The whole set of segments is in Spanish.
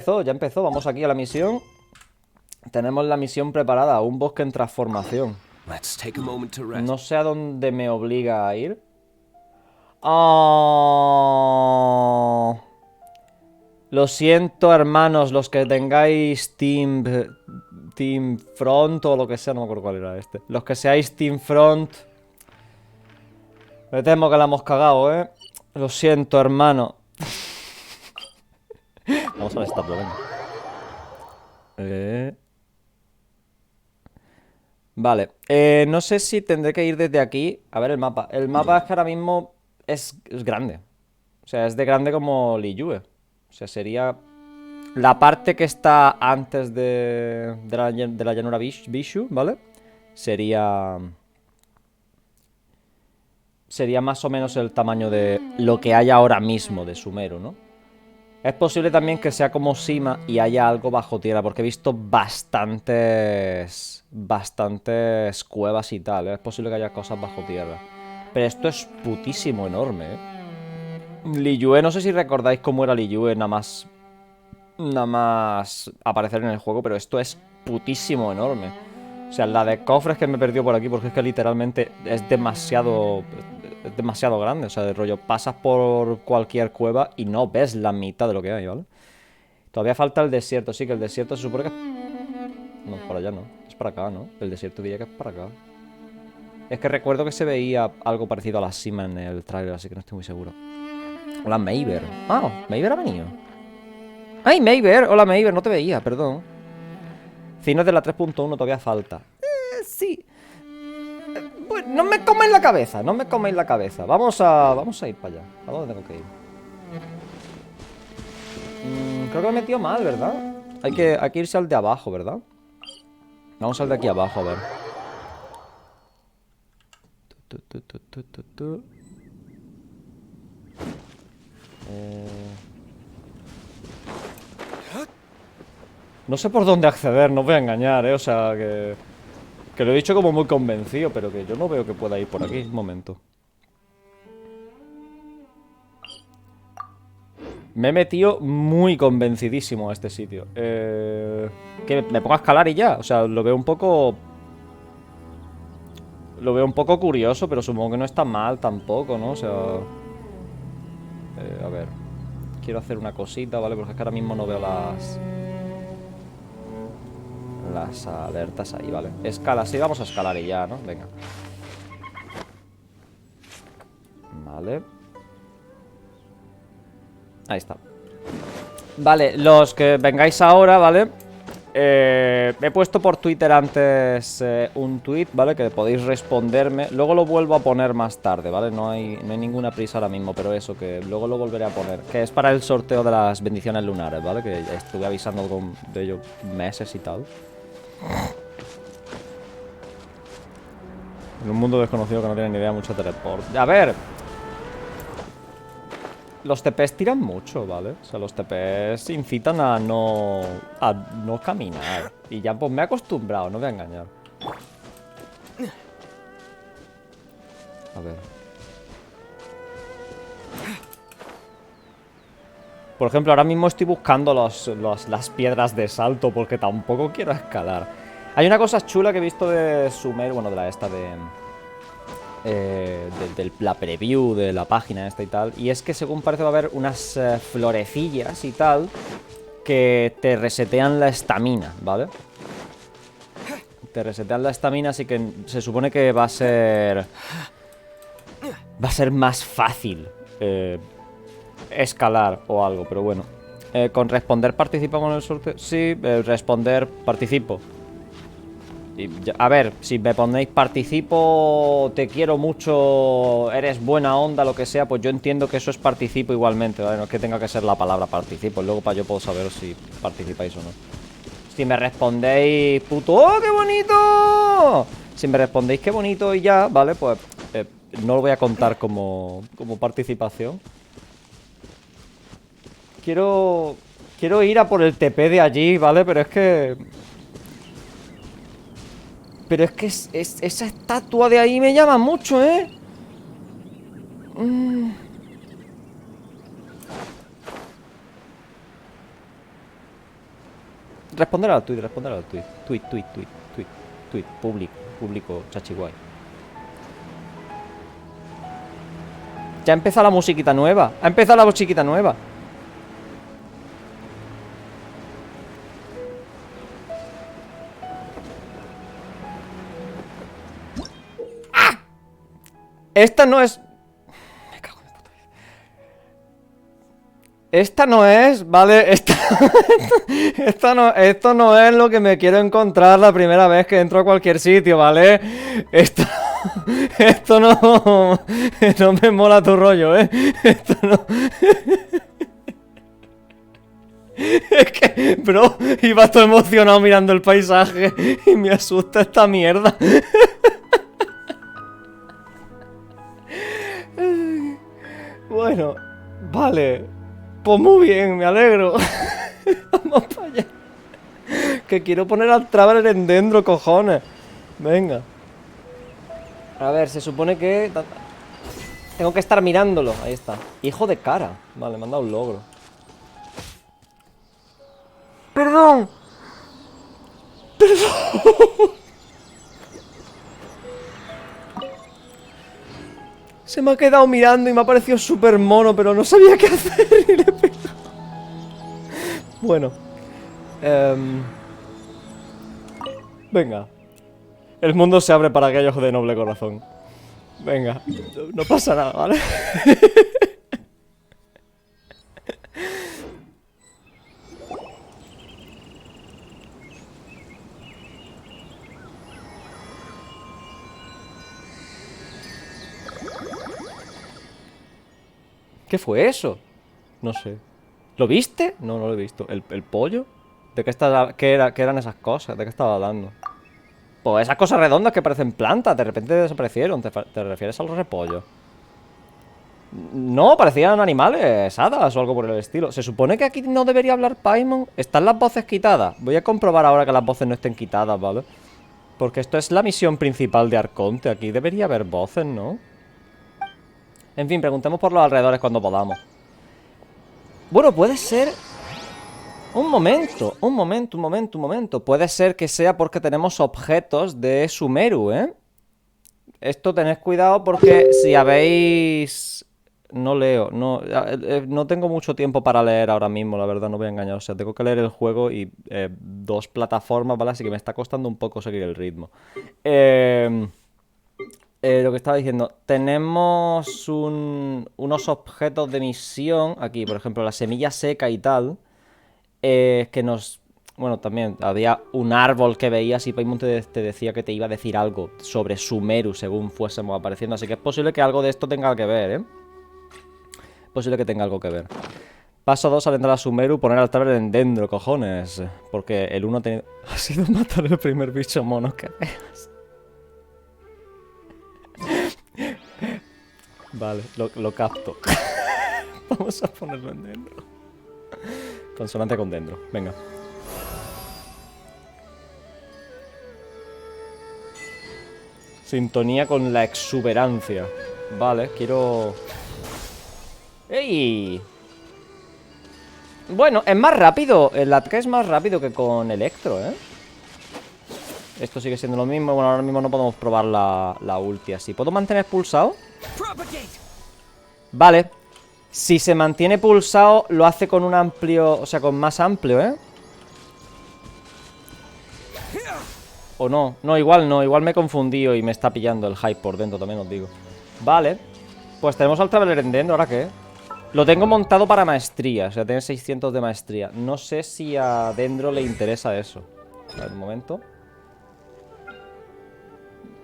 Ya empezó, vamos aquí a la misión. Tenemos la misión preparada, un bosque en transformación. No sé a dónde me obliga a ir. Oh. Lo siento, hermanos, los que tengáis Team Front o lo que sea, no me acuerdo cuál era este. Los que seáis Team Front, me temo que la hemos cagado, ¿eh? Lo siento, hermano. Vamos a la estatua, venga. Vale, no sé si tendré que ir desde aquí. A ver el mapa. El mapa es que ahora mismo es grande. O sea, es de grande como Liyue. O sea, sería la parte que está antes de la llanura Bishu, ¿vale? Sería más o menos el tamaño de lo que hay ahora mismo de Sumeru, ¿no? Es posible también que sea como Sima y haya algo bajo tierra, porque he visto bastantes cuevas y tal, ¿eh? Es posible que haya cosas bajo tierra. Pero esto es putísimo enorme, ¿eh? Liyue, no sé si recordáis cómo era Liyue, nada más aparecer en el juego, pero esto es putísimo enorme. O sea, la de cofres que me perdió por aquí, porque es que literalmente es demasiado grande. O sea, de rollo, pasas por cualquier cueva y no ves la mitad de lo que hay, ¿vale? Todavía falta el desierto, sí, que el desierto se supone que... No, para allá no, es para acá, ¿no? El desierto diría que es para acá. Es que recuerdo que se veía algo parecido a la cima en el trailer, así que no estoy muy seguro. Hola, Mayber. Ah, Mayber ha venido. ¡Ay, Mayber! Hola, Mayber, no te veía, perdón. Fines de la 3.1 todavía falta. Sí. Pues no me coméis la cabeza, no me coméis la cabeza. Vamos a ir para allá. ¿A dónde tengo que ir? Creo que me he metido mal, ¿verdad? Hay que irse al de abajo, ¿verdad? Vamos al de aquí abajo, a ver. No sé por dónde acceder, no os voy a engañar, ¿eh? O sea, que lo he dicho como muy convencido, pero que yo no veo que pueda ir por aquí. Un momento. Me he metido muy convencidísimo a este sitio. Que me pongo a escalar y ya. O sea, lo veo un poco... Lo veo un poco curioso, pero supongo que no está mal tampoco, ¿no? O sea... a ver. Quiero hacer una cosita, ¿vale? Porque es que ahora mismo no veo las alertas ahí, ¿vale? Escala, sí, vamos a escalar y ya, ¿no? Venga. Vale. Ahí está. Vale, los que vengáis ahora, ¿vale? He puesto por Twitter antes un tweet, ¿vale? Que podéis responderme. Luego lo vuelvo a poner más tarde, ¿vale? No hay ninguna prisa ahora mismo, pero eso, que luego lo volveré a poner. Que es para el sorteo de las bendiciones lunares, ¿vale? Que estuve avisando de ello meses y tal. En un mundo desconocido que no tiene ni idea mucho de teleport. A ver... Los TPs tiran mucho, ¿vale? O sea, los TPs incitan a no caminar. Y ya pues me he acostumbrado, no voy a engañar. A ver. Por ejemplo, ahora mismo estoy buscando las piedras de salto porque tampoco quiero escalar. Hay una cosa chula que he visto de Sumer, bueno, de la esta de la preview de la página esta y tal. Y es que según parece va a haber unas florecillas y tal que te resetean la estamina, ¿vale? Te resetean la estamina, así que se supone que va a ser más fácil escalar o algo, pero bueno. Con responder participa con el sorteo. Sí, responder participo. Y a ver, si me ponéis participo, te quiero mucho, eres buena onda, lo que sea, pues yo entiendo que eso es participo igualmente, ¿vale? No es que tenga que ser la palabra participo, luego para yo puedo saber si participáis o no. Si me respondéis puto, ¡oh, qué bonito! Si me respondéis qué bonito y ya, ¿vale? Pues no lo voy a contar como participación. Quiero ir a por el TP de allí, ¿vale? Pero es que esa estatua de ahí me llama mucho, ¿eh? Responder al tweet, responder al tweet. Tweet. Público, chachiguay. Ya ha empezado la musiquita nueva. Ha empezado la musiquita nueva. ¡Ah! Esta no es... Me cago en puta vida. Esta no es, ¿vale? Esto no es lo que me quiero encontrar la primera vez que entro a cualquier sitio, ¿vale? Esto no me mola tu rollo, ¿eh? Esto no... Es que, bro, iba todo emocionado mirando el paisaje y me asusta esta mierda. Bueno, vale. Pues muy bien, me alegro. Vamos para allá. Que quiero poner al Traveler en dentro, cojones. Venga. A ver, se supone que... Tengo que estar mirándolo. Ahí está. Hijo de cara. Vale, me han dado un logro. ¡Perdón! ¡Perdón! Se me ha quedado mirando y me ha parecido súper mono, pero no sabía qué hacer y le he pegado. Bueno. Venga. El mundo se abre para aquellos de noble corazón. Venga. No pasa nada, ¿vale? ¿Qué fue eso? No sé. ¿Lo viste? No, no lo he visto. ¿El pollo? ¿De qué eran esas cosas? ¿De qué estaba hablando? Pues esas cosas redondas que parecen plantas, de repente desaparecieron. ¿Te refieres al repollo? No, parecían animales, hadas o algo por el estilo. Se supone que aquí no debería hablar Paimon. ¿Están las voces quitadas? Voy a comprobar ahora que las voces no estén quitadas, ¿vale? Porque esto es la misión principal de Arconte. Aquí debería haber voces, ¿no? En fin, preguntemos por los alrededores cuando podamos. Bueno, puede ser... Un momento. Puede ser que sea porque tenemos objetos de Sumeru, ¿eh? Esto tened cuidado porque si habéis... No leo, no tengo mucho tiempo para leer ahora mismo, la verdad, no voy a engañar. O sea, tengo que leer el juego y dos plataformas, ¿vale? Así que me está costando un poco seguir el ritmo. Lo que estaba diciendo, tenemos unos objetos de misión aquí, por ejemplo, la semilla seca y tal, que nos... Bueno, también había un árbol que veías y Paimon te decía que te iba a decir algo sobre Sumeru según fuésemos apareciendo, así que es posible que algo de esto tenga que ver, ¿eh? Posible que tenga algo que ver. Paso 2 al entrar a Sumeru, poner al Traveler en dentro, cojones. Porque el 1 ha sido matar el primer bicho mono que veas. Vale, lo capto. Vamos a ponerlo en dentro. Consonante con dentro, venga. Sintonía con la exuberancia. Vale, quiero... ¡Ey! Bueno, es más rápido. El ataque es más rápido que con Electro, ¿eh? Esto sigue siendo lo mismo. Bueno, ahora mismo no podemos probar la ulti así. ¿Puedo mantener pulsado? Vale. Si se mantiene pulsado, lo hace con un amplio... O sea, con más amplio, ¿eh? ¿O no? No, igual no. Igual me he confundido y me está pillando el hype por dentro, también os digo. Vale. Pues tenemos al Traveler en dentro. ¿Ahora qué? Lo tengo montado para maestría. O sea, tiene 600 de maestría. No sé si a Dendro le interesa eso. A ver, un momento.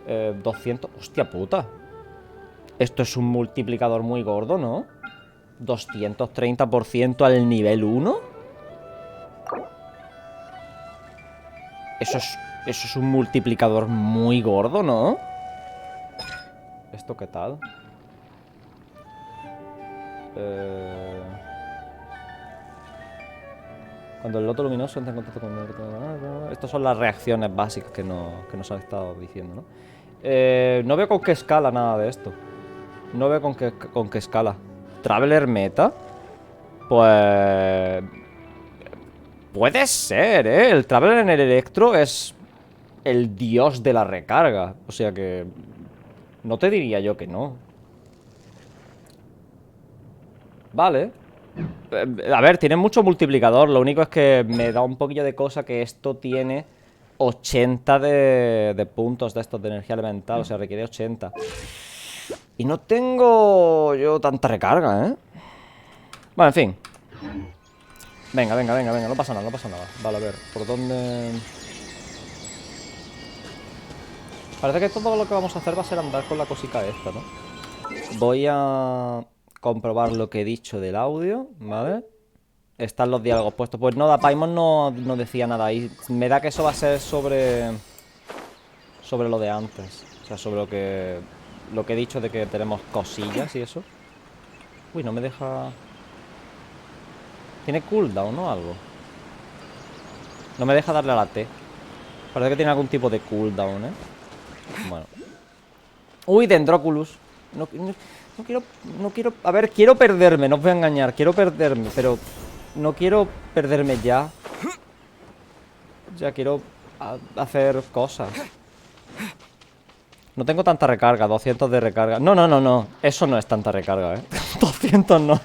200... Hostia puta. Esto es un multiplicador muy gordo, ¿no? 230% al nivel 1. Eso es un multiplicador muy gordo, ¿no? ¿Esto qué tal? Cuando el loto luminoso entra en contacto con... Estas son las reacciones básicas que nos han estado diciendo, ¿no? No veo con qué escala nada de esto. No veo con qué escala. ¿Traveler meta? Pues... Puede ser, ¿eh? El Traveler en el Electro es el dios de la recarga. O sea que... no te diría yo que no. Vale. A ver, tiene mucho multiplicador. Lo único es que me da un poquillo de cosa que esto tiene 80 de puntos de estos de energía elemental. O sea, requiere 80. Y no tengo yo tanta recarga, ¿eh? Bueno, en fin. Venga, venga, venga, venga. No pasa nada, no pasa nada. Vale, a ver, ¿por dónde...? Parece que todo lo que vamos a hacer va a ser andar con la cosica esta, ¿no? Voy a comprobar lo que he dicho del audio, ¿vale? Están los diálogos puestos. Pues no, Paimon no decía nada ahí. Me da que eso va a ser sobre lo de antes. O sea, sobre lo que he dicho de que tenemos cosillas y eso. Uy, no me deja... Tiene cooldown, ¿no? Algo. No me deja darle a la T. Parece que tiene algún tipo de cooldown, ¿eh? Bueno. Uy, Dendroculus. No quiero... A ver, quiero perderme, no os voy a engañar. Quiero perderme, pero... no quiero perderme ya. Ya quiero hacer cosas. No tengo tanta recarga, 200 de recarga. No. Eso no es tanta recarga, ¿eh? 200 no.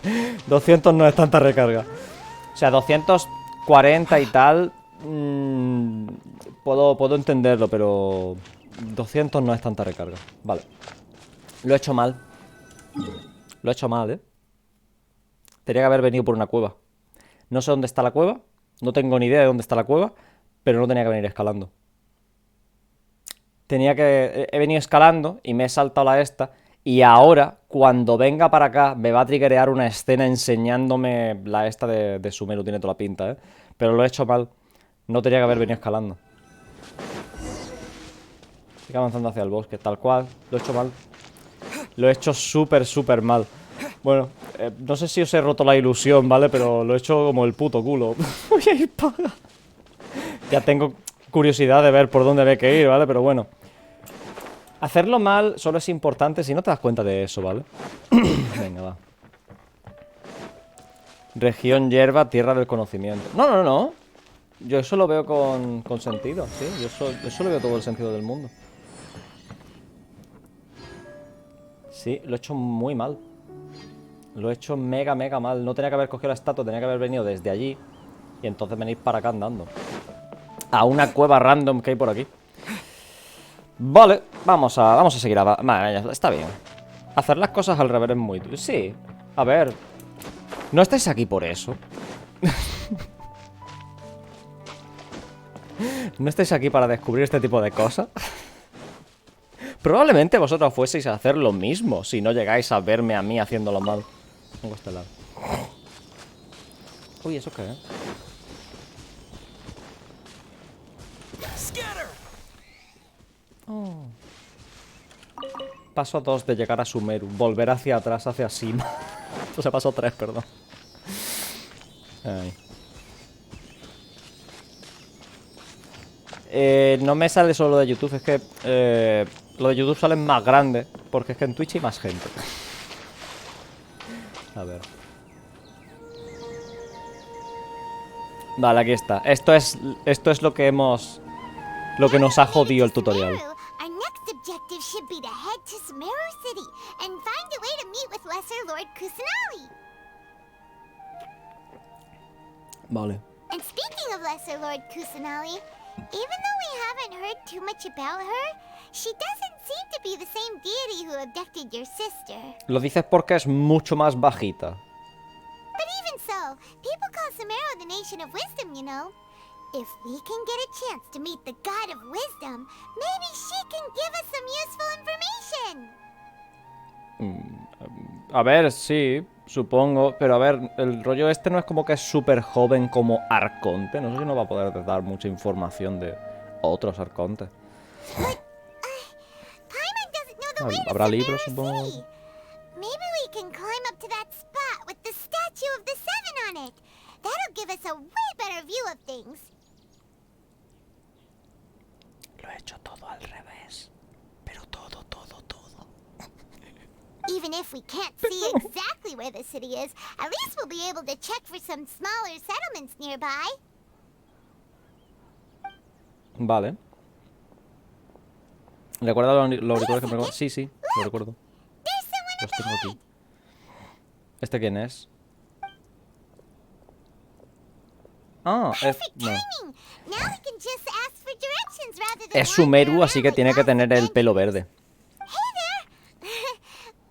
200 no es tanta recarga. O sea, 240 y tal... puedo entenderlo, pero... 200 no es tanta recarga. Vale. Lo he hecho mal. Lo he hecho mal, ¿eh? Tenía que haber venido por una cueva. No sé dónde está la cueva. No tengo ni idea de dónde está la cueva. Pero no tenía que venir escalando. He venido escalando y me he saltado la esta. Y ahora, cuando venga para acá, me va a triggerear una escena enseñándome la esta de Sumeru. Tiene toda la pinta, ¿eh? Pero lo he hecho mal. No tenía que haber venido escalando. Sigue avanzando hacia el bosque, tal cual. Lo he hecho mal. Lo he hecho súper mal. Bueno, no sé si os he roto la ilusión, ¿vale? Pero lo he hecho como el puto culo. Voy a ir para... Ya tengo curiosidad de ver por dónde hay que ir, ¿vale? Pero bueno. Hacerlo mal solo es importante si no te das cuenta de eso, ¿vale? Venga, va. Región hierba, tierra del conocimiento. No. Yo eso lo veo con sentido, sí. Yo eso le veo todo el sentido del mundo. Sí, lo he hecho muy mal. Lo he hecho mega mal. No tenía que haber cogido la estatua, tenía que haber venido desde allí. Y entonces venir para acá andando. A una cueva random que hay por aquí. Vale, vamos a seguir avanzando. Vale, está bien. Hacer las cosas al revés es muy... Sí, a ver. No estáis aquí por eso. ¿No estáis aquí para descubrir este tipo de cosas? Probablemente vosotros fueseis a hacer lo mismo si no llegáis a verme a mí haciéndolo mal. Pongo este lado. Uy, ¿eso qué es? Oh. Paso 2 de llegar a Sumeru. Volver hacia atrás, hacia Sima. O sea, paso 3, perdón. Ay. No me sale solo lo de YouTube. Es que lo de YouTube sale más grande. Porque es que en Twitch hay más gente. A ver. Vale, aquí está. Esto es lo que hemos... Lo que nos ha jodido el tutorial. Vale. And speaking of Lesser Lord Kusanali, even though we haven't heard too much about her, she doesn't seem to be the same deity who abducted your sister. Lo dices porque es mucho más bajita. But even so, people call Subzeros the Nation of Wisdom, you know. If we can get a chance to meet the God of Wisdom, maybe she can give us some useful information. A ver, sí, supongo. Pero a ver, el rollo este no es como que es súper joven como arconte. No sé si nos va a poder dar mucha información de otros arcontes. Habrá libros, supongo. Maybe we can climb up to that spot with the statue of the Seven on it. That'll give us a way better view of things. Lo he hecho todo al revés. Pero todo. Even if we can't see exactly where the city is, at least we'll be able to check for some smaller settlements nearby. Vale. ¿Recuerda los auriculares que me recuerdan? Sí, sí, lo recuerdo. There's someone Los up tengo ahead. aquí. ¿Este quién es? Ah, Perfect no. timing. Now we can just ask for directions rather than Es wandering Sumeru, así around que like tiene que lost tener el pelo adventurers. verde. Hey there!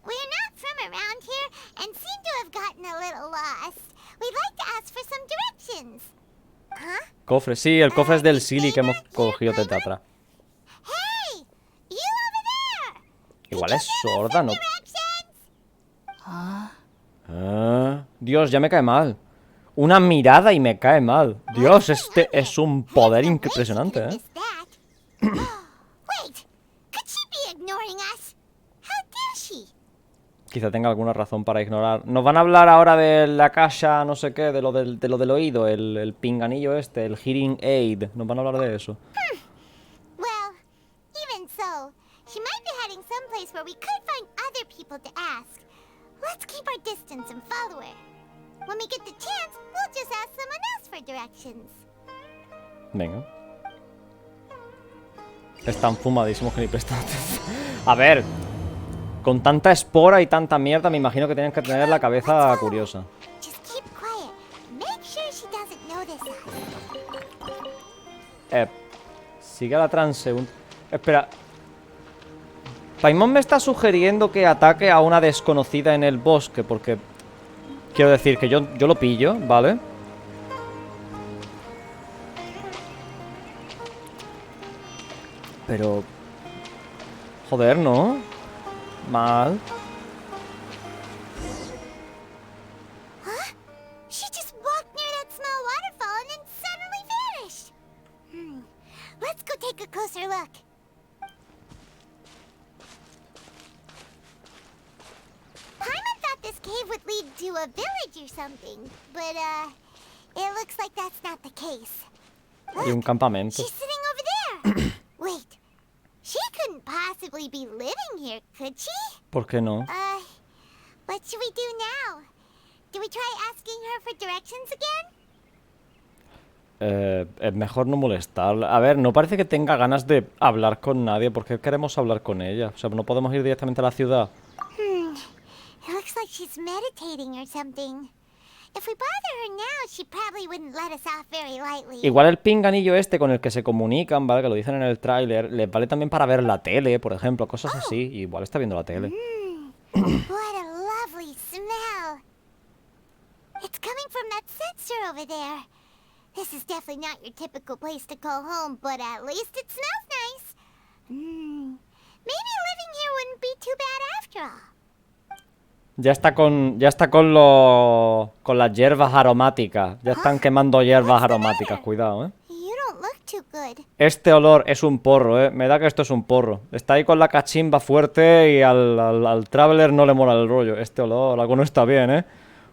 We're not from around here and seem to have gotten a little lost. We'd like to ask for some directions. Huh? Cofre, sí, el cofre es del Is Silly que hemos Ava here, cogido desde Clover? atrás. Hey! You over there! Could Igual you es give us sorda, some ¿no? directions? Dios, ya me cae mal. Una mirada y me cae mal. Dios, este es un poder There's no way she could impresionante, have ¿eh? missed that. Wait! Could she be ignoring us? How dare she? Quizá tenga alguna razón para ignorar. Nos van a hablar ahora de la Akasha, no sé qué, de lo del oído, el pinganillo este, el hearing aid. Nos van a hablar de eso. Well, even so, she might be heading someplace where we could find other people to ask. Let's keep our distance and follow her. When we get the chance, we'll just ask someone else for directions. Venga. Están fumadísimos que ni prestan atención. A ver, con tanta espora y tanta mierda, me imagino que tienen que tener la cabeza curiosa. Just keep quiet. Make sure she doesn't notice us. Sigue a la transeúnte. Espera. Paimon me está sugiriendo que ataque a una desconocida en el bosque, porque... Quiero decir que yo lo pillo, ¿vale? Pero... Joder, ¿no? Mal. She just walked near that small waterfall and then suddenly vanished. Let's go take a closer look. Paimon thought this cave would lead to a village or something, but it looks like that's not the case. Hay un campamento. She's sitting over there. Wait, she couldn't possibly be living here, could she? ¿Por qué no? What should we do now? Do we try asking her for directions again? Es mejor no molestarla. A ver, no parece que tenga ganas de hablar con nadie. ¿Por qué queremos hablar con ella? O sea, no podemos ir directamente a la ciudad. It looks like she's meditating or something. If we bother her now, she probably wouldn't let us off very lightly. Igual el pinganillo este con el que se comunican, ¿vale? Que lo dicen en el tráiler, les vale también para ver la tele, por ejemplo, cosas así. Igual está viendo la tele. What a lovely smell. It's coming from that sensor over there. This is definitely not your typical place to call home, but at least it smells nice. Maybe living here wouldn't be too bad after all. Ya está con las hierbas aromáticas. Ya están quemando hierbas aromáticas, cuidado, ¿eh? You don't look too good. Este olor es un porro, ¿eh? Me da que esto es un porro. Está ahí con la cachimba fuerte y al Traveler no le mola el rollo. Este olor, algo no está bien, ¿eh?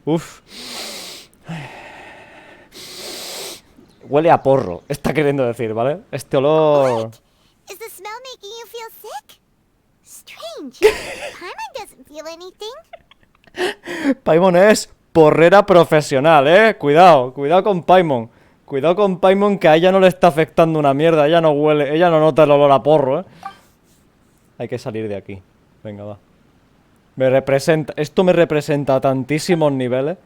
Uf. Huele a porro, está queriendo decir, ¿vale? Este olor... Wait, is the smell making you feel sick? Strange. Paimon doesn't feel anything. Paimon es porrera profesional, ¿eh? Cuidado, cuidado con Paimon. Cuidado con Paimon, que a ella no le está afectando una mierda. Ella no huele, ella no nota el olor a porro, ¿eh? Hay que salir de aquí. Venga, va. Esto me representa a tantísimos niveles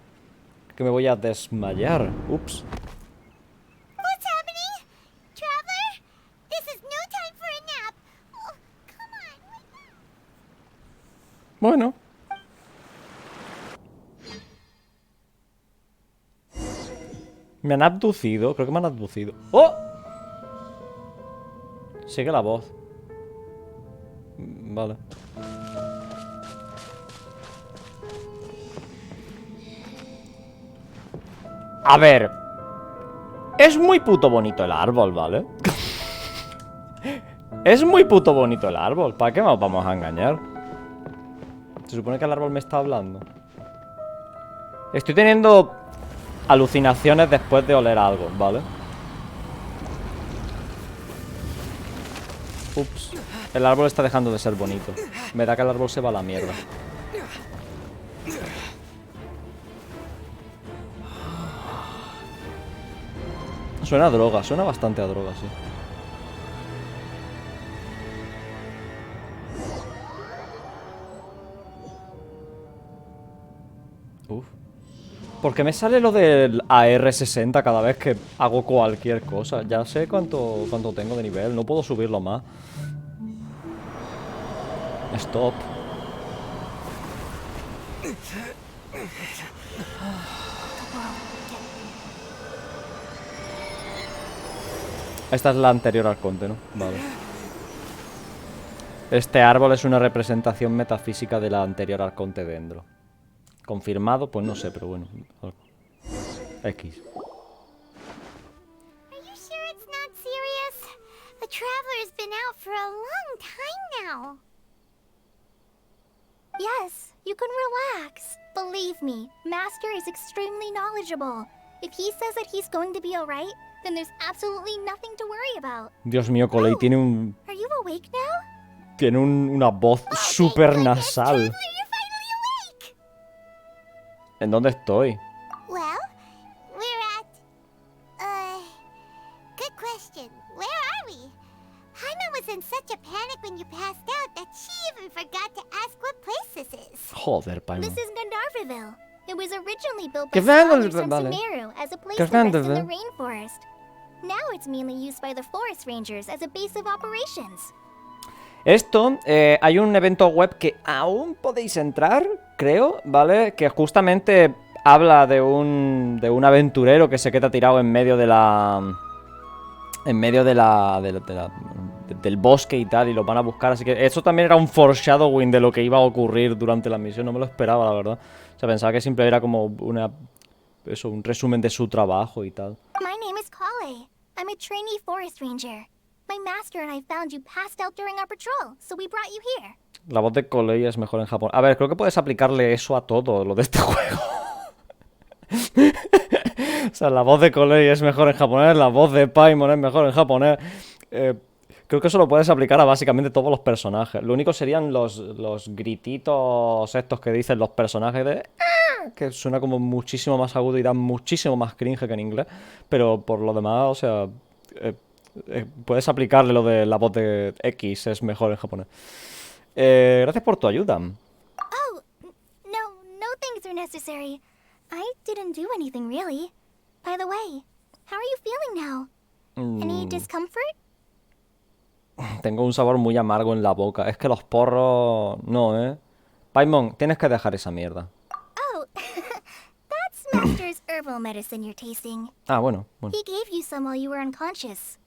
que me voy a desmayar. Ups. What's happening? Traveler? This is no time for a nap. Oh, come on. Wake up. Bueno. Me han abducido, creo que me han abducido. ¡Oh! Sigue la voz. Vale. A ver. Es muy puto bonito el árbol, ¿vale? Es muy puto bonito el árbol. ¿Para qué nos vamos a engañar? Se supone que el árbol me está hablando. Estoy teniendo alucinaciones después de oler algo, ¿vale? Ups. El árbol está dejando de ser bonito. Me da que el árbol se va a la mierda. Suena a droga, suena bastante a droga, sí. Uf. ¿Por qué me sale lo del AR60 cada vez que hago cualquier cosa? Ya sé cuánto tengo de nivel, no puedo subirlo más. Stop. Esta es la anterior arconte, ¿no? Vale. Este árbol es una representación metafísica de la anterior arconte dendro. ¿Confirmado? Pues no sé, pero bueno. X. Are you sure it's not serious? The Traveler's been out for a long time now. Yes, you can relax. Believe me, Master is extremely knowledgeable. If he says that he's going to be alright, then there's absolutely nothing to worry about. Dios mío, Coley tiene Are you awake now? Tiene una voz súper nasal. Traveler, you're finally awake! ¿En dónde estoy? Well, we're at... Good question. Where are we? Jaime was in such a panic when you passed out that she even forgot to ask what place this is. Joder, Paimon. This is Gandharville. It was originally built ¿Qué by vale? scholars from Vale. Sumeru as a place ¿Qué to rest in the vale? rainforest. Now it's mainly used by the forest rangers as a base of operations. Esto, hay un evento web que aún podéis entrar, creo, ¿vale? Que justamente habla de un aventurero que se queda tirado en medio de la... En medio del bosque y tal, y lo van a buscar. Así que eso también era un foreshadowing de lo que iba a ocurrir durante la misión. No me lo esperaba, la verdad. O sea, pensaba que siempre era como un resumen de su trabajo y tal. My name is Kale. I'm a trainee forest ranger. My master and I found you passed out during our patrol, so we brought you here. La voz de Coley es mejor en Japón. A ver, creo que puedes aplicarle eso a todo lo de este juego. O sea, la voz de Coley es mejor en japonés, la voz de Paimon es mejor en japonés. Creo que eso lo puedes aplicar a básicamente todos los personajes. Lo único serían los grititos estos que dicen los personajes de... que suena como muchísimo más agudo y da muchísimo más cringe que en inglés. Pero por lo demás, o sea... puedes aplicarle lo de la voz de X, es mejor en japonés. Gracias por tu ayuda. Oh, no things are necessary. I didn't do anything really. By the way, how are you feeling now? Any discomfort? Tengo un sabor muy amargo en la boca. Es que los porros... No, Paimon, tienes que dejar esa mierda. Oh, that's Master's herbal medicine you're tasting. Ah, bueno. He gave you some while you were unconscious.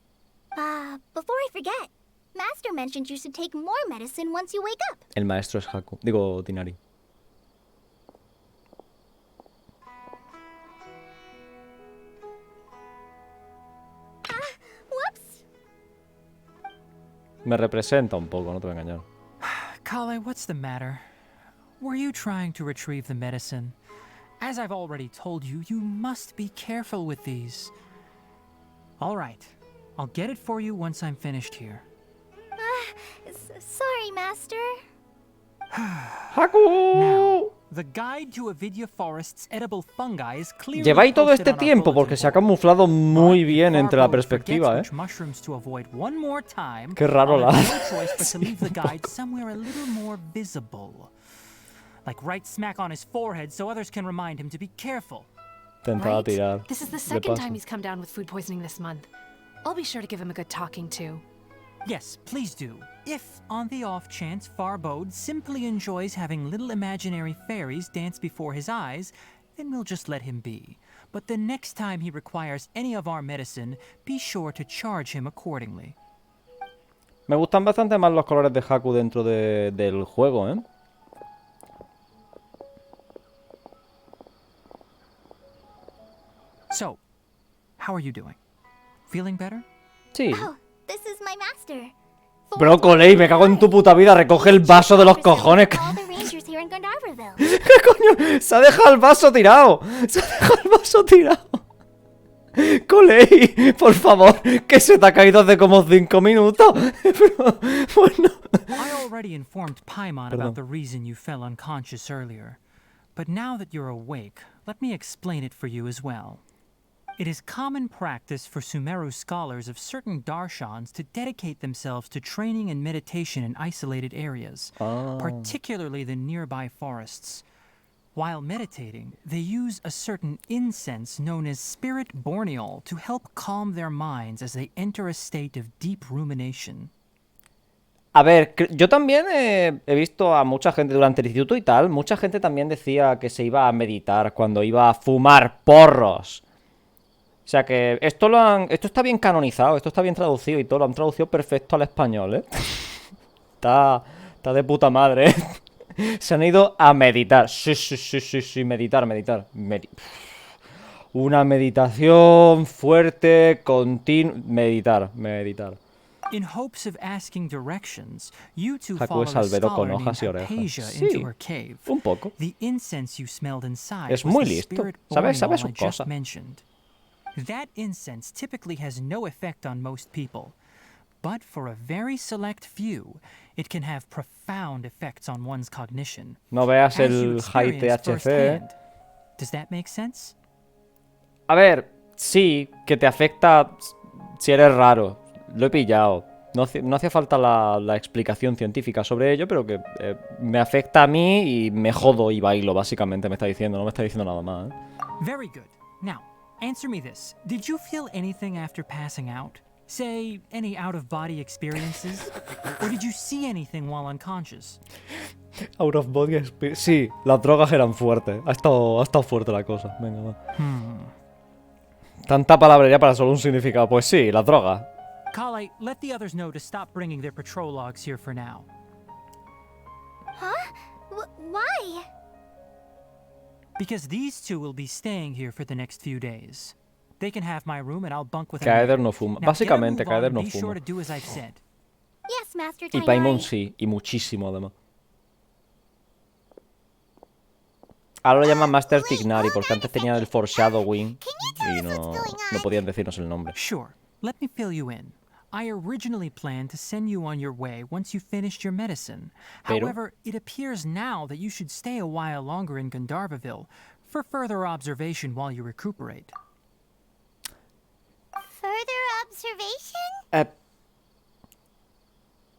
Before I forget, Master mentioned you should take more medicine once you wake up. El maestro es Haku. Digo, Tinari. Whoops. Me representa un poco, no te voy a engañar. Kale, what's the matter? Were you trying to retrieve the medicine? As I've already told you, you must be careful with these. All right. I'll get it for you once I'm finished here. Sorry, Master. ¡Haku! Now, the guide to Avidya Forest's edible fungi is clearly Lleváis todo posted este on our tiempo bulletin porque se ha board. camuflado muy But bien if entre la Farbo perspectiva, forgets which mushrooms to avoid one more time, Qué raro I'll la have no choice but to leave the guide somewhere a little more visible. Like right smack on his forehead so others can remind him to be careful. Intentaba tirar. This is the de second paso. time he's come down with food poisoning this month. I'll be sure to give him a good talking to. Yes, please do. If, on the off chance, Farbode simply enjoys having little imaginary fairies dance before his eyes, then we'll just let him be. But the next time he requires any of our medicine, be sure to charge him accordingly. Me gustan bastante más los colores de Haku dentro del juego, ¿eh? So, how are you doing? Feeling better? Sí. Oh, this is my master. Brócoli, me cago en tu puta vida. Recoge el vaso de los cojones. All the rangers here in Gandharville. ¿Qué coño? Se ha dejado el vaso tirado. Se ha dejado el vaso tirado. Coley, por favor, que se te ha caído hace como 5 minutos. Pero, bueno. I already informed Paimon about the reason you fell unconscious earlier. But now that you're awake, let me explain it for you as well. It is common practice for Sumeru scholars of certain darshans to dedicate themselves to training and meditation in isolated areas, particularly the nearby forests. While meditating, they use a certain incense known as spirit borneol to help calm their minds as they enter a state of deep rumination. A ver, yo también he visto a mucha gente durante el instituto y tal, mucha gente también decía que se iba a meditar cuando iba a fumar porros. O sea que esto está bien canonizado, esto está bien traducido y todo, lo han traducido perfecto al español, ¿eh? Está de puta madre, ¿eh? Se han ido a meditar. Sí, meditar. Una meditación fuerte, continua. Meditar. In hopes of asking directions, you two Haku followed es a Albedo con scholar named hojas y orejas. Acacia Sí, into her cave. un poco. The incense you smelled inside Es was muy the listo. spirit Sabe borneol sus I just cosas. mentioned. That incense typically has no effect on most people, but for a very select few, it can have profound effects on one's cognition. No veas As you el high experienced THC. firsthand. Does that make sense? A ver, sí, que te afecta si eres raro. Lo he pillado. No hacía falta la explicación científica sobre ello, pero que me afecta a mí y me jodo y bailo, básicamente me está diciendo. No me está diciendo nada más, ¿eh? Very good. Now, answer me this. Did you feel anything after passing out? Say, any out-of-body experiences? Or did you see anything while unconscious? Out of body experience. Sí, las drogas eran fuertes. Ha estado fuerte la cosa. Venga, va. Tanta palabrería para solo un significado. Pues sí, las drogas. Kale, let the others know to stop bringing their patrol logs here for now. Huh? Why? Because these two will be staying here for the next few days. They can have my room and I'll bunk with them. Kaeder there. no fuma. Now, Básicamente, get a move Kaeder on no and be sure fuma. to do as I've said. Yes, Master Y Tainari. Paimon sí, y muchísimo además. Ahora lo llaman Master Tignari porque antes tenían el foreshadowing y no podían decirnos el nombre. Sure. Let me fill you in. I originally planned to send you on your way once you finished your medicine. Pero- However, it appears now that you should stay a while longer in Gandharvaville for further observation while you recuperate. Further observation?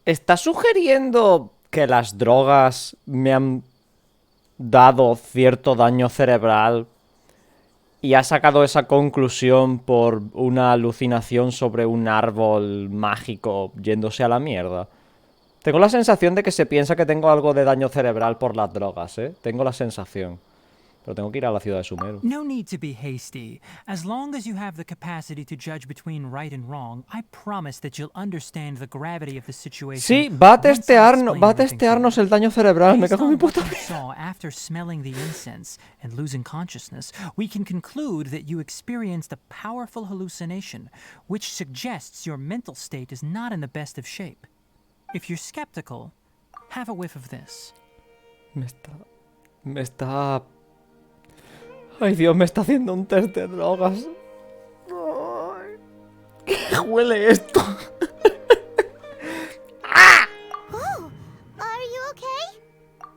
¿Está sugiriendo que las drogas me han dado cierto daño cerebral y ha sacado esa conclusión por una alucinación sobre un árbol mágico yéndose a la mierda? Tengo la sensación de que se piensa que tengo algo de daño cerebral por las drogas, ¿eh? Tengo la sensación. Pero tengo que ir a la ciudad de Sumeru. No need to be hasty. As long as you have the capacity to judge between right and wrong, I promise that you'll understand the gravity of the situation. Sí, va a once I testearnos, explain va a everything to testearnos you. el daño cerebral. Me Based cago en mi on what puta you vida. saw after smelling the incense and losing consciousness, we can conclude that you experienced a powerful hallucination, which suggests your mental state is not in the best of shape. If you're skeptical, have a whiff of this. Me está... Ay, Dios, me está haciendo un test de drogas. Ay, ¿qué huele esto? Oh, are you okay?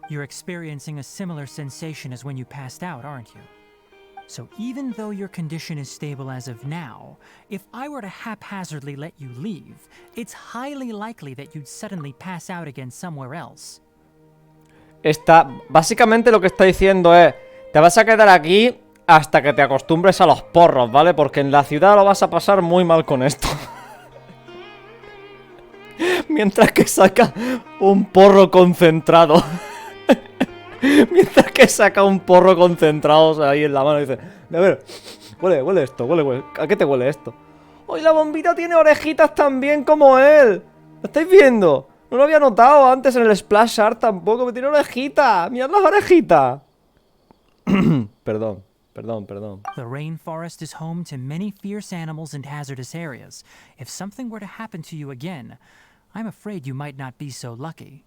You're experiencing a similar sensation as when you passed out, aren't you? So even though your condition is stable as of now, if I were to haphazardly let you leave, it's highly likely that you'd suddenly pass out again somewhere else. Básicamente lo que está diciendo es: te vas a quedar aquí hasta que te acostumbres a los porros, ¿vale? Porque en la ciudad lo vas a pasar muy mal con esto. Mientras que saca un porro concentrado. Mientras que saca un porro concentrado, o sea, ahí en la mano y dice: a ver, huele esto, huele. ¿A qué te huele esto? ¡Uy, la bombita tiene orejitas también como él! ¿Lo estáis viendo? No lo había notado antes en el splash art tampoco. Me tiene orejitas. Mirad las orejitas. Perdón. The rainforest is home to many fierce animals and hazardous areas. If something were to happen to you again, I'm afraid you might not be so lucky.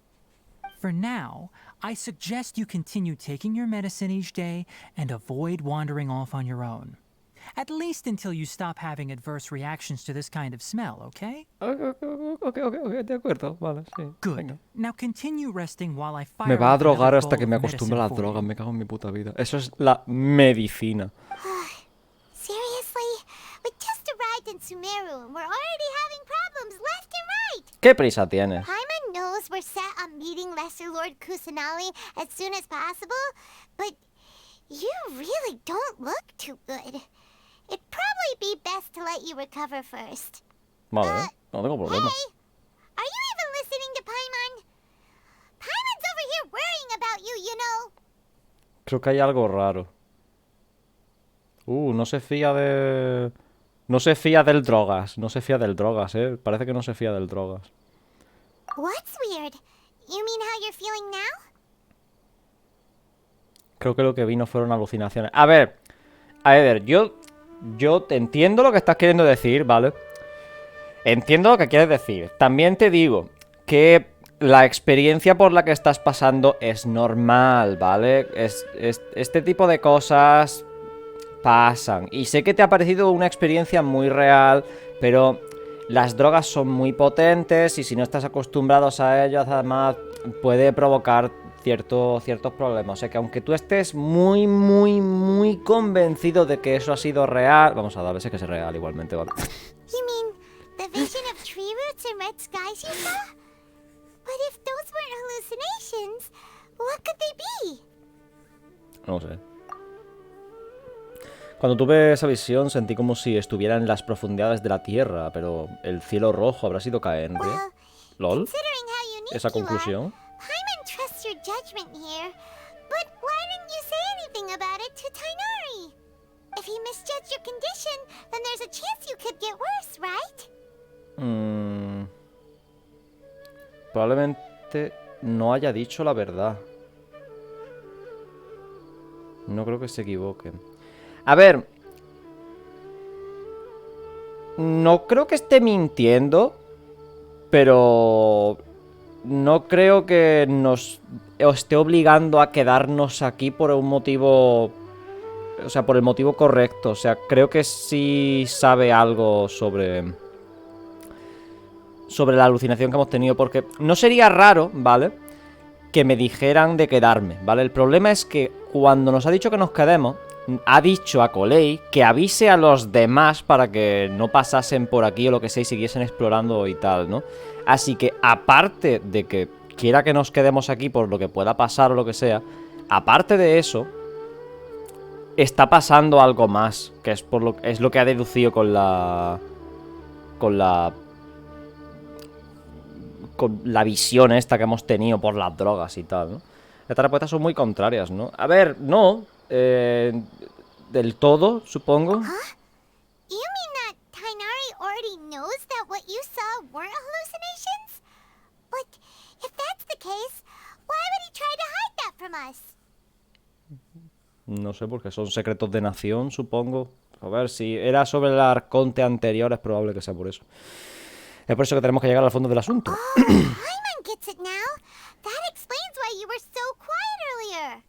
For now, I suggest you continue taking your medicine each day and avoid wandering off on your own. At least until you stop having adverse reactions to this kind of smell, okay? Ok, de acuerdo, vale, sí. Good. Venga. Now continue resting while I fire Me va a up another drogar hasta bowl que me of acostumbre a las medicine for drogas, you. me cago en mi puta vida. Eso es la medicina. Seriously? We just arrived in Sumeru and we're already having problems left and right. ¿Qué prisa tienes? Paimon knows we're set on meeting Lesser Lord Kusanali as soon as possible, but You really don't look too good. It'd probably be best to let you recover first. Vale, no tengo problema. Hey! Are you even listening to Paimon? Paimon's over here worrying about you, you know. Creo que hay algo raro. No se fía de... No se fía del Drogas. No se fía del Drogas, Parece que no se fía del Drogas. What's weird? You mean how you're feeling now? Creo que lo que vino fueron alucinaciones. A ver, yo te entiendo lo que estás queriendo decir, ¿vale? Entiendo lo que quieres decir. También te digo que la experiencia por la que estás pasando es normal, ¿vale? Este tipo de cosas pasan. Y sé que te ha parecido una experiencia muy real, pero las drogas son muy potentes y si no estás acostumbrados a ellas, además puede provocar ciertos problemas. O sea que aunque tú estés muy, muy, muy convencido de que eso ha sido real... Vamos a darle, sé que es real igualmente, ¿vale? You mean the vision of tree roots and red skies you saw? But if those weren't hallucinations, what could they be? No sé. Cuando tuve esa visión sentí como si estuviera en las profundidades de la Tierra, pero el cielo rojo habrá sido caente. Well, ¿Lol? considering how unique Esa you are, conclusión. Paimon trusts your judgment here. But why didn't you say anything about it to Tainari? If he misjudged your condition, then there's a chance you could get worse, right? Probablemente no haya dicho la verdad. No creo que se equivoque. A ver, no creo que esté mintiendo, pero no creo que nos esté obligando a quedarnos aquí por un motivo... O sea, por el motivo correcto. O sea, creo que sí sabe algo sobre la alucinación que hemos tenido, porque no sería raro, ¿vale?, que me dijeran de quedarme, ¿vale? El problema es que cuando nos ha dicho que nos quedemos, ha dicho a Colei que avise a los demás para que no pasasen por aquí o lo que sea y siguiesen explorando y tal, ¿no? Así que aparte de que quiera que nos quedemos aquí por lo que pueda pasar o lo que sea, aparte de eso, está pasando algo más, que es lo que ha deducido con la visión esta que hemos tenido por las drogas y tal, ¿no? Estas respuestas son muy contrarias, ¿no? A ver, no. Del todo, supongo. You mean that Tainari already knows that what you saw weren't hallucinations? But if that's the case, why would he try to hide that from us? No sé, porque son secretos de nación, supongo. A ver, si era sobre el arconte anterior, es probable que sea por eso. Es por eso que tenemos que llegar al fondo del asunto. Oh, Paimon gets it now. That explains why you were so quiet earlier.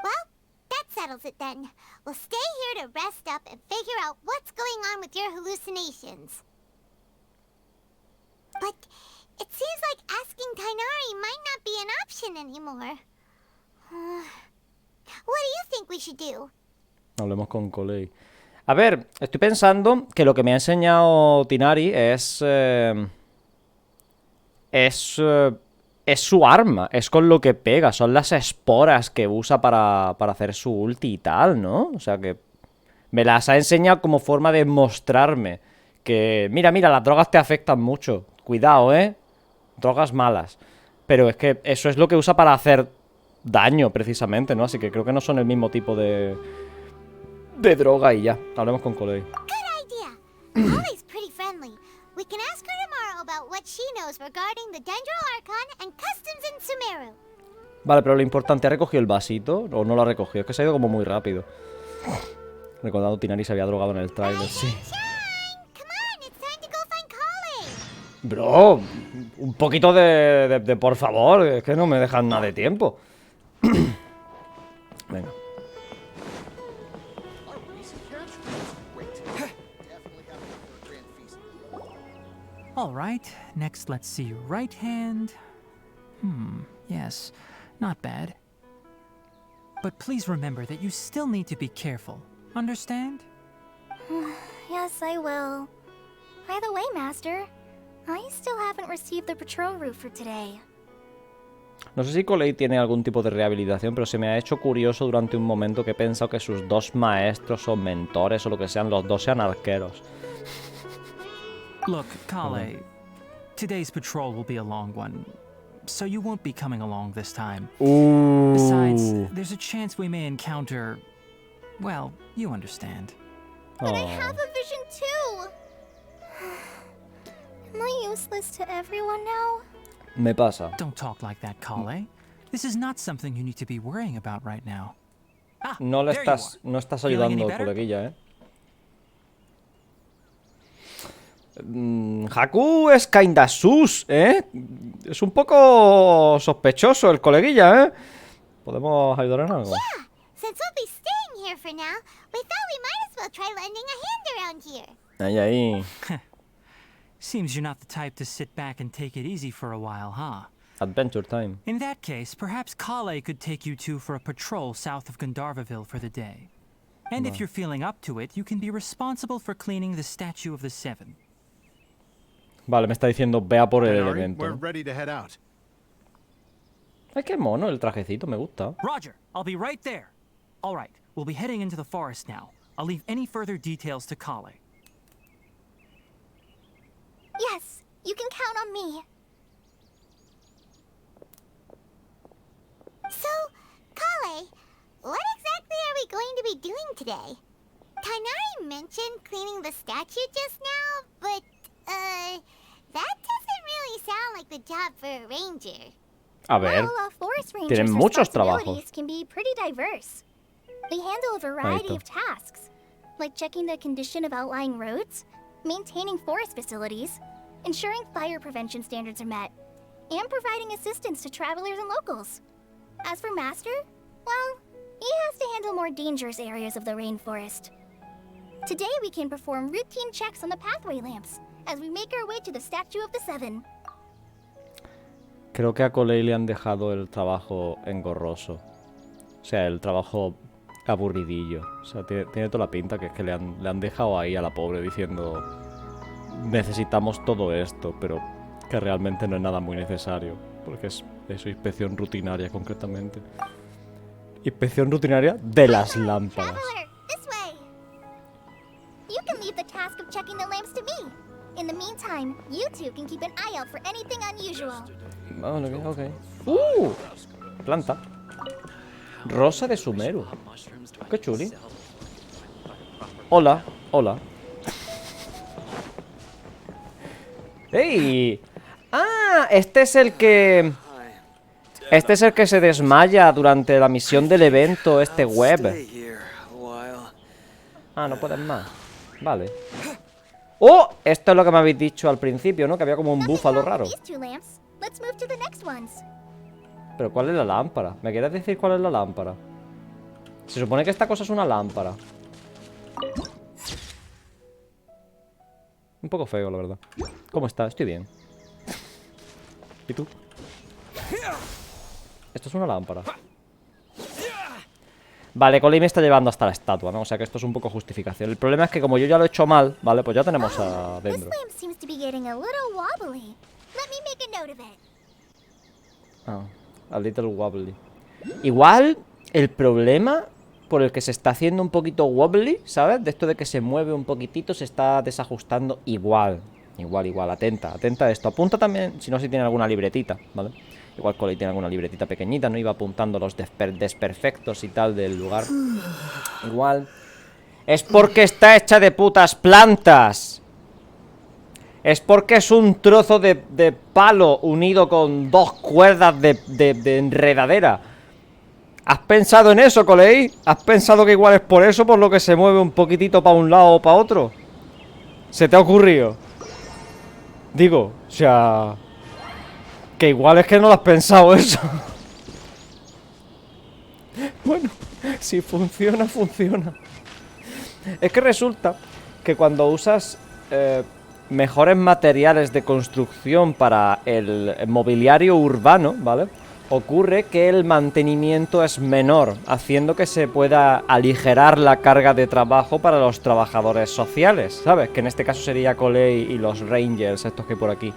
Well, that settles it then. We'll stay here to rest up and figure out what's going on with your hallucinations. But it seems like asking Tainari might not be an option anymore. What do you think we should do? Hablemos con Colei. A ver, estoy pensando que lo que me ha enseñado Tinari es su arma, es con lo que pega, son las esporas que usa para hacer su ulti y tal, ¿no? O sea que me las ha enseñado como forma de mostrarme que, mira, las drogas te afectan mucho, cuidado, drogas malas. Pero es que eso es lo que usa para hacer daño, precisamente, ¿no? Así que creo que no son el mismo tipo de droga y ya. Hablemos con Colei. Good idea. Holly's pretty friendly. We can ask her tomorrow about what she knows regarding the Dendro Archon and customs in Sumeru. Vale, pero lo importante, ¿ha recogido el vasito o no lo ha recogido? Es que se ha ido como muy rápido. Recordando que Tinari se había drogado en el trailer, sí. Come on, it's time to go find Holly. Bro, un poquito de por favor, es que no me dejan nada de tiempo. Venga. All right, next let's see. Right hand. Yes, not bad. But please remember that you still need to be careful. Understand? Yes, I will. By the way, Master, I still haven't received the patrol route for today. No sé si Colei tiene algún tipo de rehabilitación, pero se me ha hecho curioso durante un momento que he pensado que sus dos maestros o mentores o lo que sean, los dos sean arqueros. Look, Kale, today's patrol will be a long one, so you won't be coming along this time. Besides, there's a chance we may encounter... Well, you understand. But I have a vision too! Am I useless to everyone now? Me pasa. Don't talk like that, Kale. This is not something you need to be worrying about right now. Ah, No there you are. no estás Feeling any ayudando, better? coleguilla, Haku es kinda sus, Es un poco sospechoso el coleguilla, ¿Podemos ayudar en algo? Yeah, since we'll be staying here for now, we thought we might as well try lending a hand around here. Ahí, ahí. Seems you're not the type to sit back and take it easy for a while, huh? Adventure time. In that case, perhaps Kale could take you two for a patrol south of Gandharvaville for the day. And if you're feeling up to it, you can be responsible for cleaning the Statue of the Seven. Vale, me está diciendo vea por el Ari, evento. we're ready to head out. Ay, qué mono el trajecito, me gusta. Roger, I'll be right there. All right, we'll be heading into the forest now. I'll leave any further details to Kale. Yes, you can count on me. So, Kale, what exactly are we going to be doing today? Tanari mentioned cleaning the statue just now, but, that doesn't really sound like the job for a ranger. A ver. Well, forest rangers' tienen muchos responsibilities trabajos. can be pretty diverse. They handle a variety Ahí of tasks, like checking the condition of outlying roads, maintaining forest facilities, ensuring fire prevention standards are met, and providing assistance to travelers and locals. As for Master, well, he has to handle more dangerous areas of the rainforest. Today we can perform routine checks on the pathway lamps as we make our way to the Statue of the Seven. Creo que a Colei le han dejado el trabajo engorroso. O sea, el trabajo aburridillo. O sea, tiene toda la pinta que es que le han dejado ahí a la pobre diciendo necesitamos todo esto, pero que realmente no es nada muy necesario. Porque es eso, inspección rutinaria concretamente. Inspección rutinaria de las lámparas. Traveler, this way. You can leave the task of checking the lamps to me. In the meantime, you two can keep an eye out for anything unusual. Vale, ok. Planta. Rosa de Sumeru. Qué chuli. Hola, hola. ¡Ey! ¡Ah! Este es el que... Este es el que se desmaya durante la misión del evento, este web. Ah, no pueden más. Vale. ¡Oh! Esto es lo que me habéis dicho al principio, ¿no? Que había como un búfalo raro. These two lamps. Let's move to the next ones. Pero ¿cuál es la lámpara? ¿Me quieres decir cuál es la lámpara? Se supone que esta cosa es una lámpara. Un poco feo, la verdad. ¿Cómo está? Estoy bien. ¿Y tú? Esto es una lámpara. Vale, Coley me está llevando hasta la estatua, ¿no? O sea que esto es un poco justificación. El problema es que como yo ya lo he hecho mal, ¿vale? Pues ya tenemos This adentro. lamp seems to be getting a little wobbly. Let me make a note of it. Ah, a little wobbly. Igual, el problema por el que se está haciendo un poquito wobbly, ¿sabes? De esto de que se mueve un poquitito, se está desajustando igual. Igual. Atenta a esto. Apunta también, si no, si tiene alguna libretita, ¿vale? Igual Coley tiene alguna libretita pequeñita, ¿no? Iba apuntando los desperfectos y tal del lugar. Igual. Es porque está hecha de putas plantas. Es porque es un trozo de palo unido con dos cuerdas de enredadera. ¿Has pensado en eso, Coley? ¿Has pensado que igual es por eso por lo que se mueve un poquitito para un lado o para otro? ¿Se te ha ocurrido? Digo, o sea... Que igual es que no lo has pensado eso. Bueno, si funciona, funciona. Es que resulta que cuando usas mejores materiales de construcción para el mobiliario urbano, ¿vale? Ocurre que el mantenimiento es menor, haciendo que se pueda aligerar la carga de trabajo para los trabajadores sociales, ¿sabes? Que en este caso sería Coley y los Rangers, estos que hay por aquí.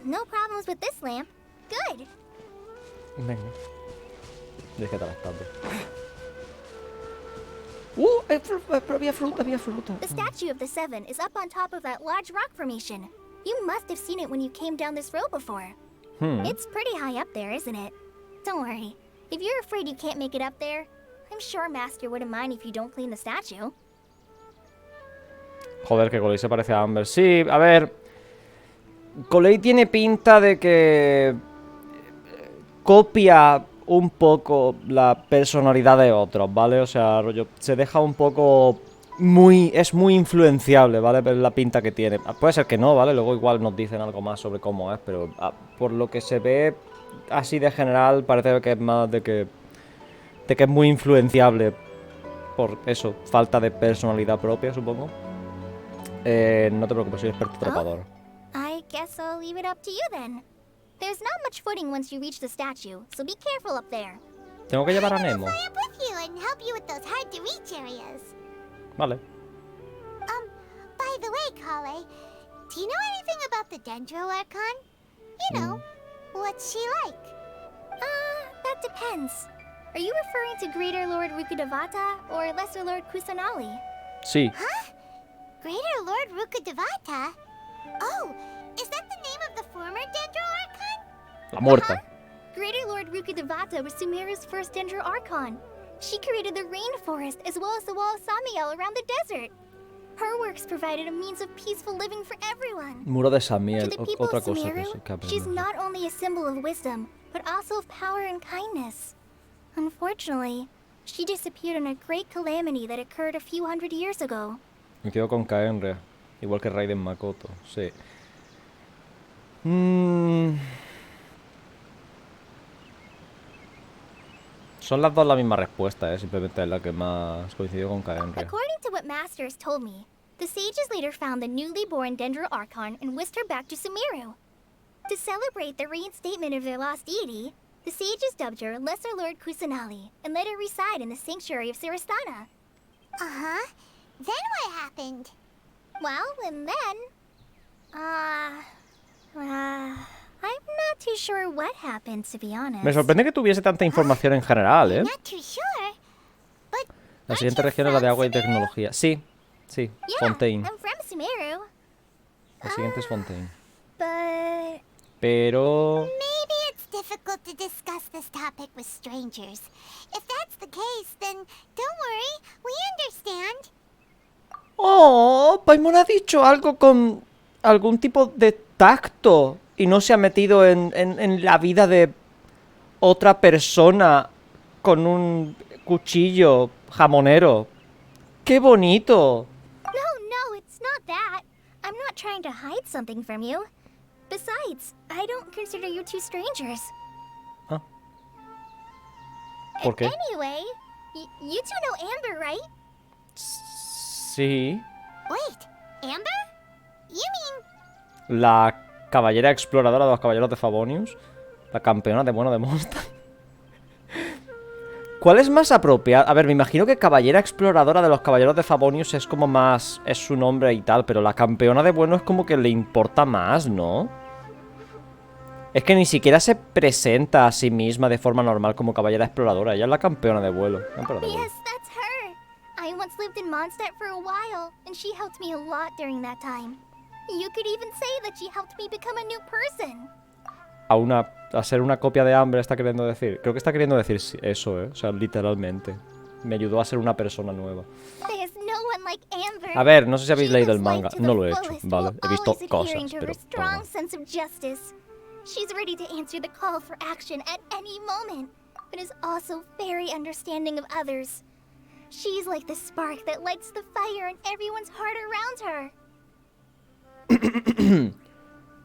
No problem problems with this lamp. Good. Venga. Dice que te la escape. Pero había fruta, había fruta. The statue of the Seven is up on top of that large rock formation. You must have seen it when you came down this road before. It's pretty high up there, isn't it? Don't worry. If you're afraid you can't make it up there, I'm sure Master wouldn't mind if you don't clean the statue. Joder, que Colei se parece a Amber. Sí, a ver. Colei tiene pinta de que copia un poco la personalidad de otros, ¿vale? O sea, rollo, se deja un poco es muy influenciable, ¿vale? Pero la pinta que tiene. Puede ser que no, ¿vale? Luego igual nos dicen algo más sobre cómo es, pero por lo que se ve así de general parece que es más de que es muy influenciable por eso, falta de personalidad propia, supongo. No te preocupes, soy experto trepador. I guess I'll leave it up to you then. There's not much footing once you reach the statue, so be careful up there. Tengo que llevar a Nemo. Fly up with you and help you with those hard-to-reach areas. Vale. By the way, Kale, do you know anything about the Dendro Archon? You know, what's she like? That depends. Are you referring to Greater Lord Rukudavata or Lesser Lord Kusanali? Sí. Huh? Greater Lord Rukudavata? Oh, is that the name of the former Dendro Archon? La muerta. Greater Lord Rukudavata was Sumeru's first Dendro Archon. She created the rainforest as well as the wall of Samiel around the desert. Her works provided a means of peaceful living for everyone. Muro de Samiel, To the people otra of cosa que Sumeru, se que she's aprender. not only a symbol of wisdom, but also of power and kindness. Unfortunately, she disappeared in a great calamity that occurred a few hundred years ago. Me quedo con Kaenria, igual que Raiden Makoto, sí. Son las dos la misma respuesta, simplemente es la que más coincidió con Kaenria. According to what Master has told me, the sages later found the newly born Dendro Archon and whisked her back to Sumeru. To celebrate the reinstatement of their lost deity, the sages dubbed her Lesser Lord Kusanali and let her reside in the sanctuary of Sarastana. Uh-huh. Then what happened? Well, and then... I'm not too sure what happened, to be honest. Me sorprende que tuviese tanta información en general, ¿eh? Not too sure, but La aren't siguiente you región es la de from agua y Sumeru? tecnología. Sí, sí, Yeah, Fontaine. I'm from Sumeru, La siguiente es Fontaine. but... Pero... Maybe it's difficult to discuss this topic with strangers. If that's the case, then don't worry, we understand. Oh, Paimon ha dicho algo con algún tipo de tacto y no se ha metido en la vida de otra persona con un cuchillo jamonero. ¡Qué bonito! No, it's not that. I'm not trying to hide something from you. Besides, I don't consider you two strangers. Ah. ¿Por qué? Anyway, you two know Amber, right? Sí. Wait, Amber? You mean... La caballera exploradora de los caballeros de Favonius. La campeona de bueno de Monster. ¿Cuál es más apropiado? A ver, me imagino que caballera exploradora de los caballeros de Favonius es como más... es su nombre y tal, pero la campeona de bueno es como que le importa más, ¿no? Es que ni siquiera se presenta a sí misma de forma normal como caballera exploradora. Ella es la campeona de vuelo. Campeona de vuelo. Yes, that's her. I once lived in Mondstadt for a while, and she helped me a lot during that time. You could even say that she helped me become a new person. A ser una copia de Amber está queriendo decir. Creo que está queriendo decir eso, ¿eh? O sea, literalmente. Me ayudó a ser una persona nueva. There's no one like Amber. A ver, no sé si habéis She leído el lives life manga. to the No lo he hecho, fullest ¿vale? while He visto always cosas, adhering to her pero... strong sense of justice. She's ready to answer the call for action at any moment, but is also very understanding of others. She's like the spark that lights the fire in everyone's heart around her.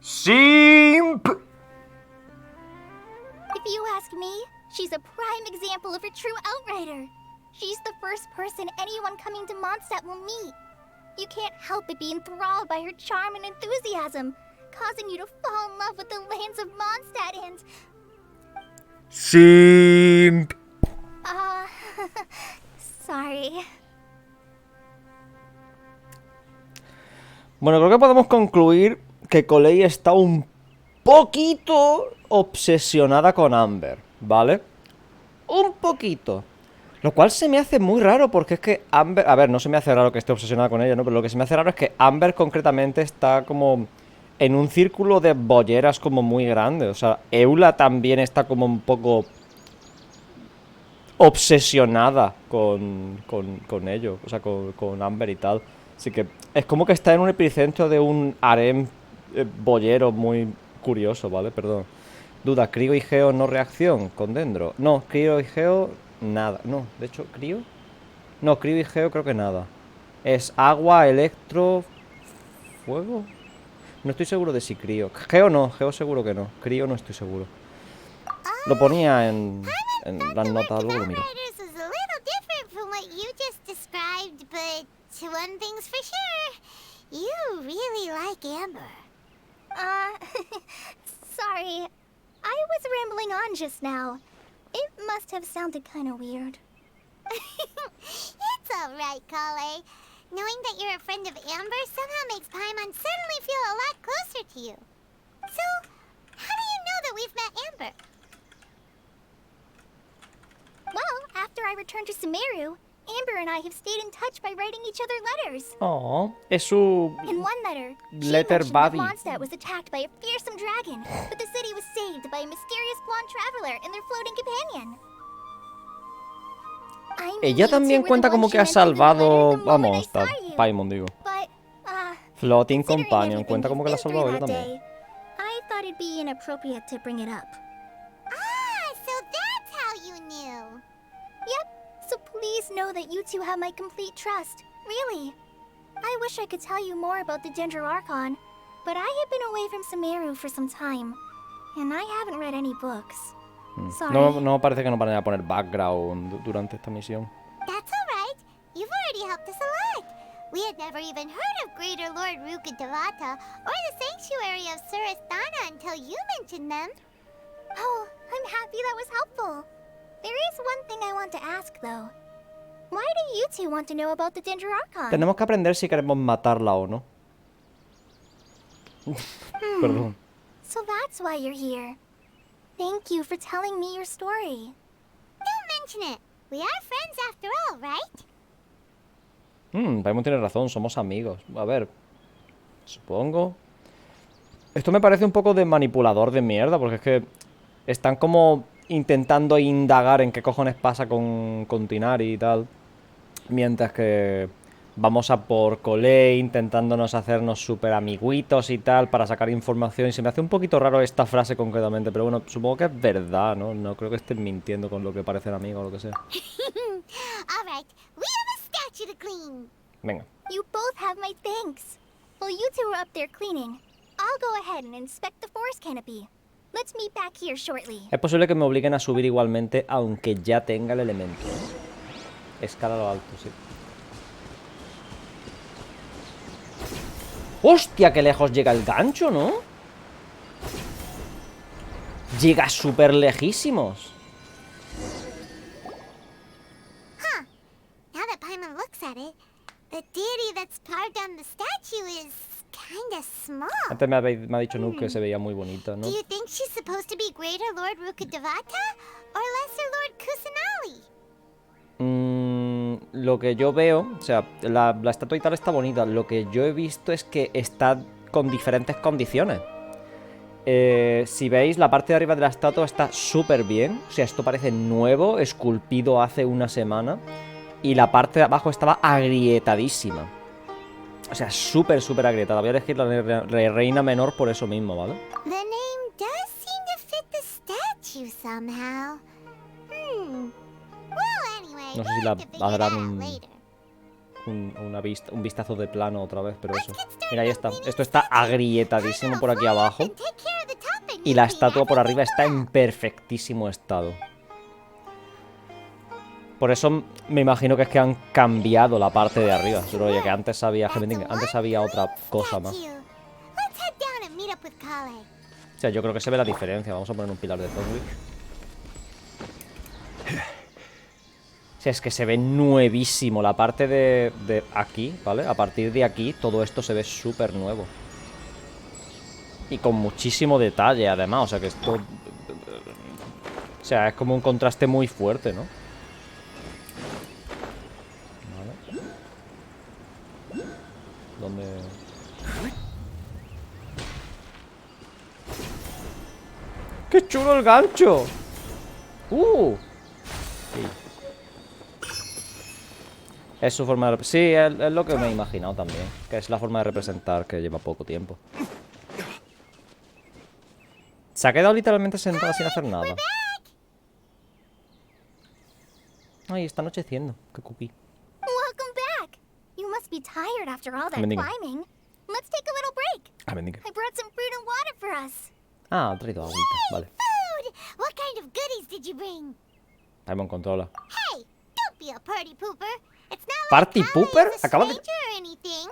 ¡Simp! If you ask me, she's a prime example of a true outrider. She's the first person anyone coming to Mondstadt will meet. You can't help but be enthralled by her charm and enthusiasm, causing you to fall in love with the lands of Mondstadt and... ¡Simp! Sorry. Bueno, creo que podemos concluir que Colei está un poquito obsesionada con Amber, ¿vale? Un poquito. Lo cual se me hace muy raro porque es que Amber... A ver, no se me hace raro que esté obsesionada con ella, ¿no? Pero lo que se me hace raro es que Amber concretamente está como en un círculo de bolleras como muy grande. O sea, Eula también está como un poco obsesionada con ello. O sea, con Amber y tal. Así que es como que está en un epicentro de un harem bollero muy curioso, ¿vale? Perdón. Duda, Crío y Geo no reacción con Dendro. No, Crío y Geo nada. No, de hecho, ¿Crío? No, Crío y Geo creo que nada. Es agua, electro, fuego. No estoy seguro de si Crío. Geo no, Geo seguro que no. Crío no estoy seguro. Lo ponía en las notas, luego lo miro. Riders is a little different from what you just described, but one thing's for sure. You really like Amber. Sorry. I was rambling on just now. It must have sounded kind of weird. It's alright, Kale. Knowing that you're a friend of Amber somehow makes Paimon suddenly feel a lot closer to you. So, how do you know that we've met Amber? Well, after I returned to Sumeru, Amber and I have stayed in touch by writing each other letters. Oh, es su In one letter, she letter mentioned that buddy. Mondstadt was attacked by a fearsome dragon, but the city was saved by a mysterious blonde traveler and their floating companion. I knew Ella you two también were the cuenta como ones que she ha mentioned in the letter salvado... the moment Vamos, I está saw you. Paimon, digo. But, Floating considering Companion, everything cuenta como que la ha you've been salvado yo through that también. day, I thought it'd be inappropriate to bring it up. Ah, so that's how you knew. Yep, so please know that you two have my complete trust. Really. I wish I could tell you more about the Dendro Archon, but I have been away from Sumeru for some time, and I haven't read any books. Sorry. No parece que nos van a poner background durante esta misión. That's alright. You've already helped us a lot. We had never even heard of Greater Lord Rukkhadevata or the Sanctuary of Surasthana until you mentioned them. Oh, I'm happy that was helpful. There is one thing I want to ask, though. Why do you two want to know about the Dendro Archon? Tenemos que aprender si queremos matarla o no. Perdón. So that's why you're here. Thank you for telling me your story. Don't mention it. We are friends after all, right? Paimon tiene razón, somos amigos. A ver, supongo. Esto me parece un poco de manipulador de mierda, porque es que están como intentando indagar en qué cojones pasa con Tinari y tal. Mientras que vamos a por Colei intentándonos hacernos súper amiguitos y tal para sacar información. Y se me hace un poquito raro esta frase concretamente, pero bueno, supongo que es verdad, ¿no? No creo que estén mintiendo con lo que parecen amigos o lo que sea. Alright, we have a statue to clean. Venga. You both have my thanks. While you two are up there cleaning, I'll go ahead and inspect the forest canopy. Let's meet back here shortly. Es posible que me obliguen a subir igualmente, aunque ya tenga el elemento. Escala a lo alto, sí. ¡Hostia! ¡Qué lejos llega el gancho!, ¿no? Llega súper lejísimos. Huh. Now that Paimon looks at it, the deity that's carved on the statue is kinda small. Antes me ha dicho Noob que se veía muy bonita, ¿no? Do you think she's supposed to be Greater Lord Rukkhadevata or Lesser Lord Kusanali? Lo que yo veo, o sea, la estatua y tal está bonita. Lo que yo he visto es que está con diferentes condiciones. Si veis, la parte de arriba de la estatua está súper bien. O sea, esto parece nuevo, esculpido hace una semana. Y la parte de abajo estaba agrietadísima. O sea, súper agrietada. Voy a elegir la reina menor por eso mismo, ¿vale? The name does seem to fit the statue somehow. Well, anyway, No sé si we'll la have to figure it darán out later. un vistazo de plano otra vez, pero eso. Mira, ahí está. Esto está agrietadísimo por aquí abajo. Y la estatua por arriba está en perfectísimo estado. Por eso me imagino que es que han cambiado la parte de arriba. Solo ya que antes había otra cosa más. Let's head down and meet up with Kale. O sea, yo creo que se ve la diferencia. Vamos a poner un pilar de Thornwick. O sea, es que se ve nuevísimo. La parte de aquí, ¿vale? A partir de aquí, todo esto se ve súper nuevo. Y con muchísimo detalle, además. O sea, que esto... O sea, es como un contraste muy fuerte, ¿no? Vale. ¿Dónde...? ¡Qué chulo el gancho! Sí. Es su forma de... Sí, es lo que me he imaginado también. Que es la forma de representar que lleva poco tiempo. Se ha quedado literalmente sentada sin hacer nada. Ay, está anocheciendo. Qué cookie. Welcome back. You must be tired after all that Bendiga. climbing. Let's take a little break. Ah, bendiga. I brought some fruit and water for us. Ah, ha traído agüita. Vale. Food! What kind of goodies did you bring? Paimon controla. Hey, don't be a party pooper. It's not ¿Party like Kale pooper? is a Acaba de... stranger or anything.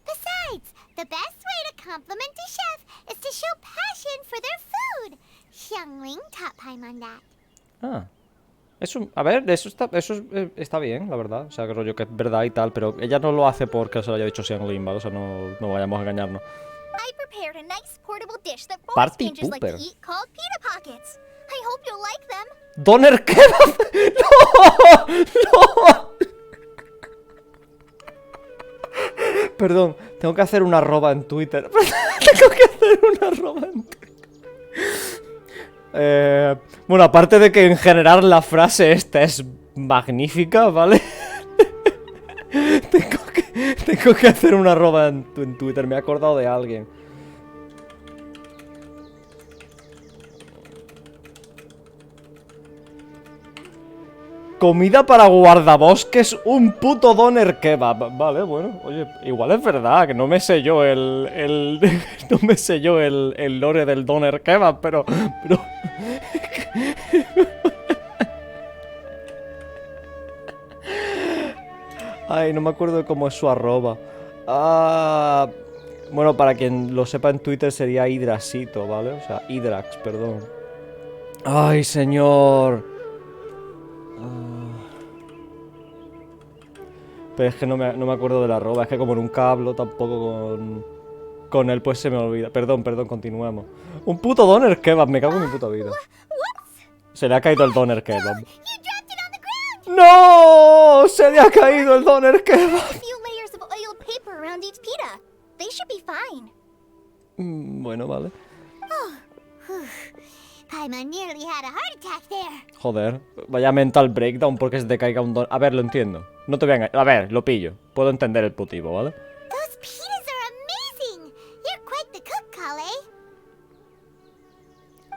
Besides, the best way to compliment a chef is to show passion for their food. Xiangling taught Paimon that. Ah. A ver, eso está bien, la verdad. O sea, que rollo que es verdad y tal, pero ella no lo hace porque se lo haya dicho Xianglin, ¿vale? O sea, no vayamos a engañarnos. I prepared a nice portable dish that forest Party rangers like pooper. to eat called pita pockets. I hope you'll like them. ¡Doner kebab! ¡No! ¡No! Perdón, tengo que hacer una arroba en Twitter. Tengo que hacer una arroba en Twitter. Bueno, aparte de que en general la frase esta es magnífica, ¿vale? tengo que hacer una arroba en Twitter. Me he acordado de alguien. Comida para guardabosques, un puto doner kebab. Vale, bueno, oye, igual es verdad que no me sé yo no me sé yo el lore del doner kebab, pero... Ay, no me acuerdo de cómo es su arroba. Bueno, para quien lo sepa en Twitter sería Hidrasito, ¿vale? O sea, Hidrax, perdón. Ay, señor. Pero es que no me acuerdo de la arroba. Es que como nunca hablo tampoco con él, pues se me olvida. Perdón, continuemos. Un puto doner kebab, me cago en mi puta vida. Se le ha caído el doner kebab. You dropped it on the ground! ¡No! Se le ha caído el doner kebab. A few layers of oiled paper around each pita. They should be fine. Bueno, vale. Paimon nearly had a heart attack there. Joder, vaya mental breakdown porque se te caiga un don... A ver, lo entiendo. No te voy a engañar. A ver, lo pillo. Puedo entender el motivo, ¿vale? Those pitas are amazing. You're quite the cook, Kale.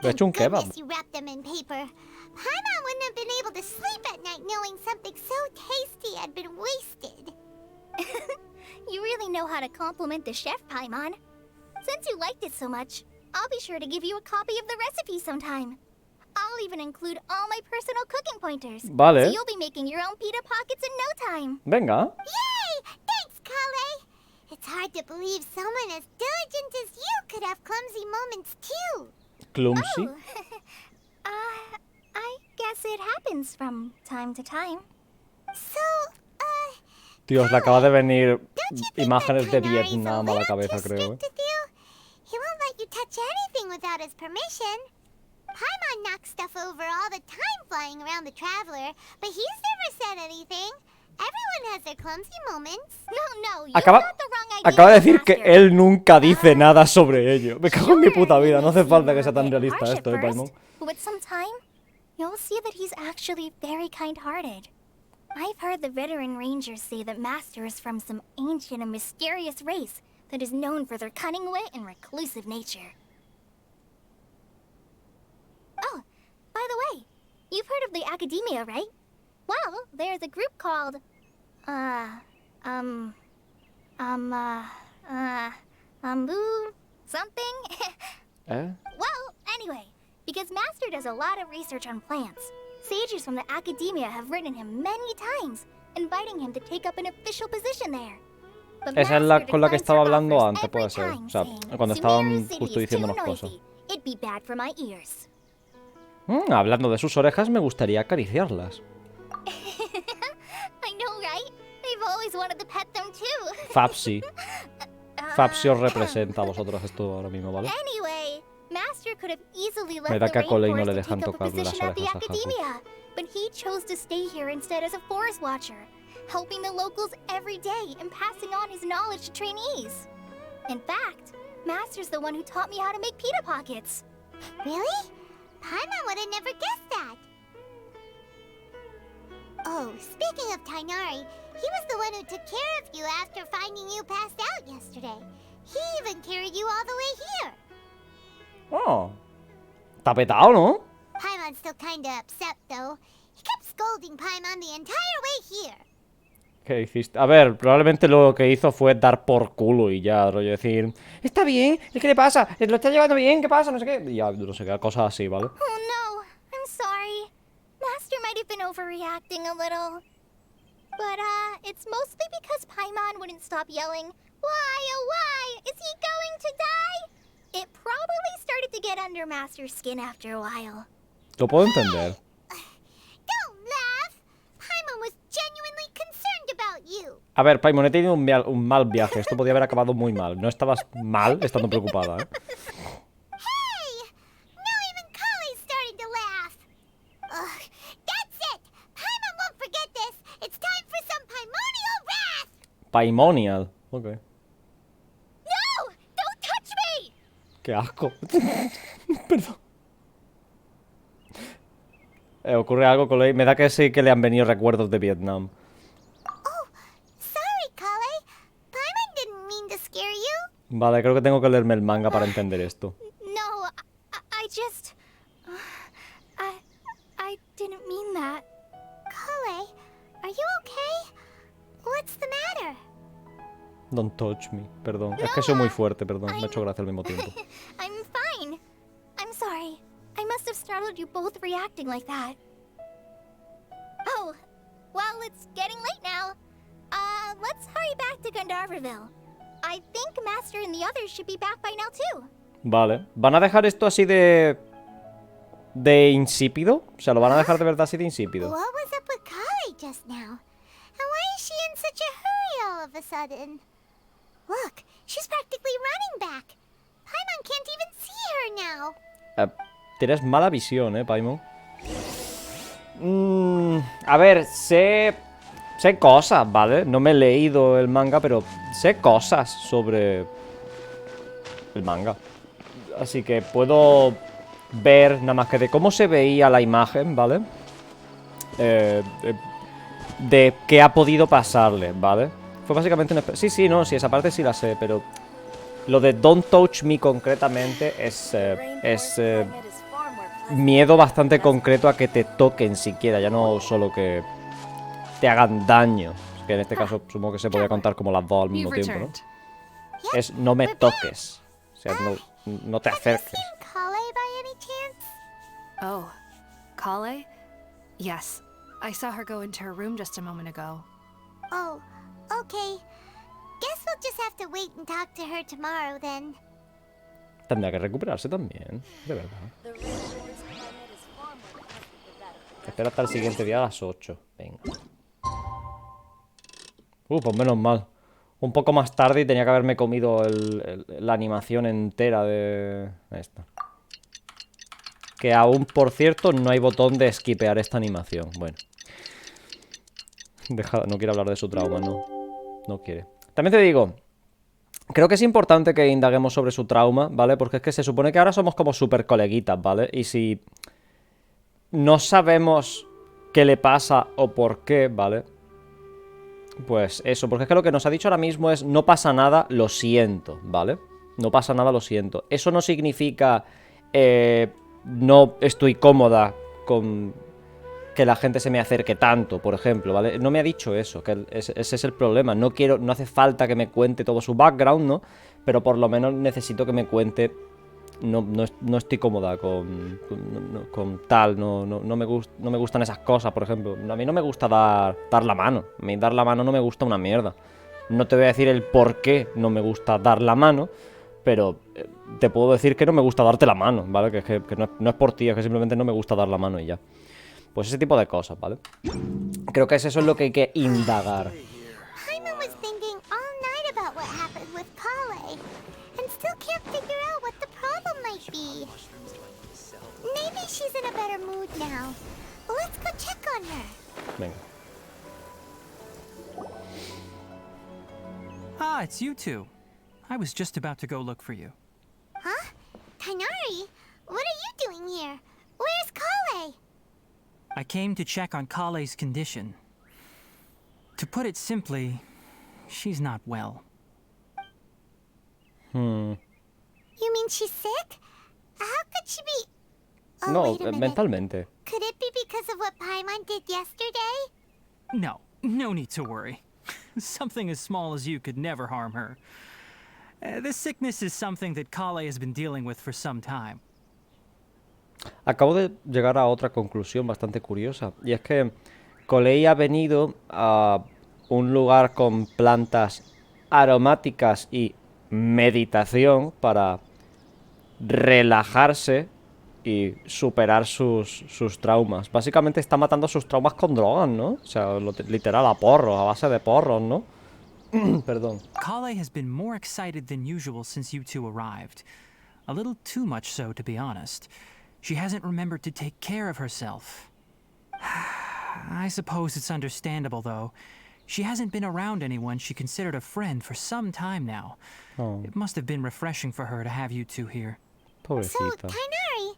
Le he hecho un kebab. Goodness you wrapped them in paper. Paimon wouldn't have been able to sleep at night knowing something so tasty had been wasted. You really know how to compliment the chef, Paimon. Since you liked it so much, I'll be sure to give you a copy of the recipe sometime. I'll even include all my personal cooking pointers. Vale. So you'll be making your own pita pockets in no time. Venga. Yay! Thanks, Kale. It's hard to believe someone as diligent as you could have clumsy moments too. Clumsy. I guess it happens from time to time. So, Dios, le acaba de venir don't you think imágenes de that Tighnari's a Vietnam a la little cabeza, too creo. strict with you? He won't let you touch anything without his permission. Paimon knocks stuff over all the time flying around the Traveler, but he's never said anything. Everyone has their clumsy moments. No, you Acaba, got the wrong idea, acaba de decir que Master. él nunca dice nada sobre ello. Me cago en mi Sure, puta vida. he No may hace falta seem que a sea tan bit realista harsh esto, at Paimon. first, but with some time, you'll see that he's actually very kind-hearted. I've heard the veteran rangers say that Master is from some ancient and mysterious race that is known for their cunning wit and reclusive nature. Oh, by the way, you've heard of the Academia, right? Well, there's a group called, something? ¿Eh? Well, anyway, because Master does a lot of research on plants, sages from the Academia have written him many times, inviting him to take up an official position there. But Esa es la Master con la que declines estaba her hablando offers antes, puede every ser. time, O sea, saying, cuando "Sumeru estaban City justo is too diciéndonos cosas. noisy. It'd be bad for my ears." Hablando de sus orejas, me gustaría acariciarlas. I know, right? I've always wanted to pet them too. Fapsi. Fabsi os representa a vosotros esto ahora mismo, ¿vale? Anyway, Master could have easily left Me da the que a Coley no rainforest le to dejan take up a tocarle las position at the orejas a Haku. academia, but he chose to stay here instead as a forest watcher, helping the locals every day and passing on his knowledge to trainees. In fact, Master's the one who taught me how to make pita pockets. Really? Paimon would have never guessed that. Oh, speaking of Tainari, he was the one who took care of you after finding you passed out yesterday. He even carried you all the way here. Oh. Está petado, ¿no? Paimon's still kinda upset, though. He kept scolding Paimon the entire way here. ¿Qué hiciste? A ver, probablemente lo que hizo fue dar por culo y ya, rollo decir, está bien, ¿qué le pasa? ¿Lo está llevando bien? ¿Qué pasa? No sé qué. Y ya, no sé qué, cosas así, ¿vale? Oh no, I'm sorry. Master might have been overreacting a little. But, it's mostly because Paimon wouldn't stop yelling, "Why, oh why, is he going to die?" It probably started to get under Master's skin after a while. Lo puedo entender. Don't laugh! Paimon was genuinely concerned about you. A ver, Paimon, he tenido un mal viaje. Esto podía haber acabado muy mal. No estabas mal estando preocupada, ¿eh? Hey! Now even Kale's starting to laugh. Ugh, that's it! Paimon won't forget this. It's time for some Paimonial wrath! Paimonial. Ok. No! Don't touch me! Qué asco. Perdón. Ocurre algo con Lei. Me da que sí que le han venido recuerdos de Vietnam. Oh, sorry, Kale. Paimon didn't mean to scare you. Vale, creo que tengo que leerme el manga para entender esto. No, I just... I didn't mean that. Kale, are you okay? What's the matter? Don't touch me. Perdón. Es que soy muy fuerte, perdón. Me ha hecho gracia al mismo tiempo. I'm fine. I'm sorry. I must have startled you both reacting like that. Oh, well, it's getting late now. Let's hurry back to Gandharville. I think Master and the others should be back by now too. Vale. ¿Van a dejar esto así de insípido? O sea, ¿lo van a dejar de verdad así de insípido? What was up with Kale just now? And why is she in such a hurry all of a sudden? Look, she's practically running back. Paimon can't even see her now. Tienes mala visión, Paimon. A ver, sé cosas, ¿vale? No me he leído el manga, pero sé cosas sobre el manga. Así que puedo ver nada más que de cómo se veía la imagen, ¿vale? De qué ha podido pasarle, ¿vale? Fue básicamente una... Sí, no, sí, esa parte sí la sé, pero... Lo de Don't Touch Me concretamente es miedo bastante concreto a que te toquen siquiera, ya no solo que te hagan daño. Que en este caso supongo que se podría contar como las dos al mismo You've tiempo, ¿no? returned. Es no me toques. O sea, no te Have you acerques. seen Kale by any chance? Oh, Kale? Yes, I saw her go into her room just a moment ago. Oh, okay. Guess we'll just have to wait and talk to her tomorrow then. Tendrá que recuperarse también, de verdad. Espera hasta el siguiente día a las 8. Venga. Pues menos mal. Un poco más tarde y tenía que haberme comido la animación entera de esta. Que aún, por cierto, no hay botón de skipear esta animación. Bueno. No quiere hablar de su trauma, no. No quiere. También te digo, creo que es importante que indaguemos sobre su trauma, ¿vale? Porque es que se supone que ahora somos como super coleguitas, ¿vale? Y si no sabemos qué le pasa o por qué, ¿vale? Pues eso, porque es que lo que nos ha dicho ahora mismo es no pasa nada, lo siento, ¿vale? No pasa nada, lo siento. Eso no significa no estoy cómoda con que la gente se me acerque tanto, por ejemplo, ¿vale? No me ha dicho eso, que ese es el problema. No hace falta que me cuente todo su background, ¿no? Pero por lo menos necesito que me cuente. No estoy cómoda con tal, no me gustan esas cosas, por ejemplo. A mí no me gusta dar la mano. A mí dar la mano no me gusta una mierda. No te voy a decir el por qué no me gusta dar la mano, pero te puedo decir que no me gusta darte la mano, ¿vale? Que no es por ti, es que simplemente no me gusta dar la mano y ya. Pues ese tipo de cosas, ¿vale? Creo que eso es lo que hay que indagar. Paimon was thinking all night about what happened with Kale. and still can't figure out what the problem might be. Maybe she's in a better mood now. Let's go check on her. Venga. Ah, it's you two. I was just about to go look for you. Huh? Tainari? What are you doing here? Where's Kale? I came to check on Kale's condition. To put it simply, she's not well. You mean she's sick? How could she be... Oh, No, wait a minute. mentalmente. Could it be because of what Paimon did yesterday? No need to worry. Something as small as you could never harm her. This sickness is something that Kale has been dealing with for some time. Acabo de llegar a otra conclusión bastante curiosa. Y es que Colei ha venido a un lugar con plantas aromáticas y meditación para relajarse y superar sus traumas. Básicamente está matando sus traumas con drogas, ¿no? O sea, literal, a porros, a base de porros, ¿no? Perdón. Kale has been more excited than usual since you two arrived. A little too much so, to be honest. She hasn't remembered to take care of herself. I suppose it's understandable, though. She hasn't been around anyone she considered a friend for some time now. Oh, It must have been refreshing for her to have you two here. So, pobrecita. Tainari,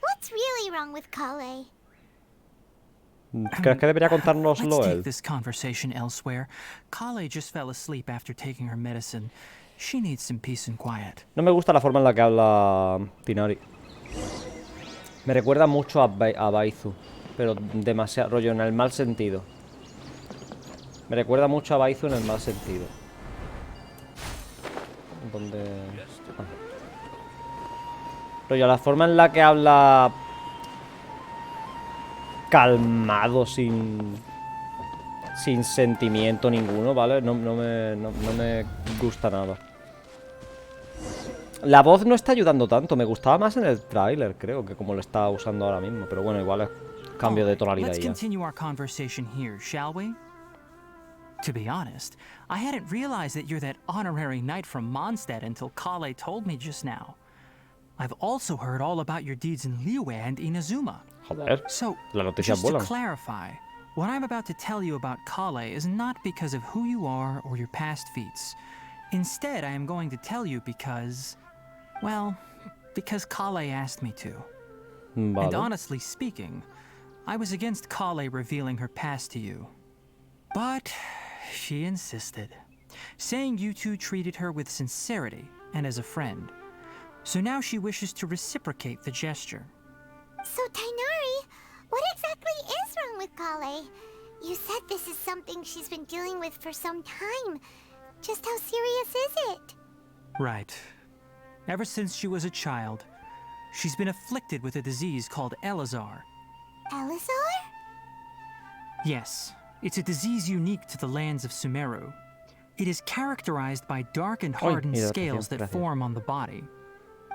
what's really wrong with Kale? ¿Crees que debería Let's contárnoslo take él? this conversation elsewhere. Kale just fell asleep after taking her medicine. She needs some peace and quiet. No me gusta la forma en la que habla Tinari. Me recuerda mucho a Baizu, pero demasiado rollo en el mal sentido. Me recuerda mucho a Baizu en el mal sentido. Donde... Rollo, la forma en la que habla calmado, sin sentimiento ninguno, ¿vale? No me gusta nada. La voz no está ayudando tanto, me gustaba más en el tráiler, creo, que como lo está usando ahora mismo. Pero bueno, igual es cambio de tonalidad Let's y ya. continue our conversation here, shall we? To be honest, I hadn't realized that you're that honorary knight from Mondstadt until Kale told me just now. I've also heard all about your deeds in Liyue and Inazuma. Joder, So, las noticias just to vuelan. clarify, what I'm about to tell you about Kale is not because of who you are or your past feats. Instead, I am going to tell you because... well, because Kale asked me to. And Vale. honestly speaking, I was against Kale revealing her past to you. But she insisted, saying you two treated her with sincerity and as a friend. So now she wishes to reciprocate the gesture. So, Tainari, what exactly is wrong with Kale? You said this is something she's been dealing with for some time. Just how serious is it? Right. Ever since she was a child, she's been afflicted with a disease called Elazar. Elazar? Yes, it's a disease unique to the lands of Sumeru. It is characterized by dark and hardened mira, scales that gracias. form on the body.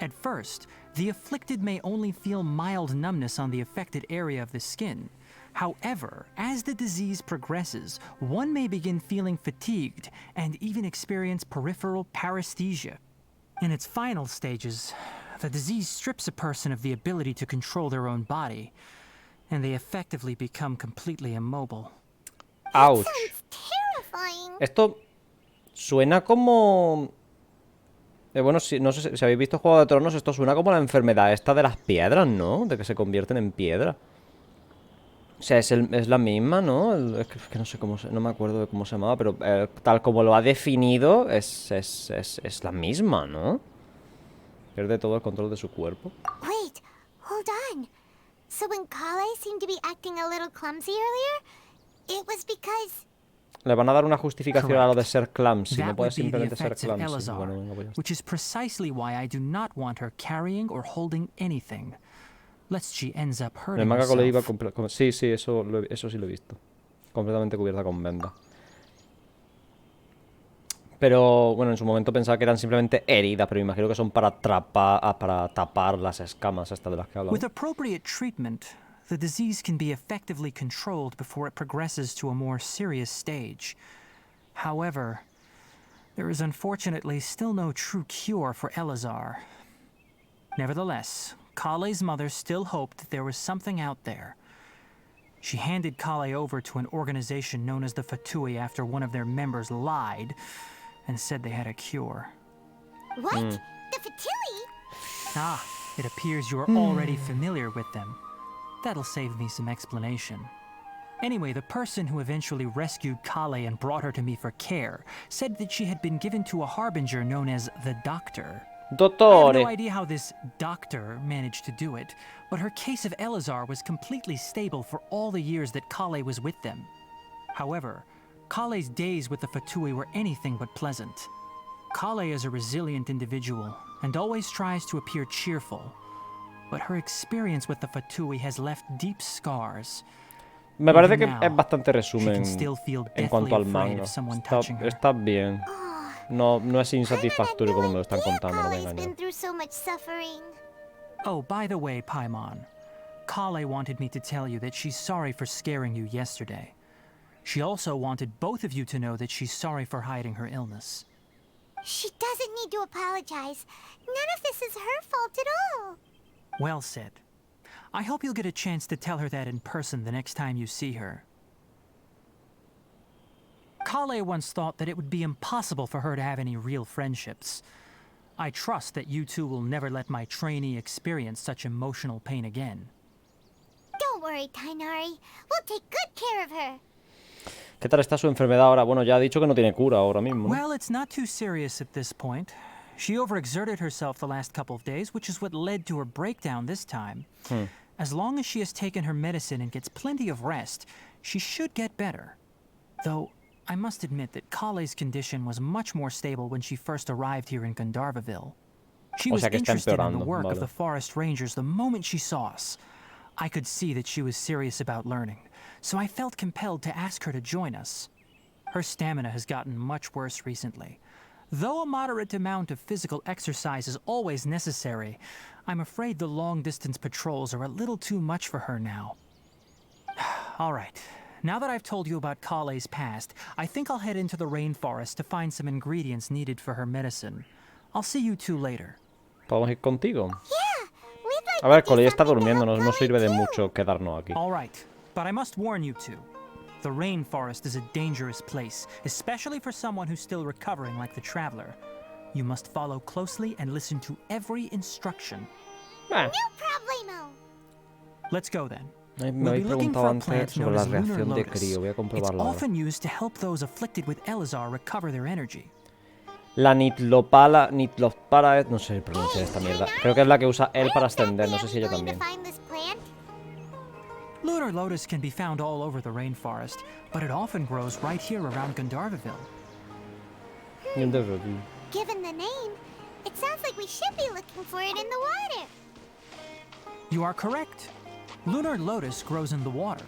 At first, the afflicted may only feel mild numbness on the affected area of the skin. However, as the disease progresses, one may begin feeling fatigued and even experience peripheral paresthesia. In its final stages, the disease strips a person of the ability to control their own body, and they effectively become completely immobile. Ouch. Sounds terrifying. Esto suena como... bueno, no sé si habéis visto Juego de Tronos, esto suena como la enfermedad esta de las piedras, ¿no? De que se convierten en piedra. O sea, es la misma, ¿no? Es que no sé cómo no me acuerdo de cómo se llamaba, pero tal como lo ha definido, es la misma, ¿no? Pierde todo el control de su cuerpo. Wait, hold on. So when Kale seemed to be acting a little clumsy earlier, it was because... Le van a dar una justificación a lo de ser clumsy, no That puede would be the simplemente ser effects of clumsy. Elazar, Bueno, venga, pues ya está. which is precisely why I do not want her carrying or holding anything, lest she ends up El hurting manga le iba herself. sí, eso sí lo he visto. Completamente cubierta con venda. Pero bueno, en su momento pensaba que eran simplemente heridas, pero me imagino que son para tapar las escamas estas de las que hablamos. With appropriate treatment, the disease can be effectively controlled before it progresses to a more serious stage. However, There is unfortunately still no true cure for Elazar. Nevertheless, Kale's mother still hoped that there was something out there. She handed Kale over to an organization known as the Fatui after one of their members lied and said they had a cure. What? The Fatui? Ah, it appears you are already familiar with them. That'll save me some explanation. Anyway, the person who eventually rescued Kale and brought her to me for care said that she had been given to a harbinger known as the Doctor. I have Dottore. no idea how this doctor managed to do it, but her case of Elazar was completely stable for all the years that Kale was with them. However, Kale's days with the Fatui were anything but pleasant. Kale is a resilient individual and always tries to appear cheerful, but her experience with the Fatui has left deep scars. Me parece Even que now, es bastante she resumen can still feel en cuanto al deathly afraid manga. of someone touching her. Está bien. No es insatisfactorio como me lo están contando, no me Kale's been engaño. through so much suffering. Oh, by the way, Paimon, Kale wanted me to tell you that she's sorry for scaring you yesterday. She also wanted both of you to know that she's sorry for hiding her illness. She doesn't need to apologize. None of this is her fault at all. Well said. I hope you'll get a chance to tell her that in person the next time you see her. Kale once thought that it would be impossible for her to have any real friendships. I trust that you two will never let my trainee experience such emotional pain again. Don't worry, Tainari. We'll take good care of her. ¿Qué tal está su enfermedad ahora? Bueno, ya ha dicho que no tiene cura ahora mismo, ¿no? Well, it's not too serious at this point. She overexerted herself the last couple of days, which is what led to her breakdown this time. As long as she has taken her medicine and gets plenty of rest, she should get better. Though, I must admit that Kale's condition was much more stable when she first arrived here in Gandharvaville. She O was sea que está interested in the empeorando, work of vale. the forest rangers the moment she saw us. I could see that she was serious about learning, so I felt compelled to ask her to join us. Her stamina has gotten much worse recently. Though a moderate amount of physical exercise is always necessary, I'm afraid the long-distance patrols are a little too much for her now. All right, now that I've told you about Kale's past, I think I'll head into the rainforest to find some ingredients needed for her medicine. I'll see you two later. ¿Podemos ir contigo? Yeah, we'd like A ver, to do Cole ya está something to durmiendo, help no Kale sirve de too. mucho quedarnos aquí. All right, but I must warn you two. The rainforest is a dangerous place, especially for someone who's still recovering like the traveler. You must follow closely and listen to every instruction. Ah, No problemo. Let's go then. me We'll habéis be looking preguntado for a antes plant sobre known la as Lunar reacción de Lotus. crío. Voy a It's comprobarla ahora. often used to help those afflicted with Elazar recover their energy. La nitlopala es... No sé pronunciar esta mierda. Creo que es la que usa él para ascender. No sé si ella Are we también. going to find this plant? Lunar Lotus can be found all over the rainforest, but it often grows right here around Gandharvaville. Given the name, it sounds like we should be looking for it in the water. You are correct. Lunar Lotus grows in the water.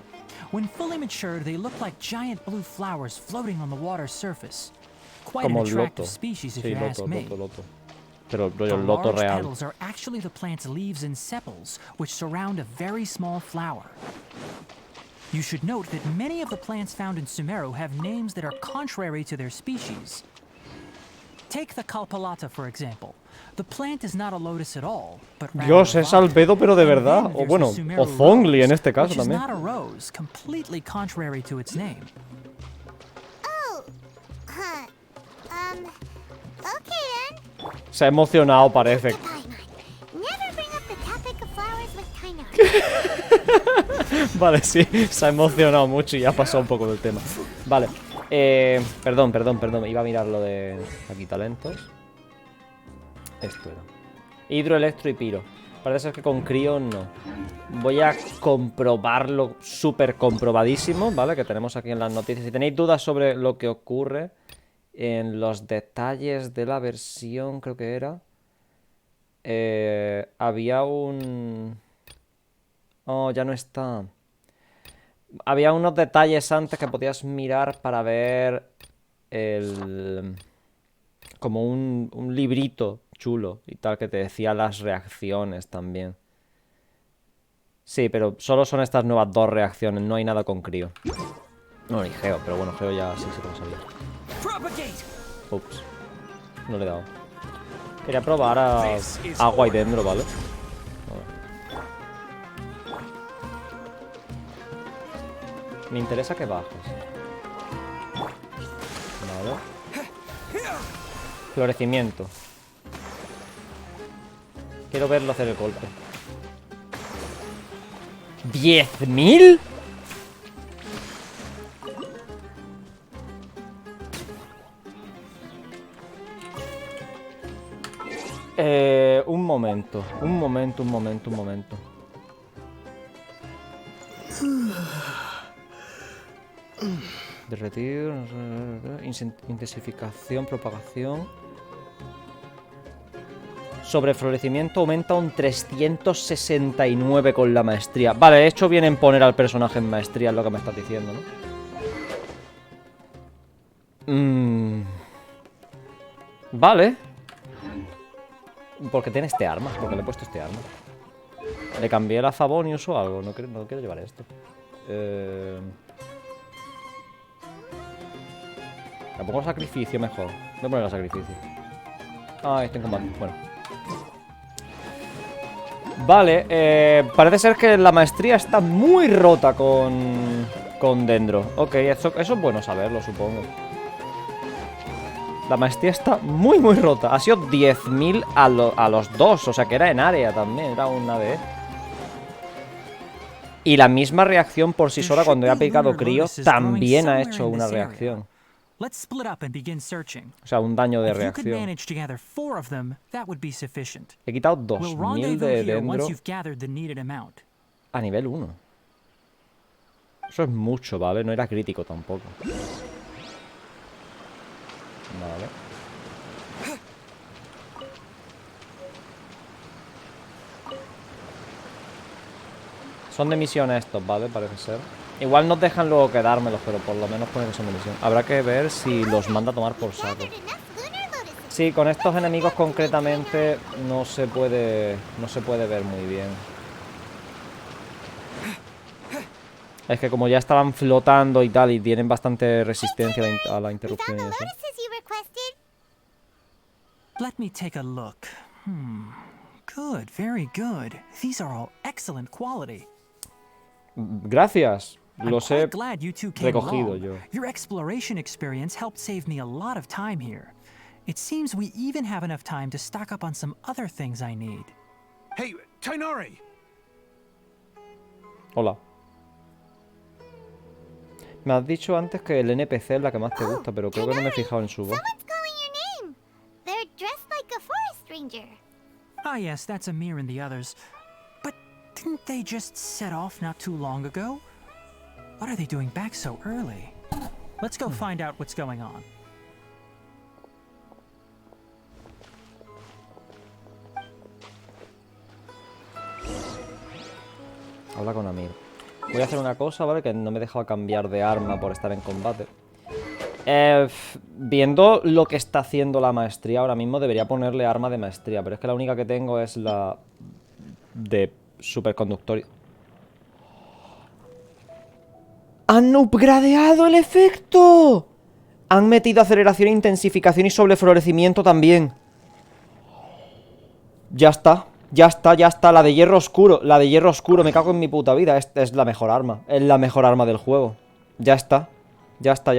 When fully matured, they look like giant blue flowers floating on the water's surface. Quite an Como el attractive loto. species if Sí, you ask loto, me. loto. Pero rollo The el loto large real. petals are actually the plant's leaves and sepals, which surround a very small flower. You should note that many of the plants found in Sumeru have names that are contrary to their species. Take the Kalpalata, for example. The plant is not a lotus at all, but rather Dios, a es vine. albedo pero de And verdad. then O there's bueno, the Sumeru o Zongli en rose, este caso which is también. not a rose, completely contrary to its name. Oh, huh. Okay then. Se ha emocionado, parece. Paimon, never bring up the topic of flowers with Tainari. Vale, sí, se ha emocionado mucho y ya ha pasado un poco del tema. Vale, perdón. Iba a mirar lo de aquí, talentos. Esto era. Hidro, electro y piro. Parece ser que con crío no. Voy a comprobarlo súper comprobadísimo, ¿vale? Que tenemos aquí en las noticias. Si tenéis dudas sobre lo que ocurre en los detalles de la versión, creo que era. Había un... Oh, ya no está. Había unos detalles antes que podías mirar para ver el... Como un librito chulo y tal que te decía las reacciones también. Sí, pero solo son estas nuevas dos reacciones, no hay nada con crío. No, ni Geo, pero bueno, Geo ya sí se lo sabía. Ups. No le he dado. Quería probar a agua y dendro, ¿vale? Me interesa que bajes. Vale. Florecimiento. Quiero verlo hacer el golpe. ¿10.000? Un momento. Derretir, intensificación, propagación. Sobre florecimiento aumenta un 369 con la maestría. Vale, de hecho viene en poner al personaje en maestría, es lo que me estás diciendo, ¿no? Vale. Porque tiene este arma, porque le he puesto este arma. Le cambié la Favonius o algo, no quiero llevar esto. Le pongo sacrificio mejor. Voy a poner el sacrificio. Ah, estoy en combate. Bueno. Vale, parece ser que la maestría está muy rota con Dendro. Ok, eso es bueno saberlo, supongo. La maestría está muy rota. Ha sido 10.000 a los dos. O sea que era en área también, era un ADE. Y la misma reacción por sí sola cuando he aplicado crío también ha hecho una reacción. O sea, un daño de reacción. He quitado 2.000 de dendro a nivel 1. Eso es mucho, ¿vale? No era crítico tampoco. Vale. Son de misión estos, ¿vale? Parece ser. Igual nos dejan luego quedármelos, pero por lo menos ponen que son de misión. Habrá que ver si los manda a tomar por saco. Sí, con estos enemigos concretamente no se puede ver muy bien. Es que como ya estaban flotando y tal, y tienen bastante resistencia a la interrupción y eso. Let me take a look. Good, very good. These are all excellent quality. Gracias. Los he glad you two came recogido along. yo. Your exploration experience helped save me a lot of time here. It seems we even have enough time to stock up on some other things I need. Hey, Tainari! Hola. Me has dicho antes que el NPC es la que más te gusta, pero creo que no me he fijado en su voz. Someone's calling your name. They're dressed like a forest ranger. Ah yes, that's Amir and the others. But didn't they just set off not too long ago? What are they doing back so early? Let's go find out what's going on. Habla con Amir. Voy a hacer una cosa, ¿vale? Que no me he dejado cambiar de arma por estar en combate. Viendo lo que está haciendo la maestría ahora mismo, debería ponerle arma de maestría. Pero es que la única que tengo es la de superconductor. ¡Han upgradeado el efecto! Han metido aceleración, intensificación y sobreflorecimiento también. Ya está. Ya está, la de hierro oscuro. La de hierro oscuro, me cago en mi puta vida. Esta es la mejor arma. Es la mejor arma del juego. Ya está. Ya está.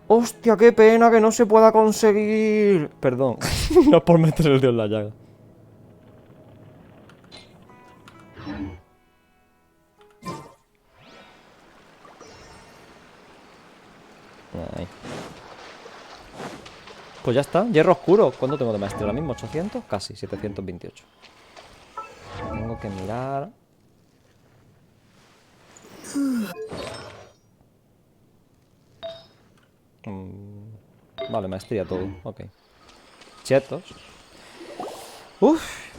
¡Hostia, qué pena que no se pueda conseguir! Perdón. No es por meter el dedo en la llaga. Ahí. Pues ya está, hierro oscuro. ¿Cuánto tengo de maestría ahora mismo? ¿800? Casi, 728. Tengo que mirar. Vale, maestría todo, ok. Chetos. Uff.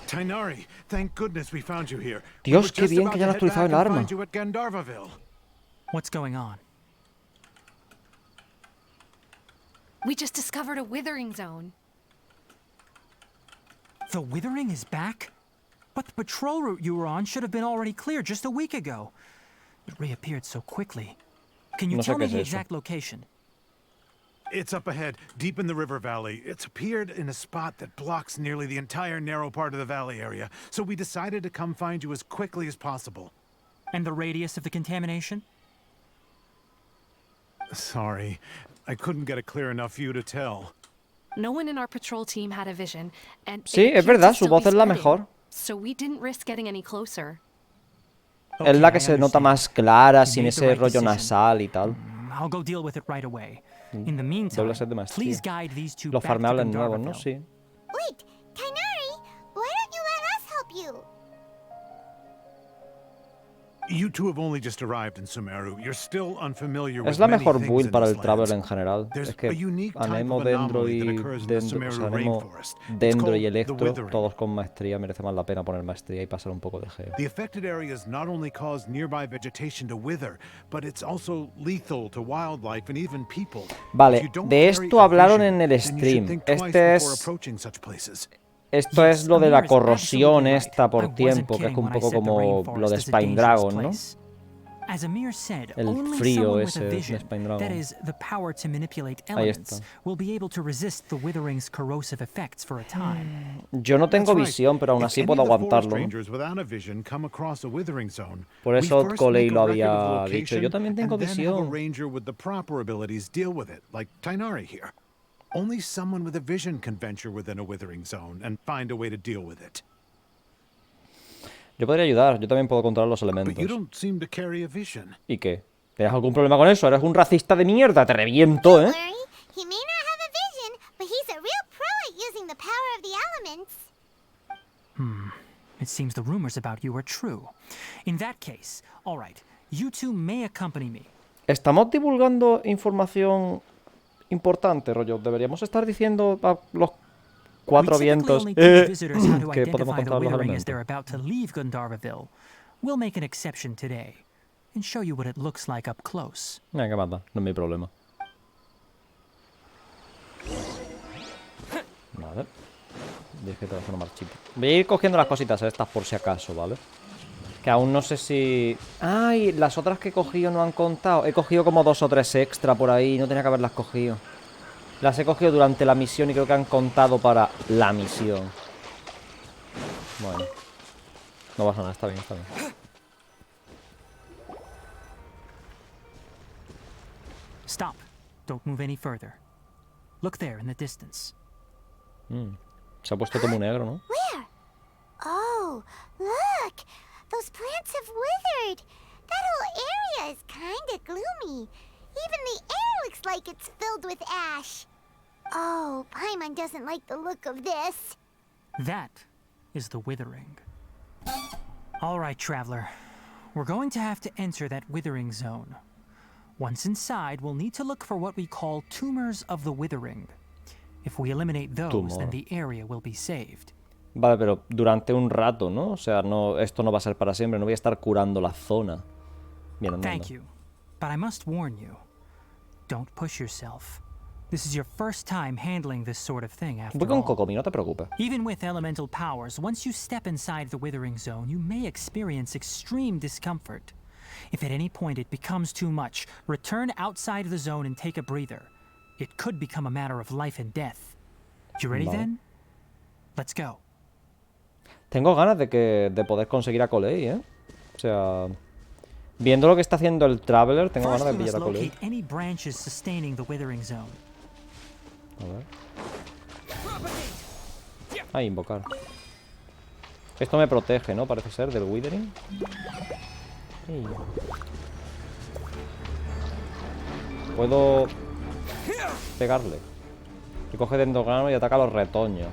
Tainari, thank goodness we found you here. Dios, qué bien que ya han actualizado el arma. What's going on? We just discovered a withering zone. The withering is back? But the patrol route you were on should have been already clear just a week ago. It reappeared so quickly. Can you No sé tell qué me es the eso. exact location? It's up ahead, deep in the river valley. It's appeared in a spot that blocks nearly the entire narrow part of the valley area, so we decided to come find you as quickly as possible. And the radius of the contamination? Sorry, I couldn't get a clear enough view to tell. No one in our patrol team had a vision, and Sí, it es appeared verdad, to su still voz be es la spreading, mejor. so we didn't risk getting any closer. Es la Okay, que I se nota understand. más clara, You sin made the ese right rollo decision. nasal y tal. I'll go deal with it right away. In the meantime, Doble set de maestría. please guide these two Los back to farmeables nuevos, ¿no? Gandharvaville. Sí. Wait, Tainari, why don't you let us help you? You two have only just arrived in Sumeru. You're still unfamiliar Es with la many mejor things build in para these el Traveler lands. en general. There's Es que a unique type Anemo, of Dendro anomaly that y occurs in the Dendro, o Sumeru sea, Anemo, rainforest. It's Dendro called y the Electro, Withering. todos con maestría. Merece más la pena poner maestría y pasar un poco de geo. The affected areas not only cause nearby vegetation to wither, but it's also lethal to wildlife and even people. Vale, If you don't de carry esto a hablaron vision, en el then you should stream. think twice Este before es... approaching such places. Esto Yes, es lo de la Amir is corrosión absolutely esta right. I por wasn't tiempo, que es kidding un when I poco said the como rainforest lo de is a Spine dangerous Dragon, ¿no? place. As Amir said, El only frío someone with ese a de vision, Spine that Dragon. is, the power to manipulate Ahí elements, está. will be able to resist the withering's corrosive effects for a time. Yo no tengo That's right. visión, pero aún If así any puedo of the forest aguantarlo, ¿no? rangers without a vision come across a withering zone, Por we eso first Coley make lo a record of the había dicho. location Yo también tengo and then have a visión. ranger with the proper abilities deal with it, like Tainari here. Only someone with a vision can venture within a withering zone and find a way to deal with it. Yo podría ayudar, yo también puedo controlar los But you elementos. don't seem to carry a vision. ¿Y qué? ¿Tienes algún problema con eso? Eres un racista de mierda, te reviento, Don't ¿eh? worry, he may not have a vision, but he's a real pro at using the power of the elements. It seems the rumors about you are true. In that case, all right, you two may accompany me. Estamos divulgando información importante, rollo. Deberíamos estar diciendo a los cuatro We typically vientos only teach visitors how to que podemos identify the controlar los withering as they're elementos. about to leave Gandharvaville. We'll make an exception today and show you what it looks like up close. Venga, manda, no es mi problema. Vale. 10 que teléfono más chip. Voy a ir cogiendo las cositas estas por si acaso, ¿vale? Que aún no sé si... ¡Ay! Las otras que he cogido no han contado. He cogido como 2 o 3 extra por ahí. No tenía que haberlas cogido. Las he cogido durante la misión y creo que han contado para la misión. Bueno. No pasa nada, está bien, está bien. Stop. Don't move any further. Look there in the distance. Se ha puesto todo muy negro, ¿no? Where? Oh, look! Those plants have withered. That whole area is kinda gloomy. Even the air looks like it's filled with ash. Oh, Paimon doesn't like the look of this. That is the withering. All right, traveler. We're going to have to enter that withering zone. Once inside, we'll need to look for what we call tumors of the withering. If we eliminate those, then the area will be saved. Vale, pero durante un rato, ¿no? O sea, no, esto no va a ser para siempre. No voy a estar curando la zona. Bien, anda, Thank anda. you. But I must warn you. Don't push yourself. This is your first time handling this sort of thing, after Voy con all. Kokomi, no te preocupes. Even with elemental powers, once you step inside the withering zone, you may experience extreme discomfort. If at any point it becomes too much, return outside of the zone and take a breather. It could become a matter of life and death. You ready Vale. then? Let's go. Tengo ganas de poder conseguir a Coley, ¿eh? O sea... Viendo lo que está haciendo el Traveler, tengo First, ganas we de must pillar a Coley. locate any branches sustaining the withering zone. A ver. Ah, invocar. Esto me protege, ¿no? Parece ser, del Withering. Sí. Puedo pegarle. Y coge dendrogramo y ataca a los retoños.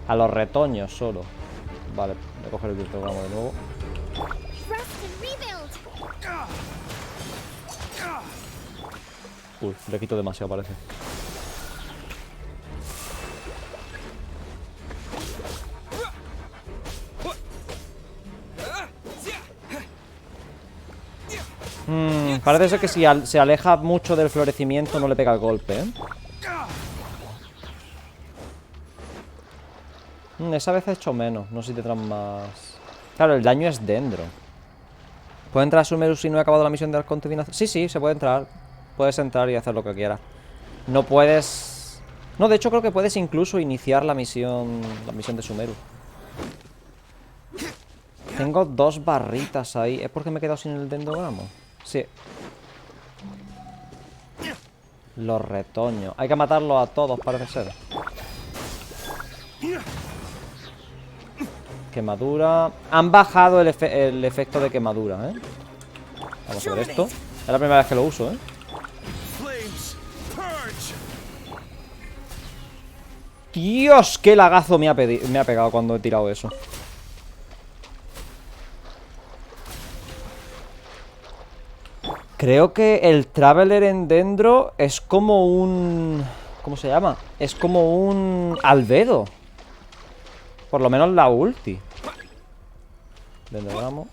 A los retoños solo. Vale, voy a coger el dendrogramo de nuevo. Rest and rebuild. Uy, le quito demasiado, parece. Parece ser que si se aleja mucho del florecimiento no le pega el golpe, ¿eh? Esa vez ha hecho menos. No sé si tendrán más... Claro, el daño es dendro. ¿Puedo entrar a Sumeru si no he acabado la misión de la continuación? Sí, sí, se puede entrar. Puedes entrar y hacer lo que quieras. No puedes... No, de hecho creo que puedes incluso iniciar la misión de Sumeru. Tengo 2 barritas ahí. ¿Es porque me he quedado sin el dendrogramo? Sí. Los retoños. Hay que matarlos a todos, parece ser. Quemadura. Han bajado el efecto de quemadura, ¿eh? Vamos a ver esto. Es la primera vez que lo uso, ¿eh? Dios, qué lagazo me ha pegado cuando he tirado eso. Creo que el Traveler en Dendro es como un... ¿Cómo se llama? Es como un albedo. Por lo menos la ulti. Dendrogramo.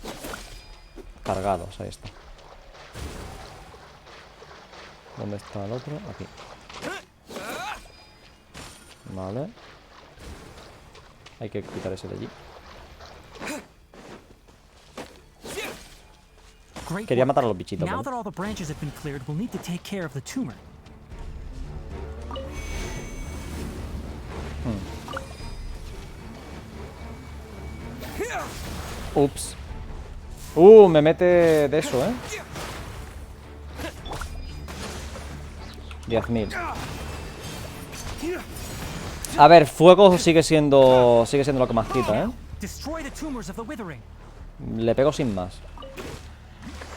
Cargados, ahí está. ¿Dónde está el otro? Aquí. Vale. Hay que quitar ese de allí. Quería matar a los bichitos, Now ¿vale? that all the branches have been cleared, we'll need to take care of the tumor. Ups. Me mete de eso, ¿eh? 10.000. A ver, fuego sigue siendo lo que más quita, ¿eh? Destroy the tumors of the withering. Le pego sin más.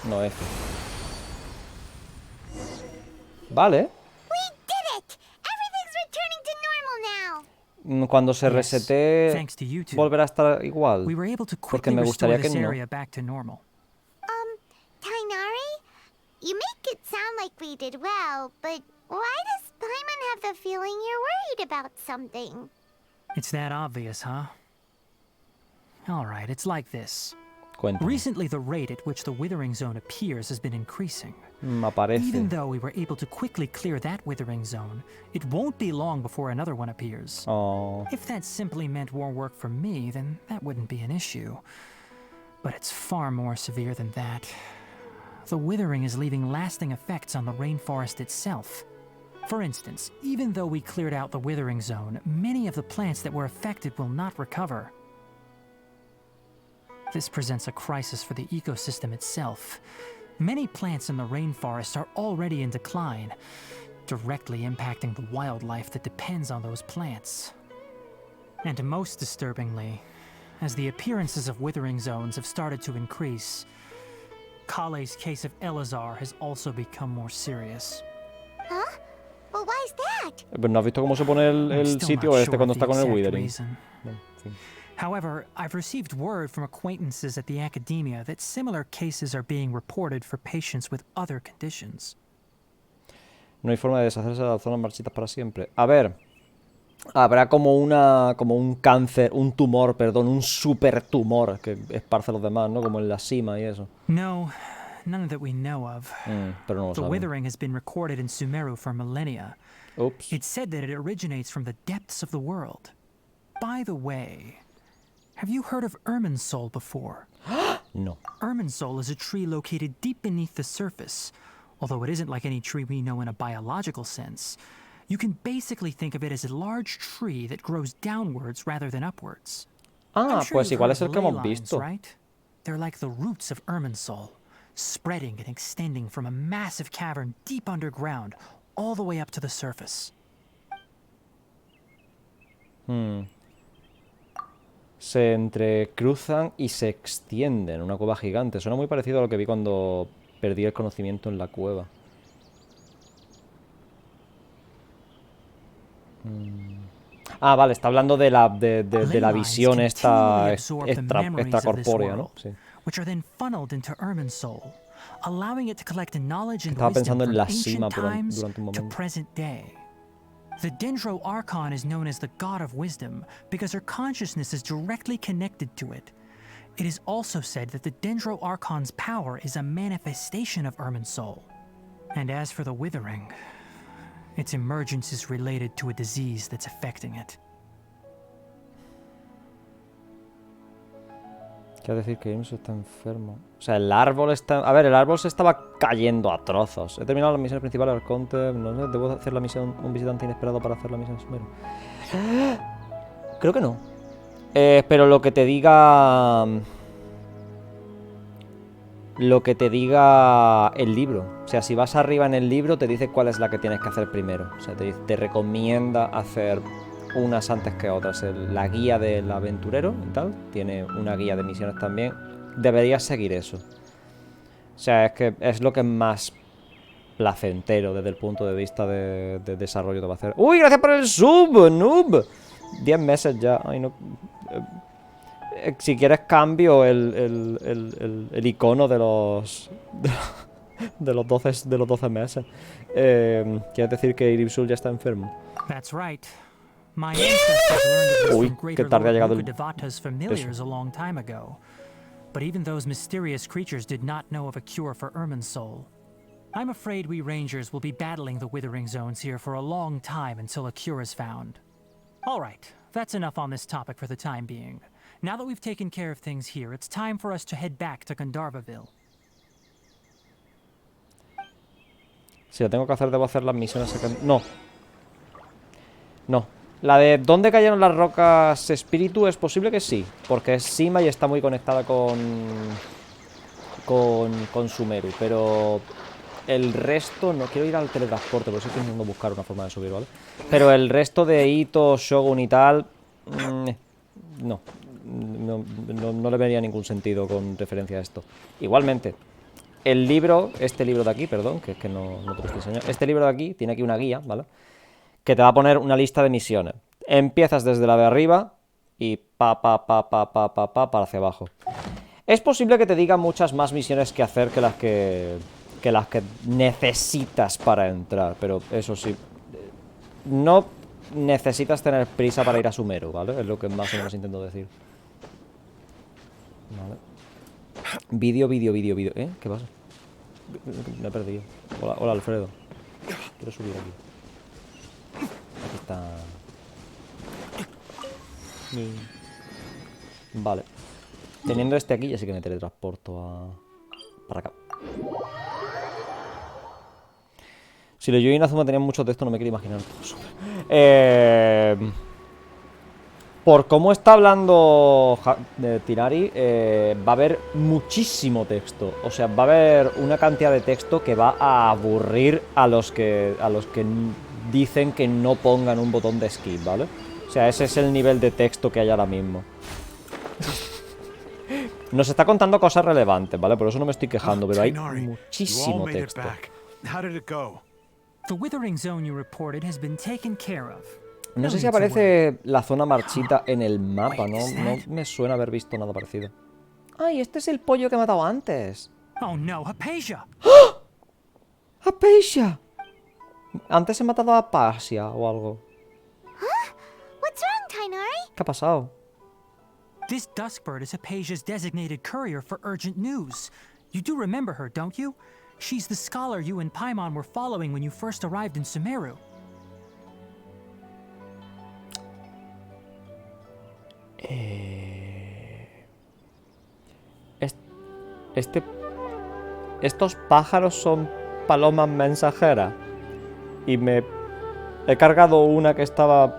No, F. Vale. We did it! Everything's returning to normal now. Cuando se Yes, resete, thanks to you two. volverá a estar igual. We were able to Porque quickly me restore gustaría que this no. area back to normal. Tainari? You make it sound like we did well, but why does Paimon have the feeling you're worried about something? It's that obvious, huh? Alright, it's like this. Cuéntame. Recently, the rate at which the withering zone appears has been increasing. Aparece. Even though we were able to quickly clear that withering zone, it won't be long before another one appears. Oh. If that simply meant more work for me, then that wouldn't be an issue. But it's far more severe than that. The withering is leaving lasting effects on the rainforest itself. For instance, even though we cleared out the withering zone, many of the plants that were affected will not recover. This presents a crisis for the ecosystem itself. Many plants in the rainforest are already in decline, directly impacting the wildlife that depends on those plants. And most disturbingly, as the appearances of withering zones have started to increase, Kale's case of Elazar has also become more serious. Huh? Well, why's that? Pero ¿no has visto cómo se pone I'm el still sitio not este sure cuando of está the con el exact withering? reason. Bueno, en fin. However, I've received word from acquaintances at the academia that similar cases are being reported for patients with other conditions. No hay forma de deshacerse de las zonas marchitas para siempre. A ver. Habrá como un cáncer, un tumor, perdón, un super tumor que esparce a los demás, ¿no? Como en la cima y eso. No, none that we know of. Pero no lo The saben. withering has been recorded in Sumeru for millennia. Ups. It's said that it originates from the depths of the world. By the way, have you heard of Irminsul before? No. Irminsul is a tree located deep beneath the surface. Although it isn't like any tree we know in a biological sense. You can basically think of it as a large tree that grows downwards rather than upwards. Ah, I'm sure pues you've igual heard es of el que ley hemos lines, visto. right? They're like the roots of Irminsul, spreading and extending from a massive cavern deep underground all the way up to the surface. Se entrecruzan y se extienden. Una cueva gigante. Suena muy parecido a lo que vi cuando perdí el conocimiento en la cueva. Ah, vale, está hablando de la visión esta extracorpórea, ¿no? Sí. Which are then funneled into Irminsul, allowing it to collect knowledge and Estaba wisdom pensando en from la ancient cima times durante un to momento. present day. The Dendro Archon is known as the God of Wisdom because her consciousness is directly connected to it. It is also said that the Dendro Archon's power is a manifestation of Irminsul. And as for the Withering, its emergence is related to a disease that's affecting it. Quiero decir que James está enfermo. O sea, el árbol está... A ver, el árbol se estaba cayendo a trozos. He terminado las misiones principales del Conte. No sé, debo hacer la misión un visitante inesperado para hacer la misión Sumero. Creo que no. Pero lo que te diga... Lo que te diga el libro. O sea, si vas arriba en el libro te dice cuál es la que tienes que hacer primero. O sea, te recomienda hacer unas antes que otras. La guía del aventurero y tal. Tiene una guía de misiones también. Deberías seguir eso. O sea, es que es lo que más placentero desde el punto de vista de desarrollo te va a hacer. ¡Uy, gracias por el sub, noob! 10 meses ya. Ay, no... Si quieres cambio el icono de los... De los 12 meses. Quiere decir que Iribsul ya está enfermo. That's right. My ancestors learned of this Uy, from qué Greater tarde ha Lord llegado Luca el... Devata's familiars a long time ago. But even those mysterious creatures did not know of a cure for Ermin's soul. I'm afraid we Rangers will be battling the Withering Zones here for a long time until a cure is found. All right, that's enough on this topic for the time being. Now that we've taken care of things here, it's time for us to head back to Gandharvaville. Si lo tengo que hacer, debo hacer las misiones secundarias. No. No. La de ¿dónde cayeron las rocas espíritu? Es posible que sí. Porque es Sima y está muy conectada con Sumeru. Pero el resto... No quiero ir al teletransporte, por eso estoy intentando buscar una forma de subir, ¿vale? Pero el resto de Ito, Shogun y tal... no. No le vería ningún sentido con referencia a esto. Igualmente, el libro, este libro de aquí, perdón, que es que no te lo estoy enseñando. Este libro de aquí tiene aquí una guía, ¿vale? Que te va a poner una lista de misiones. Empiezas desde la de arriba y para hacia abajo. Es posible que te diga muchas más misiones que hacer que las que necesitas para entrar, pero eso sí, no necesitas tener prisa para ir a Sumeru, ¿vale? Es lo que más o menos intento decir. Vale. Vídeo. ¿Eh? ¿Qué pasa? Me he perdido. Hola, Alfredo. Quiero subir aquí. Aquí está. Vale. Teniendo este aquí ya sí que me teletransporto para acá. Si los Yo y Inazuma tenían mucho texto, no me quiero imaginar. Por cómo está hablando Tinari, va a haber muchísimo texto. O sea, va a haber una cantidad de texto que va a aburrir a los que dicen que no pongan un botón de skip, ¿vale? O sea, ese es el nivel de texto que hay ahora mismo. Nos está contando cosas relevantes, ¿vale? Por eso no me estoy quejando, pero hay muchísimo texto. The Withering Zone you reported has been taken care of. No sé si aparece la zona marchita en el mapa, no me suena haber visto nada parecido. ¡Ay, este es el pollo que he matado antes! Oh no, Hypatia! ¡Ah! ¡Hypatia! Antes he matado a Hypatia o algo. What's wrong, Tainari? ¿Qué ha pasado? This Duskbird is Hypatia's designated courier for urgent news. You do remember her, don't you? She's the scholar you and Paimon were following when you first arrived in Sumeru. Estos pájaros son palomas mensajeras. Y me he cargado una que estaba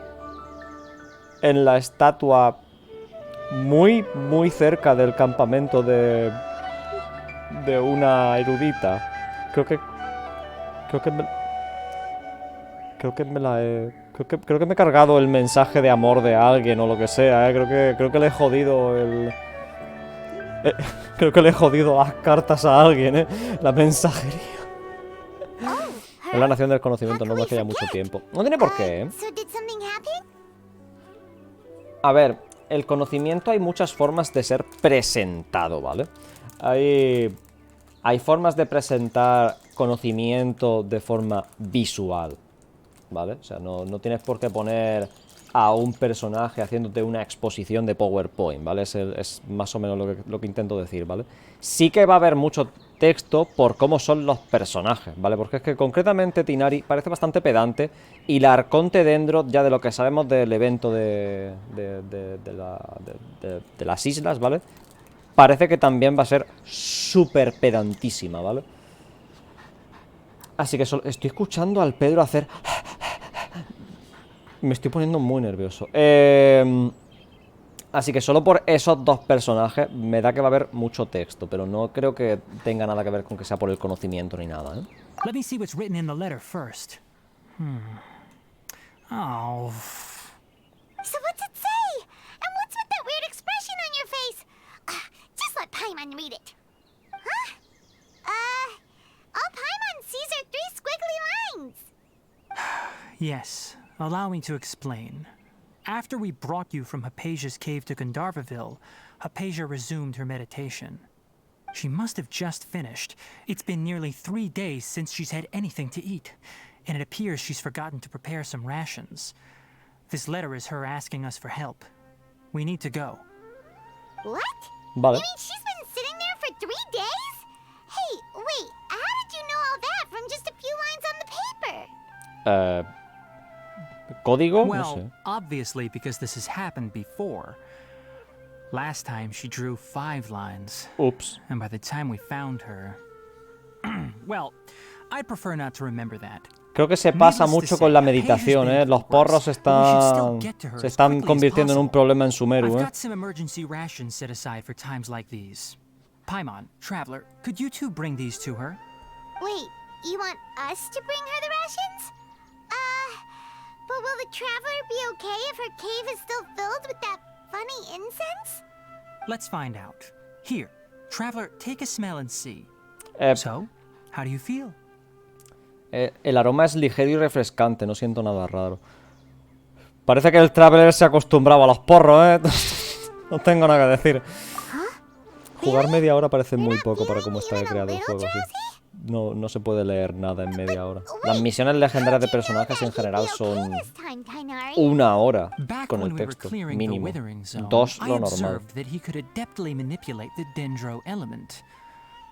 en la estatua muy cerca del campamento de una erudita. Creo que me he cargado el mensaje de amor de alguien o lo que sea, Creo que le he jodido creo que le he jodido las cartas a alguien, La mensajería. Es la nación del conocimiento, no me hace ya mucho tiempo. No tiene por qué, So did something happen? A ver, el conocimiento hay muchas formas de ser presentado, ¿vale? Hay formas de presentar conocimiento de forma visual, ¿vale? O sea, no tienes por qué poner a un personaje haciéndote una exposición de PowerPoint, ¿vale? Es más o menos lo que intento decir, ¿vale? Sí que va a haber mucho texto por cómo son los personajes, ¿vale? Porque es que concretamente Tinari parece bastante pedante y la Arconte Dendro, ya de lo que sabemos del evento de las islas, ¿vale? parece que también va a ser súper pedantísima, ¿vale? Así que estoy escuchando al Pedro hacer... Me estoy poniendo muy nervioso. Así que solo por esos dos personajes me da que va a haber mucho texto, pero no creo que tenga nada que ver con que sea por el conocimiento ni nada, ¿eh? Let me see what's written in the letter first. Oh. So what's it say? And what's with that weird expression on your face? Just let Paimon read it. Huh? All Paimon sees are 3 squiggly lines. Yes, allow me to explain. After we brought you from Hypatia's cave to Gandharvaville, Hypatia resumed her meditation. She must have just finished. It's been nearly 3 days since she's had anything to eat, and it appears she's forgotten to prepare some rations. This letter is her asking us for help. We need to go. What? Vale. You mean she's been sitting there for 3 days? Hey, wait, how did you know all that from just a few lines on the paper? ¿Código? No Well, sé. obviously because this has happened before. Last time she drew 5 lines, Ups. and by the time we found her... Well, I'd prefer not to remember that. Creo que se pasa mucho con la meditación, ¿eh? Los porros se están convirtiendo en un problema en Sumeru, I've ¿eh? got some emergency rations set aside for times like these. Paimon, Traveler, could you two bring these to her? Wait, you want us to bring her the rations? But will the traveler be okay if her cave is still filled with that funny incense? Let's find out. Here, Traveler, take a smell and see. Eh, So, how do you feel? El aroma es ligero y refrescante, no siento nada raro. Parece que el Traveler se ha acostumbrado a los porros, ¿eh? No tengo nada que decir. Jugar media hora parece muy poco para cómo está creado el juego, sí. No se puede leer nada en media hora. Las misiones legendarias de personajes en general son 1 hora Back con when el we were texto, clearing the mínimo. Withering Zone, 2 I lo normal. observed that he could adeptly manipulate the Dendro element.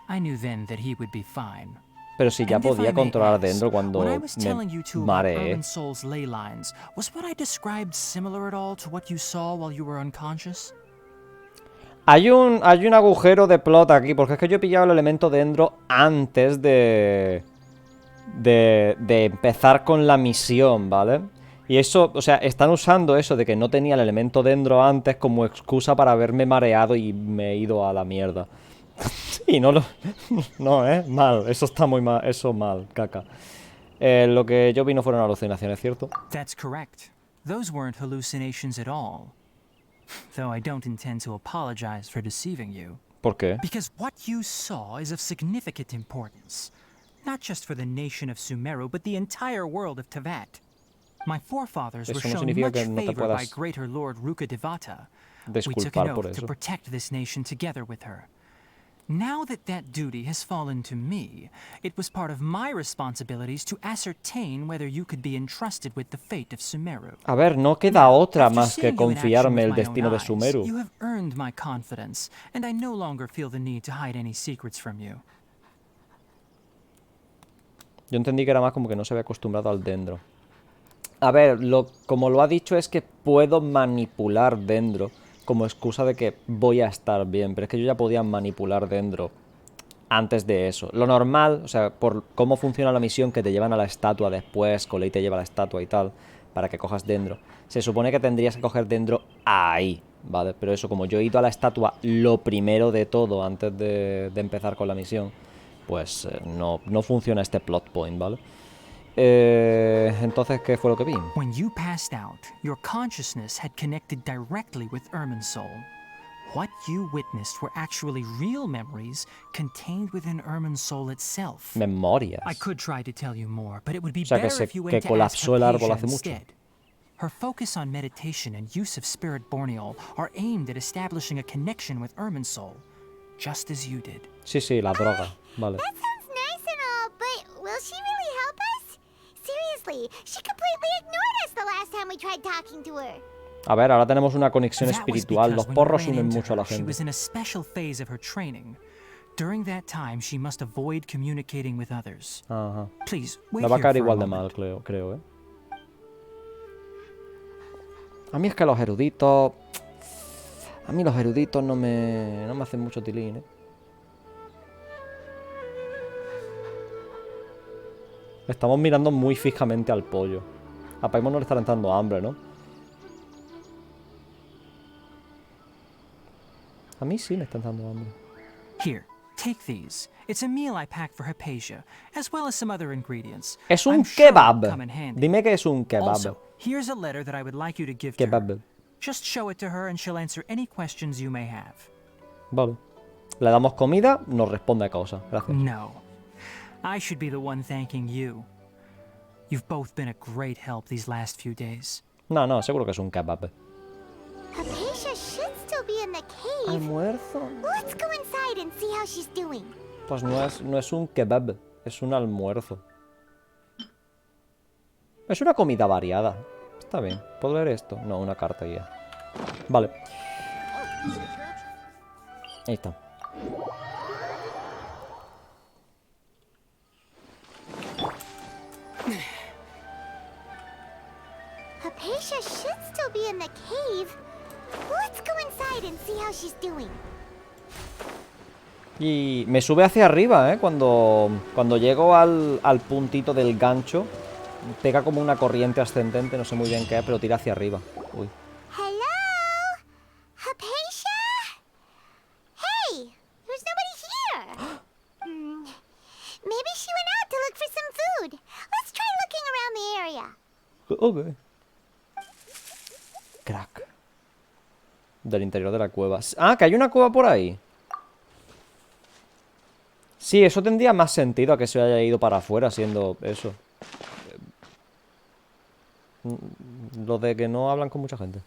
I knew then that he would be fine. Pero si ya And if I podía may controlar ask, dentro cuando when I was telling you me two about mareé. Urban Soul's ley lines, was what I described similar at all to what you saw while you were unconscious? Hay un agujero de plot aquí, porque es que yo he pillado el elemento dendro antes de empezar con la misión, ¿vale? Y eso, o sea, están usando eso de que no tenía el elemento dendro antes como excusa para haberme mareado y me he ido a la mierda. Y no, mal, eso está muy mal, eso mal, caca. Lo que yo vi no fueron alucinaciones, ¿cierto? That's correct. Those weren't hallucinations at all. Though I don't intend to apologize for deceiving you. ¿Por qué? Because what you saw is of significant importance. Not just for the nation of Sumeru, but the entire world of Tevat. My forefathers were Eso no shown significa much que no te favor by puedas Greater Lord Rukadevata. We took disculpar an por oath to eso. protect this nation together with her. Now that that duty has fallen to me, it was part of my responsibilities to ascertain whether you could be entrusted with the fate of Sumeru. A ver, no queda otra After más que seeing you in action confiarme with el my destino own de eyes, Sumeru. You have earned my confidence, and I no longer feel the need to hide any secrets from you. Yo entendí que era más como que no se había acostumbrado al dendro. A ver, como lo ha dicho es que puedo manipular dendro como excusa de que voy a estar bien, pero es que yo ya podía manipular dendro antes de eso. Lo normal, o sea, por cómo funciona la misión, que te llevan a la estatua después, Colei te lleva a la estatua y tal, para que cojas dendro. Se supone que tendrías que coger dendro ahí, ¿vale? Pero eso, como yo he ido a la estatua lo primero de todo antes de empezar con la misión, pues no funciona este plot point, ¿vale? Entonces, ¿qué fue lo que vi? When you passed out, your consciousness had connected directly with Irminsul. What you witnessed were actually real memories contained within Irminsul itself. Memorias. I could try to tell you more, but it would be O sea, que better if you went to ask colapsó el árbol Hypatia hace mucho. instead. Her focus on meditation and use of Spirit Borneol are aimed at establishing a connection with Irminsul, just as you did. Sí, la droga, vale. That sounds nice and all, but will she really help us? Seriously, she completely ignored us the last time we tried talking to her. A ver, ahora tenemos una conexión That was espiritual. because Los when you porros ran unen into mucho a la her, She gente. was in a special phase of her training. During that time, she must avoid communicating with others. Ajá. Please, wait Me va a here caer for a igual de moment. mal, creo, ¿eh? A mí es que los eruditos... A mí los eruditos no me hacen mucho tilín, ¿eh? Estamos mirando muy fijamente al pollo. A Paimon no le estará entrando hambre, ¿no? A mí sí me está entrando hambre. Here, take these. It's a meal I packed for Hypatia, as well as some other ingredients. Es un I'm sure it'll kebab. come in handy. Dime que es un kebab. Also, here's a letter that I would like you to give to her. Kebab. Just show it to her and she'll answer any questions you may have. Vale. Le damos comida, nos responde a cosas. Gracias. No. I should be the one thanking you. You've both been a great help these last few days. No, no, seguro que es un kebab. Hypatia should still be in the cave. ¿Almuerzo? Let's go inside and see how she's doing. Pues no es un kebab, es un almuerzo. Es una comida variada. Está bien. ¿Puedo leer esto? No, una carta guía. Vale. Ahí está. Hypatia should still be in the cave. Let's go inside and see how she's doing. Y me sube hacia arriba, ¿eh? Cuando llego al puntito del gancho, pega como una corriente ascendente, no sé muy bien qué es, pero tira hacia arriba. Uy. Hello? Hypatia? Hey, there's nobody here. Maybe she went out to look for some food. Let's try looking around the area. Ok. Crack. Del interior de la cueva. Ah, que hay una cueva por ahí. Sí, eso tendría más sentido a que se haya ido para afuera siendo eso. Lo de que no hablan con mucha gente.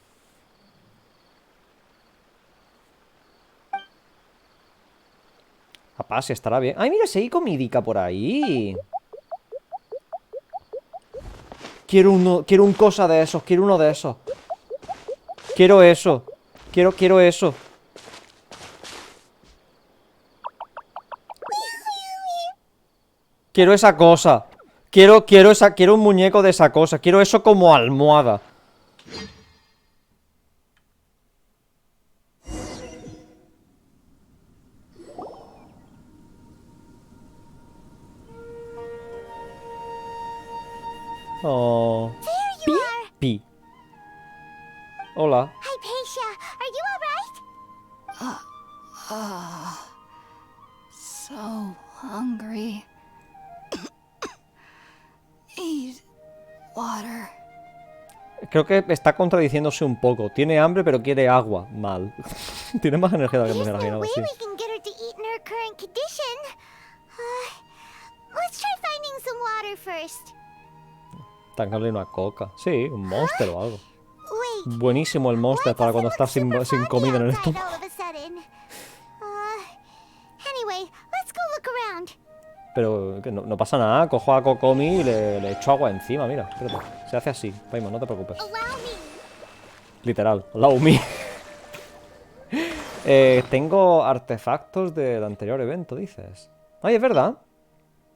Papá, si estará bien. ¡Ay, mira, si hay comidica por ahí! Quiero un cosa de esos, quiero uno de esos. Quiero eso. Quiero eso. Quiero esa cosa. Quiero un muñeco de esa cosa. Quiero eso como almohada. Oh. There you are. Pi. Hola. Hypatia, are you alright? So hungry. Eat water. Creo que está contradiciéndose un poco. Tiene hambre, pero quiere agua. Mal. Tiene más energía de la que me There's no imaginaba, way sí. we can get her to eat in her current condition. Let's try finding some water first. Tangarle una coca. Sí, un monster o algo. Wait. Buenísimo el monster para cuando estás sin comida en el estómago. All of a sudden. Anyway, let's go look around. Pero que no pasa nada. Cojo a Kokomi y le echo agua encima. Mira, espérate. Se hace así. Paimon, no te preocupes. Allow me. Literal. Allow me. Tengo artefactos del anterior evento, dices. Ay, es verdad.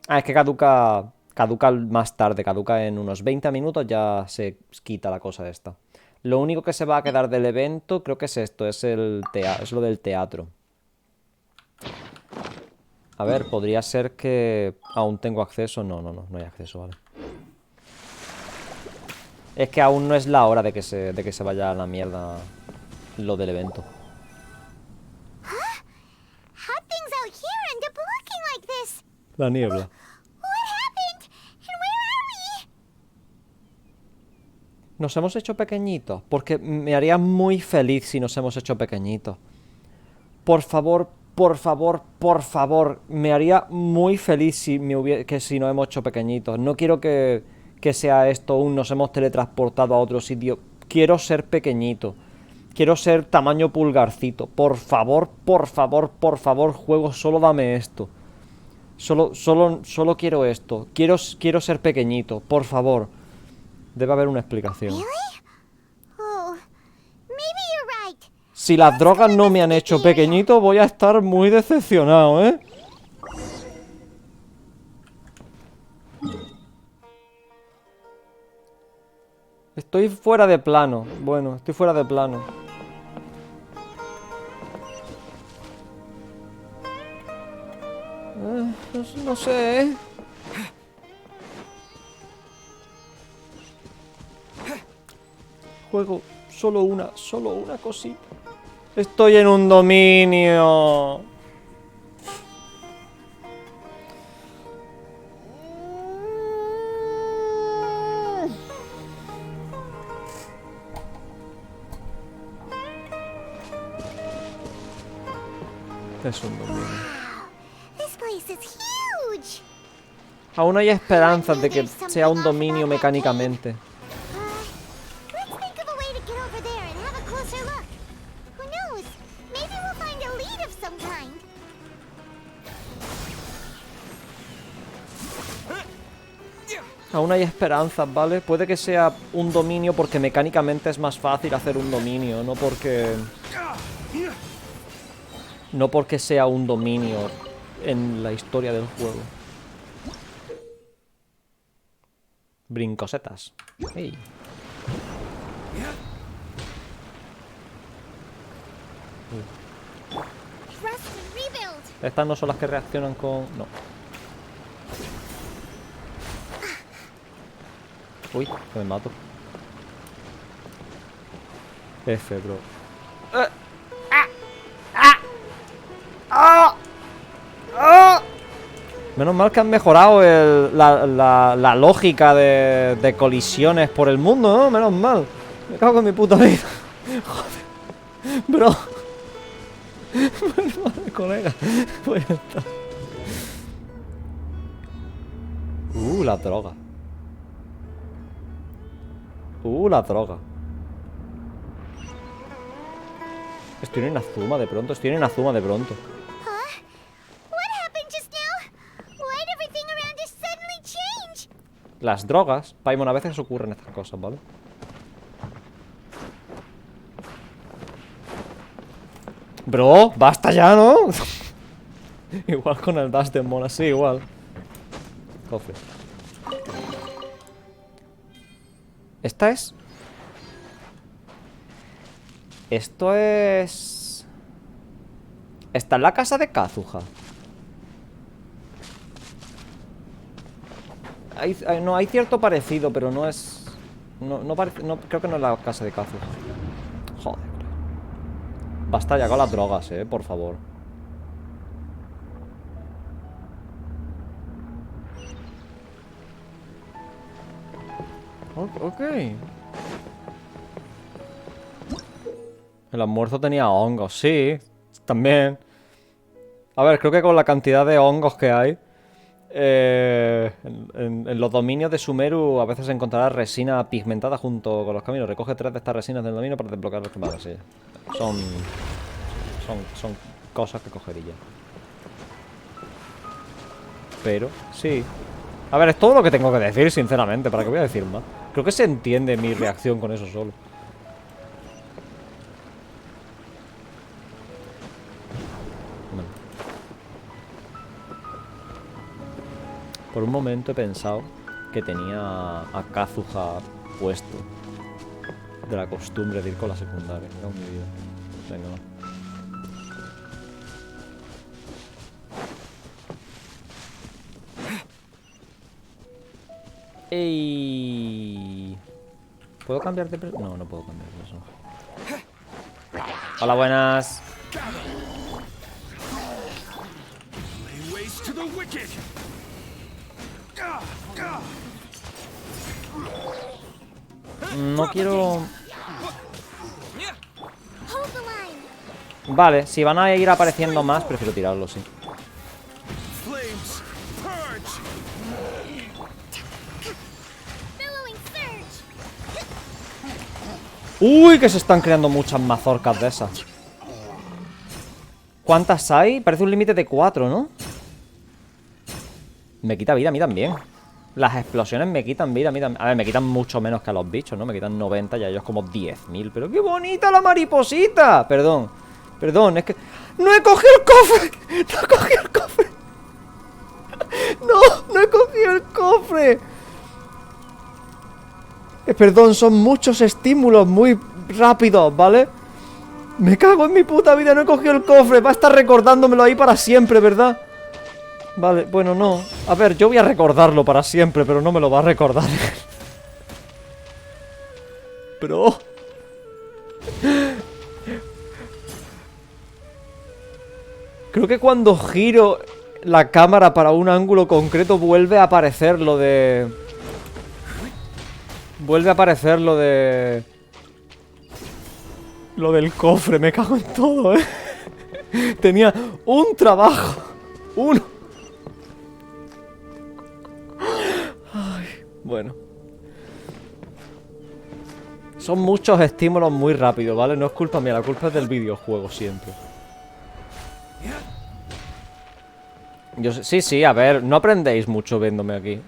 Ah, es que caduca más tarde. Caduca en unos 20 minutos. Ya se quita la cosa esta. Lo único que se va a quedar del evento creo que es esto. Es lo del teatro. A ver, podría ser que aún tengo acceso. No hay acceso, vale. Es que aún no es la hora de que se vaya a la mierda lo del evento. How things out here end up looking like this? La niebla. What happened? And where are we? Nos hemos hecho pequeñitos. Porque me haría muy feliz si nos hemos hecho pequeñitos. Por favor, por favor, por favor. Me haría muy feliz si nos hemos hecho pequeñitos. No quiero que sea esto nos hemos teletransportado a otro sitio. Quiero ser pequeñito. Quiero ser tamaño pulgarcito. Por favor, por favor, por favor, juego, solo dame esto. Solo quiero esto. Quiero ser pequeñito, por favor. Debe haber una explicación. Really? Oh, maybe you're right. Si las drogas no me han hecho pequeñito, voy a estar muy decepcionado, ¿eh? Estoy fuera de plano. Bueno, estoy fuera de plano. No sé, ¿eh? Juego solo una cosita. Estoy en un dominio. Es un dominio. This place is huge. Aún hay esperanzas de que sea un dominio mecánicamente. Let's think of a way to get over there and have a closer look. Who knows? Maybe we'll find a lead of some kind. Aún hay esperanzas, ¿vale? Puede que sea un dominio porque mecánicamente es más fácil hacer un dominio, no porque... No porque sea un dominio en la historia del juego. Brincosetas. Hey. Trust and rebuild. Estas no son las que reaccionan con... No. Uy, que me mato. F, bro. Menos mal que han mejorado la lógica de colisiones por el mundo, ¿no? Menos mal. Me cago en mi puta vida. Joder. Bro. Vale, colega. Pues ya está. La droga. La droga. Estoy en Inazuma de pronto. Estoy en Inazuma de pronto. Las drogas, Paimon, a veces ocurren estas cosas, ¿vale? Bro, basta ya, ¿no? Igual con el dash de Mona, sí, igual. Cofre. ¿Esta es? Esto es... ¿Está en la casa de Kazuha? No, hay cierto parecido, pero no es... No parece... No, creo que no es la casa de Kazuha. Joder. Basta ya con las drogas, por favor. Ok. El almuerzo tenía hongos, sí. También. A ver, creo que con la cantidad de hongos que hay... en los dominios de Sumeru a veces encontrarás resina pigmentada junto con los caminos. Recoge 3 de estas resinas del dominio para desbloquear los quemados. Sí. Son cosas que cogería. Pero, sí. A ver, es todo lo que tengo que decir, sinceramente. ¿Para qué voy a decir más? Creo que se entiende mi reacción con eso solo. Por un momento he pensado que tenía a Kazuha puesto. De la costumbre de ir con la secundaria. Me cago en mi vida. Venga, va. ¡Ey! ¿Puedo cambiar de personaje? No, no puedo cambiar de personaje. Hola, buenas. No quiero... Vale, si van a ir apareciendo más, prefiero tirarlo, sí. Uy, que se están creando muchas mazorcas de esas. ¿Cuántas hay? Parece un límite de 4, ¿no? Me quita vida a mí también. Las explosiones me quitan vida a mí también. A ver, me quitan mucho menos que a los bichos, ¿no? Me quitan 90 y a ellos como 10.000. Pero qué bonita la mariposita. Perdón. Perdón, es que... ¡No he cogido el cofre! ¡No he cogido el cofre! ¡No! ¡No he cogido el cofre! Perdón, son muchos estímulos muy rápidos, ¿vale? Me cago en mi puta vida, no he cogido el cofre. Va a estar recordándomelo ahí para siempre, ¿verdad? Vale, bueno, no. A ver, yo voy a recordarlo para siempre, pero no me lo va a recordar. Bro. Creo que cuando giro la cámara para un ángulo concreto vuelve a aparecer lo de... Vuelve a aparecer lo de... Lo del cofre, me cago en todo, Tenía un trabajo. Uno. Ay, bueno. Son muchos estímulos muy rápidos, ¿vale? No es culpa mía, la culpa es del videojuego siempre. Sí, a ver, no aprendéis mucho viéndome aquí.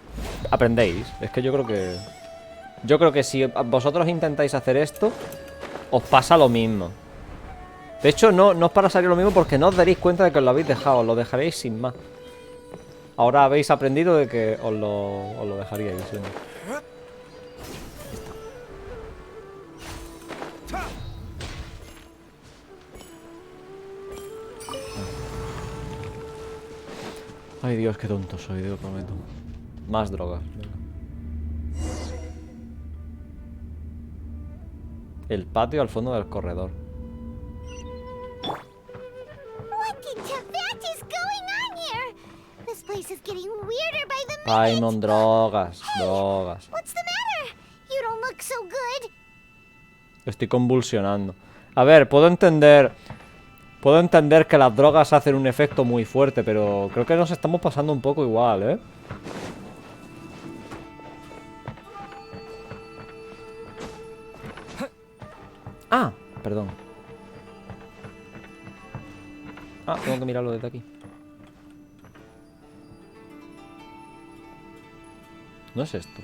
Aprendéis, es que yo creo que... Yo creo que si vosotros intentáis hacer esto, os pasa lo mismo. De hecho, no os para salir lo mismo porque no os daréis cuenta de que os lo habéis dejado. Os lo dejaréis sin más. Ahora habéis aprendido de que os lo dejaríais, ¿sí? Ay, Dios, qué tonto soy, Dios, prometo. Más drogas. El patio al fondo del corredor. What in Tibet is going on here? This place is getting weirder by the minute. Paimon, drogas, drogas. What's the matter? You don't look so good. Estoy convulsionando. A ver, puedo entender que las drogas hacen un efecto muy fuerte, pero creo que nos estamos pasando un poco igual, ¿eh? Ah, perdón. Ah, tengo que mirarlo desde aquí. ¿No es esto?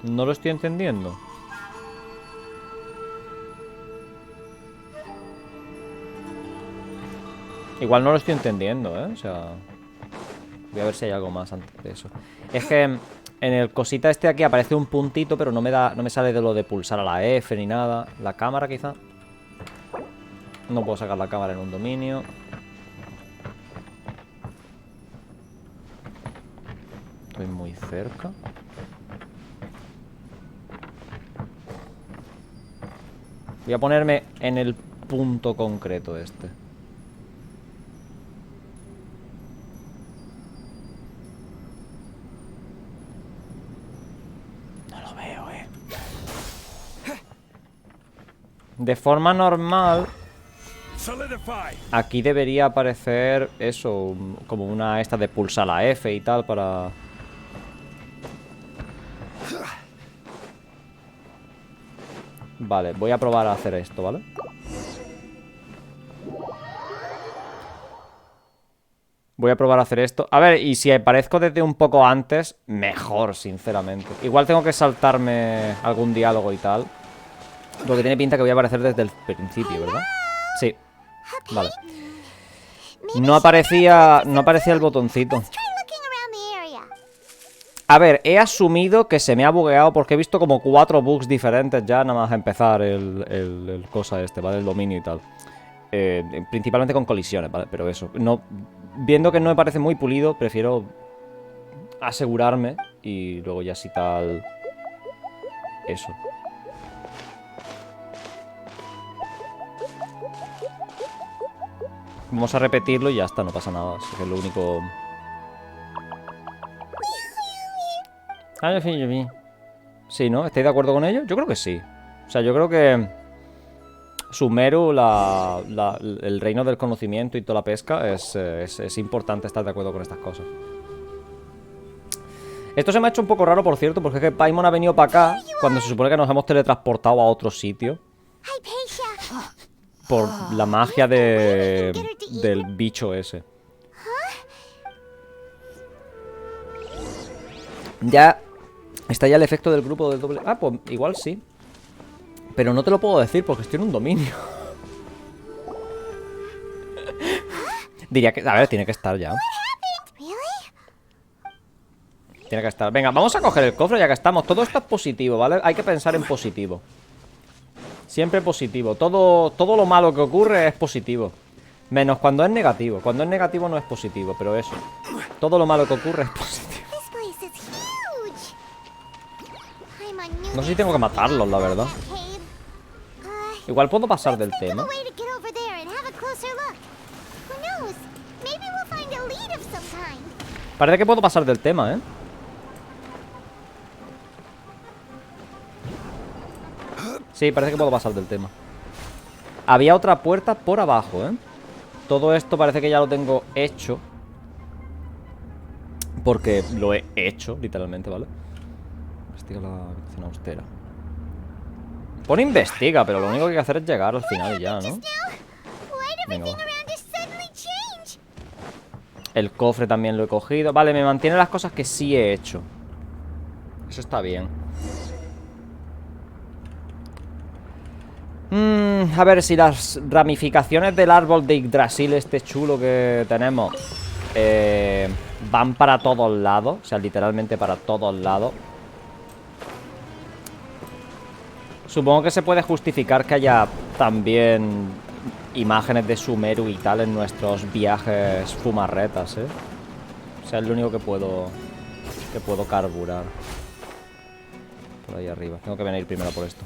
No lo estoy entendiendo. Igual no lo estoy entendiendo, ¿eh? O sea... Voy a ver si hay algo más antes de eso. Es que en el cosita este aquí aparece un puntito, pero no me sale de lo de pulsar a la F ni nada. La cámara quizá. No puedo sacar la cámara en un dominio. Estoy muy cerca. Voy a ponerme en el punto concreto este. No lo veo, De forma normal, aquí debería aparecer eso, como una esta de pulsar la F y tal para... Vale, voy a probar a hacer esto, ¿vale? Voy a probar a hacer esto. A ver, y si aparezco desde un poco antes, mejor, sinceramente. Igual tengo que saltarme algún diálogo y tal. Porque tiene pinta que voy a aparecer desde el principio, ¿verdad? Sí. Vale. No aparecía el botoncito. A ver, he asumido que se me ha bugueado porque he visto como 4 bugs diferentes ya nada más empezar el cosa este, ¿vale? El dominio y tal. Principalmente con colisiones, ¿vale? Pero eso, no, viendo que no me parece muy pulido, prefiero asegurarme y luego ya si tal... Eso. Vamos a repetirlo y ya está, no pasa nada. Así que es lo único... Sí, ¿no? ¿Estáis de acuerdo con ello? Yo creo que sí. O sea, yo creo que Sumeru, el reino del conocimiento y toda la pesca es importante estar de acuerdo con estas cosas. Esto se me ha hecho un poco raro, por cierto, porque es que Paimon ha venido para acá cuando se supone que nos hemos teletransportado a otro sitio. Por la magia del bicho ese. Ya está ya el efecto del grupo del doble... Ah, pues igual sí. Pero no te lo puedo decir porque estoy en un dominio. Diría que... A ver, tiene que estar ya. Tiene que estar. Venga, vamos a coger el cofre ya que estamos. Todo esto es positivo, ¿vale? Hay que pensar en positivo. Siempre positivo. Todo lo malo que ocurre es positivo. Menos cuando es negativo. Cuando es negativo no es positivo, pero eso. Todo lo malo que ocurre es positivo. This place is huge. I'm on new No sé si tengo que matarlos, la verdad. cave. Igual puedo pasar del Think of a tema. way to get over there and have a closer look. Who knows? Maybe we'll find a lead of some kind. Parece que puedo pasar del tema, ¿eh? Sí, parece que puedo pasar del tema. Había otra puerta por abajo, ¿eh? Todo esto parece que ya lo tengo hecho. Porque lo he hecho, literalmente, ¿vale? Investiga la habitación austera. Pone investiga, pero lo único que hay que hacer es llegar al final y ya, ¿no? Why'd Venga, everything va. around us suddenly change? El cofre también lo he cogido. Vale, me mantiene las cosas que sí he hecho. Eso está bien. A ver si las ramificaciones del árbol de Yggdrasil, este chulo que tenemos, van para todos lados. O sea, literalmente para todos lados. Supongo que se puede justificar que haya también imágenes de Sumeru y tal en nuestros viajes fumarretas, ¿eh? O sea, es lo único que puedo carburar. Por ahí arriba. Tengo que venir primero por esto.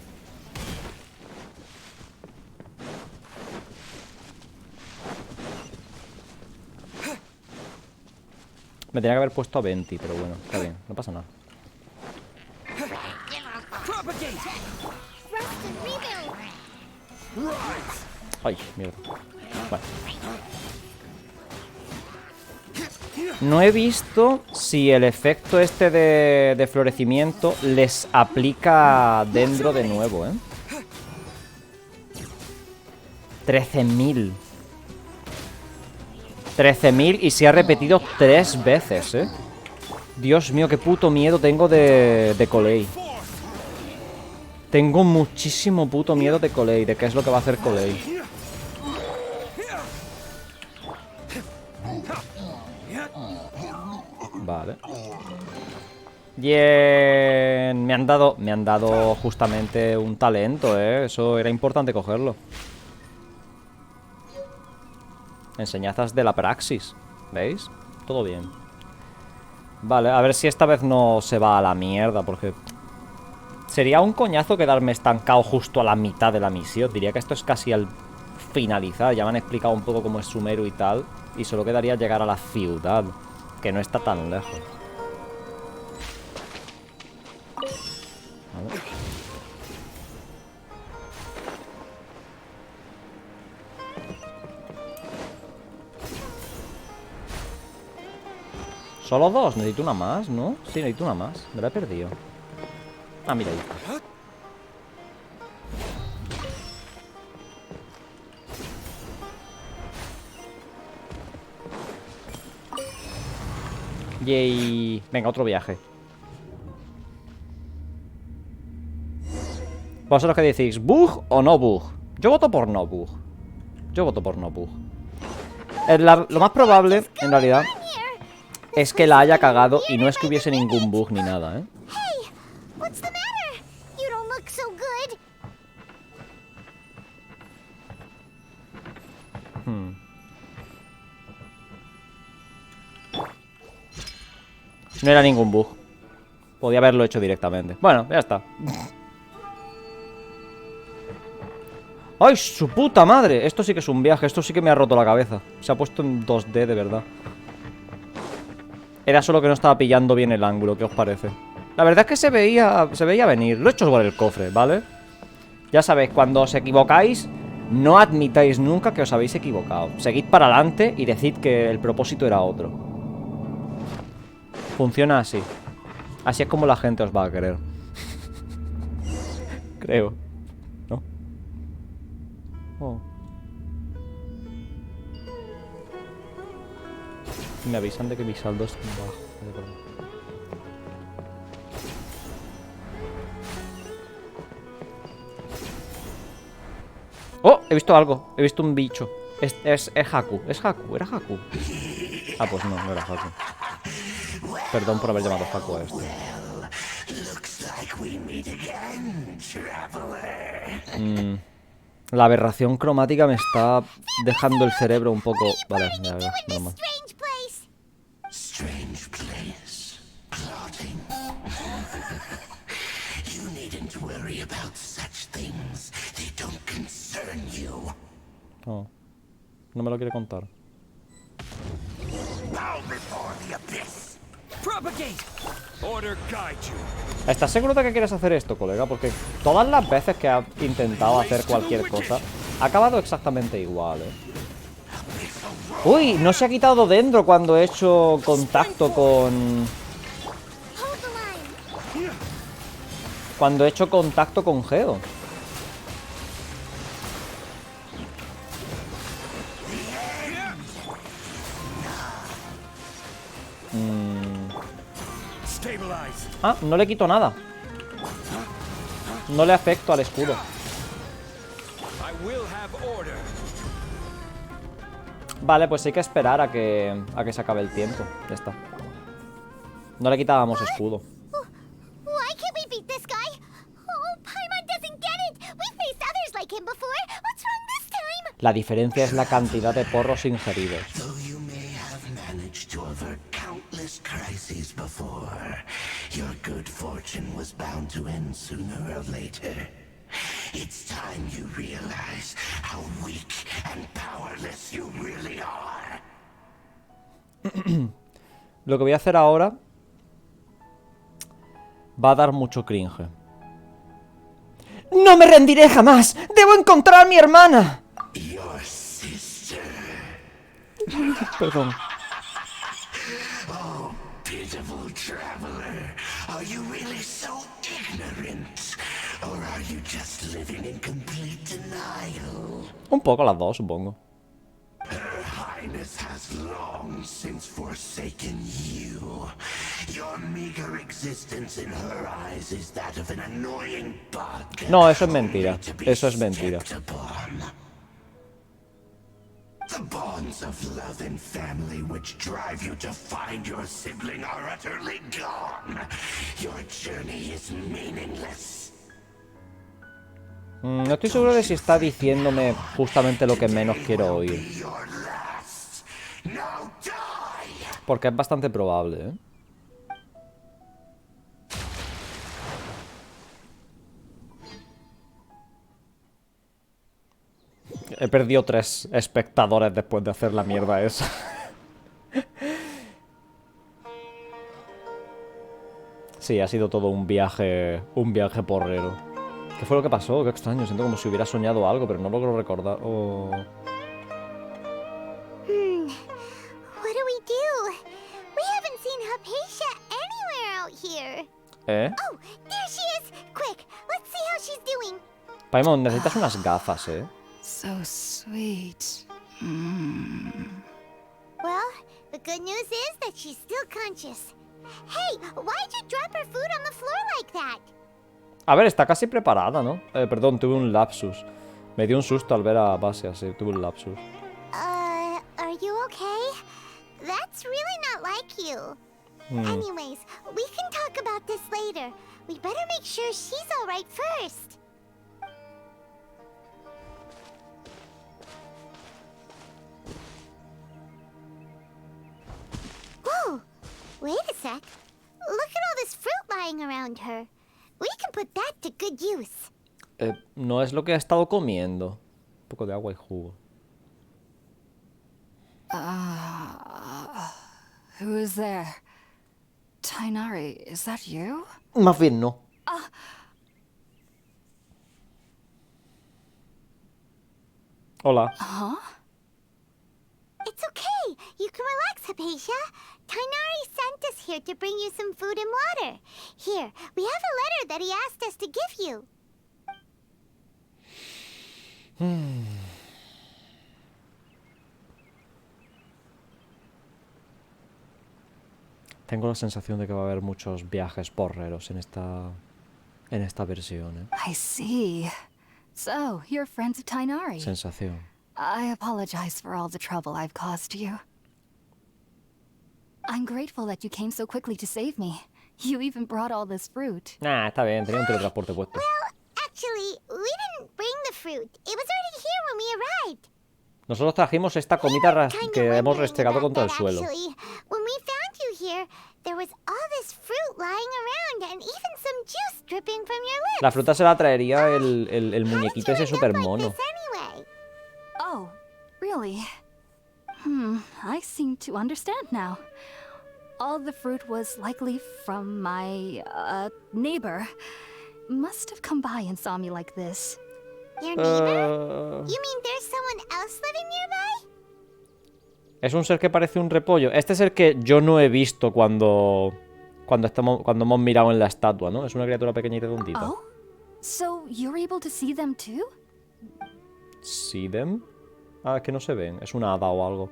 Me tenía que haber puesto a 20, pero bueno, está bien, no pasa nada. Ay, mierda. Vale. No he visto si el efecto este de florecimiento les aplica dentro de nuevo, ¿eh? 13.000. 13.000 y se ha repetido 3 veces, ¿eh? Dios mío, qué puto miedo tengo de Colei. Tengo muchísimo puto miedo de Colei, de qué es lo que va a hacer Colei. Vale. Bien. Me han dado justamente un talento, ¿eh? Eso era importante cogerlo. Enseñanzas de la praxis. ¿Veis? Todo bien. Vale, a ver si esta vez no se va a la mierda, porque sería un coñazo quedarme estancado justo a la mitad de la misión. Diría que esto es casi al finalizar. Ya me han explicado un poco cómo es Sumeru y tal. Y solo quedaría llegar a la ciudad, que no está tan lejos. A ver. Solo 2, necesito una más, ¿no? Sí, necesito una más, me la he perdido. Ah, mira ahí. Yay. Venga, otro viaje. Vosotros qué decís, ¿bug o no bug? Yo voto por no bug. Yo voto por no bug. Lo más probable, en realidad, es que la haya cagado y no es que hubiese ningún bug ni nada, ¿eh? Hey, what's the matter? You don't look so good. No era ningún bug. Podía haberlo hecho directamente. Bueno, ya está. ¡Ay, su puta madre! Esto sí que es un viaje. Esto sí que me ha roto la cabeza. Se ha puesto en 2D de verdad. Era solo que no estaba pillando bien el ángulo. ¿Qué os parece? La verdad es que se veía venir. Lo he hecho sobre el cofre, ¿vale? Ya sabéis, cuando os equivocáis, no admitáis nunca que os habéis equivocado. Seguid para adelante y decid que el propósito era otro. Funciona así. Así es como la gente os va a querer. Creo. ¿No? Oh. Me avisan de que mi saldo es bajo. ¡Oh! He visto algo. He visto un bicho. Es Haku. Es Haku. Era Haku. Ah, pues no, no era Haku. Perdón por haber llamado Facu a este. La aberración cromática me está dejando el cerebro un poco... Vale, ya veo, menos mal. Strange place. Strange place. Plotting. You needn't worry about such things. They don't concern you. No, no me lo quiere contar. Bow before the abyss. Propagate! Order guide you. ¿Estás seguro de que quieres hacer esto, colega? Porque todas las veces que has intentado hacer cualquier cosa, ha acabado exactamente igual, ¿eh? Uy, no se ha quitado dentro cuando he hecho contacto con... Cuando he hecho contacto con Geo. Ah, no le quito nada. No le afecto al escudo. Vale, pues hay que esperar a que se acabe el tiempo. Ya está. No le quitábamos escudo. Why can't we beat this guy? Oh, Paimon doesn't get it. We faced others like him before. What's wrong this time? La diferencia es la cantidad de porros ingeridos. Though you may have managed to avert countless crises before, your good fortune was bound to end sooner or later. It's time you realize how weak and powerless you really are. Lo que voy a hacer ahora va a dar mucho cringe. ¡No me rendiré jamás! ¡Debo encontrar a mi hermana! Your sister. Perdón. Oh, pitiful traveler. Are you really so ignorant? Or are you just living in complete denial? Un poco las dos, supongo. Her Highness has long since forsaken you. Your meager existence in her eyes is that of an annoying bug. No, eso es mentira. Eso es mentira. The bonds of love and family which drive you to find your sibling are utterly gone. Your journey is meaningless. No estoy seguro de si está diciéndome justamente lo que menos quiero oír. Your last. Now die. Porque es bastante probable, ¿eh? He perdido 3 espectadores después de hacer la mierda esa. Sí, ha sido todo un viaje porrero. ¿Qué fue lo que pasó? Qué extraño, siento como si hubiera soñado algo, pero no logro recordar. Oh. What do we do? We haven't seen Hypatia anywhere out here. ¿Eh? Oh, there she is! Quick, let's see how she's doing. Paimon, necesitas unas gafas, ¿eh? So sweet. Well, the good news is that she's still conscious. Hey, why'd you drop her food on the floor like that? A ver, está casi preparada, ¿no? Perdón, tuve un lapsus. Me dio un susto al ver a Base así, tuve un lapsus. Are you okay? That's really not like you. Anyways, we can talk about this later. We better make sure she's alright first. Whoa! Wait a sec. Look at all this fruit lying around her. We can put that to good use. No es lo que he estado comiendo. Un poco de agua y jugo. Who is there? Tainari, is that you? Más bien no. Hola. It's okay. You can relax, Hypatia. Tainari sent us here to bring you some food and water. Here, we have a letter that he asked us to give you. Tengo la sensación de que va a haber muchos viajes porreros en esta versión, ¿eh? I see. So, you're friends of Tainari. Sensación. I apologize for all the trouble I've caused you. I'm grateful that you came so quickly to save me. You even brought all this fruit. Nah, está bien, tenía un teletransporte puesto. Well, actually, we didn't bring the fruit. It was already here when we arrived. Nosotros trajimos esta comida Kinda que hemos wondering restregado about contra el that, suelo. actually. When we found you here, there was all this fruit lying around and even some juice dripping from your lips. La fruta se la traería el How muñequito did you ese end up super like mono. this anyway? Oh, really? I seem to understand now. All the fruit was likely from my, neighbor. Must have come by and saw me like this. Your neighbor? You mean there's someone else living nearby? Es un ser que parece un repollo. Este es el que yo no he visto cuando hemos mirado en la estatua, ¿no? Es una criatura pequeña y redondita. Oh? So you're able to see them too? ¿See them? Ah, es que no se ven. Es una hada o algo.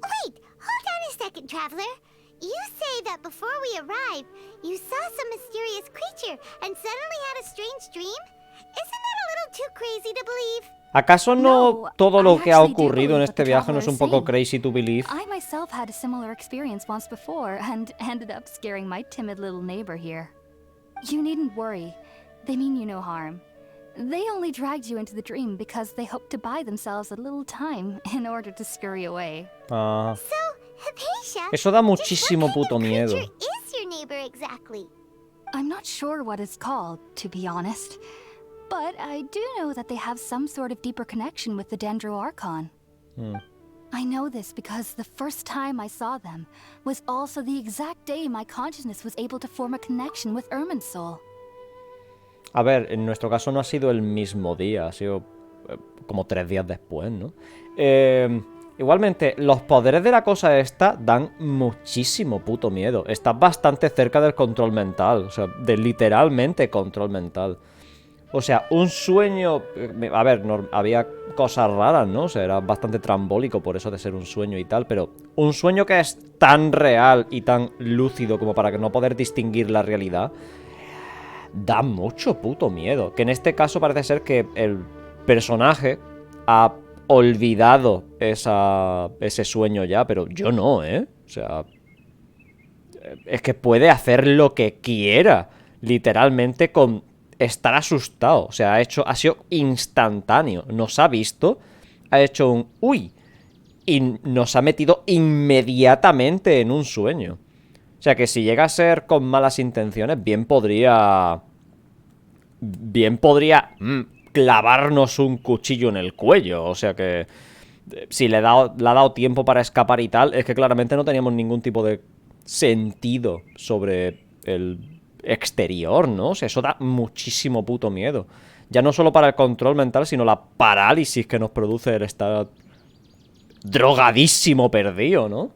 Wait, hold on a second, traveler. You say that before we arrived, you saw some mysterious creature and suddenly had a strange dream? Isn't that a little too crazy to believe? ¿Acaso no No, todo I lo que ha actually do ocurrido en believe what este the viaje no es traveler un is poco saying. crazy to believe? I myself had a similar experience once before and ended up scaring my timid little neighbor here. You needn't worry. They mean you no harm. They only dragged you into the dream because they hoped to buy themselves a little time in order to scurry away. Ah, So, Hypatia, eso da just what muchísimo kind of puto miedo. creature is your neighbor exactly? I'm not sure what it's called, to be honest. But I do know that they have some sort of deeper connection with the Dendro Archon. I know this because the first time I saw them was also the exact day my consciousness was able to form a connection with Irminsul. A ver, en nuestro caso no ha sido el mismo día, ha sido como 3 días después, ¿no? Igualmente, los poderes de la cosa esta dan muchísimo puto miedo. Estás bastante cerca del control mental, o sea, de literalmente control mental. O sea, un sueño... A ver, había cosas raras, ¿no? O sea, era bastante trambólico por eso de ser un sueño y tal, pero un sueño que es tan real y tan lúcido como para que no poder distinguir la realidad, da mucho puto miedo. Que en este caso parece ser que el personaje ha olvidado ese sueño ya, pero yo no, ¿eh? O sea, es que puede hacer lo que quiera, literalmente con estar asustado. O sea, ha sido instantáneo. Nos ha visto, ha hecho un uy y nos ha metido inmediatamente en un sueño. O sea que si llega a ser con malas intenciones, bien podría clavarnos un cuchillo en el cuello. O sea que si le ha dado tiempo para escapar y tal, es que claramente no teníamos ningún tipo de sentido sobre el exterior, ¿no? O sea, eso da muchísimo puto miedo. Ya no solo para el control mental, sino la parálisis que nos produce el estar drogadísimo perdido, ¿no?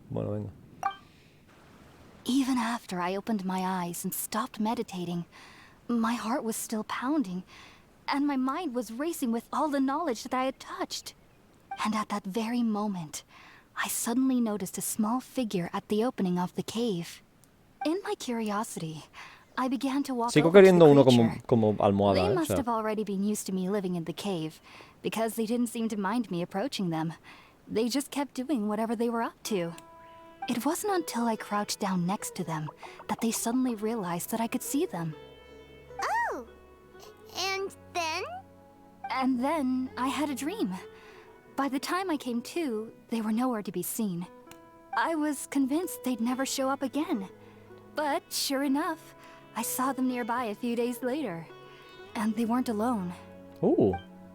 Bueno, venga. Even after I opened my eyes and stopped meditating, my heart was still pounding, and my mind was racing with all the knowledge that I had touched. And at that very moment, I suddenly noticed a small figure at the opening of the cave. In my curiosity, I began to walk Sigo over to queriendo the uno creature. como almohada, They ¿eh? O must sea, have already been used to me living in the cave, because they didn't seem to mind me approaching them. They just kept doing whatever they were up to. It wasn't until I crouched down next to them that they suddenly realized that I could see them. Oh, and then? And then I had a dream. By the time I came to, they were nowhere to be seen. I was convinced they'd never show up again. But sure enough, I saw them nearby a few days later. And they weren't alone.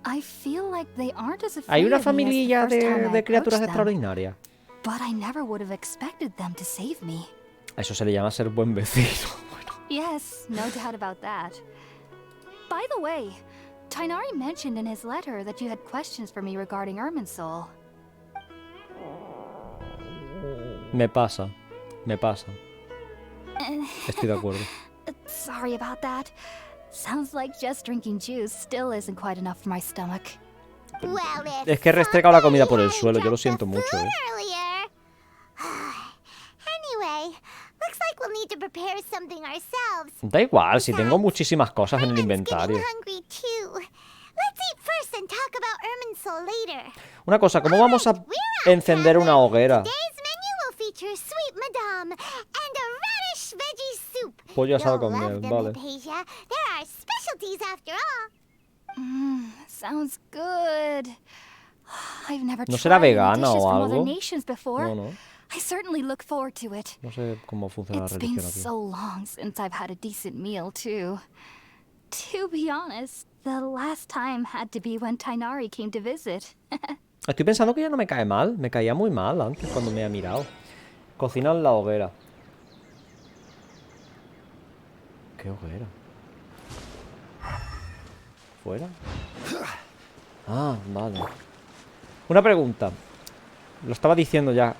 I feel like they aren't as afraid hay una of me as the familia first time I de approached criaturas them. extraordinarias. But I never would have expected them to save me. A eso se le llama ser buen vecino. Bueno. Yes, no doubt about that. By the way, Tainari mentioned in his letter that you had questions for me regarding Irminsul. Me pasa. Estoy de acuerdo. Sorry about that. Sounds like just drinking juice still isn't quite enough for my stomach. Well, if Es que he restregado la comida por el somebody suelo, yo lo dropped the siento mucho, food ¿eh? earlier. Anyway, looks like we'll need to prepare something ourselves. Da igual, si tengo muchísimas cosas en el Herman's inventario. getting hungry too. Let's eat first and talk about Irminsul later. Una cosa, ¿cómo vamos a encender una hoguera? Today's menu and a radish veggie soup. Pollo asado You'll con love miel, them, vale. Hypatia. They're our specialties after all. Sounds good. I've never ¿No será tried any vegana dishes o from other algo? nations before. No, no. I certainly look forward to it. No sé cómo funciona la It's been religión aquí. so long since I've had a decent meal, too. To be honest, the last time had to be when Tainari came to visit. Estoy pensando que ya no me cae mal. Me caía muy mal antes cuando me ha mirado. Cocina en la hoguera. ¿Qué hoguera? ¿Fuera? Ah, vale. Una pregunta. Lo estaba diciendo ya.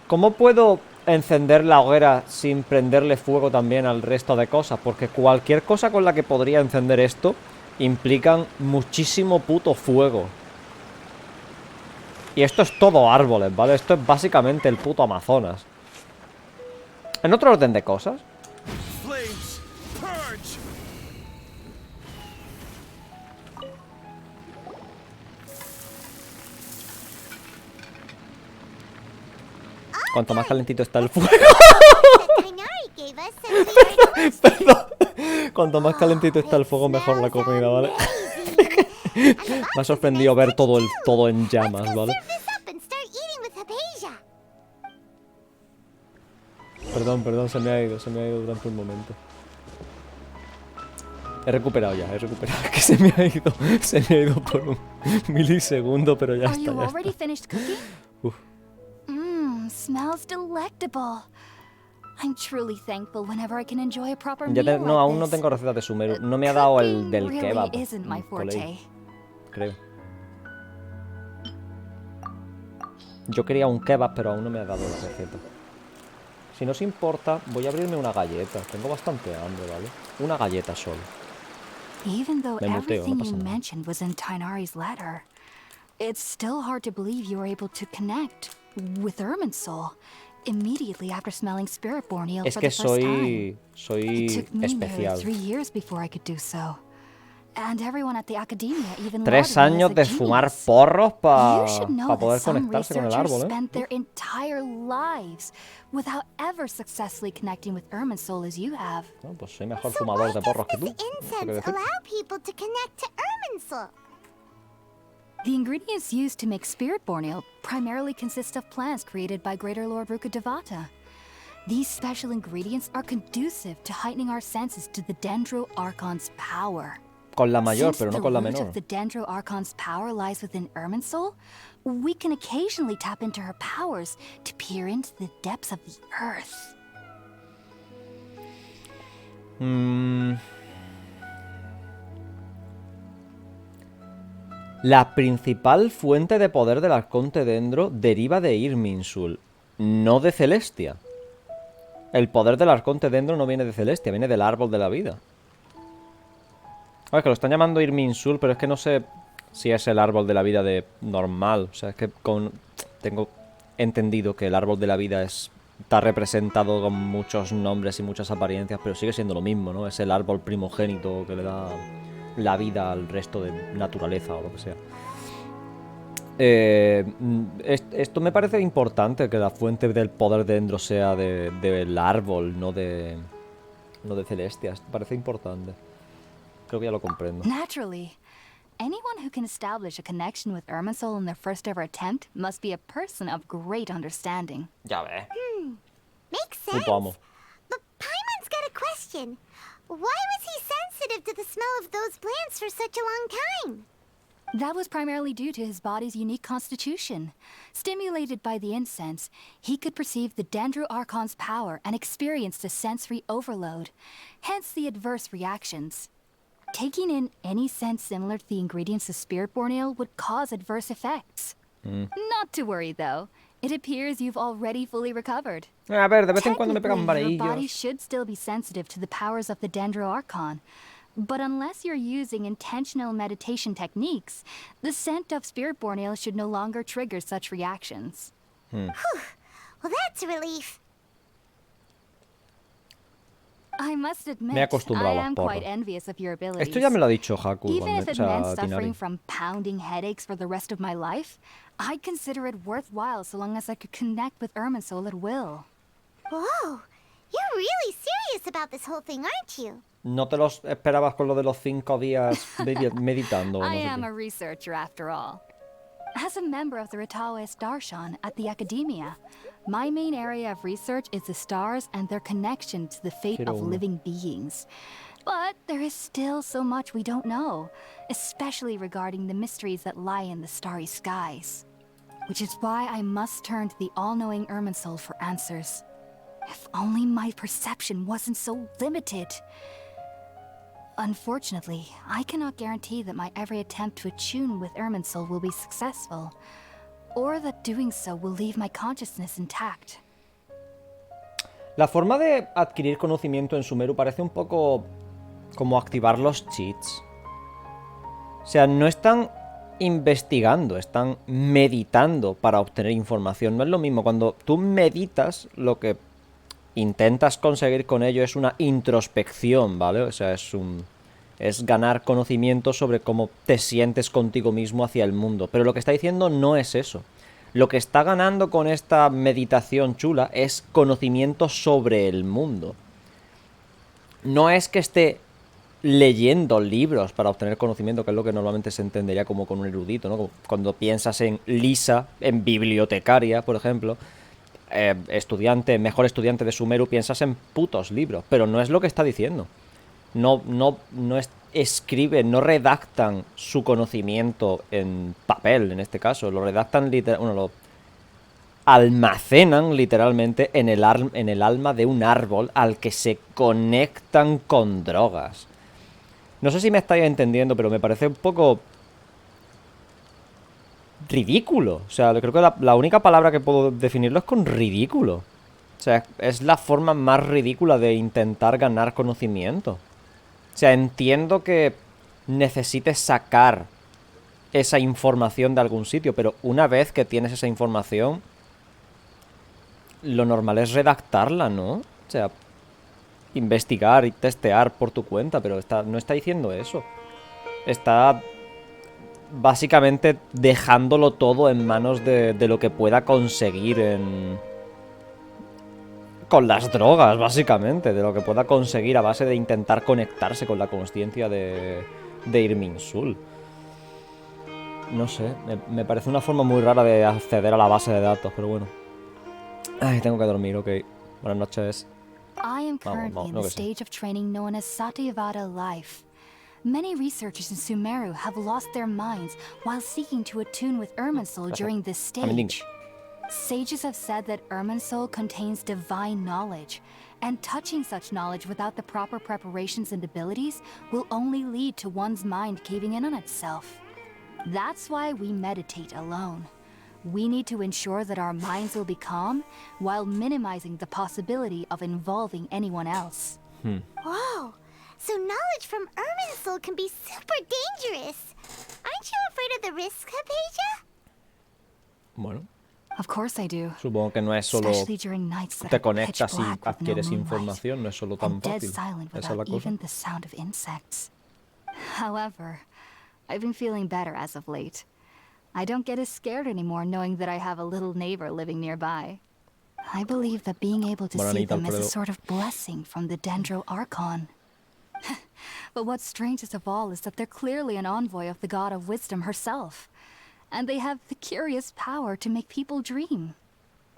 ¿Cómo puedo encender la hoguera sin prenderle fuego también al resto de cosas? Porque cualquier cosa con la que podría encender esto implican muchísimo puto fuego. Y esto es todo árboles, ¿vale? Esto es básicamente el puto Amazonas. En otro orden de cosas, Flames, purge! cuanto más calentito está el fuego... That Tainari gave us since we were in the Perdón. Cuanto más calentito está el fuego, mejor la comida, ¿vale? Me ha sorprendido ver todo en llamas, ¿vale? Serve this up and start eating with Hypatia. Perdón, se me ha ido durante un momento. He recuperado. Es que se me ha ido por un milisegundo, pero ya Are está, you ya already está. finished cooking? Uf. Smells delectable. I'm truly thankful whenever I can enjoy a proper Ya meal no, aún like no this. tengo receta de sumeru. No me ha dado el Cooking del really kebab. isn't my por ahí, forte. creo. Yo quería un kebab, pero aún no me ha dado la receta. Si no os importa, voy a abrirme una galleta. Tengo bastante hambre, ¿vale? Una galleta solo. Even though Me muteo, no everything pasa you nada. mentioned was in Tainari's letter, it's still hard to believe you were able to connect with Irminsul immediately after smelling Spirit Borneo Es for que the first time. It soy took me nearly especial. 3 years before I could do so. And everyone at the academia even 3 lauded me años as a de fumar genius. porros You para should know poder that some conectarse con el researchers árbol, ¿eh? spent their entire lives without ever successfully connecting with Irminsul as you have. No, pues soy mejor So fumador why de porros que does tú. this No sé qué incense decir. allow people to connect to Irminsul? The ingredients used to make Spirit Borneo primarily consist of plants created by Greater Lord Rukkhadevata. These special ingredients are conducive to heightening our senses to the Dendro Archon's power. Con la mayor, Since pero no the con la root menor. of the Dendro Archon's power lies within Irminsul, we can occasionally tap into her powers to peer into the depths of the earth. La principal fuente de poder del Arconte Dendro deriva de Irminsul, no de Celestia. El poder del Arconte Dendro no viene de Celestia, viene del árbol de la vida. Es que lo están llamando Irminsul, pero es que no sé si es el árbol de la vida de normal. O sea, es que tengo entendido que el árbol de la vida está representado con muchos nombres y muchas apariencias, pero sigue siendo lo mismo, ¿no? Es el árbol primogénito que le da la vida al resto de naturaleza o lo que sea. Esto me parece importante, que la fuente del poder de Dendro sea del árbol, no de Celestia. Esto parece importante. Creo que ya lo comprendo. Naturally. Anyone who can establish a connection with Irminsul in their first ever attempt must be a person of great understanding. Ya ves. Makes Muy sense. pomo. But Paimon's got a question. Why was he sensitive to the smell of those plants for such a long time? That was primarily due to his body's unique constitution. Stimulated by the incense, he could perceive the Dendro Archon's power and experienced a sensory overload, hence the adverse reactions. Taking in any scent similar to the ingredients of Spirit Borneo would cause adverse effects. Not to worry, though. It appears you've already fully recovered. A ver, de vez en cuando me pegan Technically, your body varillos. should still be sensitive to the powers of the Dendro Archon. But unless you're using intentional meditation techniques, the scent of Spirit Borneo should no longer trigger such reactions. Well, that's a relief. I must admit, Me he acostumbrado I a las am porras. quite envious of your abilities. Esto ya me lo ha dicho Haku, Even if o it meant sea, suffering Tinari. from pounding headaches for the rest of my life, I'd consider it worthwhile so long as I could connect with Irminsul at will. Whoa, you're really serious about this whole thing, aren't you? ¿No te los esperabas con lo de los 5 días meditando? I No sé am qué? a researcher after all. As a member of the Ritaoes Darshan at the Academia, my main area of research is the stars and their connection to the fate Quiero of uno. living beings. But there is still so much we don't know, especially regarding the mysteries that lie in the starry skies. Which is why I must turn to the all-knowing Irminsul for answers. If only my perception wasn't so limited. Unfortunately, I cannot guarantee that my every attempt to attune with Irminsul will be successful, or that doing so will leave my consciousness intact. La forma de adquirir conocimiento en Sumeru parece un poco como activar los cheats. O sea, no están investigando, están meditando para obtener información. No es lo mismo. Cuando tú meditas, lo que intentas conseguir con ello es una introspección, ¿vale? O sea, es ganar conocimiento sobre cómo te sientes contigo mismo hacia el mundo. Pero lo que está diciendo no es eso. Lo que está ganando con esta meditación chula es conocimiento sobre el mundo. No es que esté leyendo libros para obtener conocimiento, que es lo que normalmente se entendería como con un erudito, ¿no? Cuando piensas en Lisa, en bibliotecaria, por ejemplo, mejor estudiante de Sumeru, piensas en putos libros, pero no es lo que está diciendo. No escriben, no redactan su conocimiento en papel, en este caso, lo redactan lo almacenan literalmente en el alma de un árbol al que se conectan con drogas. No sé si me estáis entendiendo, pero me parece un poco ridículo. O sea, creo que la única palabra que puedo definirlo es con ridículo. O sea, es la forma más ridícula de intentar ganar conocimiento. O sea, entiendo que necesites sacar esa información de algún sitio, pero una vez que tienes esa información, lo normal es redactarla, ¿no? O sea, investigar y testear por tu cuenta, pero no está diciendo eso. Está básicamente dejándolo todo en manos de lo que pueda conseguir con las drogas, básicamente, de lo que pueda conseguir a base de intentar conectarse con la consciencia de Irminsul. No sé, me parece una forma muy rara de acceder a la base de datos, pero bueno. Ay, tengo que dormir, ok. Buenas noches. I am currently in no the que sí. stage of training known as Satyavada life. Many researchers in Sumeru have lost their minds while seeking to attune with Irminsul during this stage. Sages have said that Irminsul contains divine knowledge, and touching such knowledge without the proper preparations and abilities will only lead to one's mind caving in on itself. That's why we meditate alone. We need to ensure that our minds will be calm while minimizing the possibility of involving anyone else. Whoa, so knowledge from Irminsul can be super dangerous. Aren't you afraid of the risks, Hypatia? Bueno, Of course I do. supongo que no es solo Especially during nights that te are pitch conectas y black with no adquieres moonlight, información, no es solo tan and dead fácil. silent Esa es la without cosa. even the sound of insects. However, I've been feeling better as of late. I don't get as scared anymore knowing that I have a little neighbor living nearby. I believe that being able to see Moranita, them is a Alfredo. sort of blessing from the Dendro Archon. But what's strangest of all is that they're clearly an envoy of the God of Wisdom herself. And they have the curious power to make people dream.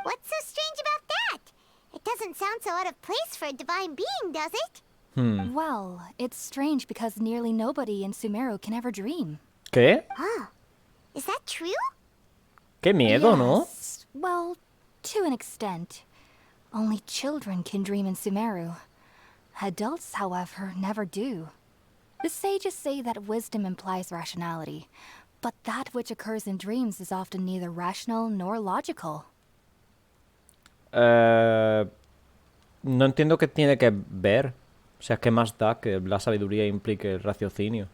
What's so strange about that? It doesn't sound so out of place for a divine being, does it? Well, it's strange because nearly nobody in Sumeru can ever dream. ¿Qué? Is that true? Qué miedo, ¿no? Yes, well, to an extent. Only children can dream in Sumeru. Adults, however, never do. The sages say that wisdom implies rationality, but that which occurs in dreams is often neither rational nor logical. No entiendo qué tiene que ver. O sea, ¿qué más da que la sabiduría implique el raciocinio?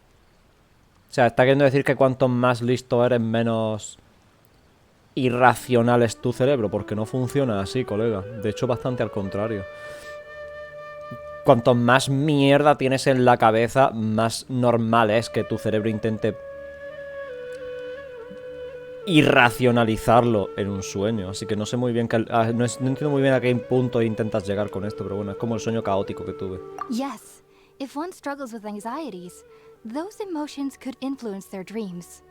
O sea, está queriendo decir que cuanto más listo eres, menos irracional es tu cerebro, porque no funciona así, colega. De hecho, bastante al contrario. Cuanto más mierda tienes en la cabeza, más normal es que tu cerebro intente y racionalizarlo en un sueño. Así que no sé muy bien, no entiendo muy bien a qué punto intentas llegar con esto, pero bueno, es como el sueño caótico que tuve. Yes, if one struggles with anxieties, those emotions could influence their dreams.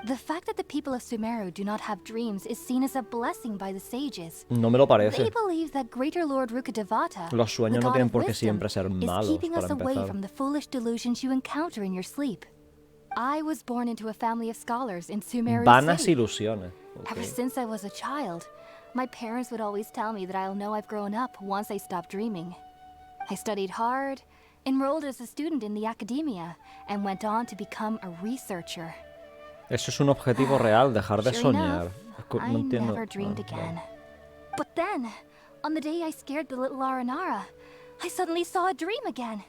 The fact that the people of Sumeru do not have dreams is seen as a blessing by the sages. No me lo parece. They believe that Greater Lord Rukkhadevata, Los sueños the no god tienen of por qué wisdom, siempre ser is malos, keeping para us away empezar. from the foolish delusions you encounter in your sleep. I was born into a family of scholars in Sumeru Vanas City. ilusiones. Ever Okay. since I was a child, my parents would always tell me that I'll know I've grown up once I stop dreaming. I studied hard, enrolled as a student in the academia, and went on to become a researcher. Eso es un objetivo real, dejar de Sure soñar. enough, No I entiendo. never dreamed again. But then, on the day I scared the little Aranara, I suddenly saw a dream again.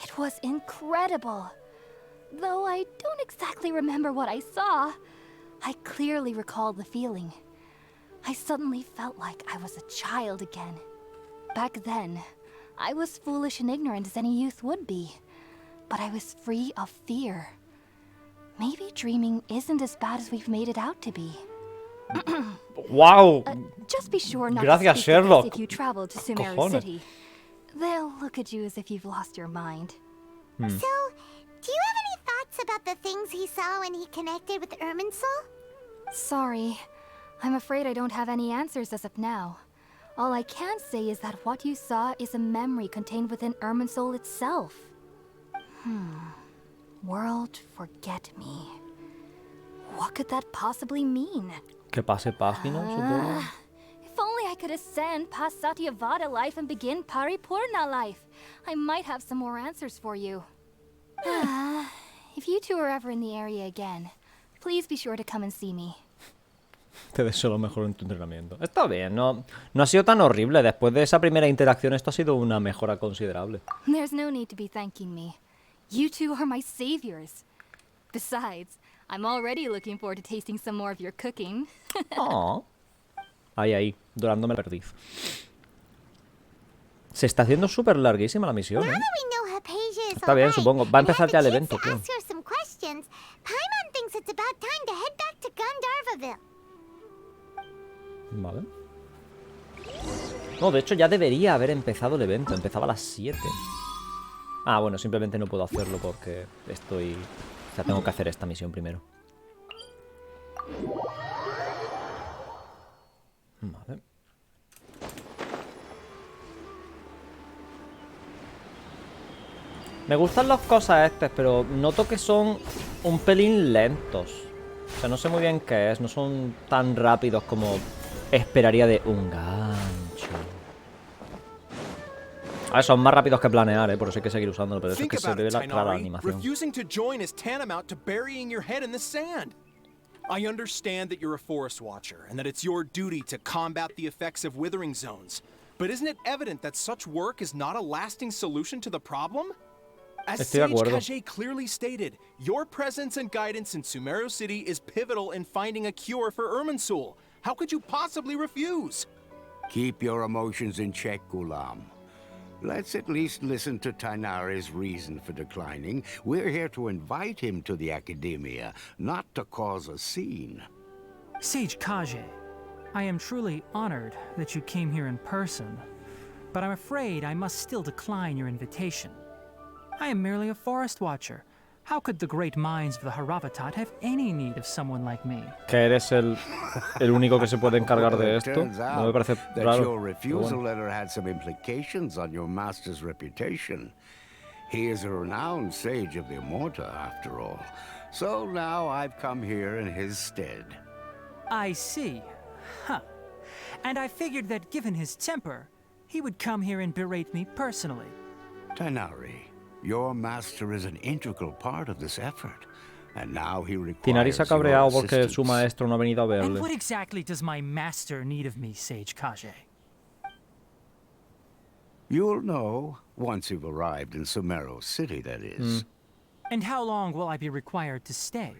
It was incredible. Though I don't exactly remember what I saw, I clearly recall the feeling. I suddenly felt like I was a child again. Back then, I was foolish and ignorant as any youth would be, but I was free of fear. Maybe dreaming isn't as bad as we've made it out to be. ¡Wow! Just be sure not Gracias, to speak of Sherlock. this if you travel to Sumeru Cojones. City. They'll look at you as if you've lost your mind. So, do you have any thoughts about the things he saw when he connected with Irminsul? Sorry, I'm afraid I don't have any answers as of now. All I can say is that what you saw is a memory contained within Irminsul itself. World forget me. What could that possibly mean? Que pase página, supongo. If only I could ascend past Satyavada life and begin Paripurna life, I might have some more answers for you. If you two are ever in the area again, please be sure to come and see me. Te deseo lo mejor en tu entrenamiento. Está bien, no ha sido tan horrible. Después de esa primera interacción, esto ha sido una mejora considerable. There's no need to be thanking me. You two are my saviors. Besides, I'm already looking forward to tasting some more of your cooking. Oh. Ahí, dorándome la perdiz. Se está haciendo súper larguísima la misión, Now ¿eh? that we know Hypatia is Está bien, alright, supongo. Va a and empezar had ya the el chance evento, to creo. ask her some questions, Paimon thinks it's about time to head back to Gandharvaville. Vale. No, de hecho ya debería haber empezado el evento. Empezaba a las 7. Ah, bueno, simplemente no puedo hacerlo porque estoy... O sea, tengo que hacer esta misión primero. Vale. Me gustan las cosas estas, pero noto que son un pelín lentos. O sea, no sé muy bien qué es. No son tan rápidos como esperaría de un gancho. A ver, son más rápidos que planear, por eso hay que seguir usándolo. Pero eso es Think que se about ve it, la clara Tainari. animación. Refusing to join is tantamount to burying your head in the sand. I understand that you're a forest watcher and that it's your duty to combat the effects of withering zones. But isn't it evident that such work is not a lasting solution to the problem? As Estoy de Sage acuerdo. Kage clearly stated, your presence and guidance in Sumeru City is pivotal in finding a cure for Irminsul. How could you possibly refuse? Keep your emotions in check, Ghulam. Let's at least listen to Tainari's reason for declining. We're here to invite him to the Academia, not to cause a scene. Sage Kage, I am truly honored that you came here in person, but I'm afraid I must still decline your invitation. I am merely a forest watcher. How could the great minds of the Haravatat have any need of someone like me? Que eres el único que se puede encargar de It esto. turns No me out parece that raro. your pero refusal bueno. letter had some implications on your master's reputation. He is a renowned sage of the Immorta, after all. So now I've come here in his stead. I see. Huh. And I figured that given his temper, he would come here and berate me personally. Tainari, your master is an integral part of this effort, and now he Tinari requires se ha your cabreado porque su assistance. maestro no ha venido a And verle. what exactly does my master need of me, Sage Kage? You'll know once you've arrived in Sumeru City, that is. And how long will I be required to stay?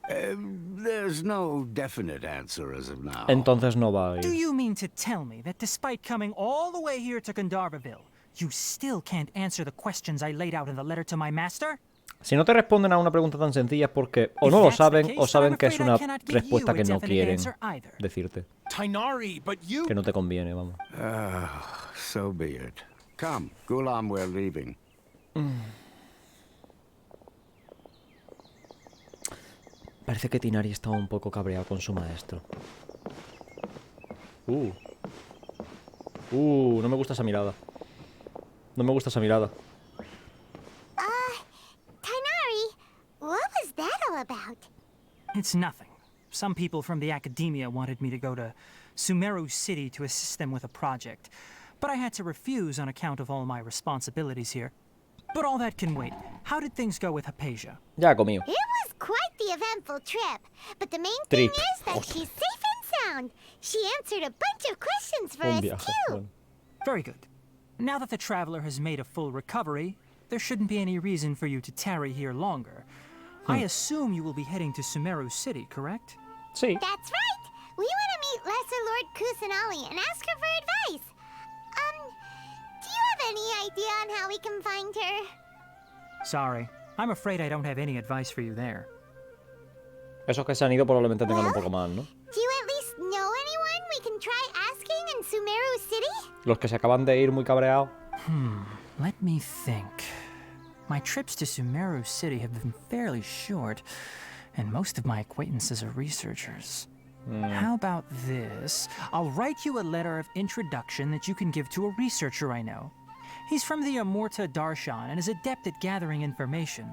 There's no definite answer as of now. Entonces no va a Do ir. you mean to tell me that despite coming all the way here to Gandharvaville, you still can't answer the questions I laid out in the letter to my master? Si no te responden a una pregunta tan sencilla es porque o no lo saben o saben que es una respuesta que no quieren decirte. Tainari, but you... Que no te conviene, vamos. So be it. Come, Gulam, we're leaving. Parece que Tinari está un poco cabreado con su maestro. No me gusta esa mirada. No me gusta esa mirada. Tainari, what was that all about? It's nothing. Some people from the academia wanted me to go to Sumeru City to assist them with a project, but I had to refuse on account of all my responsibilities here. But all that can wait. How did things go with Hypatia? Ya ha comido. It was quite the eventful trip, but the main thing is that she's safe and sound. She answered a bunch of questions for us too. Bueno. Very good. Now that the traveler has made a full recovery, there shouldn't be any reason for you to tarry here longer. I assume you will be heading to Sumeru City, correct? Sí. That's right. We want to meet Lesser Lord Kusanali and ask her for advice. Do you have any idea on how we can find her? Sorry. I'm afraid I don't have any advice for you there. Esos que se han ido probablemente tengan un poco más, ¿no? Do you at least know anyone we can try asking in Sumeru City? Los que se acaban de ir muy cabreados. Let me think. My trips to Sumeru City have been fairly short, and most of my acquaintances are researchers. How about this? I'll write you a letter of introduction that you can give to a researcher I know. He's from the Amorta Darshan and is adept at gathering information.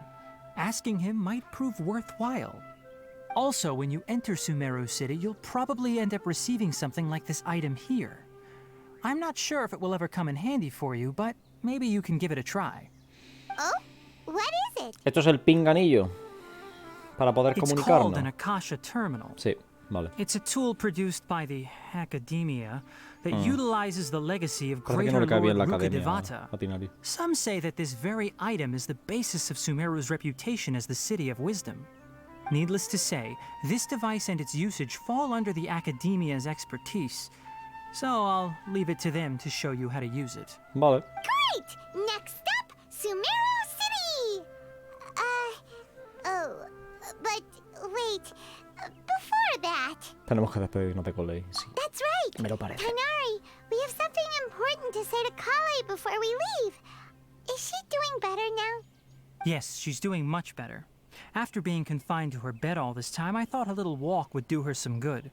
Asking him might prove worthwhile. Also, when you enter Sumeru City, you'll probably end up receiving something like this item here. I'm not sure if it will ever come in handy for you, but maybe you can give it a try. Oh, what is it? Esto es el pinganillo para poder It's called comunicarnos. an Akasha Terminal. Sí, vale. It's a tool produced by the academia that utilizes the legacy of Parece que Greater no le cae Lord bien la Ruka academia Devata. a Tinari. Some say that this very item is the basis of Sumeru's reputation as the City of Wisdom. Needless to say, this device and its usage fall under the academia's expertise, so I'll leave it to them to show you how to use it. Vale. Great! Next up, Sumeru City! But wait, before that... Tenemos que despedirnos de Colei, sí. That's right! Me lo parece. Tainari, we have something important to say to Kale before we leave. Is she doing better now? Yes, she's doing much better. After being confined to her bed all this time, I thought a little walk would do her some good.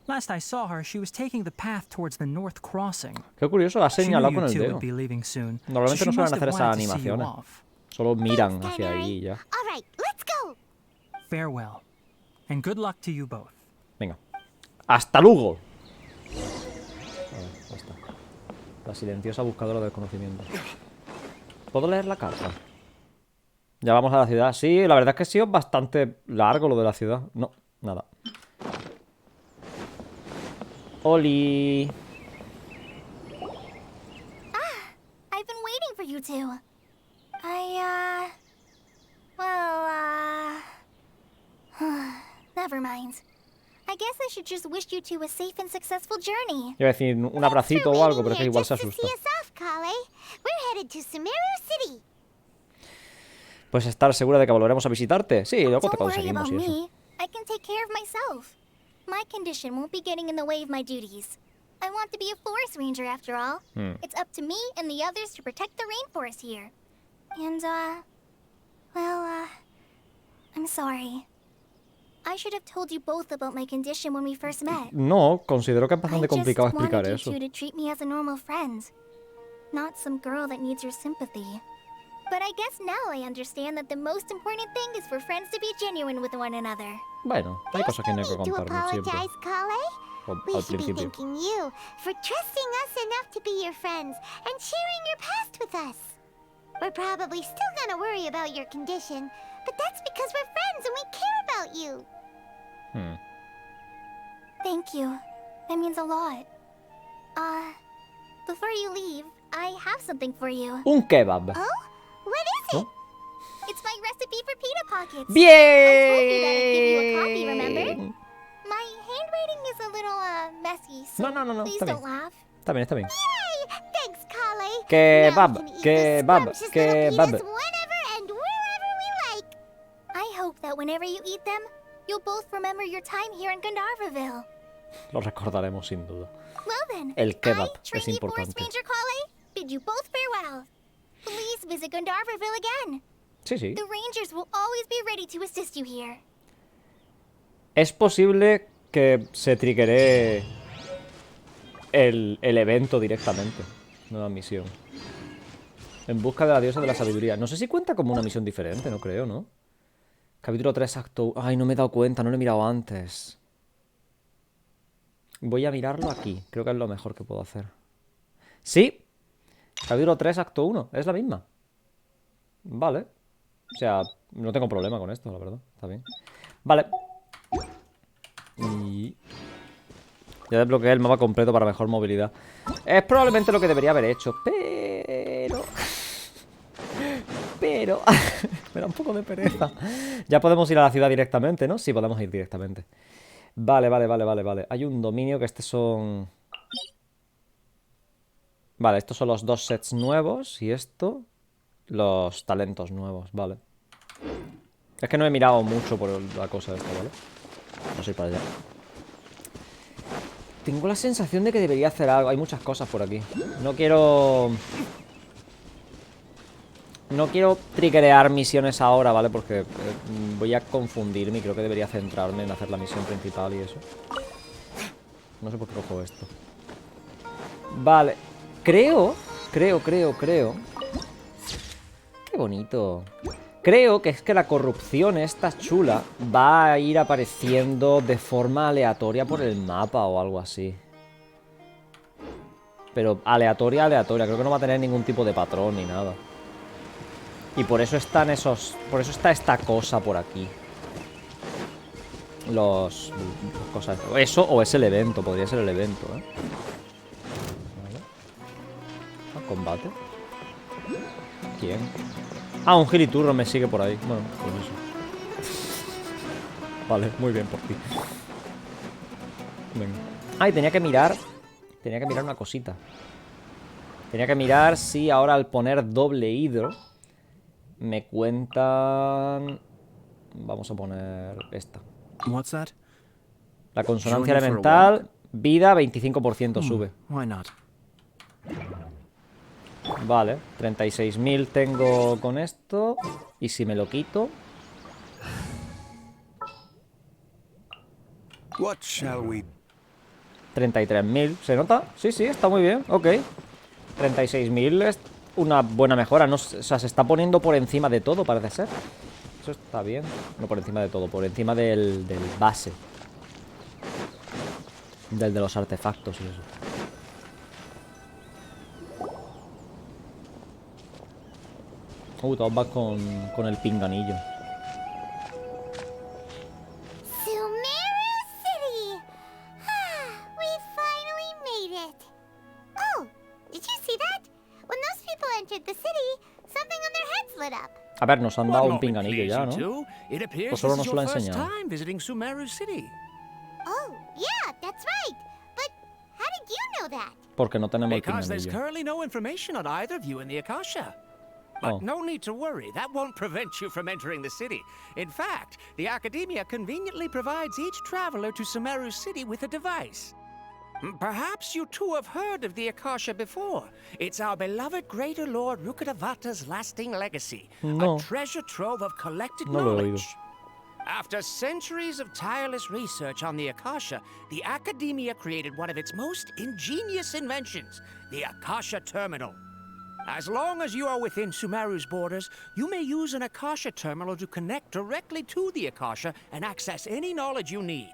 Last I saw her, she was taking the path towards the North Crossing. Qué curioso, ha She knew señalado you con el two dedo. would be leaving soon, so Normalmente she no suelen must have hacer esas wanted to see you animaciones. off. Solo miran Thanks, hacia Tainari. ahí y ya. All right, let's go! Farewell, and good luck to you both. Venga. ¡Hasta luego! Ya está. La silenciosa buscadora del conocimiento. ¿Puedo leer la carta? Ya vamos a la ciudad. Sí, la verdad es que ha sido bastante largo lo de la ciudad. No, nada. Oli. I've been waiting for you two. Never mind. I guess I should just wish you two a safe and successful journey. Iba a decir un abracito o algo, pero es que igual se asusta. See us off, Kale. We're headed to Sumeru City. Pues estar segura de que volveremos a visitarte. Sí, luego te Don't worry conseguimos about y eso. me. I can take care of myself. My condition won't be getting in the way of my duties. I want to be a forest ranger after all. It's up to me and the others to protect the rainforest here. And, I'm sorry. I should have told you both about my condition when we first met. No, considero que es I bastante just complicado explicar wanted eso. you two to treat me as a normal friend. Not some girl that needs your sympathy. But I guess now I understand that the most important thing is for friends to be genuine with one another. Bueno, hay cosas que no hay que No need to contarnos siempre. apologize, Kale. We Al should be principio. thanking you for trusting us enough to be your friends and sharing your past with us. We're probably still gonna worry about your condition, but that's because we're friends and we care about you. Thank you. That means a lot. Before you leave, I have something for you. Un kebab. Oh? What is it? ¿No? It's my recipe for pita pockets. ¡Bien! I told you that I'd give you a copy, remember? My handwriting is a little, messy, so No, please está don't bien. laugh. Está bien, está bien. Yay! Thanks, Kale. Kebab, Now we can eat kebab, the scrumptious little kebab. pitas whenever and wherever we whenever you eat them, you'll both remember your time here in Gandharvaville. Lo recordaremos sin duda. Well then, El kebab I, es trainee Forest importante. Ranger Kale, bid you both farewell. Please visit Gandharvaville again. Sí, sí. The Rangers will always be ready to assist you here. Es posible que se triggere el evento directamente. Nueva misión. En busca de la diosa de la sabiduría. No sé si cuenta como una misión diferente, no creo, ¿no? Capítulo 3, Acto... Ay, no me he dado cuenta, no lo he mirado antes. Voy a mirarlo aquí. Creo que es lo mejor que puedo hacer. ¡Sí! Capítulo 3, Acto 1. Es la misma. Vale. O sea, no tengo problema con esto, la verdad. Está bien. Vale. Y... ya desbloqueé el mapa completo para mejor movilidad. Es probablemente lo que debería haber hecho, pero... me da un poco de pereza. Ya podemos ir a la ciudad directamente, ¿no? Sí, podemos ir directamente. Vale. Hay un dominio que son... Vale, estos son los 2 sets nuevos. Y esto... los talentos nuevos, vale. Es que no he mirado mucho por la cosa esta, ¿vale? Vamos a ir para allá. Tengo la sensación de que debería hacer algo. Hay muchas cosas por aquí. No quiero triggerear misiones ahora, ¿vale? Porque voy a confundirme y creo que debería centrarme en hacer la misión principal y eso. No sé por qué cojo esto. Vale. Creo. Qué bonito. Creo que es que la corrupción esta chula va a ir apareciendo de forma aleatoria por el mapa o algo así. Pero aleatoria. Creo que no va a tener ningún tipo de patrón ni nada. Y por eso están por eso está esta cosa por aquí. Los cosas. Eso o es el evento. Podría ser el evento, ¿eh? Vale. Combate. ¿Quién? Ah, un giliturro me sigue por ahí. Bueno, pues eso. Vale, muy bien por ti. Venga. Ay, tenía que mirar una cosita. Tenía que mirar si ahora al poner doble hidro me cuentan... Vamos a poner esta. What's that? La consonancia elemental, vida 25% sube. Why not? Vale, 36.000 tengo con esto. Y si me lo quito... What shall we... 33.000, ¿se nota? Sí, está muy bien, ok. 36.000 es una buena mejora, no, o sea, se está poniendo por encima de todo, parece ser. Eso está bien. No por encima de todo, por encima del base. Del de los artefactos y eso. Todos van con el pinganillo. Sumeru City! We finally made it! Oh, did you see that? When those people entered the city, something on their heads lit up. A ver, nos han dado One un moment, pinganillo please, ya, you ¿no? two. It appears O solo this nos is lo ha your first enseñado. time visiting Sumeru City. Oh, yeah, that's right. But how did you know that? Porque no tenemos el Because there's pinganillo. currently no information on either of you in the Akasha. But Oh. no need to worry, that won't prevent you from entering the city. In fact, the Academia conveniently provides each traveler to Sumeru City with a device. Perhaps you two have heard of the Akasha before. It's our beloved Greater Lord Rukkhadevata's lasting legacy. No. A treasure trove of collected No lo he oído. knowledge. After centuries of tireless research on the Akasha, the Academia created one of its most ingenious inventions, the Akasha Terminal. As long as you are within Sumeru's borders, you may use an Akasha Terminal to connect directly to the Akasha and access any knowledge you need.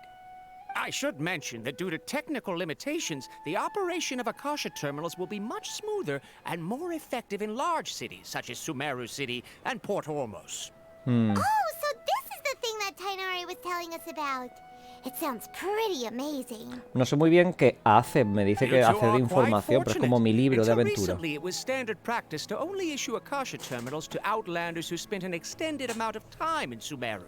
I should mention that due to technical limitations, the operation of Akasha Terminals will be much smoother and more effective in large cities such as Sumeru City and Port Ormos. Oh, so this is the thing that Tainari was telling us about. It sounds pretty amazing. No sé muy bien qué hace. Me dice que You two hace de are quite información, pero es como mi libro de Until aventura. recently, it was standard practice to only issue Akasha terminals to outlanders who spent an extended amount of time in Sumeru.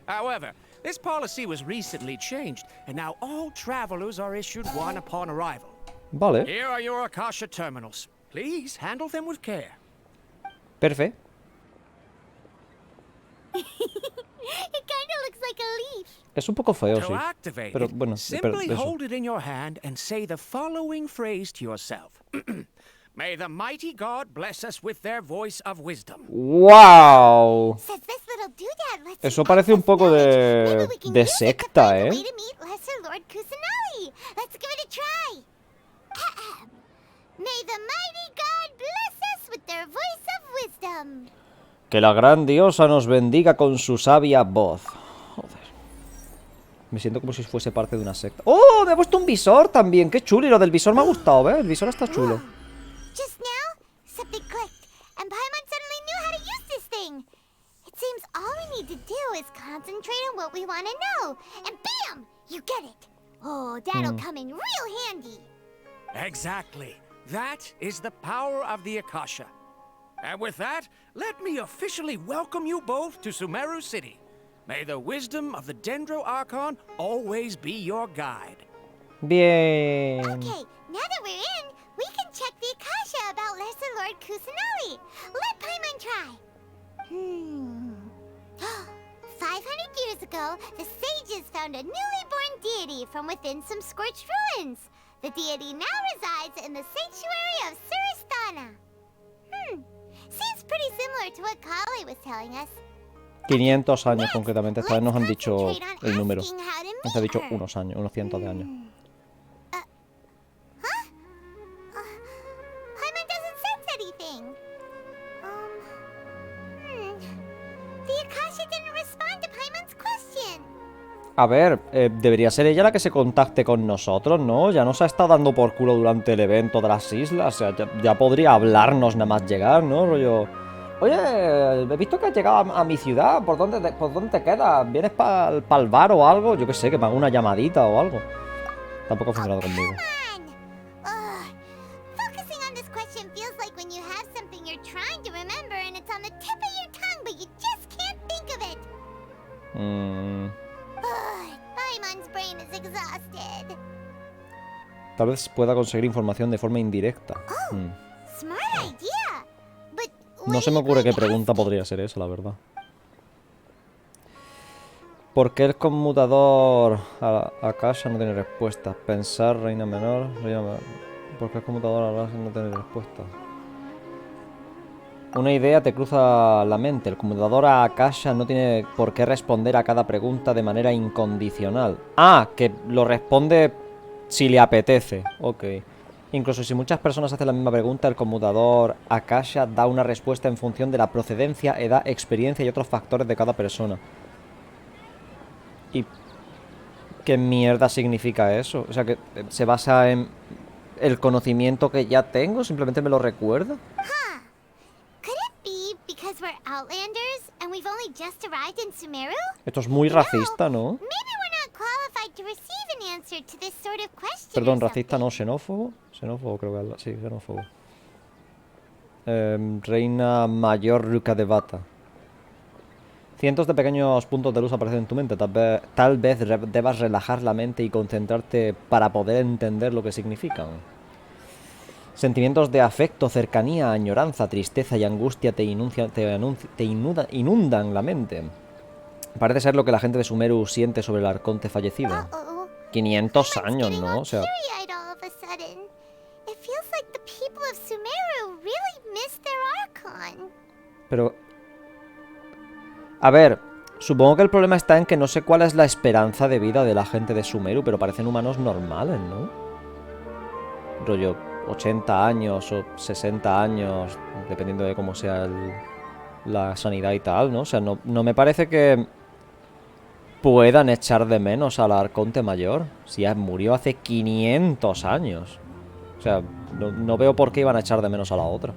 However, this policy was recently changed, and now all travelers are issued one upon arrival. Vale, Here are your Akasha terminals. Please handle them with care. perfecto. It kind of looks like a leaf. Es un poco feo, sí. To activate Pero it, bueno, pero simply eso. hold it in your hand and say the following phrase to yourself. May the mighty God bless us with their voice of wisdom. ¡Wow! Says this little doodad lets Eso you parece un access poco knowledge. Maybe we can de use it to secta, find a ¿eh? way to meet Lesser Lord Kusanagi. Let's give it a try. May the mighty God bless us with their voice of wisdom. Que la gran diosa nos bendiga con su sabia voz. Joder. Me siento como si fuese parte de una secta. ¡Oh! Me ha puesto un visor también. ¡Qué chulo! Y lo del visor me ha gustado, ¿ves? El visor está chulo. Just now, something clicked, and Paimon suddenly knew how to use this thing. It seems all we need to do is concentrate on what we want to know, and bam! You get it. Oh, that'll come in real handy. Exactly. That is the power of the Akasha. And with that, let me officially welcome you both to Sumeru City. May the wisdom of the Dendro Archon always be your guide. Bien. Okay, now that we're in, we can check the Akasha about Lesser Lord Kusanagi. Let Paimon try. 500 years ago, the sages found a newly born deity from within some scorched ruins. The deity now resides in the sanctuary of Suristana. Seems pretty similar to what Kali was telling us. 500 años concretamente. Esta vez nos han dicho el número. Nos ha dicho unos años, unos cientos de años. Paimon doesn't sense anything. The Akasha didn't respond to Paimon's question. A ver, debería ser ella la que se contacte con nosotros, ¿no? Ya nos ha estado dando por culo durante el evento de las islas. O sea, ya podría hablarnos nada más llegar, ¿no? Rollo... Oye, he visto que has llegado a mi ciudad. ¿Por dónde te quedas? ¿Vienes para el bar o algo? Yo qué sé, que me haga una llamadita o algo. Tampoco ha funcionado conmigo. Focusing on this question feels like when you have something you're trying to remember and it's on the tip of your tongue, but you just can't think of it. Paimon's brain is exhausted. Tal vez pueda conseguir información de forma indirecta. Smart idea. But No se me ocurre qué pregunta podría ser esa, la verdad. ¿Por qué el conmutador Akasha no tiene respuesta? Pensar, reina menor. ¿Por qué el conmutador Akasha no tiene respuesta? Una idea te cruza la mente. El conmutador Akasha no tiene por qué responder a cada pregunta de manera incondicional. Ah, que lo responde si le apetece. Ok. Incluso si muchas personas hacen la misma pregunta, el conmutador Akasha da una respuesta en función de la procedencia, edad, experiencia y otros factores de cada persona. ¿Y qué mierda significa eso? O sea, que se basa en el conocimiento que ya tengo, simplemente me lo recuerda. could it be because we're Outlanders and we've only just arrived in Sumeru? Esto es muy racista, ¿no? Maybe we're not qualified to receive an answer to this sort of question. Perdón, or racista no, xenófobo. Xenófobo creo que es. Sí, xenófobo. Reina mayor Ruka de Bata. Cientos de pequeños puntos de luz aparecen en tu mente. Tal vez debas relajar la mente y concentrarte para poder entender lo que significan. Sentimientos de afecto, cercanía, añoranza, tristeza y angustia te inundan la mente. Parece ser lo que la gente de Sumeru siente sobre el arconte fallecido. 500 años, ¿no? O sea... teary-eyed all of a sudden. It feels like the people of Sumeru really miss their Archon. Pero... A ver, supongo que el problema está en que no sé cuál es la esperanza de vida de la gente de Sumeru, pero parecen humanos normales, ¿no? Rollo 80 años o 60 años, dependiendo de cómo sea la sanidad y tal, ¿no? O sea, no me parece que puedan echar de menos al Arconte Mayor. Si ya murió hace 500 años. O sea, no veo por qué iban a echar de menos a la otra.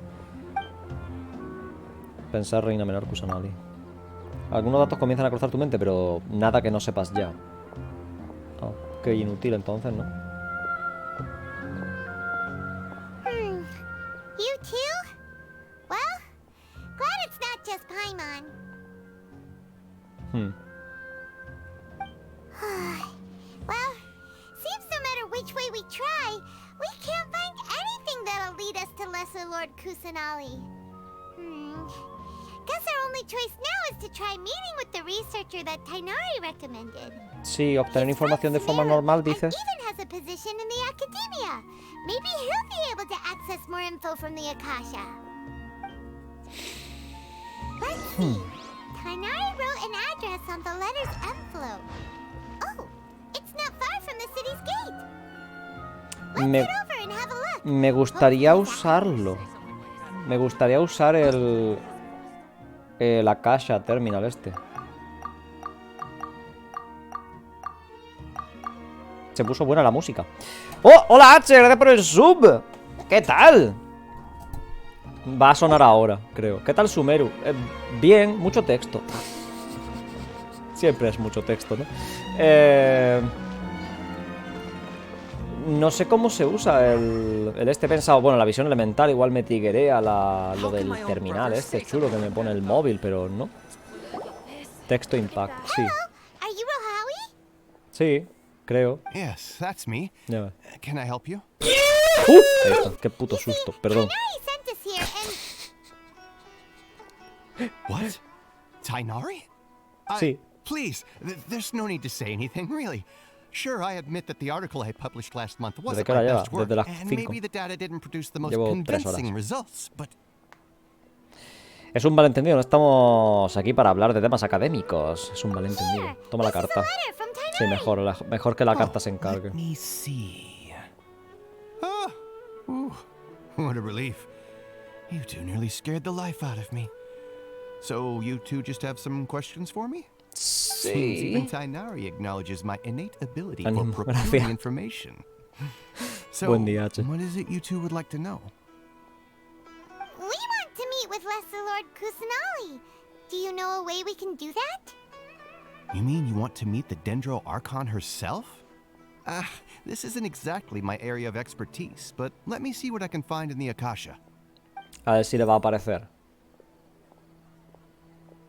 Pensar reina menor Kusanagi. Algunos datos comienzan a cruzar tu mente, pero nada que no sepas ya. Oh, qué inútil entonces, ¿no? You too? Well, glad it's not just Paimon. Well, seems no matter which way we try, we can't find anything that'll lead us to Lesser Lord Kusanagi. Guess our only choice now is to try meeting with the researcher that Tainari recommended. Sí, obtener información de forma normal, dices. And even has a position in the academia. Maybe he'll be able to access more info from the Akasha. Let's see. Tainari wrote an address on the letter's envelope. Oh, it's not far from the city's gate. Let's head over and have a look. Me gustaría usarlo. Me gustaría usar el Akasha Terminal este. Se puso buena la música. ¡Oh! ¡Hola H! Gracias por el sub. ¿Qué tal? Va a sonar ahora, creo. ¿Qué tal Sumeru? Bien, mucho texto. Siempre es mucho texto, ¿no? No sé cómo se usa el este pensado. Bueno, la visión elemental igual me tiguerea lo del terminal este chulo que me pone el móvil, pero no. Texto Impact, sí. Are you Rohawi? Sí, creo. Yes, that's me. Ya. Can I help you? Ahí está, qué puto susto, perdón. Tainari sent us here and... What? Tainari? Sí. Please, there's no need to say anything, really. Sure, I admit that the article I published last month ¿Desde wasn't qué my hora lleva? best work, Desde las and 5. maybe the data didn't produce the most Llevo 3 convincing horas. results, but... Es un malentendido, no estamos aquí para hablar de temas académicos. Es un malentendido. Toma la carta. Sí, mejor que la carta se encargue. Let me see. Oh, ooh, what a relief. You two nearly scared the life out of me. So you two just have some questions for me? Seems even Tainari acknowledges my innate ability for procuring information. So, Buen día, H. what is it you two would like to know? We want to meet with Lesser Lord Kusanali. Do you know a way we can do that? You mean you want to meet the Dendro Archon herself? This isn't exactly my area of expertise, but let me see what I can find in the Akasha. A ver si le va a aparecer.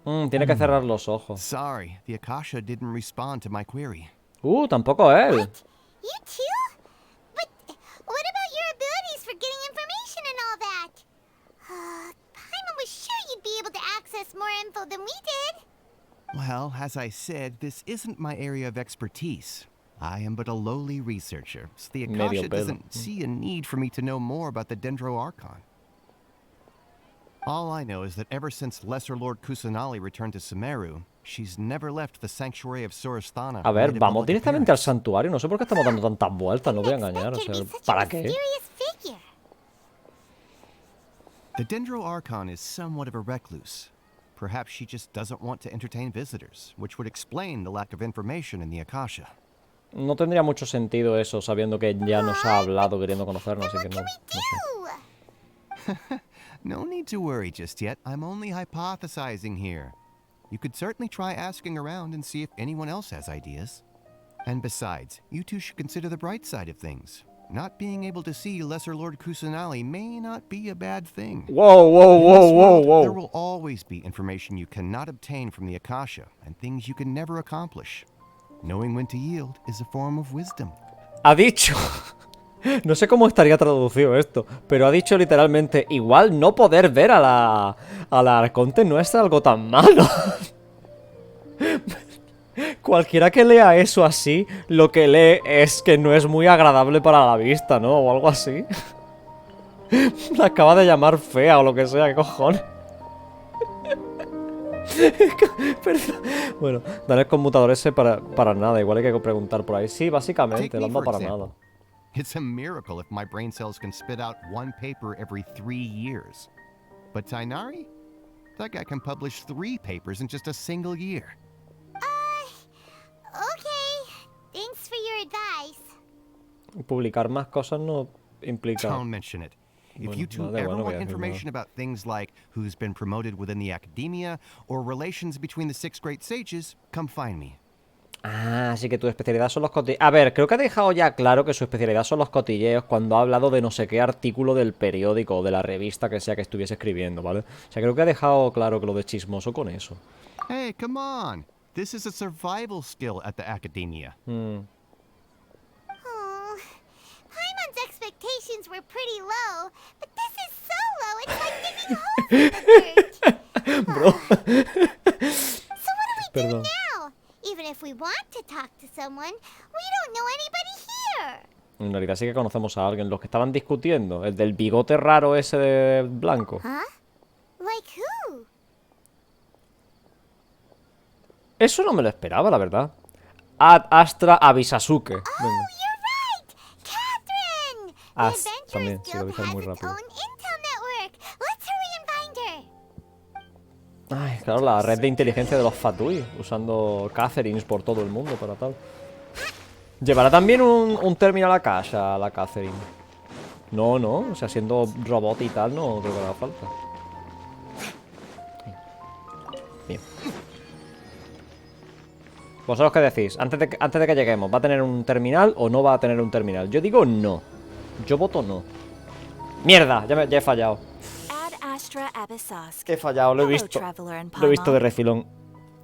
Tiene que cerrar los ojos. Sorry, the Akasha didn't respond to my query. Tampoco él. You too? But what about your abilities for getting information and all that? Paimon was sure you'd be able to access more info than we did. Well, as I said, this isn't my area of expertise. I am but a lowly researcher, so the Akasha doesn't see a need for me to know more about the Dendro Archon. All I know is that ever since Lesser Lord Kusanali returned to Sumeru, she's never left the sanctuary of Sorasthana. A ver, vamos directamente al santuario. No sé por qué estamos dando tantas vueltas, no voy a engañar. O sea, ¿para qué? The Dendro Archon is somewhat of a recluse. Perhaps she just doesn't want to entertain visitors, which would explain the lack of information in the Akasha. No tendría mucho sentido eso, sabiendo que ya nos ha hablado queriendo conocernos, así que no sé. No need to worry just yet. I'm only hypothesizing here. You could certainly try asking around and see if anyone else has ideas. And besides, you two should consider the bright side of things. Not being able to see Lesser Lord Kusanali may not be a bad thing. Whoa. There will always be information you cannot obtain from the Akasha, and things you can never accomplish. Knowing when to yield is a form of wisdom. Ha dicho... No sé cómo estaría traducido esto, pero ha dicho literalmente, igual no poder ver a la Arconte no es algo tan malo. Cualquiera que lea eso así, lo que lee es que no es muy agradable para la vista, ¿no? O algo así. La acaba de llamar fea o lo que sea, ¿qué cojones? Bueno, dar el conmutador ese para nada, igual hay que preguntar por ahí. Sí, básicamente, no anda para nada. It's a miracle if my brain cells can spit out one paper every 3 years. But Tainari? That guy can publish 3 papers in just a single year. Okay. Thanks for your advice. Publicar más cosas no implica... Don't mention it. If you two ever want information about things like who's been promoted within the academia or relations between the 6 great sages, come find me. Ah, así que tu especialidad son los cotilleos. A ver, creo que ha dejado ya claro que su especialidad son los cotilleos cuando ha hablado de no sé qué artículo del periódico o de la revista que sea que estuviese escribiendo, ¿vale? O sea, creo que ha dejado claro que lo de chismoso con eso. Hey, come on. This is a survival skill at the academia. Oh, Paimon's expectations were pretty low, but this is so low, it's like giving hope. Bro, someone. We don't know anybody here. En realidad sí que conocemos a alguien. Los que estaban discutiendo. El del bigote raro ese de blanco. Huh? Like who? Eso no me lo esperaba, la verdad. Ad Astra Abisasuke. Venga. You're right! Catherine! The As Adventurers también, sí, lo Guild dije has muy its rápido. own intel network. Let's hurry and find her. Ay, claro, la red de inteligencia de los Fatui. Usando Catherines por todo el mundo para tal. ¿Llevará también un terminal Akasha a la Catherine? No, no. O sea, siendo robot y tal, no creo que haga falta. Bien. ¿Vosotros qué decís? Antes de que lleguemos, ¿va a tener un terminal o no va a tener un terminal? Yo digo no. Yo voto no. ¡Mierda! Ya he fallado. He fallado, lo he visto. Lo he visto de refilón.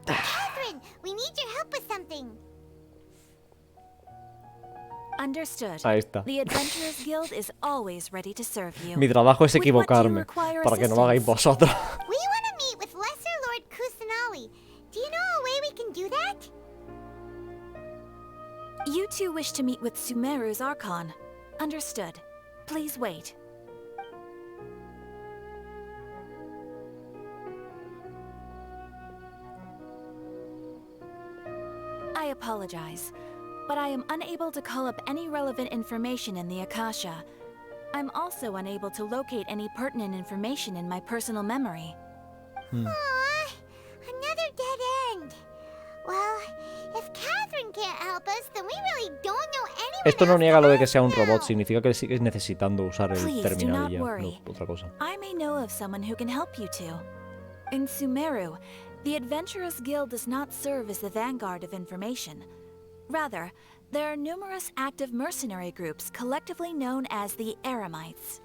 Catherine, we need your help with something. Understood. Ahí está. The Adventurers Guild is always ready to serve you. Mi trabajo es With what do you equivocarme. require Para que no lo hagáis assistance? vosotros. We want to meet with Lesser Lord Kusanali. Do you know a way we can do that? You two wish to meet with Sumeru's Archon. Understood. Please wait. I apologize, but I am unable to call up any relevant information in the Akasha. I'm also unable to locate any pertinent information in my personal memory. Aw, another dead end. Well, if Catherine can't help us, then we really don't know anyone Esto no else niega lo de que else sea un now. robot. Significa que sigues necesitando usar el Please do terminal not y ya. worry. No, otra cosa. I may know of someone who can help you two. In Sumeru, the Adventurers Guild does not serve as the vanguard of information. Rather, there are numerous active mercenary groups collectively known as the Eremites.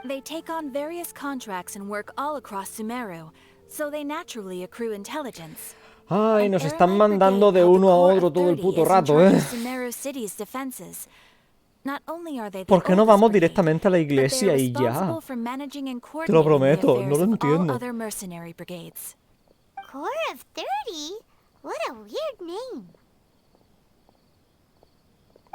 They take on various contracts and work all across Sumeru, so they naturally accrue intelligence. Ay, An nos están Eremite mandando brigade de called the uno a Core otro of todo el 30 puto is in rato, charge ¿eh? of Sumeru City's defenses. Not only are they the ¿Por qué no oldest vamos brigade, directamente a la but they are iglesia y ya? responsible for managing and Te lo coordinating the prometo, affairs no lo of all entiendo. other mercenary brigades. Core of 30? What a weird name.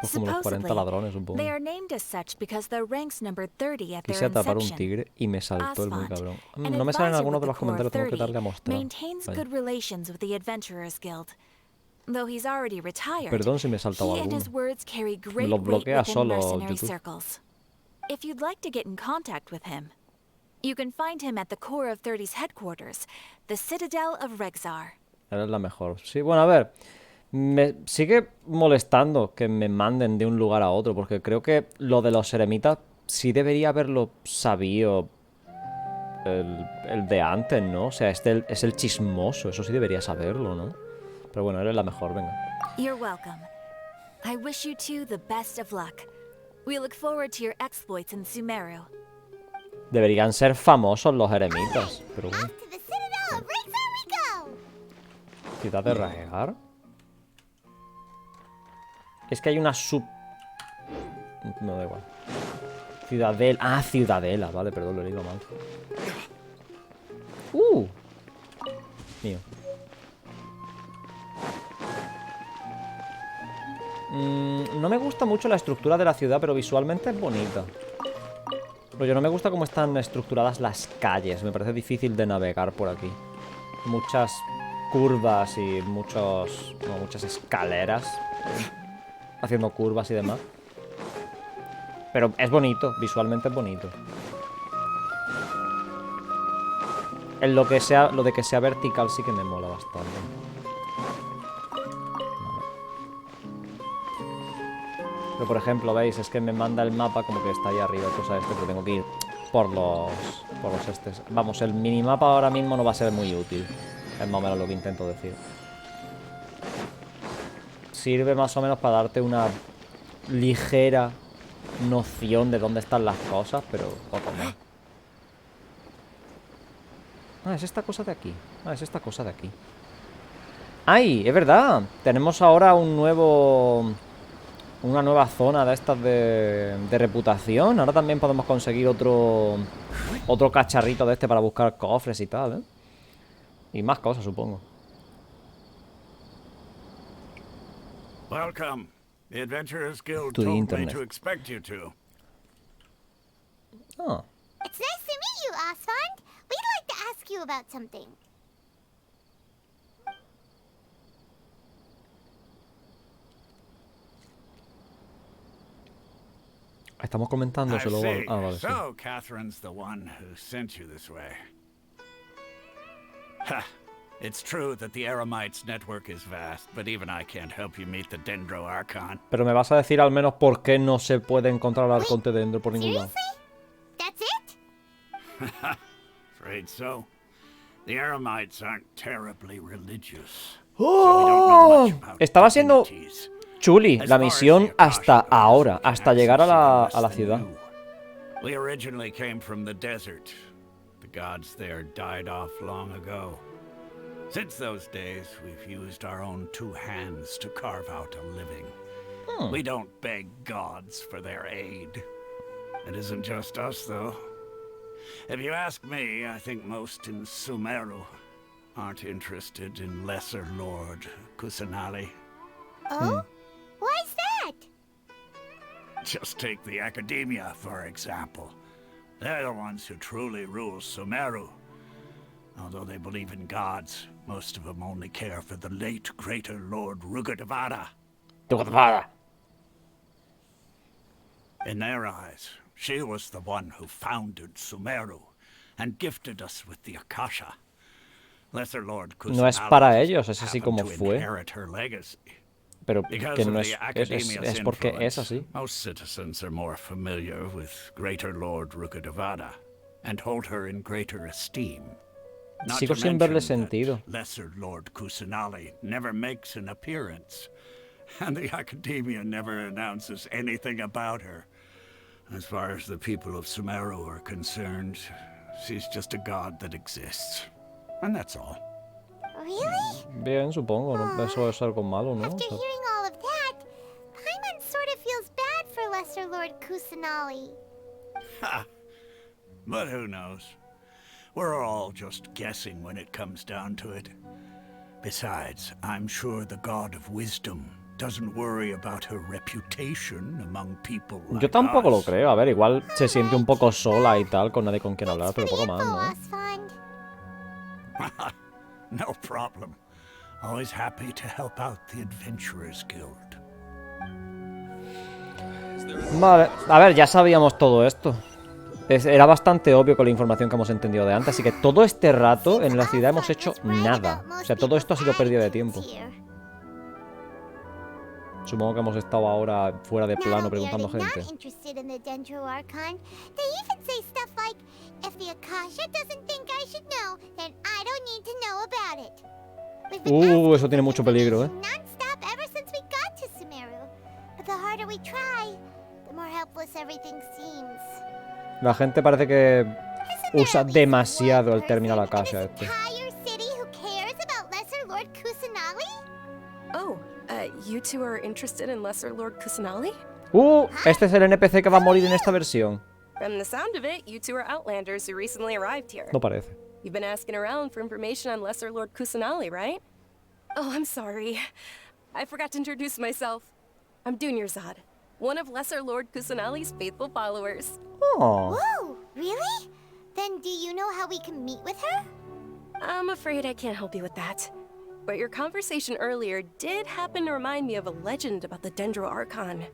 Pues como los 40 ladrones, supongo. They are named as such because their ranks numbered 30 at their Quise atrapar un inception. tigre y me saltó el muy Asphalt, cabrón. an No me salen advisor algunos with de the los Core comentarios, of tengo que 30, darle a mostrar. maintains Vaya. good relations with the Adventurers Guild. Though he's already retired, Perdón si me he saltado he and alguno. his words carry great Los weight bloquea within solo mercenary YouTube. circles. If you'd like to get in contact with him, you can find him at the Core of 30's headquarters, the Citadel of Rexar. Eres la mejor. Sí, bueno, a ver. Me sigue molestando que me manden de un lugar a otro, porque creo que lo de los eremitas sí debería haberlo sabido el de antes, ¿no? O sea, es el chismoso, eso sí debería saberlo, ¿no? Pero bueno, eres la mejor, venga. You're welcome. I wish you two the best of luck. We look forward to your exploits in Sumeru. Deberían ser famosos los eremitas, pero bueno. To the Citadel of Rexar we go! Ciudad de Raegar. Es que hay una sub... No, da igual. Ciudadela. Ah, Ciudadela. Vale, perdón, lo he leído mal. Mío. No me gusta mucho la estructura de la ciudad, pero visualmente es bonita. Pero no me gusta cómo están estructuradas las calles. Me parece difícil de navegar por aquí. Muchas curvas y muchas escaleras haciendo curvas y demás. Pero es bonito, visualmente es bonito. En lo de que sea vertical sí que me mola bastante. Pero por ejemplo, veis, es que me manda el mapa como que está ahí arriba, cosa de esto, pero tengo que ir por los estes. Vamos, el minimapa ahora mismo no va a ser muy útil. Es más o menos lo que intento decir. Sirve más o menos para darte una ligera noción de dónde están las cosas, pero poco más. Ah, es esta cosa de aquí. Ah, es esta cosa de aquí. ¡Ay! Es verdad. Tenemos ahora una nueva zona de estas de reputación. Ahora también podemos conseguir otro cacharrito de este para buscar cofres y tal, ¿eh? Y más cosas, supongo. Welcome. The Adventurers Guild To the told me internet. to expect you to. Ah. It's nice to meet you, Osfond. We'd like to ask you about something. Estamos comentando, I se lo va... see. Ah, vale, sí. So, Catherine's the one who sent you this way. Ha! It's true that the Eremites network is vast, but even I can't help you meet the Dendro Archon. Pero me vas a decir al menos por qué no se puede encontrar al Arconte dentro por ningún lado. Seriously? That's it? Afraid so. The Eremites aren't terribly religious. ¡Oh! Estaba siendo chuli la misión hasta ahora, hasta llegar a la ciudad. We originally came from the desert. The gods there died off long ago. Since those days, we've used our own two hands to carve out a living. We don't beg gods for their aid. It isn't just us, though. If you ask me, I think most in Sumeru aren't interested in Lesser Lord Kusanali. Oh? Why's that? Just take the Academia, for example. They're the ones who truly rule Sumeru. Although they believe in gods, most of them only care for the late Greater Lord Rugadavada. In their eyes, she was the one who founded Sumeru and gifted us with the Akasha. Lesser Lord Kusanali No es para ellos, es así como happened to fue. inherit her legacy. Pero Because que of no the es Academia's porque es influence, así. most citizens are more familiar with Greater Lord Rugadavada and hold her in greater esteem. Not Sigo to sin verle mention that sentido. Lesser Lord Kusanali never makes an appearance, and the Academia never announces anything about her. As far as the people of Sumeru are concerned, she's just a god that exists. And that's all. Really? Bien, supongo, ¿no? Eso es algo malo, ¿no? O After sea, hearing all of that, Paimon sort of feels bad for Lesser Lord Kusanali. Ha! But who knows? We're all just guessing when it comes down to it. Besides, I'm sure the God of Wisdom doesn't worry about her reputation among people like yo tampoco lo us. creo. A ver, igual se siente un poco sola y tal, con nadie con quien hablar, pero poco más, ¿no? Osfond. No problem. Always happy to help out the Adventurers Guild. Vale, a ver, ya sabíamos todo esto. Era bastante obvio con la información que hemos entendido de antes, así que todo este rato en la ciudad hemos hecho nada. O sea, todo esto ha sido pérdida de tiempo. Supongo que hemos estado ahora fuera de plano preguntando a gente. Not interested in the Dendro Archon. They even say stuff like, if the Akasha doesn't think I should know, then I don't need to know about it. We've been asking Eso tiene mucho peligro, non-stop ever since we got to Sumeru. But the harder we try, the more helpless everything seems. La gente parece que usa demasiado el terminal Akasha este. Entire city who cares about Lesser Lord Kusanali? Oh, you two are interested in Lesser Lord Kusanali? Este es el NPC que va a morir en esta versión. From the sound of it, you two are Outlanders who recently arrived here. No parece. You've been asking around for information on Lesser Lord Kusanali, right? Oh, I'm sorry. I forgot to introduce myself. I'm Dunyarzad, one of Lesser Lord Kusanali's faithful followers. Oh. Whoa, really? Then do you know how we can meet with her? I'm afraid I can't help you with that. But your conversation earlier did happen to remind me of a legend about the Dendro Archon.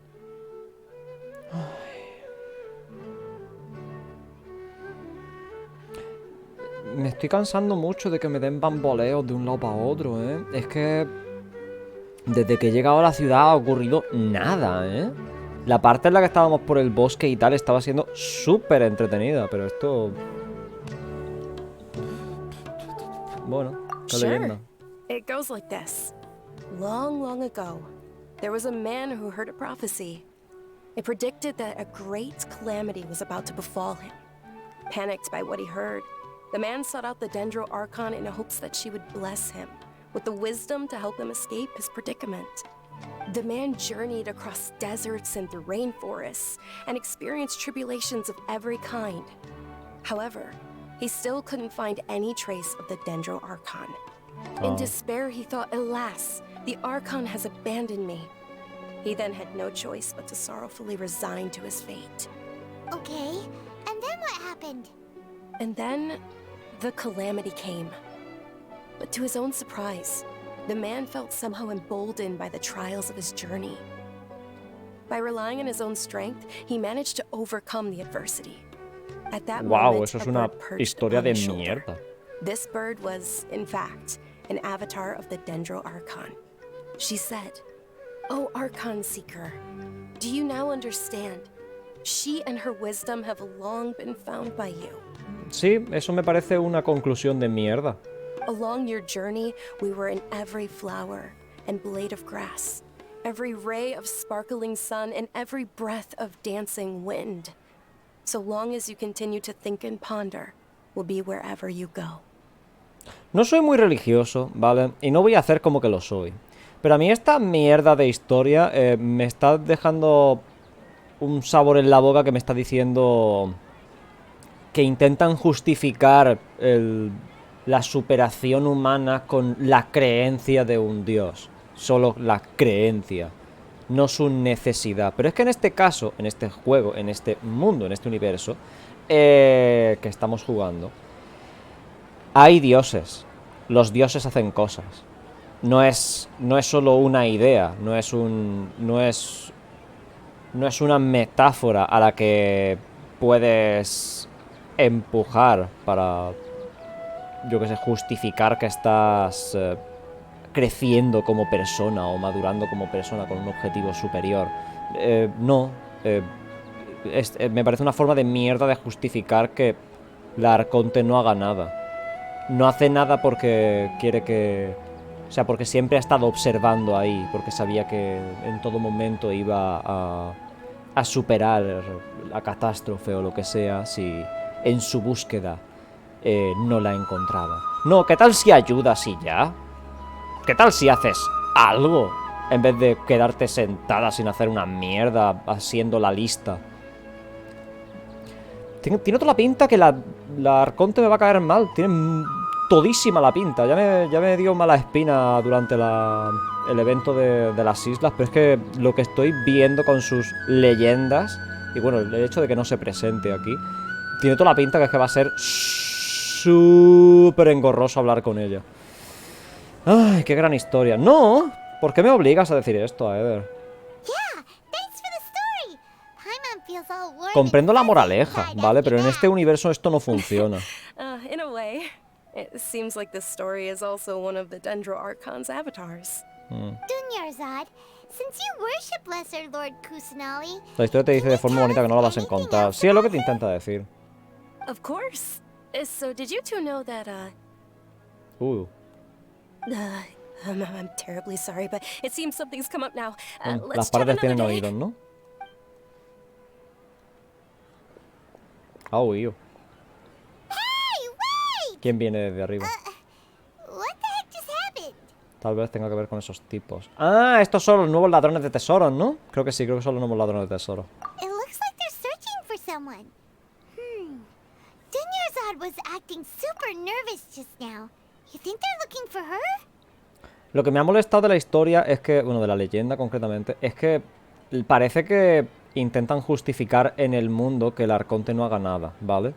Me estoy cansando mucho de que me den bamboleos de un lado para otro, ¿eh? Es que desde que he llegado a la ciudad ha ocurrido nada, ¿eh? La parte en la que estábamos por el bosque y tal estaba siendo súper entretenida, pero esto... Bueno, qué leyenda. It goes like this. Long, long ago, there was a man who heard a prophecy. It predicted that a great calamity was about to befall him. Panicked by what he heard, the man sought out the Dendro Archon in hopes that she would bless him with the wisdom to help him escape his predicament. The man journeyed across deserts and through rainforests and experienced tribulations of every kind. However, he still couldn't find any trace of the Dendro Archon. In despair, he thought, alas, the Archon has abandoned me. He then had no choice but to sorrowfully resign to his fate. Okay, and then what happened? And then, the calamity came. But to his own surprise, the man felt somehow emboldened by the trials of his journey. By relying on his own strength, he managed to overcome the adversity. At that Wow, moment, eso es a una bird perched historia upon de his shoulder. mierda. This bird was, in fact, an avatar of the Dendro Archon. She said, "Oh, Archon Seeker, do you now understand? She and her wisdom have long been found by you. Sí, eso me parece una conclusión de mierda. Along your journey, we were in every flower and blade of grass, every ray of sparkling sun, and every breath of dancing wind. So long as you continue to think and ponder, we'll be wherever you go." No soy muy religioso, ¿vale? Y no voy a hacer como que lo soy. Pero a mí esta mierda de historia me está dejando un sabor en la boca que me está diciendo que intentan justificar la superación humana con la creencia de un dios. Solo la creencia, no su necesidad. Pero es que en este caso, en este juego, en este mundo, en este universo que estamos jugando, hay dioses. Los dioses hacen cosas. No es solo una idea, no es una metáfora a la que puedes empujar para, yo que sé, justificar que estás creciendo como persona o madurando como persona con un objetivo superior. No. Me parece una forma de mierda de justificar que la Arconte no haga nada. No hace nada porque quiere que... O sea, porque siempre ha estado observando ahí, porque sabía que en todo momento iba a superar la catástrofe o lo que sea si en su búsqueda no la encontraba. No, ¿qué tal si ayudas y ya? ¿Qué tal si haces algo en vez de quedarte sentada sin hacer una mierda haciendo la lista? Tiene toda la pinta que la Arconte me va a caer mal. Tiene todísima la pinta. Ya me dio mala espina durante el evento de las islas, pero es que lo que estoy viendo con sus leyendas, y bueno, el hecho de que no se presente aquí, tiene toda la pinta que es que va a ser súper engorroso hablar con ella. Ay, qué gran historia. No, ¿por qué me obligas a decir esto, Eder? Comprendo la moraleja, ¿vale? Pero en este universo esto no funciona. In a way, it seems like this story is also one of the Dendro Archon's avatars. Dunyarzad, since you worship Lesser Lord Kusanali, La historia te dice de forma bonita que no la vas a encontrar. Sí, es lo que te intenta decir. Of course. So did you two know that, I'm terribly sorry, but it seems something's come up now. Las paredes tienen oídos, ¿no? Ah, oído. ¿Quién viene desde arriba? Tal vez tenga que ver con esos tipos. Ah, estos son los nuevos ladrones de tesoros, ¿no? Creo que sí, creo que son los nuevos ladrones de tesoros. It looks like they're searching for someone. Dunyarzad was acting super nervous just now. You think they're looking for her? Lo que me ha molestado de la historia es que, bueno, de la leyenda concretamente, es que parece que intentan justificar en el mundo que el Arconte no haga nada, ¿vale?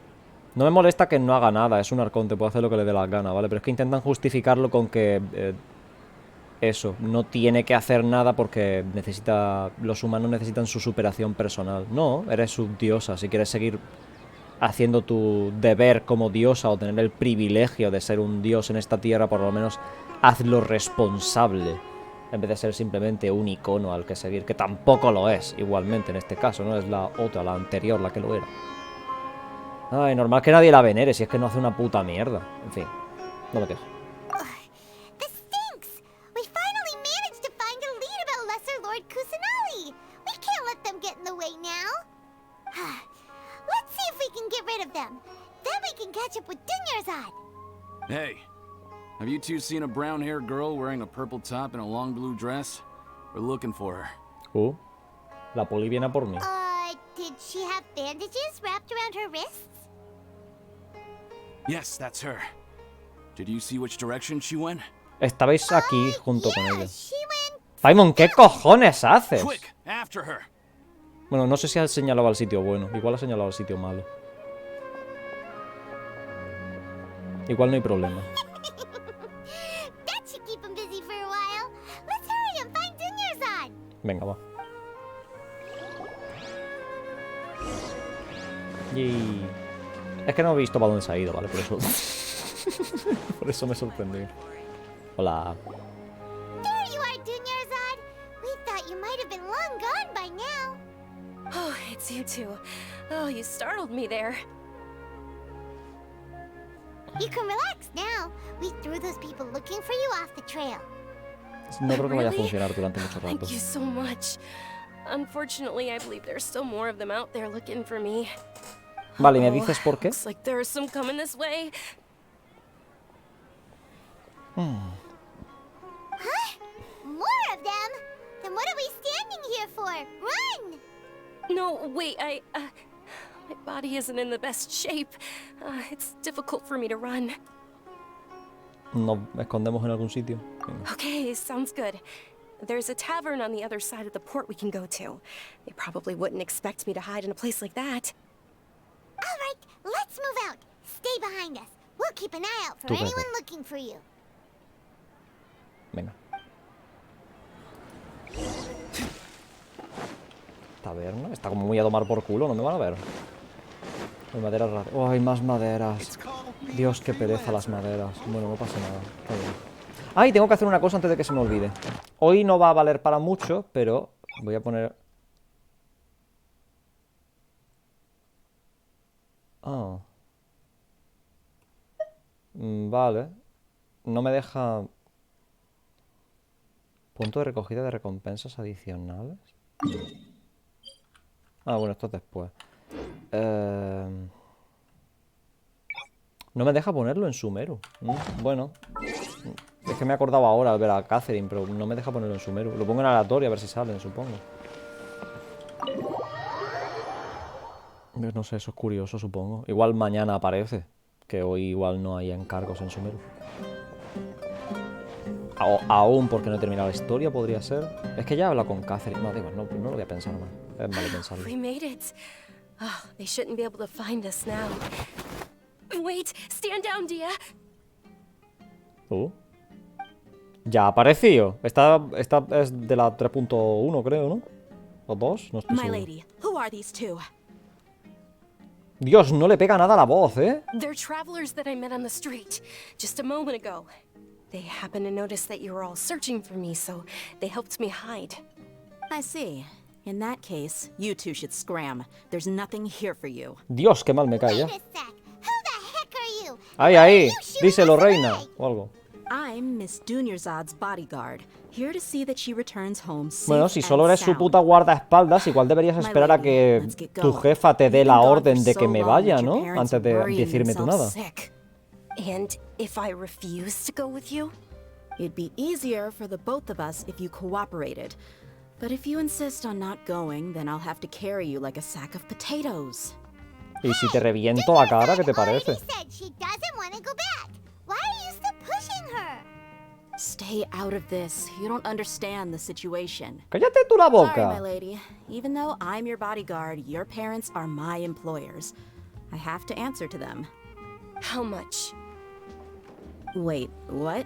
No me molesta que no haga nada, es un Arconte, puede hacer lo que le dé la gana, ¿vale? Pero es que intentan justificarlo con que eso, no tiene que hacer nada porque los humanos necesitan su superación personal. No, eres su diosa, si quieres seguir haciendo tu deber como diosa o tener el privilegio de ser un dios en esta tierra, por lo menos hazlo responsable, en vez de ser simplemente un icono al que seguir, que tampoco lo es, igualmente en este caso, no es la otra, la anterior, la que lo era. Ay, normal que nadie la venere, si es que no hace una puta mierda. En fin, no me quejo. This stinks! We finally managed to find a lead about Lesser Lord Kusanali! We can't let them get in the way now! Let's see if we can get rid of them. Then we can catch up with Dunyarzad! Hey, have you two seen a brown-haired girl wearing a purple top and a long blue dress? We're looking for her. La poli viene a por mí. Did she have bandages wrapped around her wrists? Yes, that's her. Did you see which direction she went? Estabais aquí junto con ella. She went Paimon, ¿qué cojones haces? Quick, after her. Bueno, no sé si ha señalado al sitio bueno. Igual ha señalado al sitio malo. Igual no hay problema. That should keep him busy for a while. Let's hurry and find Dunyarzad. Venga, va. Y... Es que no he visto para dónde se ha ido, ¿vale? Por eso... Por eso me sorprendí. Hola. There you are, Dunyarzad. We thought you might have been long gone by now. Oh, it's you two. Oh, you startled me there. You can relax now. We threw those people looking for you off the trail. No creo que vaya a Really? funcionar durante mucho rato. Thank you so much. Unfortunately, I believe there's still more of them out there looking for me. Vale, ¿me dices por qué? Looks like there are some coming this way. Huh? More of them? Then what are we standing here for? Run! No, wait, my body isn't in the best shape. It's difficult for me to run. Nos escondemos en algún sitio. Venga. Okay, sounds good. There's a tavern on the other side of the port we can go to. They probably wouldn't expect me to hide in a place like that. All right, let's move out. Stay behind us. We'll keep an eye out for Tú anyone vete. looking for you. Venga. Taberna. Está como muy a tomar por culo, no me van a ver. Hay maderas raras. Oh, hay más maderas. Dios, qué pereza las maderas. Bueno, no pasa nada. Está bien. Ay, tengo que hacer una cosa antes de que se me olvide. Hoy no va a valer para mucho, pero voy a poner... Ah. Vale. No me deja... Punto de recogida de recompensas adicionales. Ah, bueno, esto es después. No me deja ponerlo en Sumeru. Bueno. Es que me he acordado ahora al ver a Catherine, pero no me deja ponerlo en Sumeru. Lo pongo en aleatorio a ver si salen, supongo. No sé, eso es curioso, supongo. Igual mañana aparece. Que hoy igual no hay encargos en Sumeru. Aún porque no he terminado la historia, podría ser. Es que ya he hablado con Catherine. No, digo, no lo voy a pensar más. Es malo pensarlo. We made it. Oh, they shouldn't be able to find us now. Wait, stand down, Dia. Ya ha aparecido. Esta es de la 3.1, creo, ¿no? ¿O 2? No estoy My seguro. lady, who are these two? Dios, no le pega nada a la voz, ¿eh? They're travelers that I met on the street just a moment ago. They happened to notice that you were all searching for me, so they helped me hide. I see. In that case, you two should scram. There's nothing here for you. Dios, qué mal me cae ya. Wait a sec. Who the heck are you? Ahí, ahí. Díselo, reina. O algo. I'm Miss Dunyarzad's bodyguard, here to see that she returns home safe Bueno, si solo and eres su sound. puta guardaespaldas, igual deberías esperar a que tu jefa te dé la orden de que me vaya, ¿no? Antes de decirme tú nada. And if I refuse to go with you? It'd be easier for the both of us if you cooperated. But if you insist on not going, then I'll have to carry you like a sack of potatoes. Y si te reviento la cara, ¿qué te parece? Said she doesn't want to go back. Why are you still pushing her? Stay out of this. You don't understand the situation. Cállate tú la Sorry, boca. my lady. Even though I'm your bodyguard, your parents are my employers. I have to answer to them. How much? Wait, what?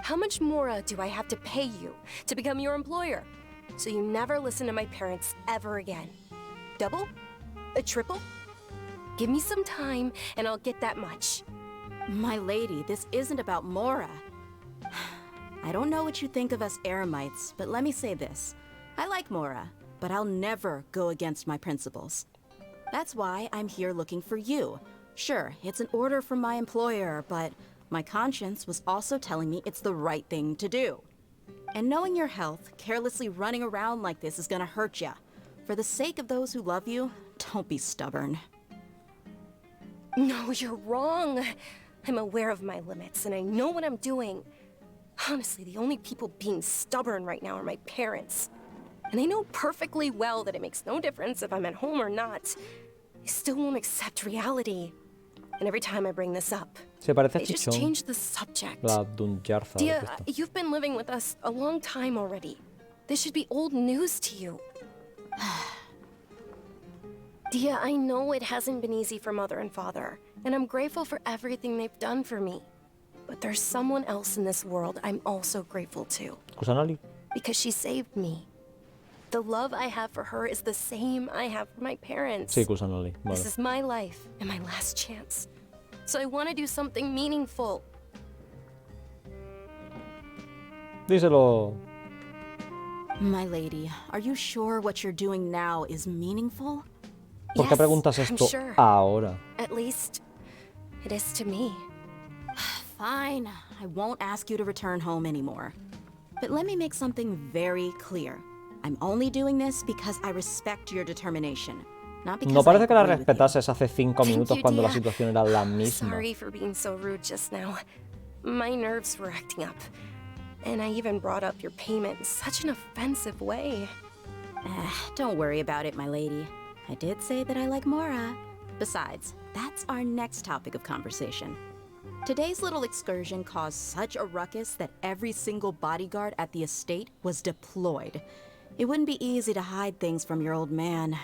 How much more do I have to pay you to become your employer? So you never listen to my parents ever again. Double? A triple? Give me some time and I'll get that much. My lady, this isn't about Mora. I don't know what you think of us Eremites, but let me say this. I like Mora, but I'll never go against my principles. That's why I'm here looking for you. Sure, it's an order from my employer, but my conscience was also telling me it's the right thing to do. And knowing your health, carelessly running around like this is gonna hurt ya. For the sake of those who love you, don't be stubborn. No, you're wrong. I'm aware of my limits and I know what I'm doing. Honestly, the only people being stubborn right now are my parents. And they know perfectly well that it makes no difference if I'm at home or not. They still won't accept reality. And every time I bring this up, Se parece a They just Chichón. changed the subject. La Dunjarza. Dia, you've been living with us a long time already. This should be old news to you. Dia, I know it hasn't been easy for Mother and Father, and I'm grateful for everything they've done for me. But there's someone else in this world I'm also grateful to. Kusanali. Because she saved me. The love I have for her is the same I have for my parents. Sí, Kusanali. Vale. This is my life and my last chance. So I want to do something meaningful. Díselo. My lady, are you sure what you're doing now is meaningful? ¿Por qué preguntas I'm esto sure. ahora? At least, it is to me. Fine, I won't ask you to return home anymore. But let me make something very clear. I'm only doing this because I respect your determination. Not because No parece que la I agree with you. respetases hace 5 minutos you, cuando la Dia. situación era la misma. Sorry for being so rude just now. My nerves were acting up. And I even brought up your payment in such an offensive way. Don't worry about it, my lady. I did say that I like Mora. Besides, that's our next topic of conversation. Today's little excursion caused such a ruckus that every single bodyguard at the estate was deployed. It wouldn't be easy to hide things from your old man.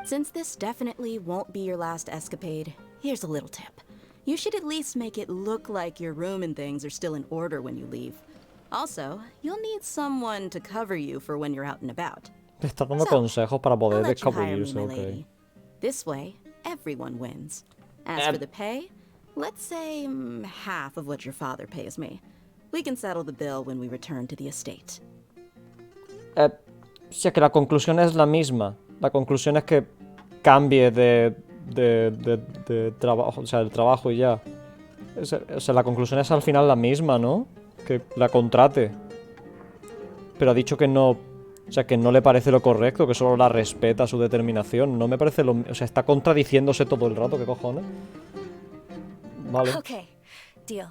Since this definitely won't be your last escapade, here's a little tip. You should at least make it look like your room and things are still in order when you leave. Also, you'll need someone to cover you for when you're out and about. Te está dando So, consejos para I'll poder let you hire me, escabullirse, my ok. lady. This way, everyone wins. As for the pay, let's say half of what your father pays me. We can settle the bill when we return to the estate. Si es que la conclusión es la misma. La conclusión es que cambie de trabajo, o sea, el trabajo y ya. O sea, la conclusión es al final la misma, ¿no? Que la contrate. Pero ha dicho que no, o sea, que no le parece lo correcto, que solo la respeta su determinación. No me parece lo, o sea, está contradiciéndose todo el rato, ¿qué cojones? Vale. Okay, deal.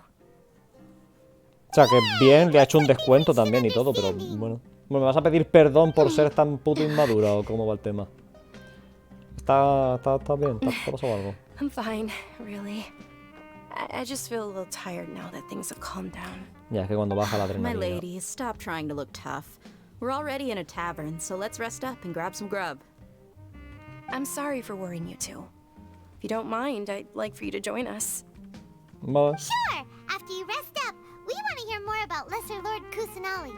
O sea, que bien, le ha hecho un descuento también y todo, pero bueno. ¿Me vas a pedir perdón por ser tan puto inmadura o cómo va el tema? Está bien, ¿te ha pasado algo? I'm fine, really. I just feel a little tired now that things have calmed down. Ya, es que cuando baja la My adrenalina. lady, stop trying to look tough. We're already in a tavern, so let's rest up and grab some grub. I'm sorry for worrying you two. If you don't mind, I'd like for you to join us. Vale. Sure! After you rest up, we want to hear more about Lesser Lord Kusanali.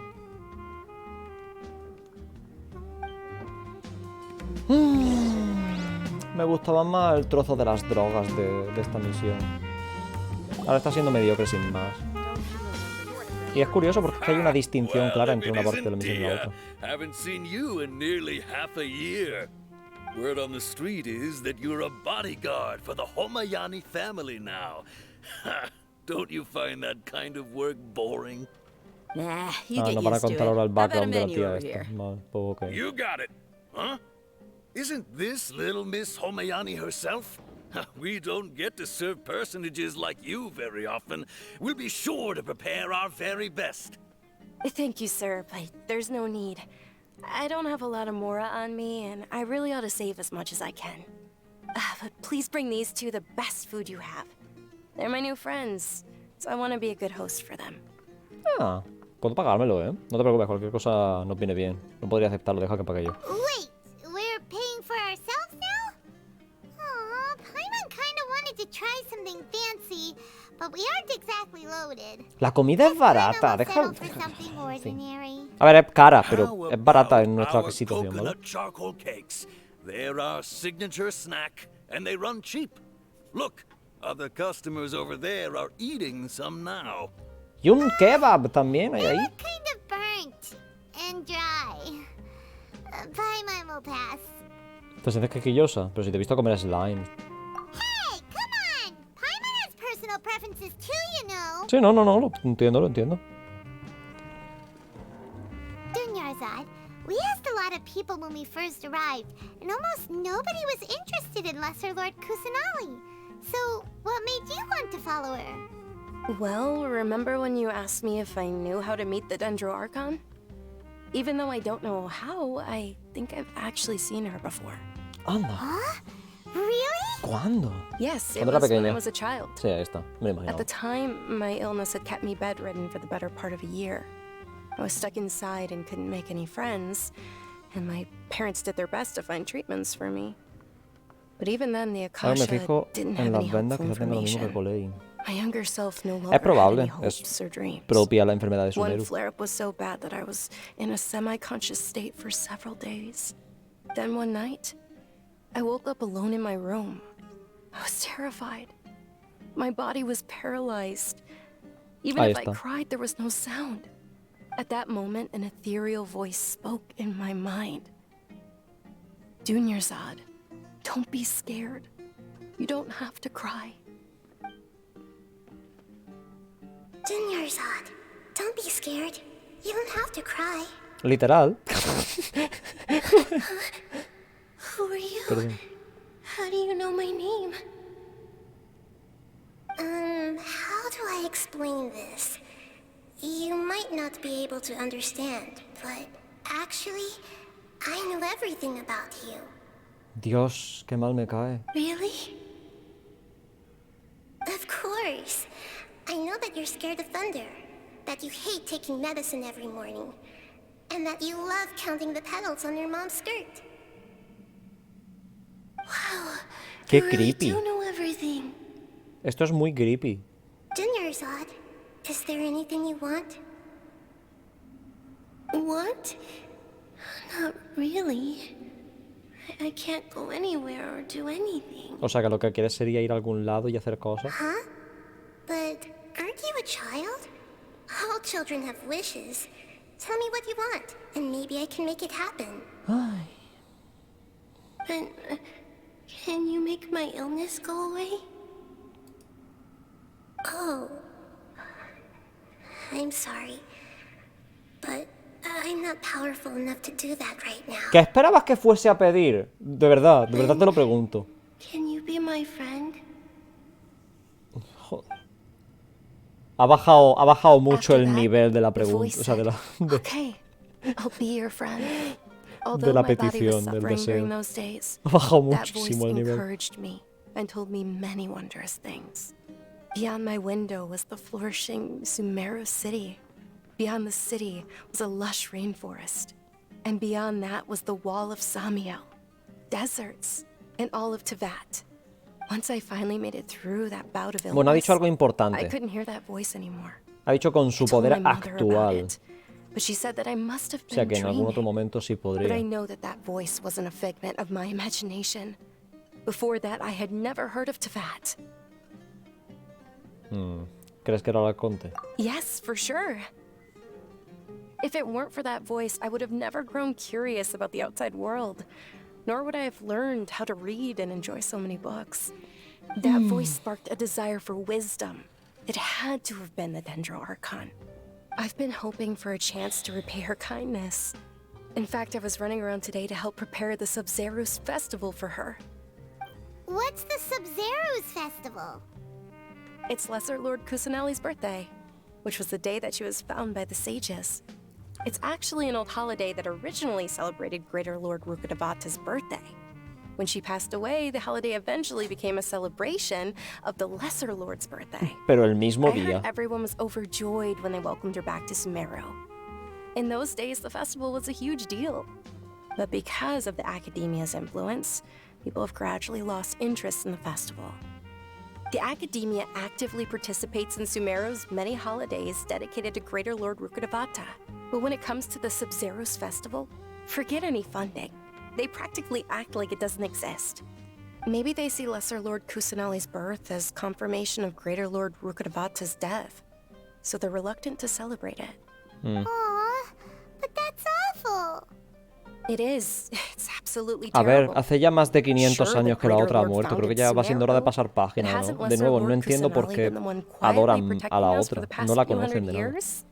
Me gustaba más el trozo de las drogas de esta misión. Ahora está siendo mediocre sin más. Y es curioso porque es que hay una distinción clara entre una parte de la misión y la otra. Haven't seen you in nearly half a year. Word on the street is that you're a bodyguard for the Homayani family now. Don't you find that kind of work boring? Nah, you get No van a used to contar it. ahora el How about a background de la menu tía over esta. here? Vale, pues ok. You got it, huh? Isn't this little Miss Homayani herself? We don't get to serve personages like you very often. We'll be sure to prepare our very best. Thank you, sir, but there's no need. I don't have a lot of Mora on me, and I really ought to save as much as I can. But please bring these two the best food you have. They're my new friends, so I want to be a good host for them. Ah, puedo pagármelo, ¿eh? No te preocupes, cualquier cosa nos viene bien. No podría aceptarlo, deja que pague yo. Wait, we're paying for ourselves now? Aw, Paimon kinda wanted to try something fancy, but we aren't exactly loaded. La comida es barata, deja... For something ordinary. A ver, es cara, pero es barata en nuestra situación, ¿vale? Coconut charcoal cakes. They're our signature snack, and they run cheap. Look, other customers over there are eating some now. Y un kebab también hay ahí. Kind of burnt and dry. Paimon will pass. Te sientes quequillosa, pero si te he visto comer slime. Hey, come on! Paimon has personal preferences too, you know. Sí, no, lo entiendo, lo entiendo. Dunyarzad, we asked a lot of people when we first arrived, and almost nobody was interested in Lesser Lord Kusanali. So, what made you want to follow her? Well, remember when you asked me if I knew how to meet the Dendro Archon? Even though I don't know how, I think I've actually seen her before. Anda. Huh? Really? ¿Cuándo? Yes, it Cuando era was when I pequeña. was a child. Sí, ahí está. Me lo At the imaginaba. time, my illness had kept me bedridden for the better part of a year. I was stuck inside and couldn't make any friends, and my parents did their best to find treatments for me. But even then, the Ahora me Akasha fijo didn't en have any las vendas, helpful quizás tenga lo mismo que information. Colein. My younger self no longer Es probable, had any es hopes or dreams. propia la enfermedad de One Sumeru. flare-up was so bad that I was in a semi-conscious state for several days. Then one night, I woke up alone in my room. I was terrified. My body was paralyzed. Even Ahí if I está. cried, there was no sound. At that moment, an ethereal voice spoke in my mind. Dunyarzad, don't be scared. You don't have to cry. Dunyarzad, don't be scared. You don't have to cry. Literal. Who are you? Perdón. How do you know my name? How do I explain this? You might not be able to understand, but actually, I know everything about you. Dios, qué mal me cae. Really? Of course. I know that you're scared of thunder, that you hate taking medicine every morning, and that you love counting the petals on your mom's skirt. Wow, Qué you really creepy. do know everything. Esto es muy creepy. Dunyarzad, is there anything you want? Want? Not really. I can't go anywhere or do anything. O sea que lo que quieres sería ir a algún lado y hacer cosas. Huh? But aren't you a child? All children have wishes. Tell me what you want, and maybe I can make it happen. Ay. But can you make my illness go away? Oh. I'm sorry. But I'm not powerful enough to do that right now. ¿Qué esperabas que fuese a pedir? De verdad te lo pregunto. Can you be my friend? Joder. Ha bajado mucho el nivel de la pregunta, o sea, de la, Okay, I'll be your friend. de Although la my body was petición, del suffering during deseo. those days, Ha bajado that voice muchísimo el nivel. encouraged me and told me many wondrous things. Beyond my window was the flourishing Sumeru city. Beyond the city was a lush rainforest. And beyond that was the wall of Samiel, deserts, and all of Teyvat. Once I finally made it through that bout of illness, Bueno, ha dicho algo I importante. couldn't hear that voice anymore. Ha dicho con su I told poder my mother about actual. it, but she said that I must have O sea been que en algún otro dreaming. momento sí But I podría. know that that voice wasn't a figment of my imagination. Before that, I had never heard of Teyvat. ¿Crees que era el Arconte? Yes, for sure. If it weren't for that voice, I would have never grown curious about the outside world, nor would I have learned how to read and enjoy so many books. That voice sparked a desire for wisdom. It had to have been the Dendro Archon. I've been hoping for a chance to repay her kindness. In fact, I was running around today to help prepare the Subzeros Festival for her. What's the Subzeros Festival? It's Lesser Lord Kusanali's birthday, which was the day that she was found by the sages. It's actually an old holiday that originally celebrated Greater Lord Rukkhadevata's birthday. When she passed away, the holiday eventually became a celebration of the Lesser Lord's birthday. Pero el mismo I día. heard everyone was overjoyed when they welcomed her back to Sumeru. In those days, the festival was a huge deal. But because of the Academia's influence, people have gradually lost interest in the festival. The Academia actively participates in Sumeru's many holidays dedicated to Greater Lord Rukkhadevata. But when it comes to the Subzeros Festival, forget any funding. They practically act like it doesn't exist. Maybe they see Lesser Lord Kusanali's birth as confirmation of Greater Lord Rukkhadevata's death, so they're reluctant to celebrate it. Aw, but that's awful. It is. It's absolutely A ver, terrible. hace ya más de 500 Sure, años the que la Greater otra ha Lord muerto. Creo que founded ya va siendo hora de Sumeru, pasar página, but ¿no? hasn't De Lesser nuevo, no Lord entiendo por Kusanali qué been the one quietly adoran a protecting la us for otra. the past No la few hundred conocen de nada. years?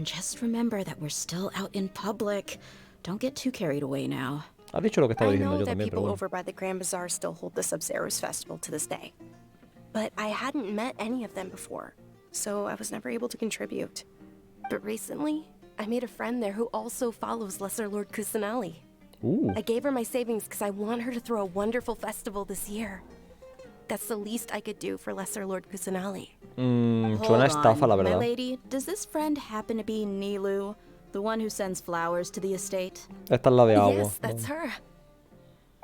Just remember that we're still out in public. Don't get too carried away now. Ha dicho lo que estaba I diciendo know yo that también, pero people bueno. over by the Grand Bazaar still hold the Subzeros Festival to this day. But I hadn't met any of them before, so I was never able to contribute. But recently, I made a friend there who also follows Lesser Lord Kusanali. I gave her my savings because I want her to throw a wonderful festival this year. That's the least I could do for Lesser Lord Kusanali. Suena estafa, la My verdad. lady, does this friend happen to be Nilu, the one who sends flowers to the estate? Esta es la de agua. Yes, that's her.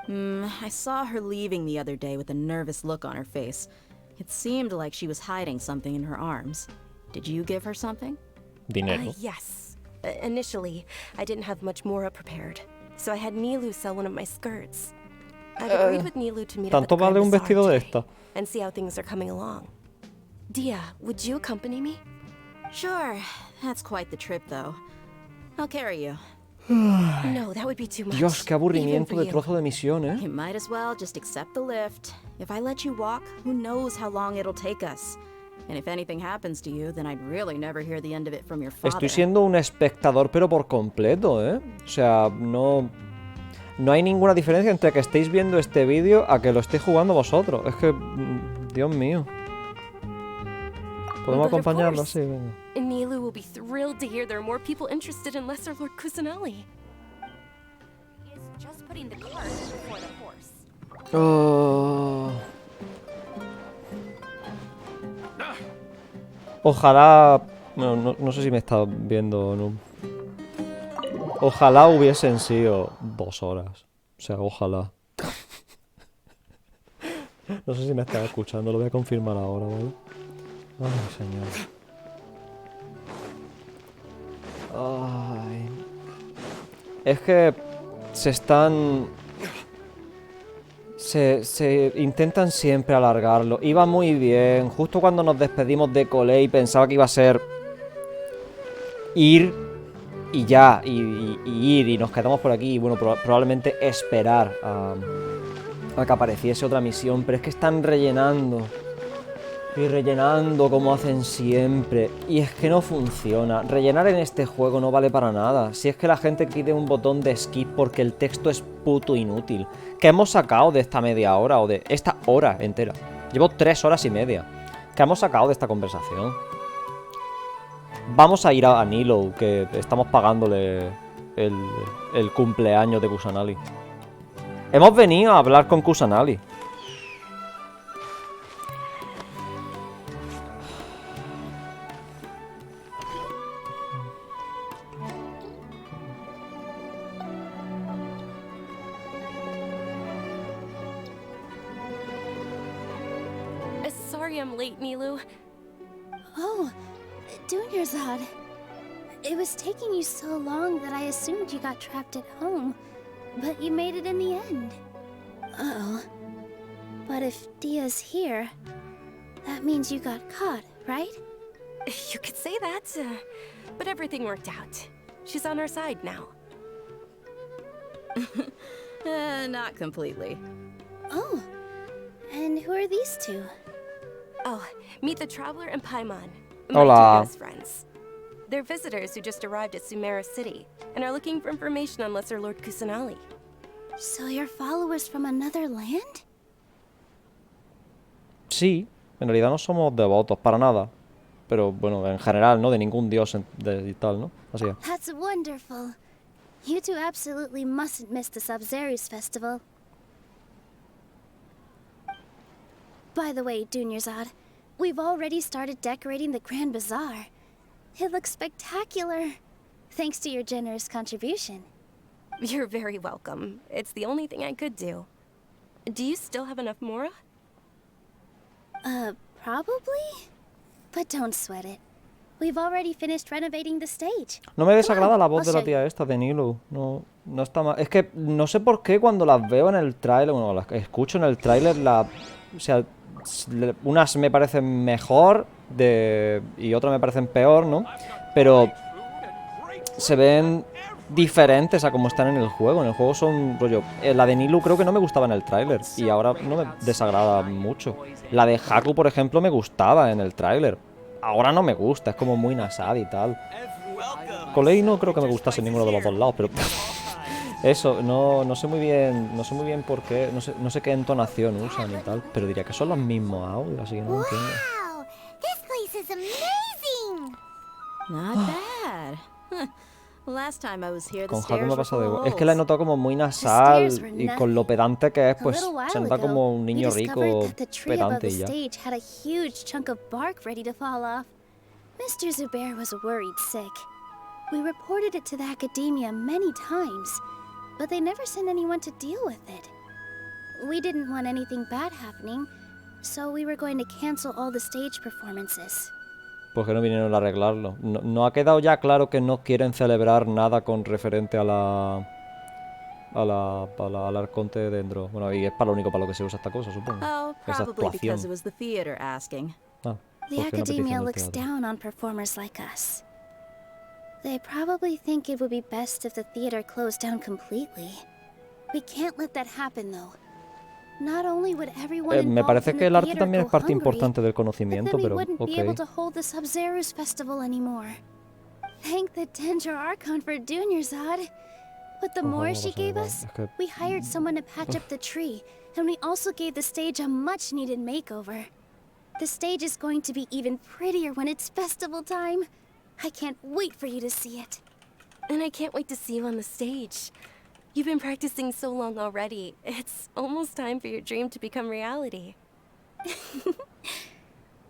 I saw her leaving the other day with a nervous look on her face. It seemed like she was hiding something in her arms. Did you give her something? Dinero. Yes. Initially, I didn't have much Mora prepared, so I had Nilu sell one of my skirts. I've agreed with Nilu to meet up at ¿Tanto the Grand vale un Bazaar vestido de today esta? and see how things are coming along. Dia, would you accompany me? Sure. That's quite the trip, though. I'll carry you. No, that would be too much. Dios, qué aburrimiento Even de for you. trozo de misión, ¿eh? You might as well just accept the lift. If I let you walk, who knows how long it'll take us. And if anything happens to you, then I'd really never hear the end of it from your father. Estoy siendo un espectador, pero por completo, ¿eh? O sea, no hay ninguna diferencia entre que estéis viendo este vídeo a que lo estéis jugando vosotros. Es que, Dios mío. ¿Podemos But of acompañarlo course. así? Venga. Nilu will be thrilled to hear there are more people interested in Lesser Lord Kusanali. Just putting the cart before the horse. Oh. Ojalá... Bueno, no sé si me está viendo o no. Ojalá hubiesen sido 2 horas. O sea, ojalá. No sé si me está escuchando, lo voy a confirmar ahora, ¿vale? Ay, señor. Ay. Es que se están... Se intentan siempre alargarlo. Iba muy bien. Justo cuando nos despedimos de Colei pensaba que iba a ser... ir y ya. Y ir y nos quedamos por aquí. Y bueno, probablemente esperar a que apareciese otra misión. Pero es que están rellenando. Y rellenando como hacen siempre. Y es que no funciona. Rellenar en este juego no vale para nada. Si es que la gente pide un botón de skip porque el texto es puto inútil. ¿Qué hemos sacado de esta media hora o de esta hora entera? Llevo 3 horas y media. ¿Qué hemos sacado de esta conversación? Vamos a ir a Nilo, que estamos pagándole el cumpleaños de Kusanali. Hemos venido a hablar con Kusanali. Sorry I'm late, Nilu. Oh, Dunyarzad. It was taking you so long that I assumed you got trapped at home, but you made it in the end. Uh-oh. But if Dia's here, that means you got caught, right? You could say that, but everything worked out. She's on our side now. Not completely. Oh, and who are these two? Oh, meet the Traveler and Paimon, my Hola. two best friends. They're visitors who just arrived at Sumeru City and are looking for information on Lesser Lord Kusanali. So you're followers from another land? Sí, en realidad no somos devotos, para nada. Pero bueno, en general, ¿no? De ningún dios y tal, ¿no? Así es. That's wonderful. You two absolutely mustn't miss the Subzeros Festival. By the way, Dunyarzad, we've already started decorating the Grand Bazaar. It looks spectacular, thanks to your generous contribution. You're very welcome. It's the only thing I could do. Do you still have enough Mora? Probably? But don't sweat it. We've already finished renovating the stage. No me desagrada la voz de I'll la show tía esta, de Nilu. No está mal. Es que no sé por qué cuando las veo en el tráiler, bueno, las escucho en el tráiler, o sea, unas me parecen mejor y otras me parecen peor, ¿no? Pero se ven diferentes a como están en el juego. En el juego son rollo... la de Nilu creo que no me gustaba en el tráiler y ahora no me desagrada mucho. La de Haku, por ejemplo, me gustaba en el tráiler. Ahora no me gusta, es como muy nasal y tal. Colei no creo que me gustase ninguno de los dos lados, pero... Eso, no sé muy bien por qué, no sé qué entonación usan y tal, pero diría que son los mismos audios, así que no entiendo. Wow! This place is amazing! Not bad. Last time I was here, the Con Haku stairs me were pasa full de of igual. Es que la he holes. notado como muy nasal stairs were y con lo nothing. pedante que es, A pues little while se nota ago, como un we niño discovered rico that the tree above pedante the y ya. stage had a huge chunk of bark ready to fall off. Mr. Zubair was worried sick. We reported it to the academia many times, but they never sent anyone to deal with it. We didn't want anything bad happening, so we were going to cancel all the stage performances. ¿Por qué no vinieron a arreglarlo? No ha quedado ya claro que no quieren celebrar nada con referente a la... al arconte de dentro. Bueno, y es para lo único para lo que se usa esta cosa, supongo. Oh, Esa probably because actuación. it was the theater asking. Ah, The porque una academia petición del looks teatro. down on performers like us. They probably think it would be best if the theater closed down completely. We can't let that happen, though. Not only would everyone Me involved parece in que the el arte theater también go es parte hungry, importante del but conocimiento, then we pero wouldn't be able ok. to hold the Subzeros Festival anymore. Thank the Dendro Archon for Dunyarzad. With the more she gave us, we hired someone to patch up the tree, and we also gave the stage a much-needed makeover. The stage is going to be even prettier when it's festival time. I can't wait for you to see it. And I can't wait to see you on the stage. You've been practicing so long already. It's almost time for your dream to become reality.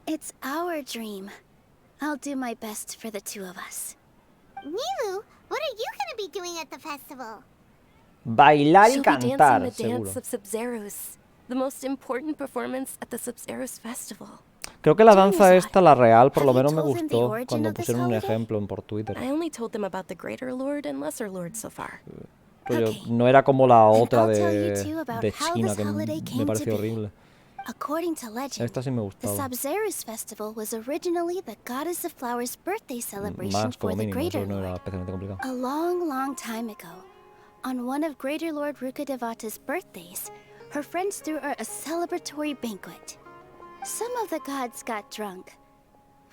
It's our dream. I'll do my best for the two of us. Nilu, what are you gonna be doing at the festival? Bailar y She'll be dancing cantar, the seguro. Dance of Subzeros, the most important performance at the Subzeros Festival. Creo que la danza esta, la real, por lo menos me told them the gustó origin cuando of this pusieron un holiday? ejemplo por Twitter. I only told them about the Greater Lord and Lesser Lord so far. Rollo, no era como la otra I'll tell you too about de how China, this que holiday me came to pareció be. horrible. According to legend, Esta sí me the gustaba. Subzeros Festival was originally the Goddess of Flowers' birthday celebration Más for como the mínimo, Greater eso no Lord. era especialmente complicado. A long, long time ago, on one of Greater Lord Rukadevata's birthdays, her friends threw her a celebratory banquet. Some of the gods got drunk.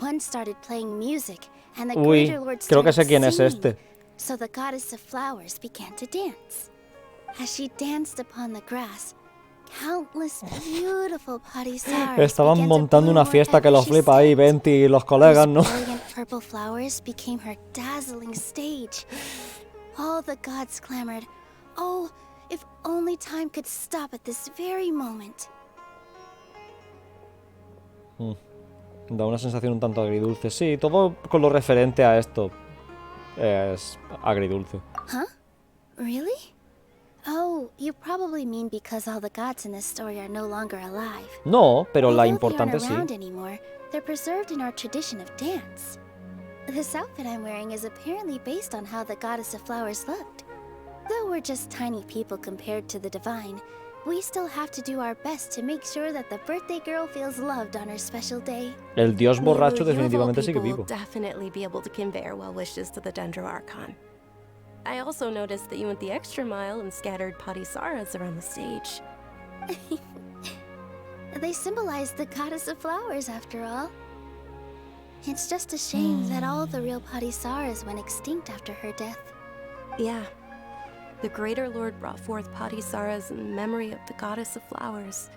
One started playing music, and the Uy, Greater Lord creo que sé started quién es singing. este. So the Goddess of Flowers began to dance. As she danced upon the grass, countless beautiful parisaras Estaban began to montando bloom una fiesta que wherever los she flipa ahí, stepped. Venti y los colegas, Those ¿no? brilliant purple flowers became her dazzling stage. All the gods clamored, "Oh, if only time could stop at this very moment." Da una sensación un tanto agridulce. Sí, todo con lo referente a esto es agridulce. Huh? Really? Oh, you probably mean because all the gods in this story are no longer alive. No, pero la Although importante they sí. aren't around anymore, they're preserved in our tradition of dance. This outfit I'm wearing is apparently based on how the Goddess of Flowers looked. Though we're just tiny people compared to the divine, we still have to do our best to make sure that the birthday girl feels loved on her special day. El dios borracho Nilu, you of all definitivamente sigue people will vivo. definitely be able to convey our well wishes to the Dendro Archon. I also noticed that you went the extra mile and scattered Padisaras around the stage. They symbolize the Goddess of Flowers, after all. It's just a shame that all the real Padisaras went extinct after her death. Yeah. The Greater Lord brought forth Padisaras in memory of the Goddess of Flowers.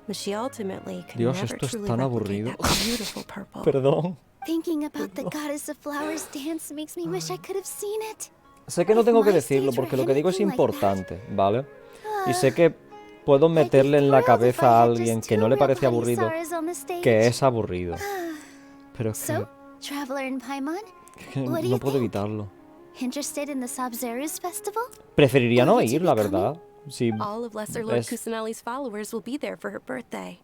But she ultimately could Dios, never esto es truly tan replicate aburrido. that beautiful purple. Perdón. Thinking about the Goddess of Flowers dance makes me wish I could have seen it. Sé que no tengo que my decirlo stage porque were lo que digo es anything like importante, ¿vale? Y sé que puedo meterle en la cabeza a alguien que no le parece aburrido Padisaras on the stage. que es aburrido. Pero es So, Traveler in Paimon, que what do no you puedo think? evitarlo. Interested in the Subzeros Festival? Preferiría no Would you ir, be la verdad. Si All of Lesser Lord es- Kusanali's followers will be there for her birthday.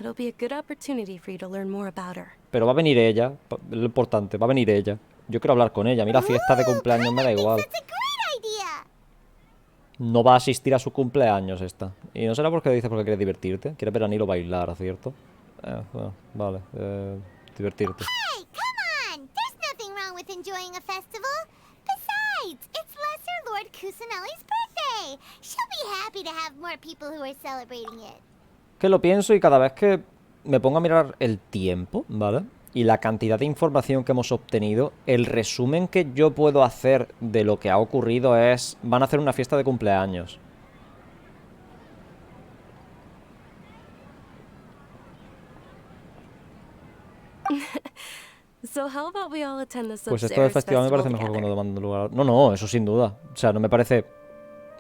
It'll be a good opportunity for you to learn more about her. Pero va a venir ella, lo importante, va a venir ella. Yo quiero hablar con ella. A mí la fiesta de cumpleaños me da igual. Idea. No va a asistir a su cumpleaños esta. Y no será porque dices porque quieres divertirte. Quieres ver a Nilo bailar, ¿cierto? Bueno, vale. Divertirte. Hey, come on! There's nothing wrong with enjoying a festival. Besides, it's Lesser Lord Kusanali's birthday. She'll be happy to have more people who are celebrating it. Que lo pienso y cada vez que me pongo a mirar el tiempo, ¿vale? Y la cantidad de información que hemos obtenido, el resumen que yo puedo hacer de lo que ha ocurrido es... Van a hacer una fiesta de cumpleaños. So how about we all attend the Pues esto del Subzeros festival me parece Festival mejor que together? cuando mandan lugar. No, no, eso sin duda. O sea, no me parece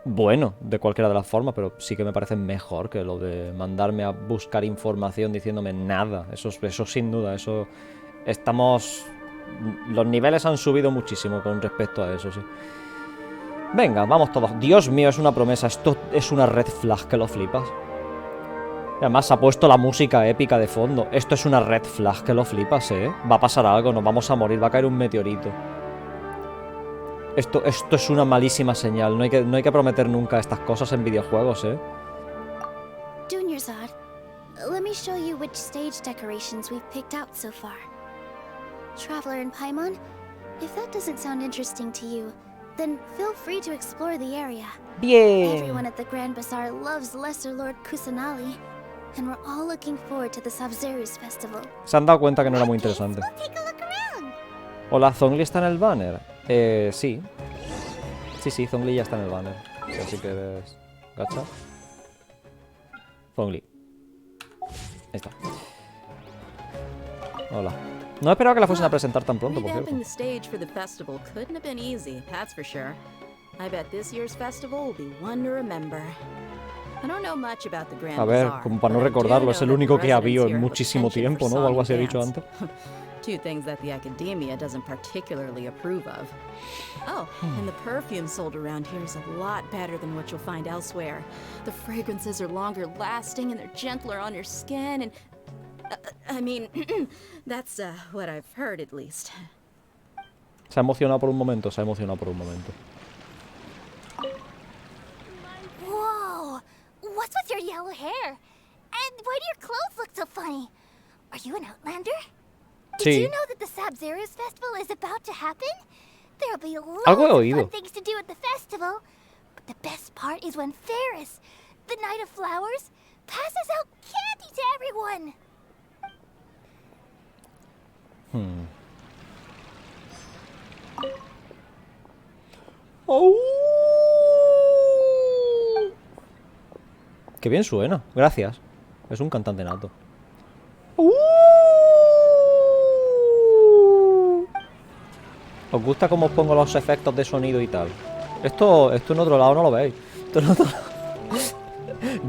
bueno de cualquiera de las formas, pero sí que me parece mejor que lo de mandarme a buscar información diciéndome nada. Eso sin duda, eso... Estamos... Los niveles han subido muchísimo con respecto a eso, sí. Venga, vamos todos. Dios mío, es una promesa. Esto es una red flag que lo flipas. Y además se ha puesto la música épica de fondo. Esto es una red flag que lo flipas, ¿eh? Va a pasar algo, nos vamos a morir, va a caer un meteorito. Esto es una malísima señal. No hay que prometer nunca estas cosas en videojuegos, ¿eh? Junior Zod, let me show you which stage decorations we've picked out so far. Traveler and Paimon, if that doesn't sound interesting to you, then feel free to explore the area. Bien. Everyone at the Grand Bazaar loves Lesser Lord Kusanali, and we're all looking forward to the Subzeros Festival. Se han dado cuenta que no era muy interesante. Hola, ¿Zhongli está en el banner? Sí. Sí, Zhongli ya está en el banner. Así que eres... ¿Gacha? Zhongli. Ahí está. Hola. No esperaba que la fuesen a presentar tan pronto, por cierto. Revamping the stage for the festival couldn't have been easy, that's for sure. I bet this year's festival will be one to remember. I don't know much about the Grand A ver, Bazaar, como para no but I do recordarlo, know es el that the único que ha residents habido here en have a muchísimo penchant tiempo, for ¿no? O algo song así he and dicho dance. antes. Two things that the academia doesn't particularly approve of. Oh, and the perfume sold around here is a lot better than what you'll find elsewhere. The fragrances are longer lasting and they're gentler on your skin and... I mean, that's what I've heard at least. Se ha emocionado por un momento, Whoa! What's with your yellow hair? And why do your clothes look so funny? Are you an Outlander? Did Sí. you know that the Subzeros Festival is about to happen? There'll be Algo he loads of oído. fun things to do at the festival. But the best part is when Ferris, the Knight of Flowers, passes out candy to everyone. Qué bien suena, gracias. Es un cantante nato. ¿Os gusta cómo os pongo los efectos de sonido y tal? Esto en otro lado no lo veis. Esto en otro lado.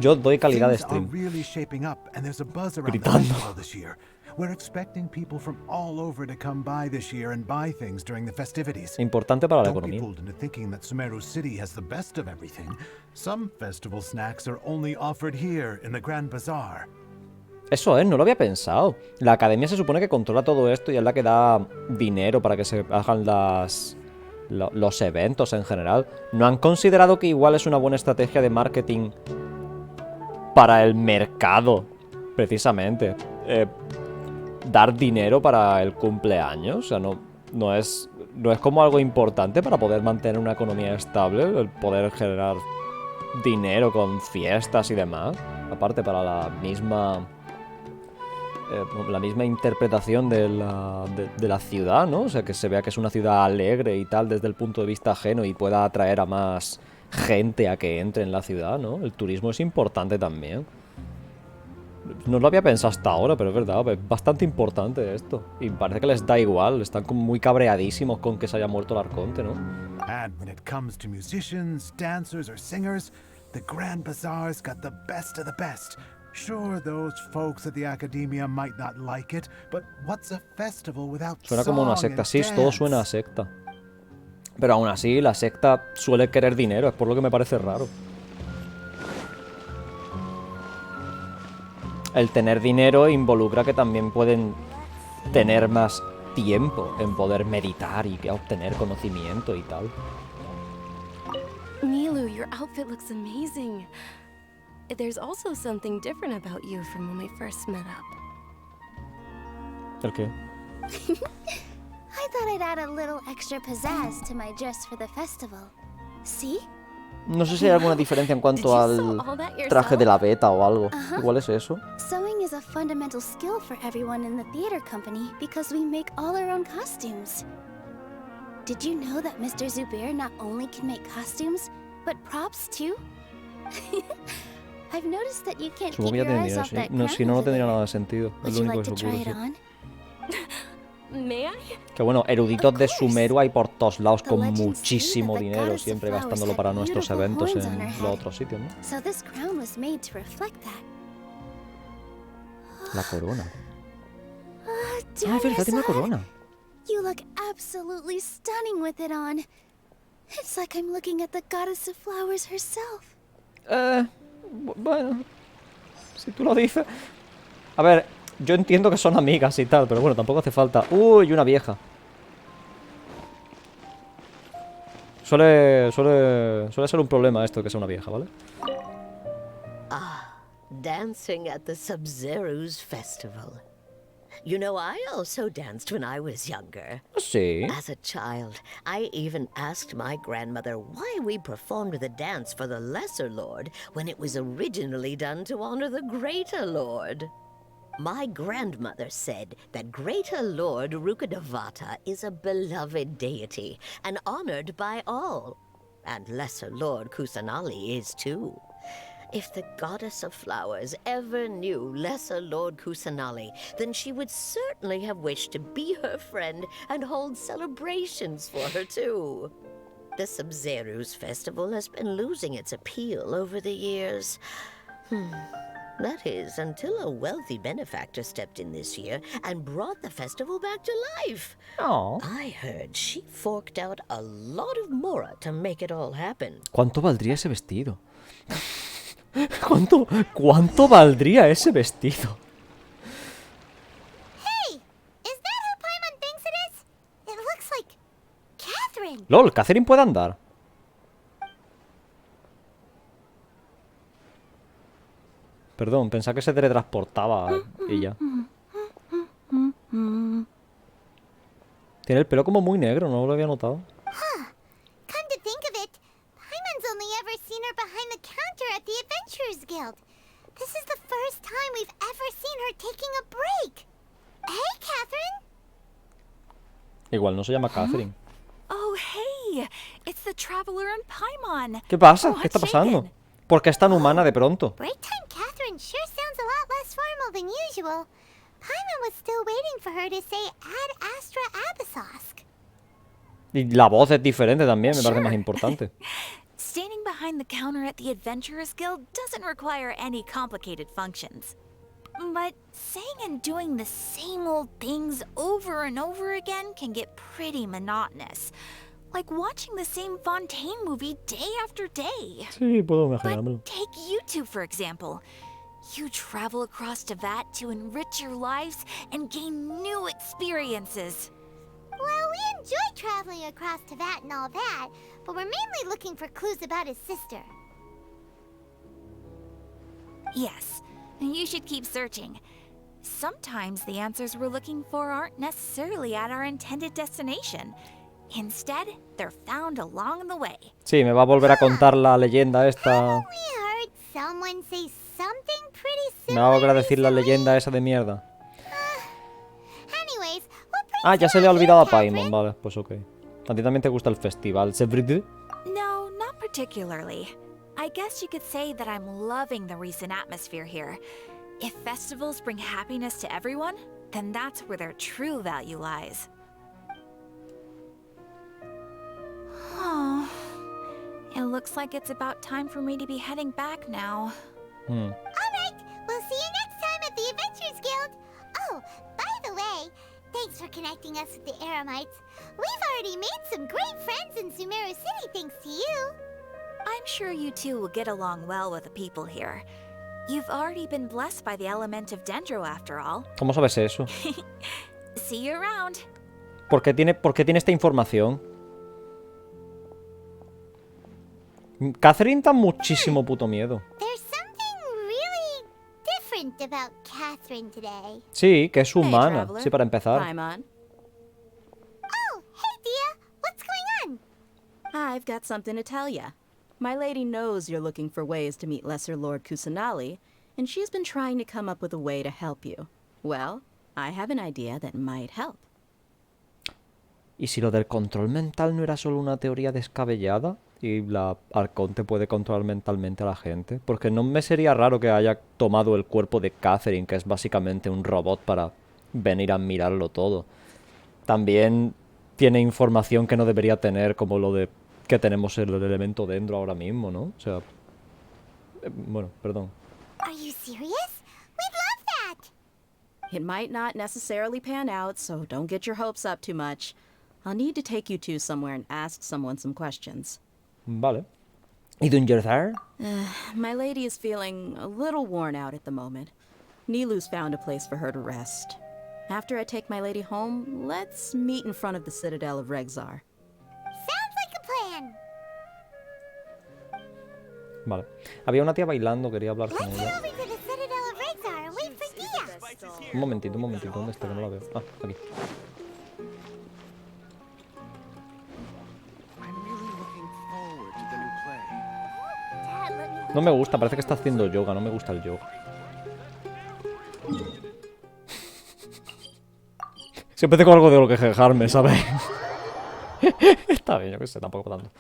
Yo doy calidad de Things are stream. really shaping up, and there's a buzz around the Gritando. festival this year. We're expecting people from all over to come by this year and buy things during the festivities. Importante para la Don't be economía. fooled into thinking that Sumeru City has the best of everything. Some festival snacks are only offered here in the Grand Bazaar. Eso es, no lo había pensado. La academia se supone que controla todo esto y es la que da dinero para que se hagan los eventos en general. ¿No han considerado que igual es una buena estrategia de marketing para el mercado, precisamente? Dar dinero para el cumpleaños. O sea, no es como algo importante para poder mantener una economía estable, el poder generar dinero con fiestas y demás. Aparte, para la misma interpretación de la ciudad, ¿no? O sea, que se vea que es una ciudad alegre y tal desde el punto de vista ajeno y pueda atraer a más gente a que entre en la ciudad, ¿no? El turismo es importante también. No lo había pensado hasta ahora, pero es verdad, es bastante importante esto. Y parece que les da igual, están como muy cabreadísimos con que se haya muerto el arconte, ¿no? And when it comes to musicians, dancers, or singers, the Grand Bazaar's got the best of the best. Sure, those folks at the academia might not like it, but what's a festival without Suena como una song secta, and sí, todo dance? suena a secta. Pero aún así, la secta suele querer dinero, es por lo que me parece raro. El tener dinero involucra que también pueden tener más tiempo en poder meditar y obtener conocimiento y tal. Nilu, your outfit looks amazing. There's also something different about you from when we first met up. ¿El qué? I thought I'd add a little extra pizzazz to my dress for the festival. See? No sé si hay alguna diferencia en cuanto al traje de la beta o algo. Igual es eso. Sewing is a fundamental skill for everyone in the theater company because we make all our own costumes. Did you know that Mr. Zubair not only can make costumes, but props too? I've noticed that you can't Supongo keep que ya your eyes tendría, off sí. that No, crown si no, no over tendría there. nada de sentido. Would Es you lo único like que to se try ocurre, it sí. on? May I? Que bueno, eruditos de Sumeru hay por todos lados con muchísimo dinero, siempre gastándolo para nuestros eventos en los otros sitios, ¿no? So this crown was made to reflect that. La corona. Ah, Ah, es verdad, tiene una corona. You look absolutely stunning with it on. It's like I'm looking at the goddess of flowers herself. Bueno, si tú lo dices. A ver, yo entiendo que son amigas y tal, pero bueno, tampoco hace falta. Uy, una vieja. Suele ser un problema esto de que sea una vieja, ¿vale? Ah, dancing at the Subzeros Festival. You know, I also danced when I was younger. Sí. As a child, I even asked my grandmother why we performed the dance for the Lesser Lord when it was originally done to honor the Greater Lord. My grandmother said that Greater Lord Rukkhadevata is a beloved deity and honored by all. And Lesser Lord Kusanali is too. If the goddess of flowers ever knew Lesser Lord Kusanali, then she would certainly have wished to be her friend and hold celebrations for her too. The Subzeros Festival has been losing its appeal over the years. That is, until a wealthy benefactor stepped in this year and brought the festival back to life. Oh. I heard she forked out a lot of mora to make it all happen. ¿Cuánto valdría ese vestido? ¿Cuánto valdría ese vestido? Hey! Is that who Paimon thinks it is? It looks like Catherine. LOL, Catherine puede andar. Perdón, pensaba que se teletransportaba y ya. Tiene el pelo como muy negro, no lo había notado. Come to think of it, Paimon's only ever seen her behind the counter at the Adventurers Guild. This is the first time we've ever seen her taking a break. Hey, Catherine. Igual no se llama Catherine. Oh, hey! It's the traveler in Paimon. ¿Qué pasa? Oh, ¿Qué está what's pasando? shaken? ¿Por qué es tan humana de pronto? Break time Catherine sure sounds a lot less formal than usual. Paimon was still waiting for her to say Ad Astra Abyssosque. Y la voz es diferente también, me parece más importante. Standing behind the counter at the Adventurers Guild doesn't require any complicated functions. But saying and doing the same old things over and over again can get pretty monotonous. Like watching the same Fontaine movie day after day. Sí, puedo imaginármelo. Take you two, for example. You travel across Teyvat to enrich your lives and gain new experiences. Well, we enjoy traveling across Teyvat and all that, but we're mainly looking for clues about his sister. Yes, you should keep searching. Sometimes the answers we're looking for aren't necessarily at our intended destination. Instead, they're found along the way. Sí, me va a volver a contar la leyenda esta. We heard someone say something pretty Me va a volver a decir la leyenda esa de mierda. Anyways, what brings Ah, ya se you le ha out olvidado a here, Catherine? Paimon, vale, pues ok. ¿A ti también te gusta el festival? ¿C'est vrai? No, not particularly. I guess you could say that I'm loving the recent atmosphere here. If festivals bring happiness to everyone, then that's where their true value lies. Oh, it looks like it's about time for me to be heading back now. Alright, we'll see you next time at the Adventurers Guild. Oh, by the way, thanks for connecting us with the Eremites. We've already made some great friends in Sumeru City thanks to you. I'm sure you two will get along well with the people here. You've already been blessed by the element of Dendro after all. ¿Cómo sabes eso? See you around. ¿Por qué tiene esta información? Catherine da muchísimo puto miedo. There's something really different about Catherine today. Sí, que es humana. traveler. Sí, para empezar. Paimon. Oh, hey Dia, what's going on? I've got something to tell ya. My lady knows you're looking for ways to meet Lesser Lord Kusanali, and she's been trying to come up with a way to help you. Well, I have an idea that might help. ¿Y si lo del control mental no era solo una teoría descabellada? Y la Arconte puede controlar mentalmente a la gente. Porque no me sería raro que haya tomado el cuerpo de Catherine, que es básicamente un robot, para venir a mirarlo todo. también tiene información que no debería tener, como lo de que tenemos el elemento dentro ahora mismo, ¿no? O sea, bueno, perdón. Are you serious? We'd love that! It might not necessarily pan out, so don't get your hopes up too much. I'll need to take you two somewhere and ask someone some questions. Vale. ¿Y Dungerzar? My lady is feeling a little worn out at the moment. Nilu's found a place for her to rest. After I take my lady home, let's meet in front of the Citadel of Regzar. Sounds like a plan! Vale. Había una tía bailando, quería hablar con Let's ella. head over to the Citadel of Regzar and wait for Dia! Un momentito, ¿dónde está? Que no la veo. Ah, aquí. No me gusta, parece que está haciendo yoga, no me gusta el yoga. Siempre tengo algo de lo que quejarme, ¿sabes? Está bien, yo qué sé, tampoco tanto.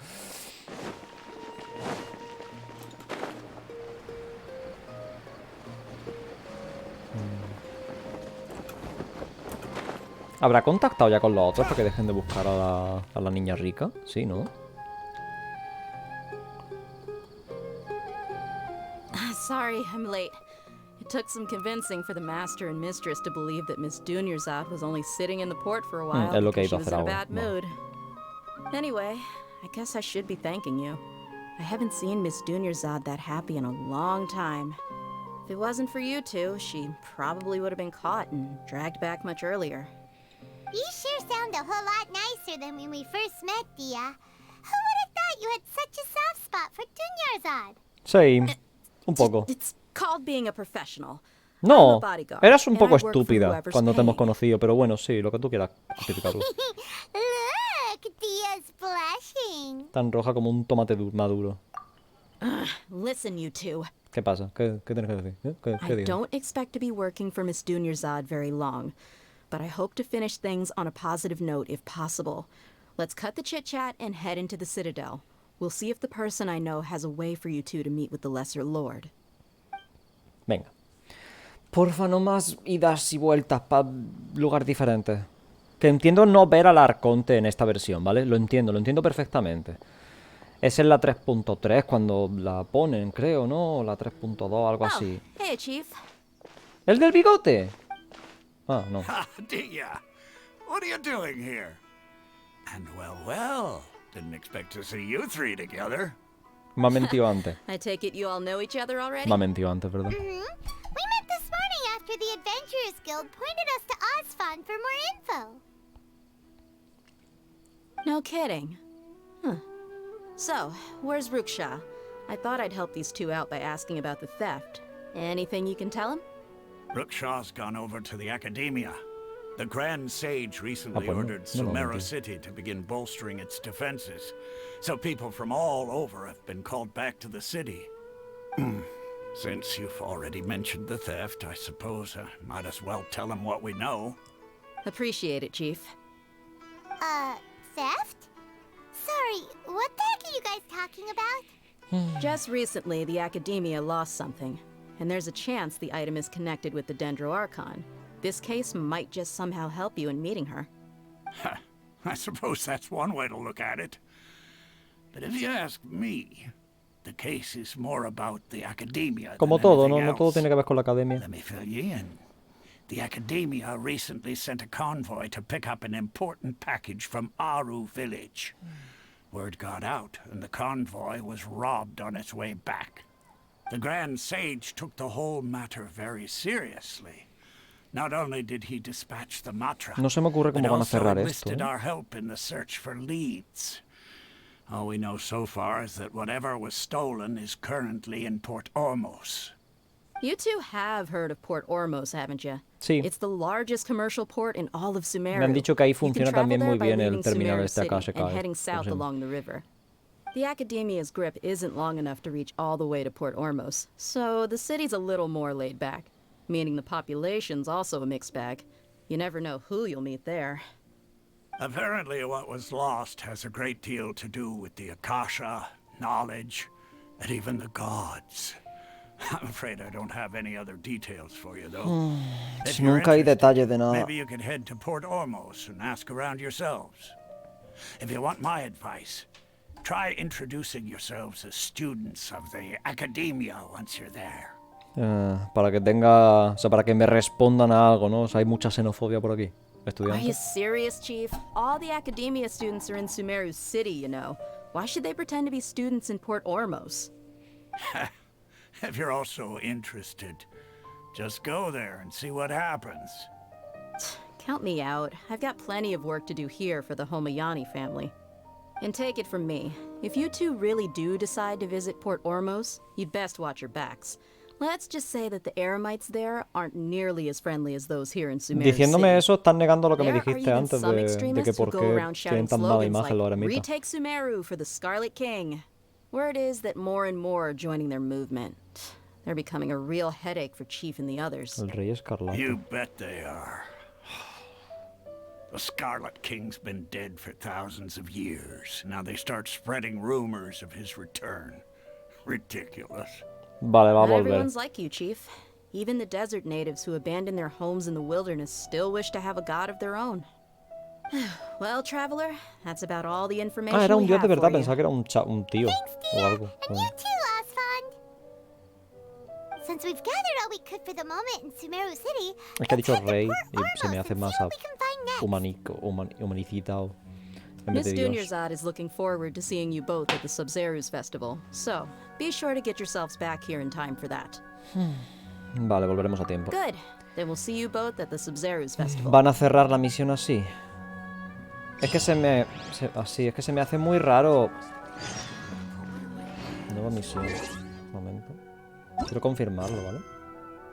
¿Habrá contactado ya con los otros para que dejen de buscar a la niña rica? Sí, ¿no? Sorry, I'm late. It took some convincing for the master and mistress to believe that Miss Dunyarzad was only sitting in the port for a while es lo que because she iba a was hacer in a ahora. bad mood. Anyway, I guess I should be thanking you. I haven't seen Miss Dunyarzad that happy in a long time. If it wasn't for you two, she probably would have been caught and dragged back much earlier. You sure sound a whole lot nicer than when we first met, Dia. Who would have thought you had such a soft spot for Dunyarzad? Sí, un poco. It's called being a professional. No, I'm a bodyguard, eras un and poco I work for estúpida whoever's cuando te hemos paid. conocido, pero bueno, sí, lo que tú quieras justificarlo. Look, Dia's blushing. Tan roja como un tomate maduro. Listen, you two. ¿Qué pasa? ¿Qué tienes que decir? ¿Qué I dices? don't expect to be working for Miss Dunyarzad very long, but I hope to finish things on a positive note if possible. Let's cut the chit-chat and head into the Citadel. We'll see if the person I know has a way for you two to meet with the Lesser Lord. Venga. Porfa, no más idas y vueltas para lugares diferentes. Que entiendo no ver al Arconte en esta versión, ¿vale? Lo entiendo perfectamente. Es en la 3.3 cuando la ponen, creo, ¿no? O la 3.2, algo así. Hey, Chief. ¿El del bigote? Ah, no. Ha, Dia! What are you doing here? And well, didn't expect to see you three together. Me ha mentido antes. I take it you all know each other already? Me ha mentido antes, ¿verdad? We met this morning after the Adventurers Guild pointed us to Osfon for more info. No kidding. Huh. So, where's Ruksha? I thought I'd help these two out by asking about the theft. Anything you can tell him? Rookshaw's gone over to the Academia. The Grand Sage recently pues no, ordered no lo Sumeru metí. City to begin bolstering its defenses. So people from all over have been called back to the city. Since you've already mentioned the theft, I suppose I might as well tell them what we know. Appreciate it, Chief. Theft? Sorry, what the heck are you guys talking about? Just recently, the Academia lost something, and there's a chance the item is connected with the Dendro Archon. This case might just somehow help you in meeting her. I suppose that's one way to look at it. But if you ask me, the case is more about the Academia Como than todo, ¿no? anything No todo else. tiene que ver con la academia. Let me fill you in. The Academia recently sent a convoy to pick up an important package from Aru village. Word got out, and the convoy was robbed on its way back. The Grand Sage took the whole matter very seriously. Not only did he dispatch the Matra, No se me ocurre but cómo van a also cerrar esto. enlisted our help in the search for leads. All we know so far is that whatever was stolen is currently in Port Ormos. You two have heard of Port Ormos, haven't you? Sí. It's the largest commercial port in all of Sumeru. Me han dicho que ahí You can funciona travel también there muy by bien el leaving terminal Sumeru este City Akasha and heading como south se llama. along the river. The Academia's grip isn't long enough to reach all the way to Port Ormos, so the city's a little more laid back, meaning the population's also a mixed bag. You never know who you'll meet there. Apparently what was lost has a great deal to do with the Akasha, knowledge, and even the gods. I'm afraid I don't have any other details for you, though. If you're Nunca hay interested, detalles de nada. maybe you could head to Port Ormos and ask around yourselves. If you want my advice, try introducing yourselves as students of the Academia once you're there. Para que tenga... O sea, para que me respondan a algo, ¿no? O sea, hay mucha xenofobia por aquí. Are you Estudiantes. serious, Chief? All the Academia students are in Sumeru City, you know. Why should they pretend to be students in Port Ormos? If you're also interested, just go there and see what happens. Count me out. I've got plenty of work to do here for the Homayani family. And take it from me, if you two really do decide to visit Port Ormos, you'd best watch your backs. Let's just say that the Eremites there aren't nearly as friendly as those here in Sumeru Diciéndome City. eso, están negando lo que me There are dijiste even antes some de que extremists who por go qué around tienen shouting tan mala slogans imagen los like, eremitas. "Retake Sumeru for the Scarlet King." Word is that more and more are joining their movement. They're becoming a real headache for Chief and the others. El Rey Escarlata. You bet they are. The Scarlet King's been dead for thousands of years. Now they start spreading rumors of his return. Ridiculous. Vale, va a Not volver. everyone's like you, Chief. Even the desert natives who abandoned their homes in the wilderness still wish to have a god of their own. Well, traveler, that's about all the information Ah, era un we dios de have verdad, for you. pensaba que era un tío o algo. And you too, Osfond. Since we've gathered all we could for the moment in Sumeru City, Es que ha dicho rey y se me hace más humanicitado. En vez Miss de dios. Dunyarzad is looking forward to seeing you both at the Subzeros Festival, so be sure to get yourselves back here in time for that. Vale, volveremos a tiempo. Good. Then we'll see you both at the Subzeros Festival. ¿Van a cerrar la misión así? Es que así, es que se me hace muy raro. Nueva misión. Un momento. Quiero confirmarlo, ¿vale?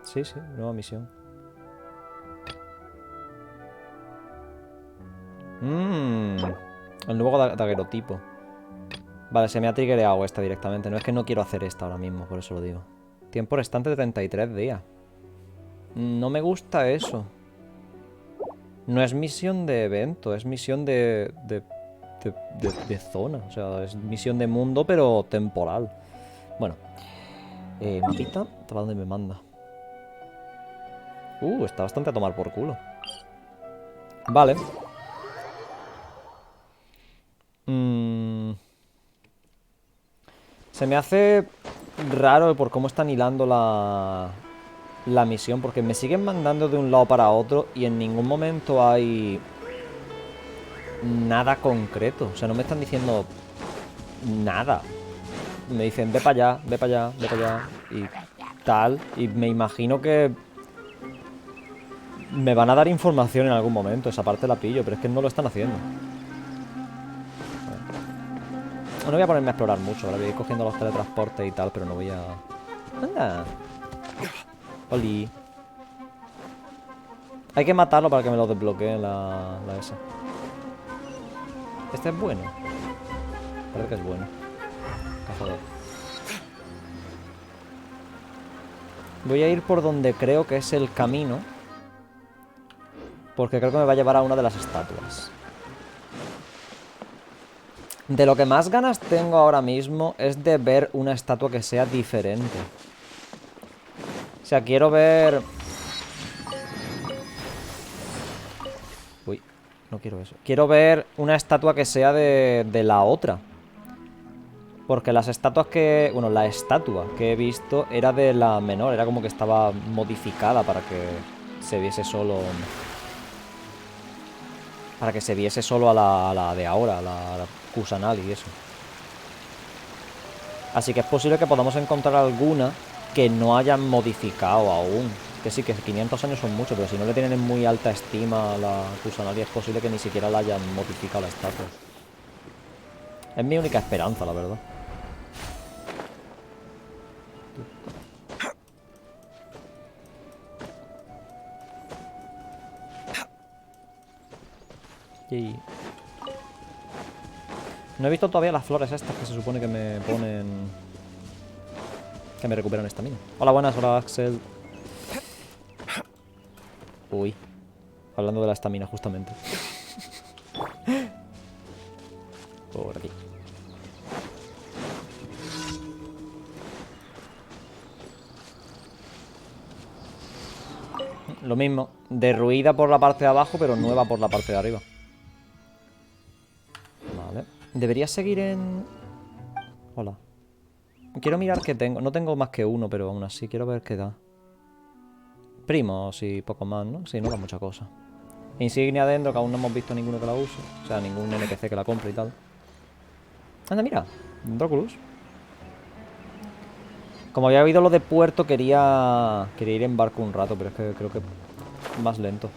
Sí, sí, nueva misión. El nuevo daguerotipo. Vale, se me ha triggereado esta directamente. No es que no quiero hacer esta ahora mismo, por eso lo digo. Tiempo restante de 33 días. No me gusta eso. No es misión de evento, es misión de zona. O sea, es misión de mundo, pero temporal. Bueno. Mapita, ¿para dónde me manda? Está bastante a tomar por culo. Vale. Se me hace raro por cómo están hilando la misión, porque me siguen mandando de un lado para otro y en ningún momento hay nada concreto. O sea, no me están diciendo nada. Me dicen, ve para allá, ve para allá, ve para allá y tal. Y me imagino que me van a dar información en algún momento. Esa parte la pillo, pero es que no lo están haciendo. No voy a ponerme a explorar mucho. Ahora voy a ir cogiendo los teletransportes y tal, pero no voy a... Anda. Oli. Hay que matarlo para que me lo desbloqueen la S. Este es bueno. Parece que es bueno. Cazador. Voy a ir por donde creo que es el camino. Porque creo que me va a llevar a una de las estatuas. De lo que más ganas tengo ahora mismo es de ver una estatua que sea diferente. O sea, quiero ver... Uy, no quiero eso. Quiero ver una estatua que sea de la otra. Porque las estatuas que... Bueno, la estatua que he visto era de la menor. Era como que estaba modificada para que se viese solo... Para que se viese solo a la de ahora, a la Kusanali y eso. Así que es posible que podamos encontrar alguna que no hayan modificado aún. Que sí, que 500 años son mucho, pero si no le tienen en muy alta estima a la Kusanali, es posible que ni siquiera la hayan modificado la estatua. Es mi única esperanza, la verdad. Y... no he visto todavía las flores estas que se supone que me ponen... que me recuperan estamina. Hola, buenas, hola Axel. Uy. Hablando de la estamina, justamente. Por aquí. Lo mismo, derruida por la parte de abajo, pero nueva por la parte de arriba. Vale. Debería seguir en... Hola. Quiero mirar qué tengo. No tengo más que uno, pero aún así quiero ver qué da. Primos y poco más, ¿no? Sí, no da mucha cosa. Insignia dentro, que aún no hemos visto ninguno que la use. O sea, ningún NPC que la compre y tal. Anda, mira. Drogas. Como había oído lo de puerto, quería ir en barco un rato, pero es que creo que más lento.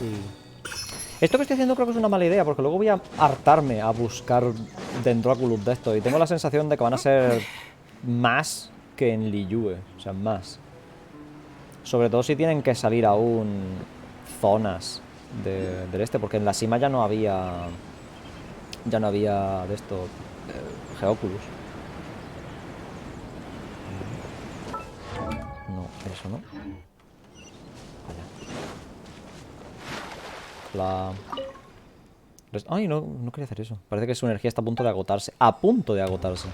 Y... esto que estoy haciendo creo que es una mala idea, porque luego voy a hartarme a buscar Dendroculus de esto. Y tengo la sensación de que van a ser más que en Liyue. O sea, más. Sobre todo si tienen que salir aún zonas del este, porque en la cima ya no había... ya no había de esto... Geoculus. No, eso no. Vaya. Ay, no quería hacer eso. Parece que su energía está a punto de agotarse. A punto de agotarse.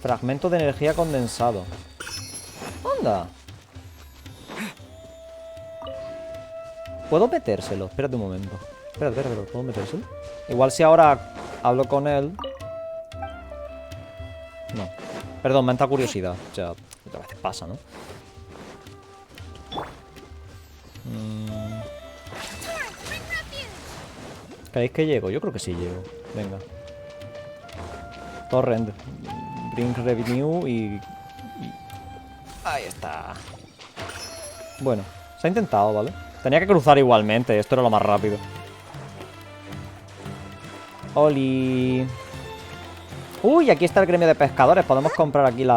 Fragmento de energía condensado. ¡Anda! ¿Puedo metérselo? Espérate un momento. Espérate, ¿puedo metérselo? Igual si ahora hablo con él... No. Perdón, me ha entrado curiosidad. O sea, a veces pasa, ¿no? ¿Creéis que llego? Yo creo que sí llego. Venga. Torrent. Bring revenue y... ahí está. Bueno, se ha intentado, ¿vale? Tenía que cruzar igualmente. Esto era lo más rápido. ¡Oli! Uy, aquí está el gremio de pescadores. Podemos comprar aquí el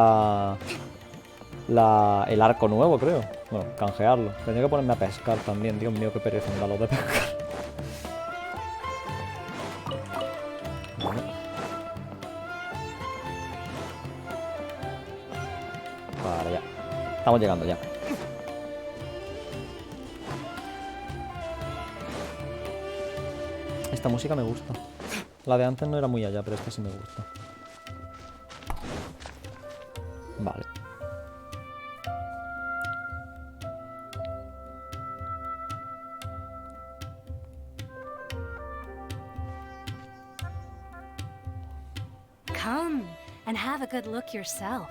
arco nuevo, creo. Bueno, canjearlo. Tendría que ponerme a pescar también. Dios mío, qué pereza me da lo de pescar. Vale, ya. Estamos llegando ya. Esta música me gusta. La de antes no era muy allá, pero esta sí me gusta. Vale. Come and have a good look yourself.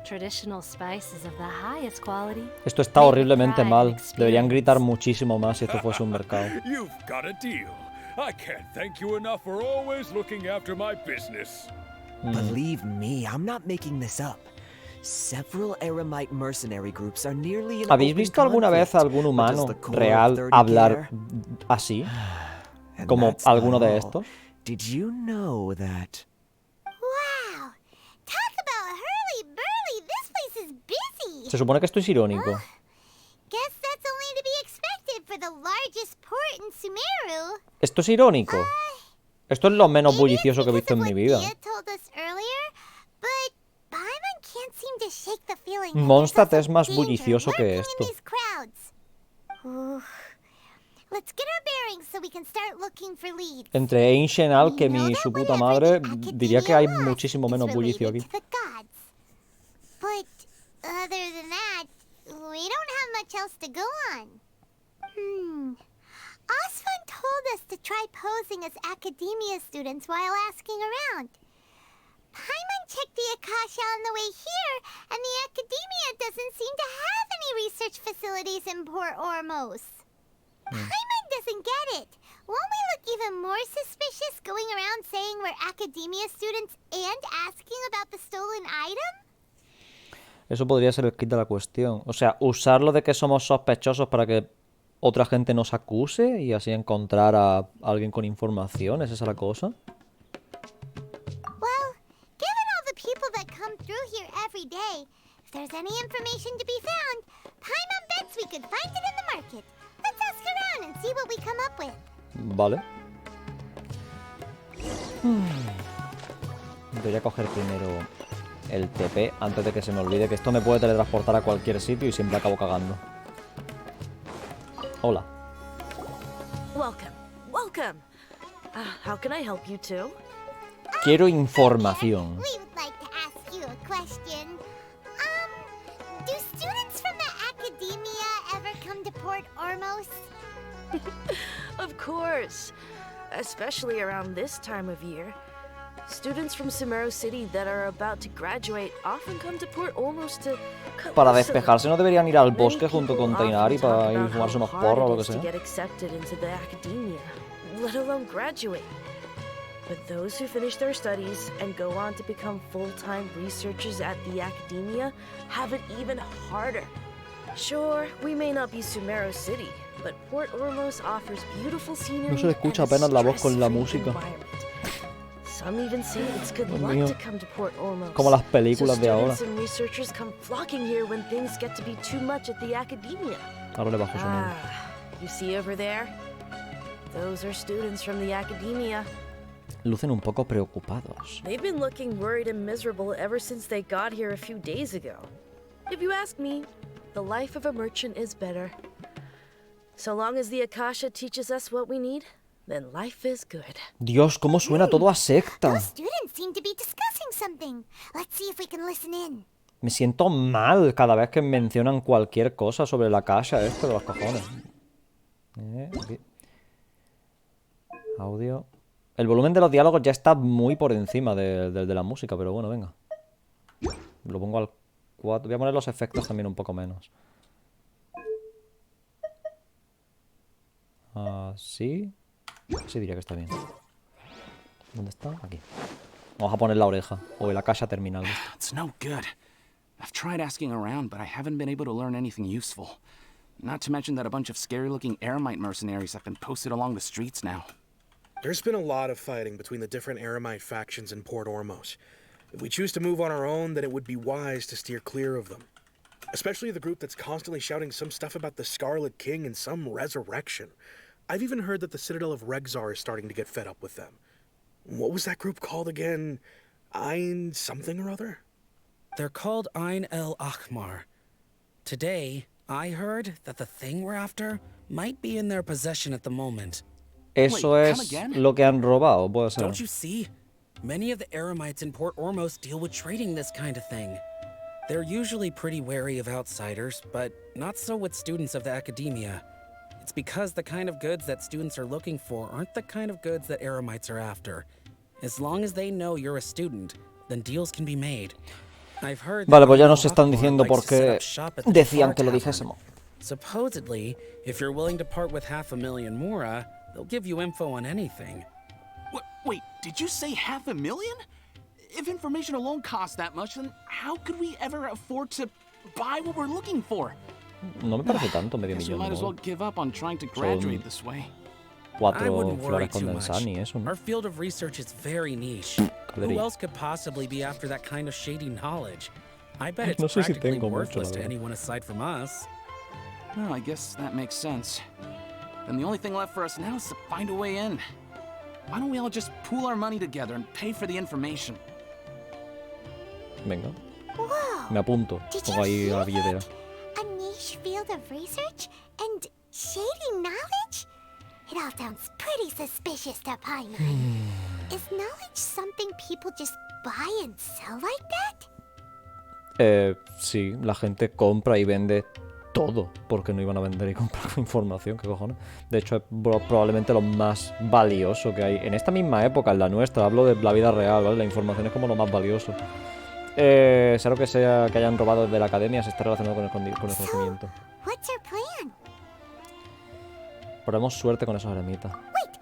Traditional spices of the highest quality. Esto está horriblemente mal. Deberían gritar muchísimo más si esto fuese un mercado. You've got a deal. I can't thank you enough for always looking after my business. Believe me, I'm not making this up. Several Eremite mercenary groups are nearly in ¿Habéis visto alguna vez a algún humano real hablar así? Como alguno de estos. Did you know that? Wow! Talk about hurly-burly! This place is busy! Se supone que esto es irónico. Guess that's only to be expected for the largest port in Sumeru. Esto es irónico. Esto es lo menos bullicioso que he visto en mi vida. Mondstadt es más bullicioso que esto. Entre Ancient Alchemy y su puta madre, diría que hay muchísimo menos bullicio aquí. Osfund told us to try posing as academia students while asking around. Paimon checked the Akasha on the way here, and the academia doesn't seem to have any research facilities in Port Ormos. Paimon doesn't get it. Won't we look even more suspicious going around saying we're academia students and asking about the stolen item? Eso podría ser el kit de la cuestión. O sea, usarlo de que somos sospechosos para que otra gente nos acuse y así encontrar a alguien con información. ¿Es esa la cosa? Well, given all the people that come through here every day, if there's any information to be found, Paimon bets we could find it in the market. Let's ask around and see what we come up with. Vale. Debería coger primero el TP antes de que se me olvide que esto me puede teletransportar a cualquier sitio y siempre acabo cagando. Hola. Welcome. Welcome. How can I help you too? Quiero información. We would like to ask you a question. Do Ormos? Of course. Especially around this time of year. Students from Sumeru City that are about to graduate often come to Port Ormos to cut Para loose a despejarse no deberían ir al little. bosque junto con Tainari para ir a fumarse unos porros o lo que To sea. get accepted into the academia, let alone graduate. But those who finish their studies and go on to become full-time researchers at the academia have it even harder. Sure, we may not be Sumeru City, but Port Ormos offers beautiful scenery. No se le escucha apenas la voz con la música. Some even say it's good Dios luck mío. to come to Port Ormos. Como las películas de ahora. Students and researchers come flocking here when things get to be too much at the academia. Ahora le bajo sonido. You see over there? Those are students from the academia. Lucen un poco preocupados. They've been looking worried and miserable ever since they got here a few days ago. If you ask me, the life of a merchant is better. So long as the Akasha teaches us what we need, then life is good. Dios, cómo suena todo a secta. Students seem to be discussing something. Let's see if we can listen in. Me siento mal cada vez que mencionan cualquier cosa sobre la Akasha de los cojones. Aquí. Audio. El volumen de los diálogos ya está muy por encima de la música, pero bueno, venga. Lo pongo al 4. Voy a poner los efectos también un poco menos. Así. Sí, diría que está bien. ¿Dónde está? Aquí. Vamos a poner la oreja. O el Akasha Terminal. It's no good. I've tried asking around, but I haven't been able to learn anything useful. Not to mention that a bunch of scary-looking Eremite mercenaries have been posted along the streets now. There's been a lot of fighting between the different Eremite factions in Port Ormos. If we choose to move on our own, then it would be wise to steer clear of them. Especially the group that's constantly shouting some stuff about the Scarlet King and some resurrection. I've even heard that the Citadel of Regzar is starting to get fed up with them. What was that group called again? Ein something or other? They're called Ein El Akhmar. Today, I heard that the thing we're after might be in their possession at the moment. Eso es lo que han robado, puede ser. Don't you see? Many of the Eremites in Port Ormos deal with trading this kind of thing. They're usually pretty wary of outsiders, but not so with students of the academia. It's because the kind of goods that students are looking for aren't the kind of goods that Eremites are after. As long as they know you're a student, then deals can be made. I've heard Vale, pues ya nos están diciendo por qué decían que lo dijésemos. Supposedly, if you're willing to part with 500,000 mora, they'll give you info on anything. Wait, did you say 500,000? If information alone costs that much, then how could we ever afford to buy what we're looking for? No me parece tanto, medio Guess we millón. might as well ¿no? give up on trying to graduate this way. I 4 wouldn't worry flores too much. condensadas ni eso, ¿no? Our field of research is very niche. Who Caldería. else could possibly be after that kind of shady knowledge? I bet it's No sé si practically tengo mucho, worthless la to verdad. anyone aside from us. Well, I guess that makes sense. Then the only thing left for us now is to find a way in. Why don't we all just pool our money together and pay for the information? Venga, Whoa! me apunto. Did Pongo ahí you la hear billetera. A niche field of research? And shady knowledge? It all sounds pretty suspicious to Paimon. Hmm. Is knowledge something people just buy and sell like that? Sí, la gente compra y vende todo. Porque no iban a vender y comprar información, ¿qué cojones? De hecho, es probablemente lo más valioso que hay. En esta misma época, en la nuestra, hablo de la vida real, ¿vale? La información es como lo más valioso. Sea lo que sea que hayan robado desde la academia, se está relacionado con el conocimiento. What's our plan? Probemos suerte con esos eremitas. Wait!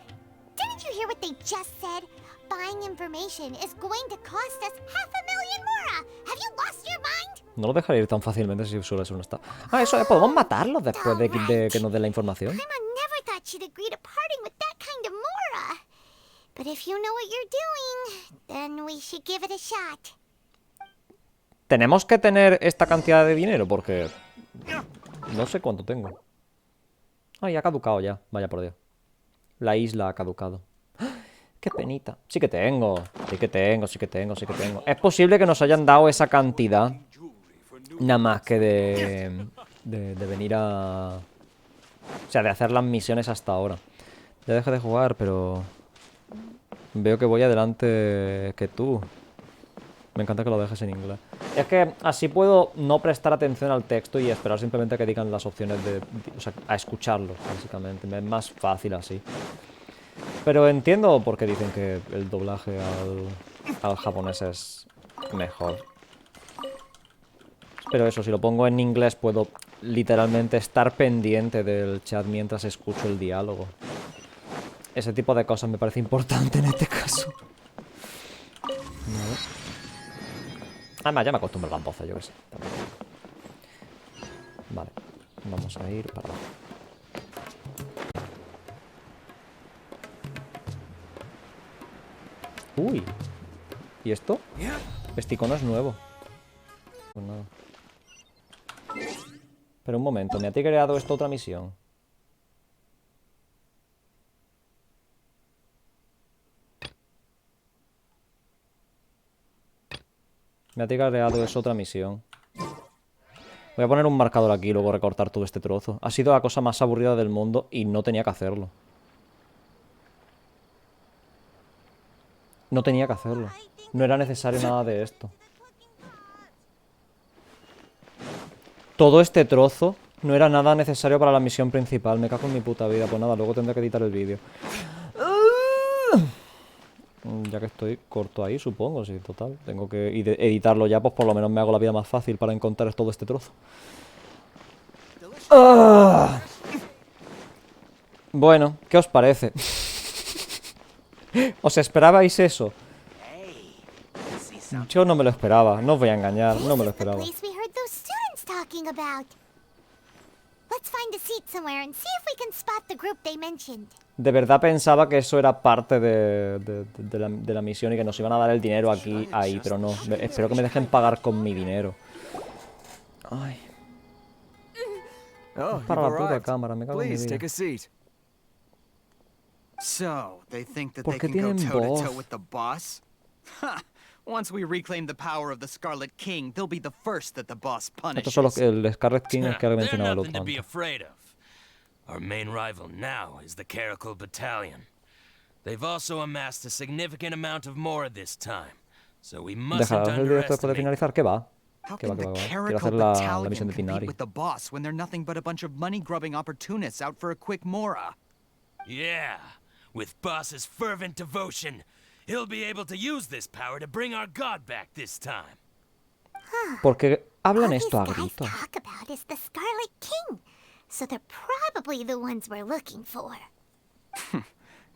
Didn't you hear what they just said? Buying information is going to cost us 500,000 mora! Have you lost your mind? No lo dejaré ir tan fácilmente si suele ser una estafa. Ah, eso es, podemos matarlos después de que nos den la información. Paimon never thought she'd agree to parting with that kind of mora. But if you know what you're doing, then we should give it a shot. Tenemos que tener esta cantidad de dinero porque no sé cuánto tengo. Ay, ha caducado ya. Vaya por Dios. La isla ha caducado. ¡Ah! ¡Qué penita! Sí que tengo. Sí que tengo, sí que tengo, sí que tengo. Es posible que nos hayan dado esa cantidad nada más que de venir a... O sea, de hacer las misiones hasta ahora. Ya dejé de jugar, pero... Veo que voy adelante que tú. Me encanta que lo dejes en inglés. Es que así puedo no prestar atención al texto y esperar simplemente a que digan las opciones o sea, a escucharlo, básicamente. Me es más fácil así. Pero entiendo por qué dicen que el doblaje al japonés es mejor. Pero eso, si lo pongo en inglés puedo literalmente estar pendiente del chat mientras escucho el diálogo. Ese tipo de cosas me parece importante en este caso. Además, ya me acostumbro a las voces, yo que sé. Vale, vamos a ir para abajo. Uy. ¿Y esto? Este icono es nuevo. Pues nada. Pero un momento, ¿me ha creado esto otra misión? Me ha creado eso otra misión. Voy a poner un marcador aquí y luego recortar todo este trozo. Ha sido la cosa más aburrida del mundo y no tenía que hacerlo. No tenía que hacerlo. No era necesario nada de esto. Todo este trozo no era nada necesario para la misión principal. Me cago en mi puta vida. Pues nada, luego tendré que editar el vídeo. Ya que estoy corto ahí, supongo, sí, total. Tengo que editarlo ya, pues por lo menos me hago la vida más fácil para encontrar todo este trozo. Bueno, ¿qué os parece? ¿Os esperabais eso? Yo no me lo esperaba, no os voy a engañar, no me lo esperaba. De verdad pensaba que eso era parte de la misión y que nos iban a dar el dinero aquí, ahí, pero no. Espero que me dejen pagar con mi dinero. Ay. Es para la puta cámara, me cago en mi vida. ¿Por qué tienen voz? Once we reclaim the power of the Scarlet King, they'll be the first that the boss punishes. Estos son el Scarlet King es que ha mencionado el otro Nothing to be antes. afraid of. Our main rival now is the Caracal Battalion. They've also amassed a significant amount of more this time, so we mustn't Dejarás el directo después de underestimate. finalizar, ¿qué va? How ¿Qué va, can qué the va, qué va? Quiero Caracal hacer la Battalion misión de compete Tinari. with the boss when they're nothing but a bunch of money-grubbing opportunists out for a quick mora? Yeah, with Boss's fervent devotion, he'll be able to use this power to bring our god back this time. Porque hablan esto a gritos. Talk about is the Scarlet King, so they're probably the ones we're looking for.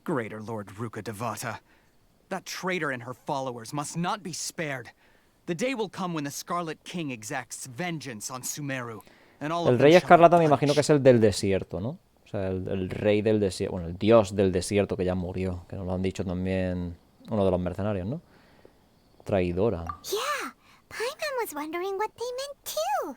Greater Lord Ruka Devata. That traitor and her followers must not be spared. The day will come when the Scarlet King exacts vengeance on Sumeru, and all El of rey them shall be escarlata me imagino que es el del desierto, ¿no? O sea, el rey del desierto, bueno, el dios del desierto que ya murió, que nos lo han dicho también uno de los mercenarios, ¿no? Traidora. Yeah, Paimon was wondering what they meant too.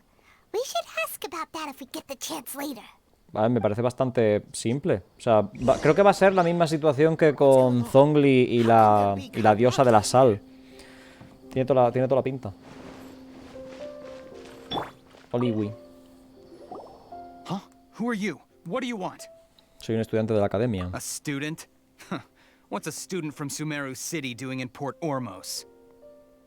We should ask about that if we get the chance later. Vale, me parece bastante simple. O sea, creo que va a ser la misma situación que con Zhongli y la diosa de la sal. Tiene toda la pinta. Oliwi. Huh? Who are you? What do you want? Soy un estudiante de la academia. A student? What's a student from Sumeru City doing in Port Ormos?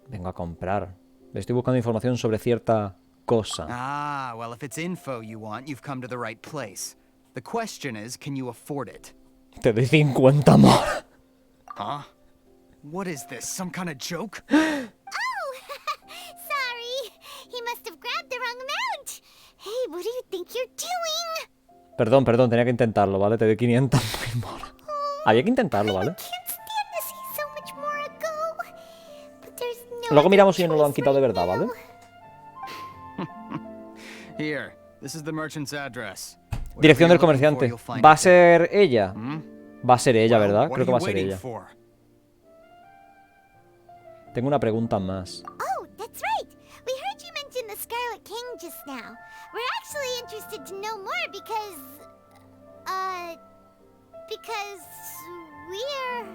Vengo a comprar. Estoy buscando información sobre cierta cosa. Ah, well, if it's info you want, you've come to the right place. The question is, can you afford it? Te doy 50 more. Huh? What is this, some kind of joke? Sorry, he must have grabbed the wrong amount. Hey, what do you think you're doing? Perdón, tenía que intentarlo, ¿vale? Te doy 500 more. Había que intentarlo, ¿vale? Luego miramos si no lo han quitado de verdad, ¿vale? Here, this is the merchant's address. Dirección del comerciante. ¿Va a ser ella? Va a ser ella, ¿verdad? Creo que va a ser ella. Tengo una pregunta más. Oh, that's right. We heard you mention the Scarlet King just now. We're actually interested to know more because we're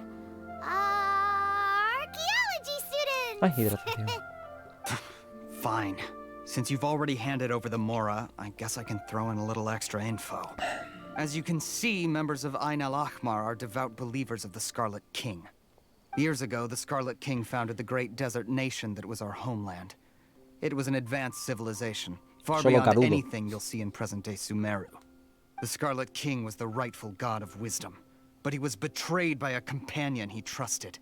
archaeology students. Ay, hidratación. Fine. Since you've already handed over the Mora, I guess I can throw in a little extra info. As you can see, members of Ain al-Ahmar are devout believers of the Scarlet King. Years ago, the Scarlet King founded the great desert nation that was our homeland. It was an advanced civilization, far Solo beyond Carudo. anything you'll see in present-day Sumeru. The Scarlet King was the rightful god of wisdom, but he was betrayed by a companion he trusted.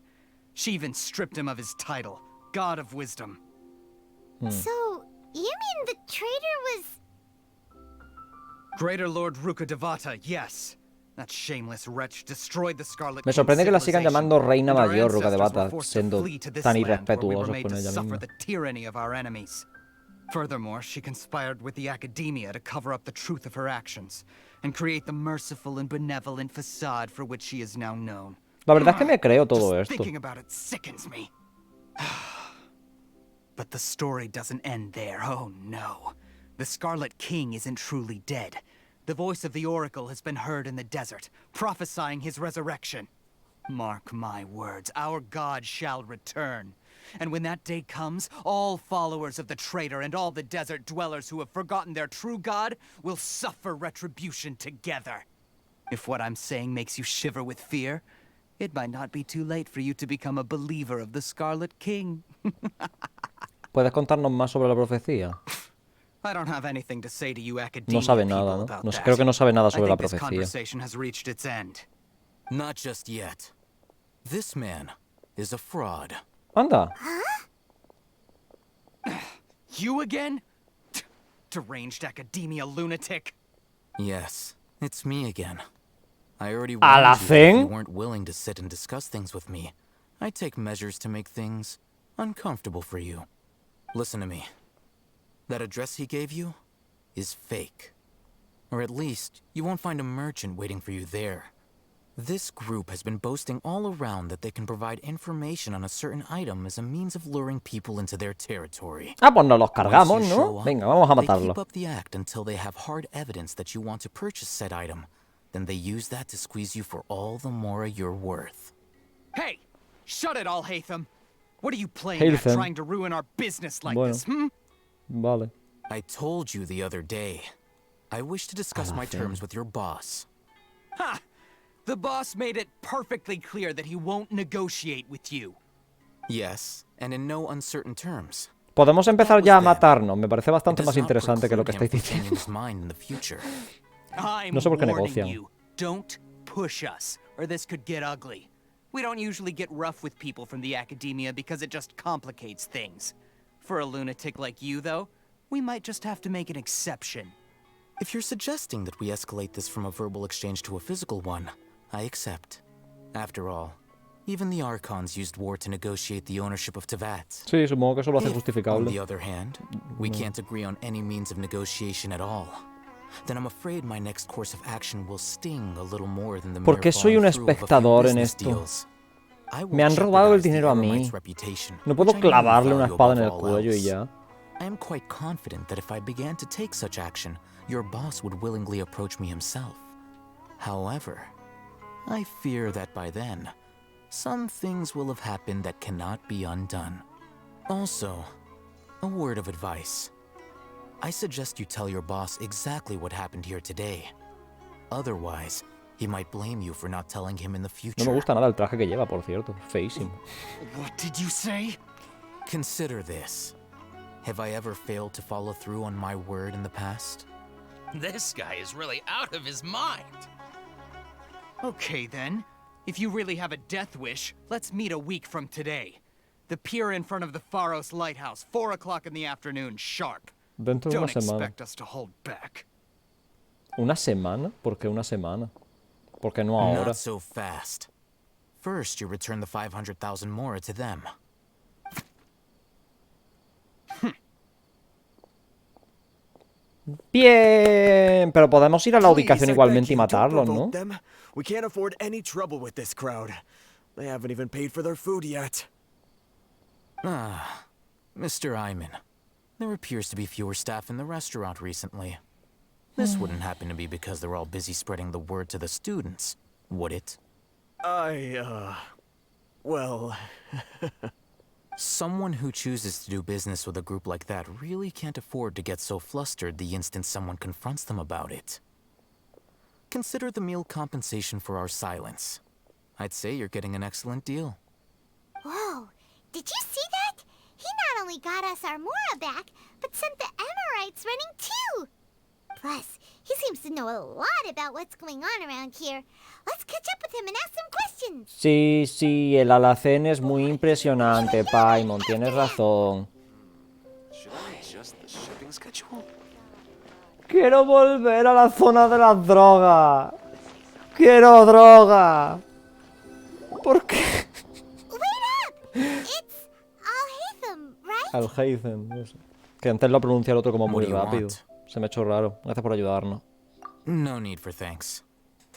She even stripped him of his title, God of Wisdom. So, you mean the traitor was... Greater Lord Rukkhadevata, yes. That shameless wretch destroyed the Scarlet Me King's sorprende que la sigan civilization, llamando Reina and our Mayor, ancestors Rukkhadevata, were forced to siendo flee to this tan land where we were irrespetuosos made con to ella suffer misma. the tyranny of our enemies. Furthermore, she conspired with the Academia to cover up the truth of her actions and create the merciful and benevolent facade for which she is now known. La verdad es que me creo todo Just esto. thinking about it sickens me. But the story doesn't end there. Oh no. The Scarlet King isn't truly dead. The voice of the Oracle has been heard in the desert, prophesying his resurrection. Mark my words, our god shall return. And when that day comes, all followers of the traitor and all the desert dwellers who have forgotten their true god will suffer retribution together. If what I'm saying makes you shiver with fear, it might not be too late for you to become a believer of the Scarlet King. ¿Puedes contarnos más sobre la profecía? I don't have anything to say to you No academia sabe people nada, ¿no? about No sé, that. creo que no sabe nada sobre I la think this profecía. conversation has reached its end. Not just yet. This man is a fraud. Anda. You again? Deranged academia lunatic. Yes, it's me again. I already ¿A la warned you that if fin? you weren't willing to sit and discuss things with me, I'd take measures to make things uncomfortable for you. Listen to me. That address he gave you is fake. Or at least, you won't find a merchant waiting for you there. This group has been boasting all around that they can provide information on a certain item as a means of luring people into their territory. Ah, pues nos los cargamos, Once you ¿no? show up, Venga, vamos a they matarlo. keep up the act until they have hard evidence that you want to purchase said item. Then they use that to squeeze you for all the more you're worth. Hey! Shut it all, Hatham! What are you playing Hatham. at, trying to ruin our business like Bueno. this, hmm? Vale. I told you the other day. I wish to discuss my terms with your boss. Ha! The boss made it perfectly clear that he won't negotiate with you. Yes, and in no uncertain terms. Podemos empezar ya a matarnos. Me parece bastante It más does not interesante que lo que preclude estáis him from diciendo. changing his mind in the future. I'm No sé por qué warning negocian. you. Don't push us, or this could get ugly. We don't usually get rough with people from the Academia because it just complicates things. For a lunatic like you, though, we might just have to make an exception. If you're suggesting that we escalate this from a verbal exchange to a physical one, I accept. After all, even the Archons used war to negotiate the ownership of Tevat. Sí, supongo que eso lo hace If, on justificable. the other hand, we can't agree on any means of negotiation at all, then I'm afraid my next course of action will sting a little more than the mere ¿Por qué soy un following through of a few espectador en business esto? deals. I will Me han robado el jeopardize the dinero a mí. Eremite's reputation, No puedo which I know you clavarle una value espada en el above all cuello y else. ya. I am quite confident that if I began to take such action, your boss would willingly approach me himself. However, I fear that by then, some things will have happened that cannot be undone. Also, a word of advice. I suggest you tell your boss exactly what happened here today. Otherwise, he might blame you for not telling him in the No future. me gusta nada el traje que lleva, por cierto. Feísimo. What did you say? Consider this. Have I ever failed to follow through on my word in the past? This guy is really out of his mind. Okay, then. If you really have a death wish, let's meet a week from today. The pier in front of the Pharos Lighthouse, 4 o'clock in the afternoon, sharp. Dentro de una Don't semana. expect us to hold back. ¿Una semana? ¿Por qué una semana? ¿Por qué no ahora? Not so fast. First, you return the 500,000 mora to them. Bien, pero podemos ir a la ubicación igualmente y matarlos, ¿no? Them. We can't afford any trouble with this crowd. They haven't even paid for their food yet. Ah, Mr. Iman. There appears to be fewer staff in the restaurant recently. This wouldn't happen to be because they're all busy spreading the word to the students, would it? Well... Someone who chooses to do business with a group like that really can't afford to get so flustered the instant someone confronts them about it. Consider the meal compensation for our silence. I'd say you're getting an excellent deal. Did you see that? He not only got us our Mora back, but sent the Emirites running too. Plus, he seems to know a lot about what's going on around here. Let's catch up with him and ask some questions. Sí, sí, el alacén es muy impresionante, Paimon, tienes razón. Quiero volver a la zona de las drogas. Quiero droga. ¿Por qué? Al-Haytham, eso. Que antes lo pronuncia el otro como muy rápido. Se me ha hecho raro. Gracias por ayudarnos. No need for thanks.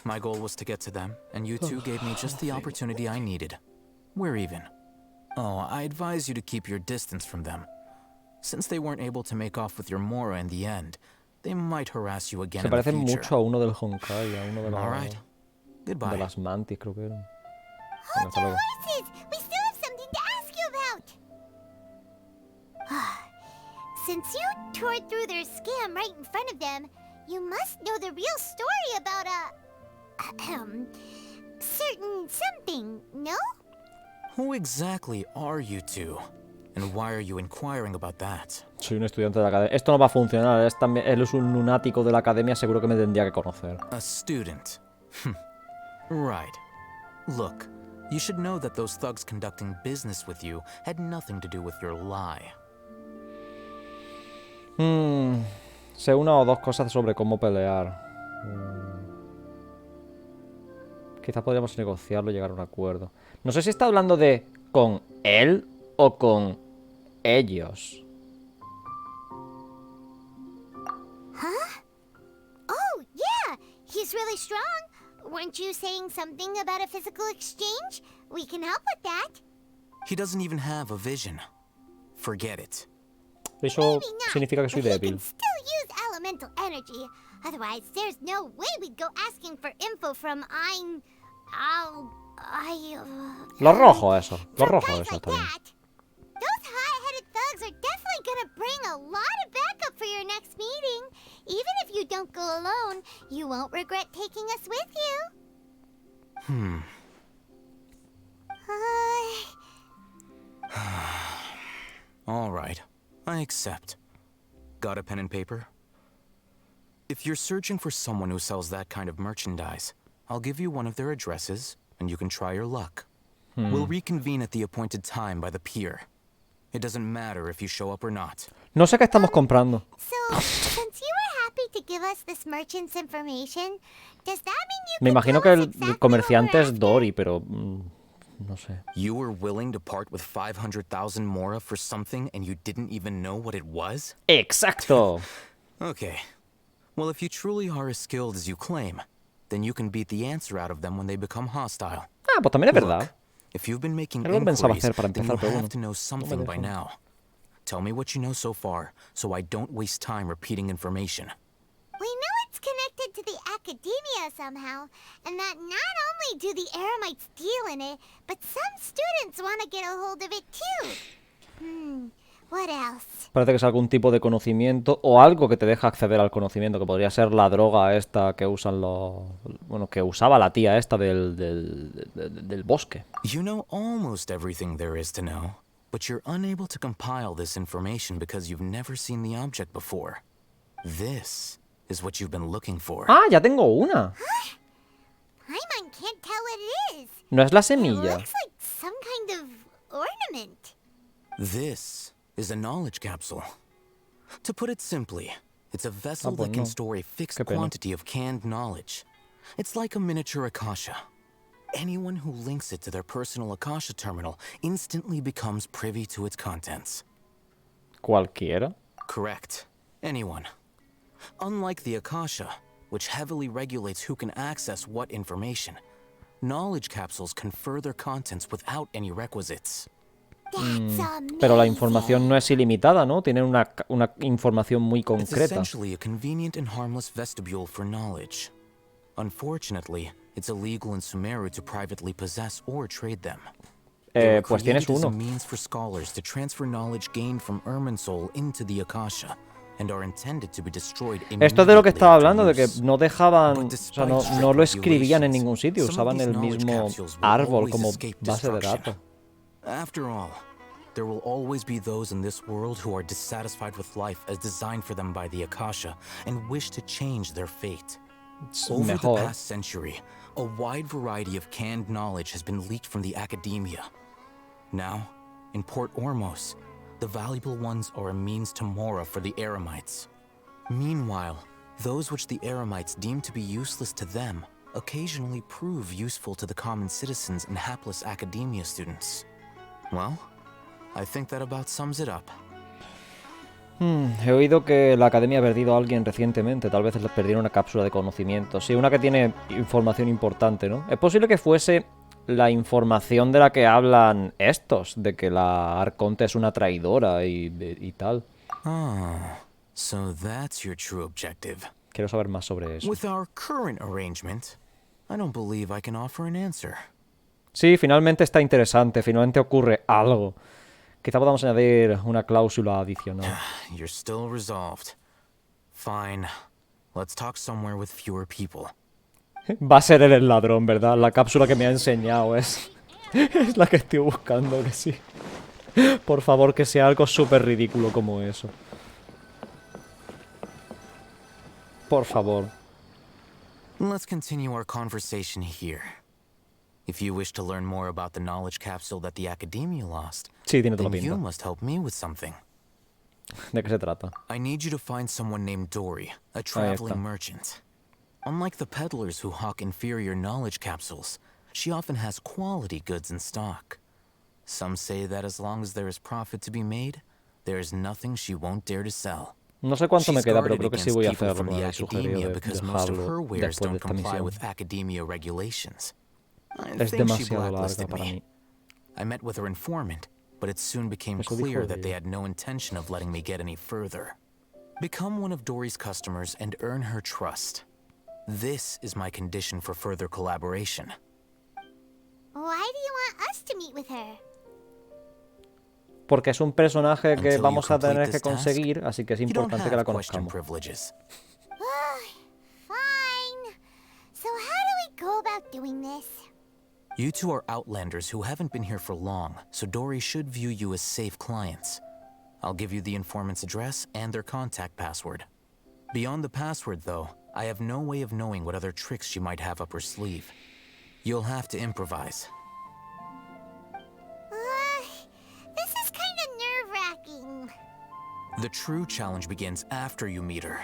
My goal was to get to them, and you two gave me just the opportunity I needed. We're even. Oh, I advise you to keep your distance from them. Since they weren't able to make off with your Mora in the end, they might harass you again Se in the parecen future. mucho a uno del Honkai, a uno de, All right. Goodbye. de las Mantis, creo que eran. Hold your horses! We still have something to ask you about! Since you tore through their scam right in front of them, you must know the real story about certain something, no? Who exactly are you two? And why are you inquiring about that? Soy un estudiante de la academia. Esto no va a funcionar. Él es un lunático de la academia, seguro que me tendría que conocer. A student. Right. Look, you should know that those thugs conducting business with you had nothing to do with your lie. Sé una o dos cosas sobre cómo pelear. Quizás podríamos negociarlo y llegar a un acuerdo. No sé si está hablando de con él o con ellos. Huh? Oh, yeah! He's really strong. Weren't you saying something about a physical exchange? We can help with that. He doesn't even have a vision. Forget it. Eso significa que soy débil. Still use elemental energy. Otherwise, there's no way we'd go asking for info from Lo rojo eso. Lo rojo eso está bien. Those hot-headed thugs are definitely gonna bring a lot of backup for your next meeting. Even if you don't go alone, you won't regret taking us with you. All right. I accept. Got a pen and paper? If you're searching for someone who sells that kind of merchandise, I'll give you one of their addresses, and you can try your luck. We'll reconvene at the appointed time by the pier. It doesn't matter if you show up or not. No sé qué estamos comprando. So, since you were happy to give us this merchant's information, does that mean you Me imagino que el comerciante es Dory, pero no sé. You were willing to part with 500,000 Mora for something and you didn't even know what it was? Exacto. Okay. Well, if you truly are as skilled as you claim, then you can beat the answer out of them when they become hostile. Ah, pues también es verdad. If you've been making Algo pensaba inquiries, hacer para then empezar, you pero have bueno. to know something by now. Tell me what you know so far, so I don't waste time repeating information. We know it's connected to the academia somehow, and that not only do the Eremites deal in it, but some students want to get a hold of it too. What else? Parece que es algún tipo de conocimiento o algo que te deja acceder al conocimiento, que podría ser la droga esta que usan los... Bueno, que usaba la tía esta del bosque. You know almost everything there is to know, but you're unable to compile this information because you've never seen the object before. This is what you've been looking for. Ah, ya tengo una. Paimon can't tell what it is. No es la It semilla. looks like some kind of ornament. This is a knowledge capsule. To put it simply, it's a vessel pues that can no. store a fixed Qué pena. quantity of canned knowledge. It's like a miniature Akasha. Anyone who links it to their personal Akasha Terminal instantly becomes privy to its contents. Cualquiera. Correct. Anyone. Unlike the Akasha, which heavily regulates who can access what information, knowledge capsules confer their contents without any requisites. Pero la información no es ilimitada, ¿no? Tienen una información muy It's concreta. essentially a convenient and harmless vestibule for knowledge. Unfortunately, it's illegal in Sumeru to privately possess or trade them. They were Pues tienes created as a uno. means for scholars to transfer knowledge gained from Irminsul into the Akasha, and are intended to be destroyed Esto es de lo que immediately estaba after hablando, de que use. no dejaban, But o despite sea, no strict lo escribían en regulations, ningún sitio, some of usaban these el knowledge mismo capsules will árbol always como escape base de destruction. datos. After all, there will always be those in this world who are dissatisfied with life as designed for them by the Akasha and wish to change their fate. Over the past century, a wide variety of canned knowledge has been leaked from the academia. Now, in Port Ormos, the valuable ones are a means to mora for the Eremites. Meanwhile, those which the Eremites deem to be useless to them occasionally prove useful to the common citizens and hapless academia students. Well, I think that about sums it up. He oído que la academia ha perdido a alguien recientemente. Tal vez les perdieron una cápsula de conocimiento. Sí, una que tiene información importante, ¿no? Es posible que fuese la información de la que hablan estos, de que la Arconte es una traidora y tal. Ah, so that's your true objective. Quiero saber más sobre eso. With our current arrangement, I don't believe I can offer an answer. Sí, finalmente está interesante. Finalmente ocurre algo. Quizá podamos añadir una cláusula adicional. You're still resolved. Fine. Let's talk somewhere with fewer people. Va a ser él el ladrón, ¿verdad? La cápsula que me ha enseñado es la que estoy buscando, que sí. Por favor, que sea algo súper ridículo como eso. Por favor. Let's continue our conversation here. If you wish to learn more about the knowledge capsule that the Academia lost, sí, tiene toda then la you pinta. must help me with something. ¿De qué se trata? I need you to find someone named Dory, a traveling merchant. Unlike the peddlers who hawk inferior knowledge capsules, she often has quality goods in stock. Some say that as long as there is profit to be made, there is nothing she won't dare to sell. No sé cuánto me She's queda, pero guarded creo que sí against voy a people hacerlo. from the He sugerido academia de because most of her dejarlo wares después de don't esta comply misión. with academia regulations. I Es think she demasiado larga blacklisted para me. mí. I met with her informant, but it soon became Eso clear dijo that they ella. had no intention of letting me get any further. Become one of Dory's customers and earn her trust. This is my condition for further collaboration. Why do you want us to meet with her? Porque es un personaje que Until you vamos a complete tener que this task, conseguir, así que es you don't importante que la have question conozcamos. privileges. Fine. So how do we go about doing this? You two are outlanders who haven't been here for long, so Dory should view you as safe clients. I'll give you the informant's address and their contact password. Beyond the password, though, I have no way of knowing what other tricks she might have up her sleeve. You'll have to improvise. This is kind of nerve-wracking. The true challenge begins after you meet her.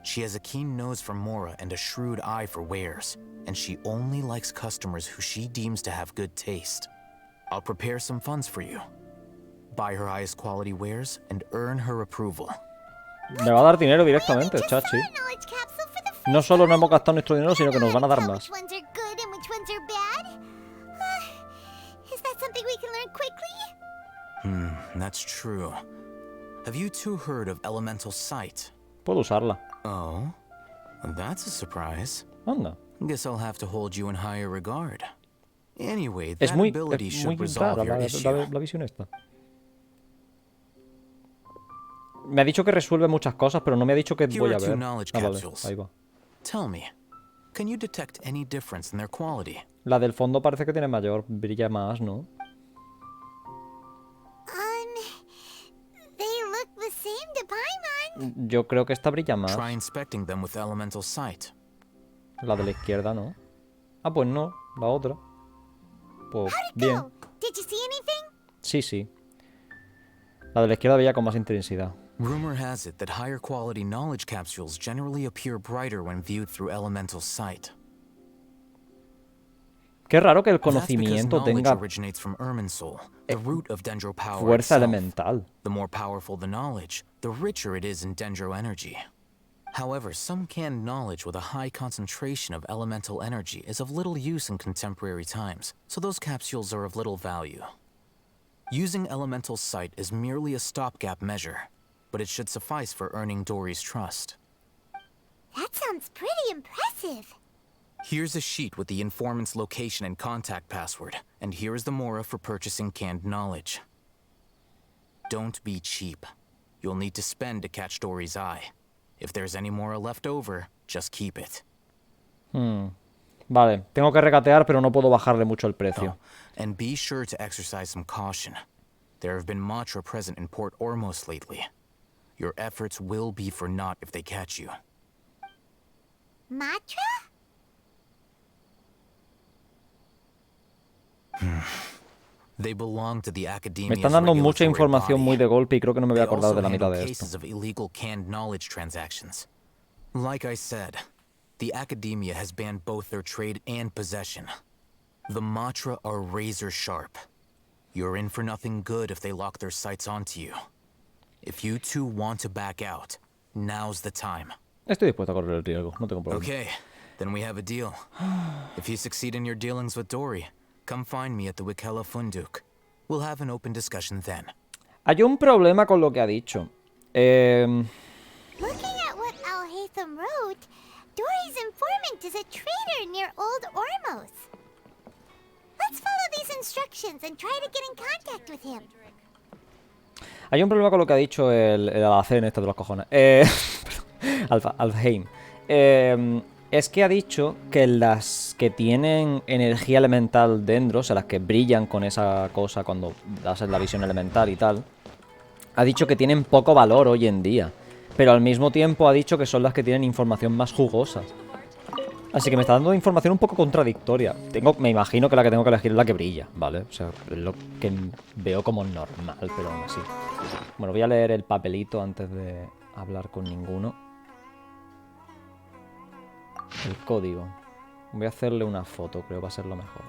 She has a keen nose for mora and a shrewd eye for wares, and she only likes customers who she deems to have good taste. I'll prepare some funds for you. Buy her highest quality wares and earn her approval. Me va a dar dinero directamente, chachi. No solo no hemos gastado nuestro dinero, sino que nos van a dar más. Which ones are good and which ones are bad? Is that something we can learn quickly? That's true. Have you two heard of elemental sight? Puedo usarla. Oh, that's a surprise. Anda. Guess I'll have to hold you in higher regard. Anyway, Es that muy ability should rara resolve your issue. la visión esta. Me ha dicho que resuelve muchas cosas, pero no me ha dicho que Here voy are a two ver. knowledge Ah, vale, capsules. ahí va. Tell me, can you detect any difference in their quality? La del fondo parece que tiene mayor, brilla más, ¿no? They look the same to Paimon. Yo creo que esta brilla más. Try inspecting them with elemental sight. La de la izquierda, ¿no? Ah, pues no, la otra. Pues bien. Did you see anything? Sí, sí. La de la izquierda brilla con más intensidad. Rumor has it that higher quality knowledge capsules generally appear brighter when viewed through elemental sight. Qué raro que el That's because conocimiento knowledge tenga originates from Irminsul, the root of Dendro power fuerza itself. elemental. The more powerful the knowledge, the richer it is in Dendro energy. However, some canned knowledge with a high concentration of elemental energy is of little use in contemporary times, so those capsules are of little value. Using elemental sight is merely a stopgap measure, but it should suffice for earning Dory's trust. That sounds pretty impressive. Here's a sheet with the informant's location and contact password, and here is the mora for purchasing canned knowledge. Don't be cheap. You'll need to spend to catch Dory's eye. If there's any mora left over, just keep it. Vale, tengo que regatear, pero no puedo bajarle mucho el precio. And be sure to exercise some caution. There have been Matra present in Port Ormos lately. Your efforts will be for naught if they catch you. Matra? They belong to the Me Academia's están dando mucha regulatory información body. muy de golpe y creo que no me voy a They acordar also de la mitad handle de esto. cases of illegal canned knowledge transactions. Like I said, the Academia has banned both their trade and possession. The Matra are razor sharp. You're in for nothing good if they lock their sights onto you. If you two want to back out, now's the time. Estoy dispuesto a correr el riesgo, no tengo problema. Okay, then we have a deal. If you succeed in your dealings with Dory, come find me at the Wikela Funduk. We'll have an open discussion then. Hay un problema con lo que ha dicho. Looking at what Al-Haytham wrote, Dory's informant is a traitor near Old Ormos. Let's follow these instructions and try to get in contact with him. Hay un problema con lo que ha dicho el alacén este de los cojones. Alfheim. Es que ha dicho que las que tienen energía elemental dentro, o sea, las que brillan con esa cosa cuando haces la visión elemental y tal, ha dicho que tienen poco valor hoy en día. Pero al mismo tiempo ha dicho que son las que tienen información más jugosa. Así que me está dando información un poco contradictoria. Me imagino que la que tengo que elegir es la que brilla, ¿vale? O sea, es lo que veo como normal, pero aún así. Bueno, voy a leer el papelito antes de hablar con ninguno. El código. Voy a hacerle una foto, creo que va a ser lo mejor.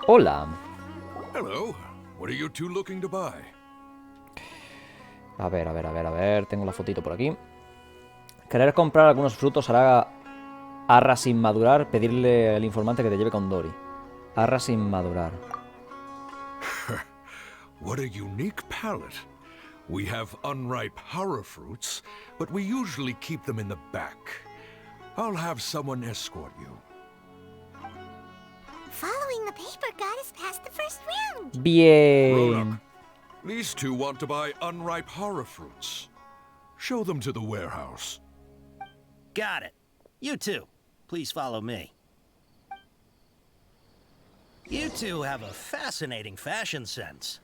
Hola. Hello. What are you two looking to buy? A ver. Tengo la fotito por aquí. Querer comprar algunos frutos hará arra sin madurar. Pedirle al informante que te lleve con Dory. Arra sin madurar. What a unique palate. We have unripe horror fruits, but we usually keep them in the back. I'll have someone escort you. Following the paper got us past the first round. Bien. These two want to buy unripe horror fruits. Show them to the warehouse. Got it. You two, please follow me. You two have a fascinating fashion sense.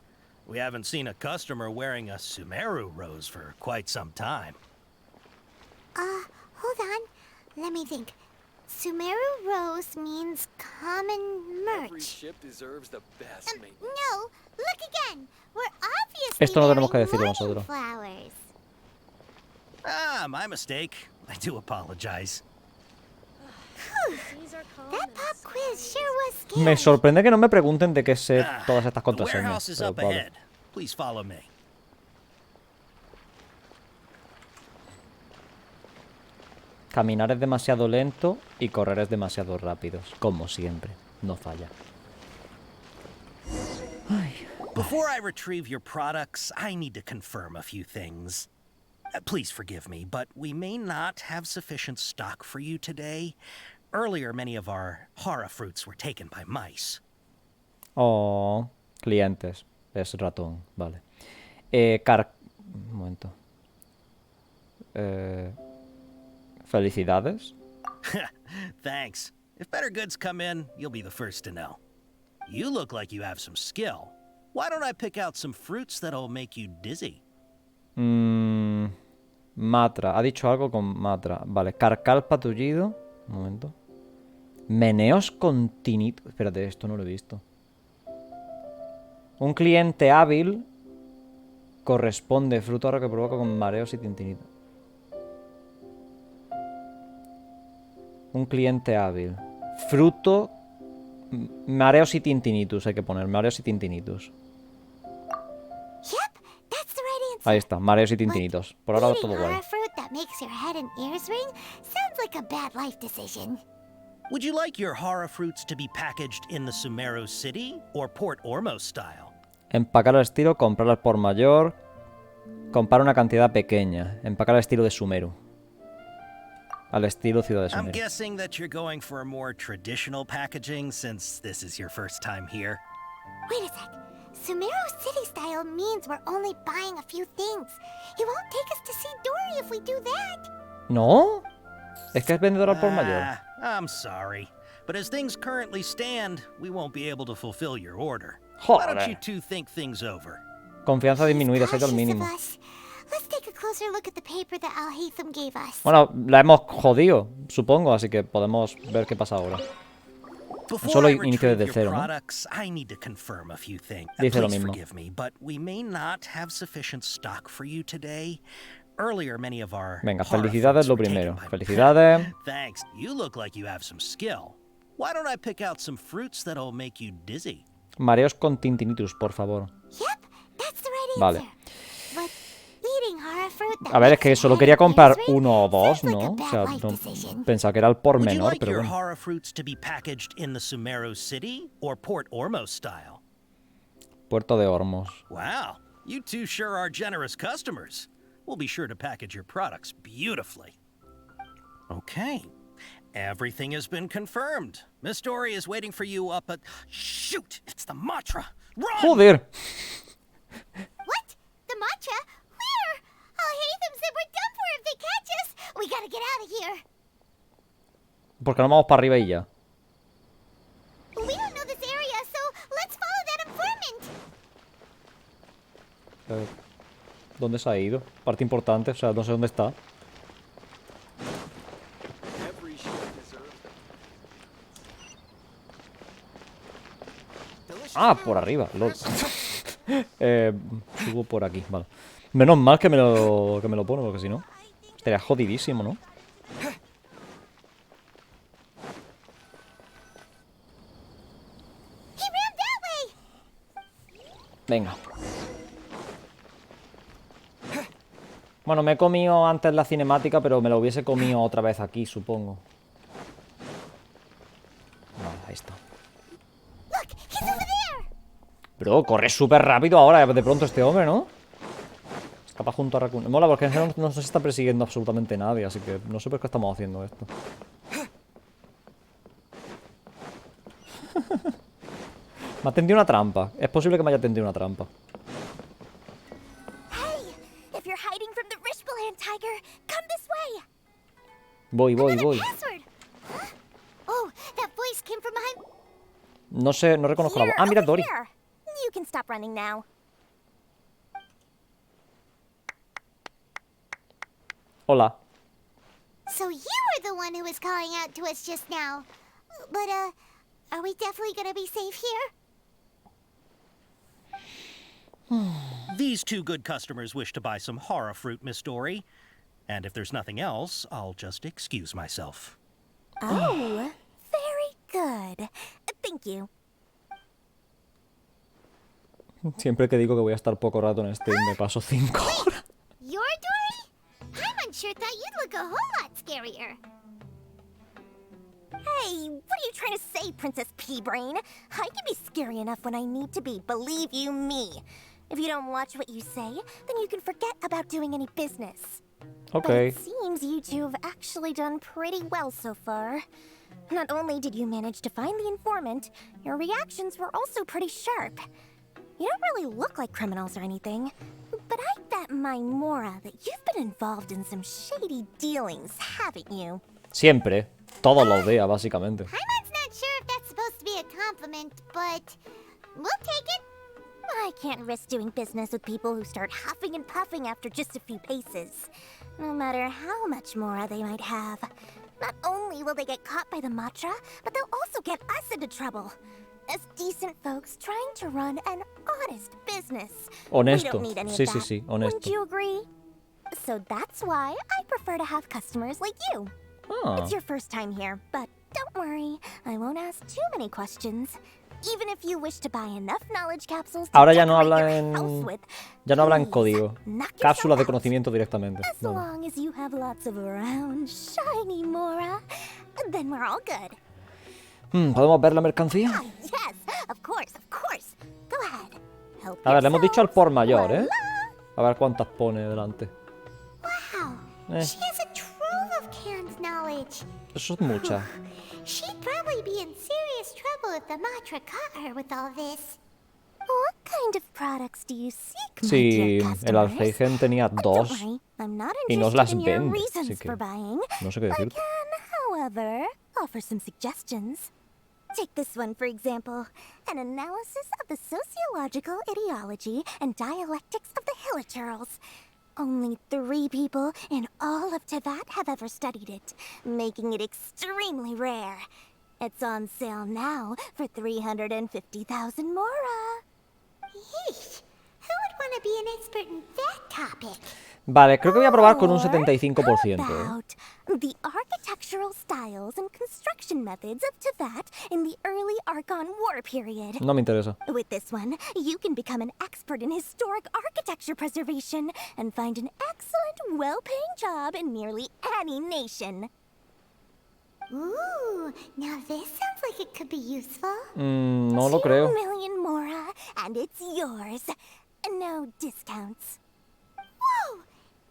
We haven't seen a customer wearing a Sumeru rose for quite some time. Hold on. Let me think. Sumeru rose means common merch. Every ship deserves the best maintenance. No, look again. We're obviously Esto no tenemos que wearing decirlo morning nosotros. flowers. Ah, my mistake. I do apologize. That pop quiz sure was scary. Me sorprende que no me pregunten de qué sé todas estas The warehouse contraseñas. is Pero up vale. ahead. Please follow me. Caminar es demasiado lento y correr es demasiado rápido. Como siempre. No falla. Before I retrieve your products, I need to confirm a few things. Please forgive me, but we may not have sufficient stock for you today. Earlier, many of our hara fruits were taken by mice. Oh, clientes. Es ratón, vale. Un momento. Felicidades. Thanks. If better goods come in, you'll be the first to know. You look like you have some skill. Why don't I pick out some fruits that'll make you dizzy? Matra. Ha dicho algo con Matra. Vale. Carcalpa tullido. Un momento. Meneos con tinito. Espérate, esto no lo he visto. Un cliente hábil corresponde fruto ahora que provoca con mareos y tintinitos. Un cliente hábil. Fruto. Mareos y tintinitus hay que poner. Mareos y tintinitus. Ahí está, mareos y tintinitos. Por ahora todo Eating guay. hara fruit that makes your head and ears ring sounds like a bad life decision. Would you like your hara fruits to be packaged in the Sumeru City or Port Ormos style? Empacar al estilo, comprar al por mayor. Comprar una cantidad pequeña. Empacar al estilo de Sumeru. Al estilo ciudad de I'm Sumeru. guessing that you're going for a more traditional packaging since this is your first time here. Wait a sec. Sumeru City style means we're only buying a few things. It won't take us to see Dory if we do that. ¿No? Es que es vendedor al por mayor. I'm sorry, but as things currently stand, we won't be able to fulfill your order. Joder. Why don't you two think things over? Confianza disminuida, se ha ido al mínimo. Let's take a closer look at the paper that Al-Haytham gave us. Bueno, la hemos jodido, supongo, así que podemos ver qué pasa ahora. Solo inicio desde cero, ¿no? I need to confirm a few things. Dice lo Please mismo. forgive me, but we may not have sufficient stock for you today. Earlier, many of our Venga, horror felicidades fruits lo were taken primero. by- Felicidades. Thanks. You look like you have some skill. Why don't I pick out some fruits that'll make you dizzy? Mareos con tintinitus, por favor. That's the right Vale. answer. But eating horror fruit that A ver, es makes que your solo head quería comprar appears red uno o dos, sounds like ¿no? a O bad sea, life no, decision. pensaba que era el por Would you menor, like pero your bueno. horror fruits to be packaged in the Sumeru City or Port Ormos style? Puerto de Hormos. Wow, you two sure are generous customers. We'll be sure to package your products beautifully. Okay, everything has been confirmed. Miss Dory is waiting for you up at... Shoot, it's the Matra. Run! Joder. What? The matcha? Where? Al-Haytham said we're done for if they catch us. We gotta get out of here. ¿Por qué no vamos para arriba y ya? We don't know this area, so let's follow that informant. ¿Dónde se ha ido? Parte importante, o sea, no sé dónde está. Ah, por arriba. Subo por aquí, vale. Menos mal que me lo pone, porque si no estaría jodidísimo, ¿no? Venga. Bueno, me he comido antes la cinemática, pero me lo hubiese comido otra vez aquí, supongo. Vale, ahí está. Bro, corre súper rápido ahora, de pronto este hombre, ¿no? Escapa junto a Raccoon. Mola, porque no nos está persiguiendo absolutamente nadie, así que no sé por qué estamos haciendo esto. Me ha tendido una trampa. Es posible que me haya tendido una trampa. If you're hiding from the Rishbaland tiger, come this way. Voy. Password. Oh, that voice came from behind. No sé, no reconozco la voz. Ah, mira, Dory. Here. You can stop running now. Hola. So you were the one who was calling out to us just now. But, are we definitely gonna be safe here? These two good customers wish to buy some horror fruit, Miss Dory. And if there's nothing else, I'll just excuse myself. Oh, very good. Thank you. Siempre que digo que voy a estar poco rato en Steam, me paso 5 horas. You're Dory? I'm sure thought you'd look a whole lot scarier. Hey, what are you trying to say, Princess Pea-Brain? I can be scary enough when I need to be, believe you me. If you don't watch what you say, then you can forget about doing any business. But Okay. it seems you two have actually done pretty well so far. Not only did you manage to find the informant, your reactions were also pretty sharp. You don't really look like criminals or anything, but I bet my Mora that you've been involved in some shady dealings, haven't you? Siempre. Todos los días, básicamente. Paimon's not sure if that's supposed to be a compliment, but we'll take it. I can't risk doing business with people who start huffing and puffing after just a few paces. No matter how much Mora they might have. Not only will they get caught by the Matra, but they'll also get us into trouble. As decent folks trying to run an honest business. Honesto. We don't need any Sí, of sí, that. sí, Wouldn't honesto. you agree? So that's why I prefer to have customers like you. Ah. It's your first time here, but don't worry, I won't ask too many questions. Even if you wish to buy enough knowledge capsules to Ahora ya no decorate habla your house en... with, Ya no habla en código. knock Cápsulas de conocimiento directamente. as No. long as you have lots of round, shiny Mora, then we're all good. ¿Podemos ver la mercancía? Yes, of course, of course. Go ahead. Help A ver, le hemos dicho al por mayor, yourselves. A ver cuántas pone delante. Wow. Eh. She has a trove of canned knowledge. Eso es mucha. She'd probably be in serious trouble if the Matra caught her with all this. What kind of products do you seek, my Sí, dear el customers? Alfeigen tenía Don't dos worry, I'm not y nos las interested in your vende, reasons así que for buying. no sé qué I decirte. can, however, offer some suggestions. Take this one, for example. An analysis of the sociological ideology and dialectics of the Hilichurls. Only 3 people in all of Teyvat have ever studied it, making it extremely rare. It's on sale now for 350,000 mora. Yeesh. Who would want to be an expert in that topic? Vale, creo que voy a probar con un 75%. About the architectural styles and construction methods of Teyvat in the early Archon War period. No me interesa. With this one, you can become an expert in historic architecture preservation and find an excellent, well-paying job in nearly any nation. Ooh, now this sounds like it could be useful. No lo creo. 2 million mora, and it's yours. No discounts. Whoa!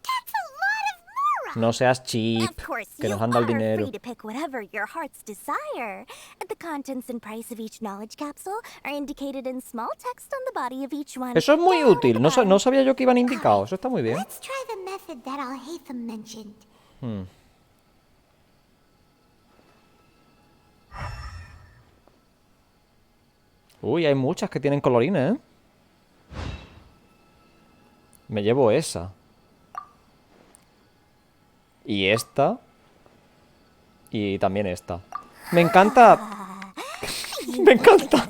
That's a lot of mora! No seas cheap, Of course, que you nos anda el are dinero. free to pick whatever your heart's desire. The contents and price of each knowledge capsule are indicated in small text on the body of each one. Eso es muy útil, no, no sabía yo que iban indicados, eso está muy bien. Let's try the method that Al-Haytham mentioned. Uy, hay muchas que tienen colorines, ¿eh? Me llevo esa. Y esta. Y también esta. Me encanta. Me encanta.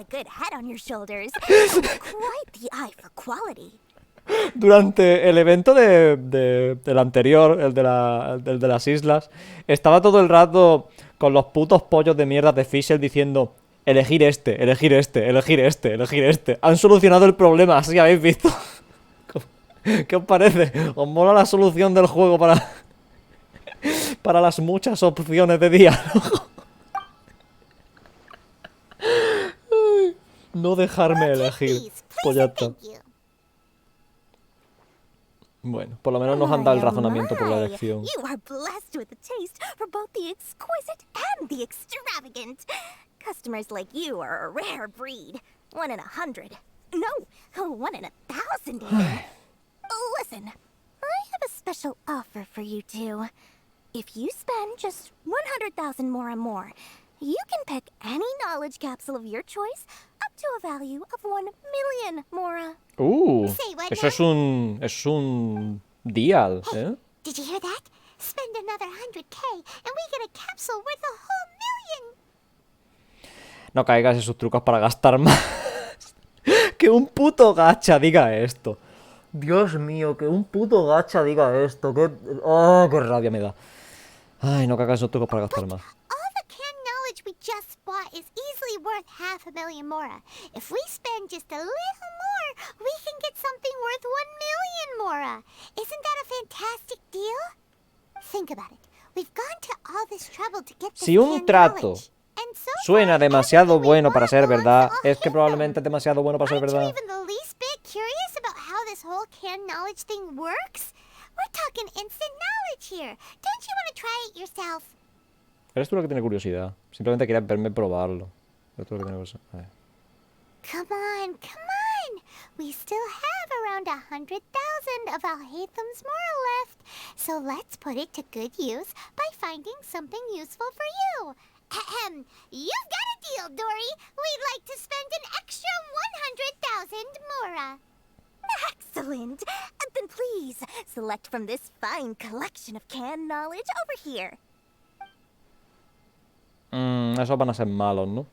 Durante el evento del anterior, el de las islas, estaba todo el rato con los putos pollos de mierda de Fischl diciendo: elegir este, elegir este, elegir este, elegir este. Han solucionado el problema, así habéis visto. ¿Qué os parece? ¿Os mola la solución del juego para las muchas opciones de diálogo? No dejarme elegir. Pues ya está. Bueno, por lo menos nos han dado el razonamiento por la elección. You are blessed with a taste for both the exquisite and the extravagant. Customers like you are a rare breed. 1 in 100. No, 1 in 1,000 even. Listen, I have a special offer for you two. If you spend just 100,000 more, you can pick any knowledge capsule of your choice up to a value of 1 million mora. Eso es un dial, ¿eh? Did you hear that? Spend another 100k and we get a capsule worth a whole 1,000,000. No caigas en sus trucos para gastar más. Que un puto gacha diga esto. Dios mío, que un puto gacha diga esto. Oh, qué rabia me da. Ay, no caigas en sus trucos para gastar más. All the canned knowledge we just bought is easily worth 500,000 mora. If we spend just a little more, we can get something worth 1,000,000 mora. Isn't that a fantastic deal? Think about it. We've gone to all this trouble to get this Si un canned trato knowledge. And so suena demasiado bueno para ser verdad, es que probablemente es demasiado bueno para ser verdad. even the least bit curious about how this whole canned knowledge thing works? We're talking instant knowledge here. Don't you want to try it yourself? Eres tú lo que tiene curiosidad. Simplemente quería verme probarlo. Eres tú lo que tiene curiosidad. A ver. Come on, come on. We still have around 100,000 of Al-Haytham's mora left. So let's put it to good use by finding something useful for you. Ahem. You've got a deal, Dory. We'd like to spend an extra 100,000 mora. Excellent. Then please, select from this fine collection of canned knowledge over here. Esos van a ser malos, ¿no?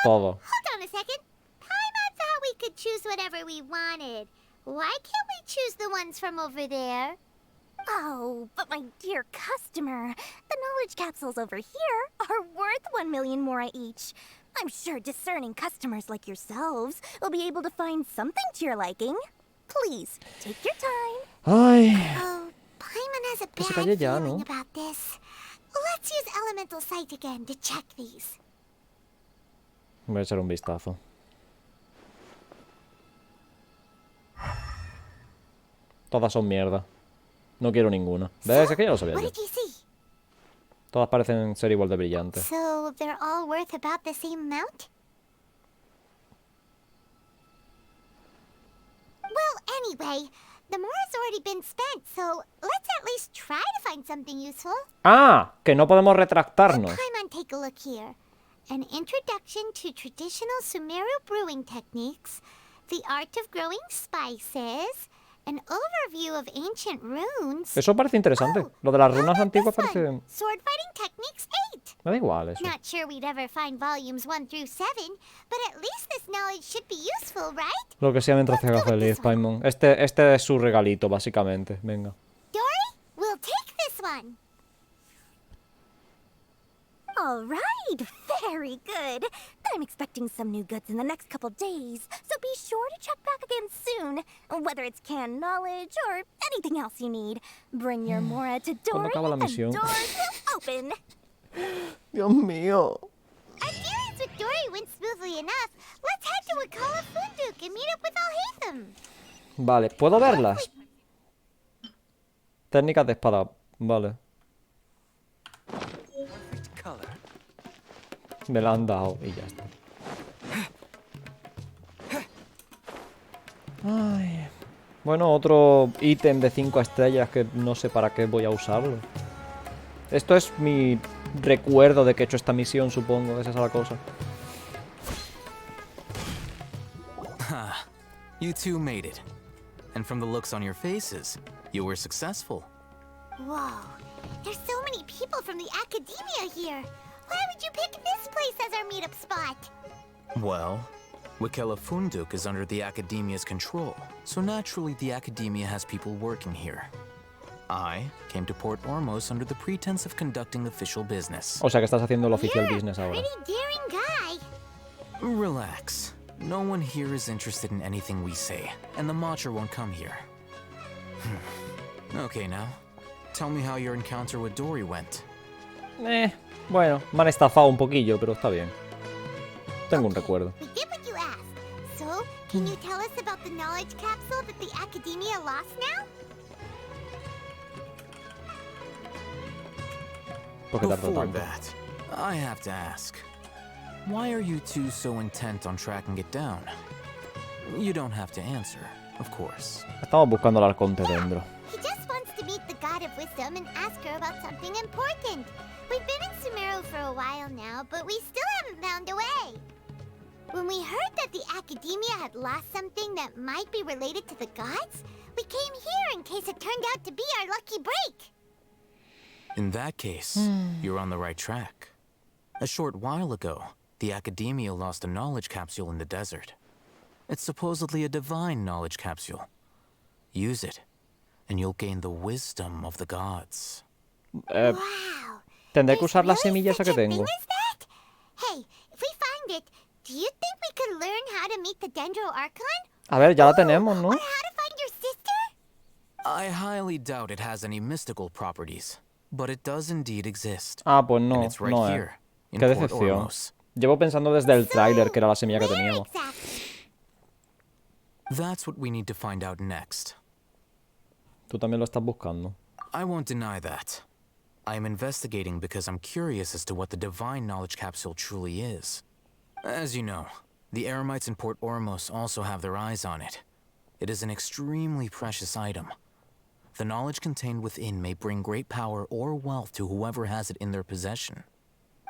Todos. Hold on a second. Paimon thought we could choose whatever we wanted. Why can't we choose the ones from over there? Oh, but my dear customer, the knowledge capsules over here are worth 1,000,000 mora each. I'm sure discerning customers like yourselves will be able to find something to your liking. Please, take your time. Ay. Oh, Paimon has a Que se bad calle ya, feeling ¿no? about this. Let's use Elemental Sight again to check these. Voy a echar un vistazo. Todas son mierda. No quiero ninguna. ¿Ves? Es que ya lo sabía What yo. did you see? Todas parecen ser igual de brillantes. So they're all worth about the same amount? Anyway, the more has already been spent, so let's at least try to find something useful. Ah, que no podemos retractarnos. Come on, take a look here. An introduction to traditional Sumeru brewing techniques, the art of growing spices, an overview of ancient runes. Eso parece interesante. Lo de las runas antiguas parece... Sword fighting techniques 8. Me da igual eso. Not sure we'd ever find volumes 1 through 7, but at least this knowledge should be useful, right? Lo que sea mientras te haga feliz, Paimon. Este es su regalito, básicamente. Venga. Dory, we'll take this one. All right, very good. I'm expecting some new goods in the next couple days, so be sure to check back again soon. Whether it's canned knowledge or anything else you need, bring your Mora to Dory acaba la and misión? doors will open. Dios mío. Our dealings with Dory went smoothly enough. Let's head to Akala Funduk and meet up with Alhaitham. Vale, ¿puedo verlas? Técnicas de espada. Vale. Me la han dado y ya está. Ay. Bueno, otro ítem de 5 estrellas que no sé para qué voy a usarlo. Esto es mi recuerdo de que he hecho esta misión, supongo. Esa es la cosa. You two made it. And from the looks on your faces, you were successful. Whoa, there's so many people from the academia here. Why would you pick this place as our meetup spot? Well, Wakela Funduk is under the Academia's control, so naturally the Academia has people working here. I came to Port Ormos under the pretense of conducting official business. O sea que estás haciendo el official business ahora. Pretty daring guy. Relax. No one here is interested in anything we say, and the Matcher won't come here. Okay, now, tell me how your encounter with Dory went. Bueno, me han estafado un poquillo, pero está bien. Tengo un recuerdo. We did what you asked. So, can you tell us about the knowledge capsule that the academia lost now? Before that, I have to ask, why are you two so intent on tracking it down? You don't have to answer, of course. Estamos buscando al Arconte dentro. He just wants to meet the God of Wisdom and ask her about something important. We've been in Sumeru for a while now, but we still haven't found a way. When we heard that the academia had lost something that might be related to the gods, we came here in case it turned out to be our lucky break. In that case, you're on the right track. A short while ago, the Academia lost a knowledge capsule in the desert. It's supposedly a divine knowledge capsule. Use it, and you'll gain the wisdom of the gods. ¿Tendré que usar la semilla esa que tengo? Hey, if we find it, do you think we could learn how to meet the Dendro Archon? A ver, ya la tenemos, ¿no? Or how to find your sister? I highly doubt it has any mystical properties, but it does indeed exist. Ah, pues no, And it's right no here, in Qué Port decepción. Ormos. Llevo pensando desde el tráiler que era la semilla que teníamos. That's what we need to find out next. Tú también lo estás buscando. I won't deny that. I am investigating because I'm curious as to what the divine knowledge capsule truly is. As you know, the Eremites in Port Ormos also have their eyes on it. It is an extremely precious item. The knowledge contained within may bring great power or wealth to whoever has it in their possession.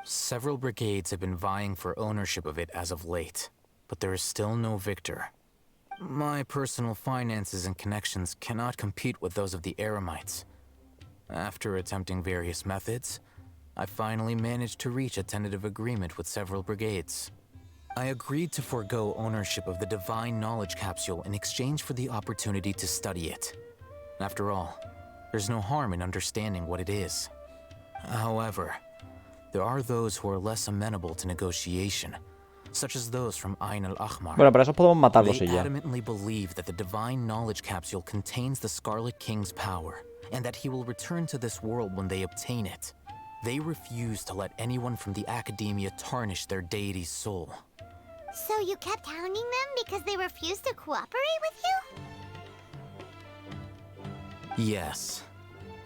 Several brigades have been vying for ownership of it as of late, but there is still no victor. My personal finances and connections cannot compete with those of the Eremites. After attempting various methods, I finally managed to reach a tentative agreement with several brigades. I agreed to forego ownership of the divine knowledge capsule in exchange for the opportunity to study it. After all, there's no harm in understanding what it is. However, there are those who are less amenable to negotiation, such as those from Ain al-Ahmar. Bueno, para eso podemos matarlos They y ya. adamantly believe that the divine knowledge capsule contains the Scarlet King's power, and that he will return to this world when they obtain it. They refuse to let anyone from the Academia tarnish their deity's soul. So you kept hounding them because they refused to cooperate with you? Yes.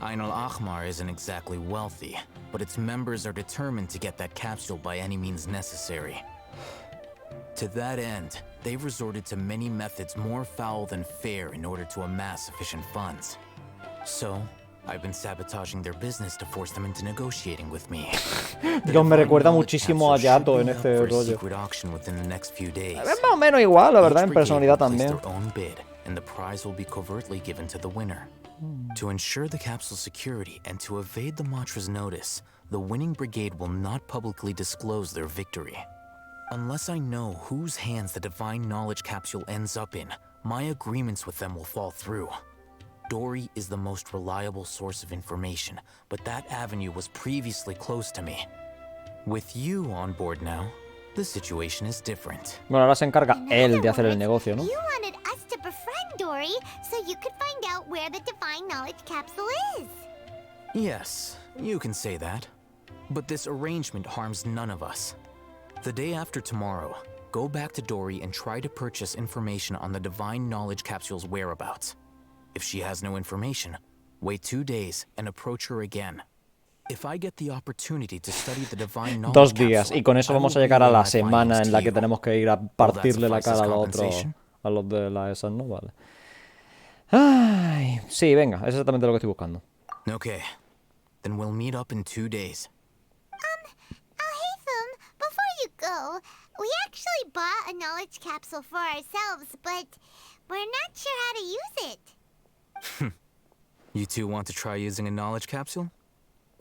Ain al-Ahmar isn't exactly wealthy, but its members are determined to get that capsule by any means necessary. To that end, they've resorted to many methods more foul than fair in order to amass sufficient funds. So, I've been sabotaging their business to force them into negotiating with me. Dios, me recuerda muchísimo a Yato en este rollo. Es más o menos igual, la verdad, en personalidad también. And the prize will be covertly given to the winner. To ensure the capsule's security and to evade the Matra's notice, the winning brigade will not publicly disclose their victory. Unless I know whose hands the divine knowledge capsule ends up in, my agreements with them will fall through. Dory is the most reliable source of information, but that avenue was previously closed to me. With you on board now, the situation is different. Bueno, ahora se encarga él de hacer el negocio, ¿no? You wanted us to befriend Dory so you could find out where the divine knowledge capsule is. Yes, you can say that. But this arrangement harms none of us. The day after tomorrow, go back to Dory and try to purchase information on the divine knowledge capsule's whereabouts. If she has no information, wait 2 days and approach her again. If I get the opportunity to study the divine knowledge 2 días, y con eso vamos a llegar a la semana en la que tenemos que ir a partirle la cara a los otros, a los de la esas, ¿no? Vale. Ay, sí, venga, es exactamente lo que estoy buscando. Okay, then we'll meet up in 2 days. Alhaitham, before you go, we actually bought a knowledge capsule for ourselves, but we're not sure how to use it. You two want to try using a knowledge capsule?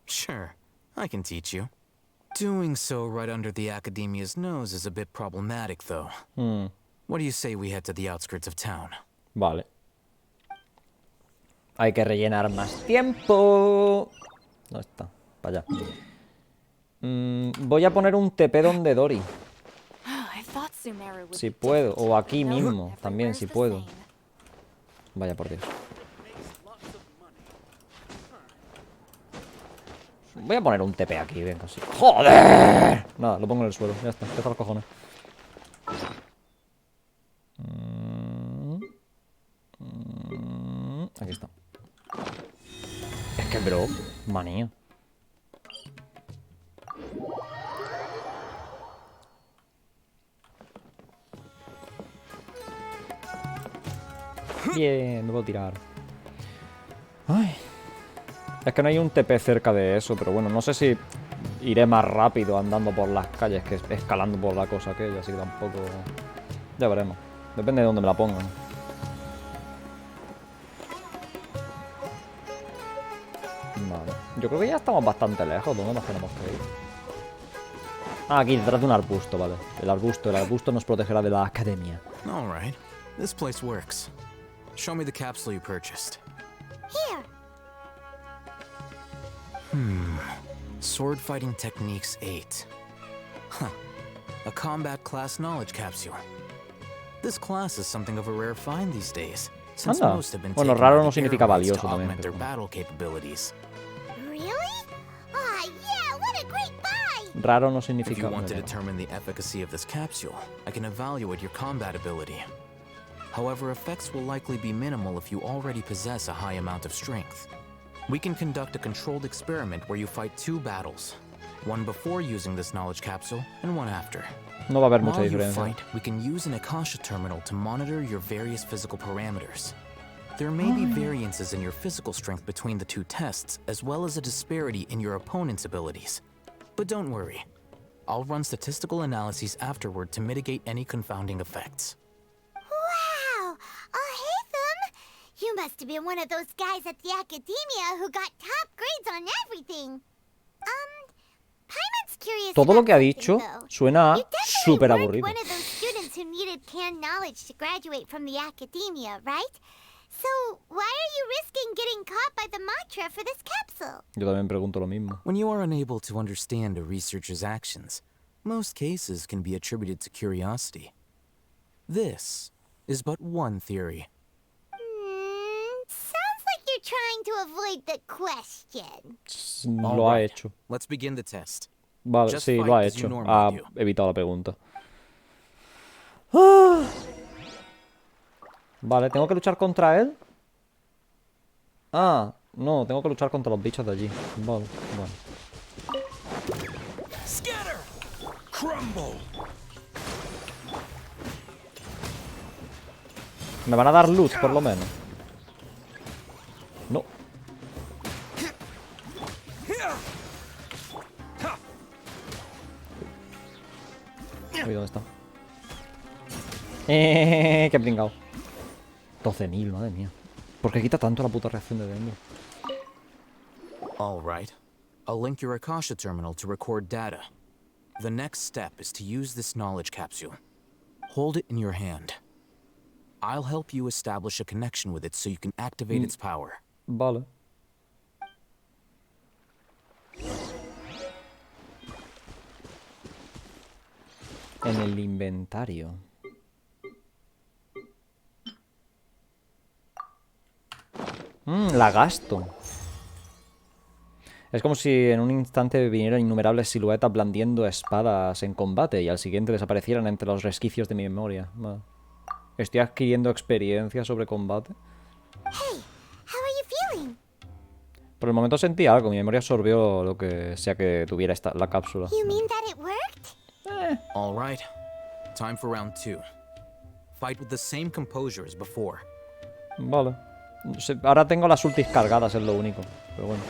Sure, I can teach you. Doing so right under the Academia's nose is a bit problematic, though. What do you say we head to the outskirts of town? Vale. Hay que rellenar más tiempo. ¿Dónde está? Para allá. Voy a poner un TP donde Dory. Si puedo. O aquí mismo. También, si puedo. Vaya por Dios. Voy a poner un TP aquí, venga, así. ¡Joder! Nada, lo pongo en el suelo. Ya está, deja los cojones. Aquí está. Es que, bro, manía. Bien, me puedo tirar. Ay. Es que no hay un TP cerca de eso, pero bueno, no sé si iré más rápido andando por las calles que escalando por la cosa aquella, así que tampoco... Ya veremos. Depende de dónde me la pongan. Vale. Yo creo que ya estamos bastante lejos. ¿Dónde nos tenemos que ir? Ah, aquí, detrás de un arbusto, vale. El arbusto nos protegerá de la academia. All right. This place works. Show me the capsule you purchased. Here. Sword Fighting Techniques 8. Huh. A combat class knowledge capsule. This class is something of a rare find these days, since Anda. most have been Bueno, taken raro by no the significa Airlights valioso to también, augment their pero- battle capabilities. Really? Ah, yeah, what a great buy! Raro no If significa... you want to determine the efficacy of this capsule, I can evaluate your combat ability. However, effects will likely be minimal if you already possess a high amount of strength. We can conduct a controlled experiment where you fight 2 battles. One before using this knowledge capsule, and one after. No va a haber mucha While you diferencia. fight, we can use an Akasha Terminal to monitor your various physical parameters. There may be variances in your physical strength between the 2 tests, as well as a disparity in your opponent's abilities. But don't worry. I'll run statistical analyses afterward to mitigate any confounding effects. Wow! Alhaitham! You must have been one of those guys at the Academia who got top grades on everything. Paimon's curious Todo lo about que ha something, dicho though. suena You definitely súper weren't aburrido. one of those students who needed canned knowledge to graduate from the Academia, right? So, why are you risking getting caught by the Matra for this capsule? Yo también pregunto lo mismo. When you are unable to understand a researcher's actions, most cases can be attributed to curiosity. This is but one theory. Sounds like you're trying to avoid the question. Lo ha hecho. Let's begin the test. Vale, Just sí, fight lo ha as you hecho. normally Ha do. evitado la pregunta. Ah. Vale, ¿tengo que luchar contra él? Ah, no, tengo que luchar contra los bichos de allí. Vale, bueno. Scatter! Crumble! Me van a dar loot, por lo menos. No. Uy, ¿dónde está? Qué pringao. 12.000, madre mía. ¿Por qué quita tanto la puta reacción de daño? All right. I'll link your Akasha Terminal to record data. The next step is to use this knowledge capsule. Hold it in your hand. I'll help you establish a connection with it so you can activate its power. Vale. En el inventario. La gasto. Es como si en un instante vinieran innumerables siluetas blandiendo espadas en combate y al siguiente desaparecieran entre los resquicios de mi memoria. Vale. Estoy adquiriendo experiencia sobre combate. Hey, how are you feeling? Por el momento sentí algo. Mi memoria absorbió lo que sea que tuviera la cápsula. You mean that it worked? All right. Time for round 2. Fight with the same composure as before. Vale. Ahora tengo las ultis cargadas, es lo único. Pero bueno.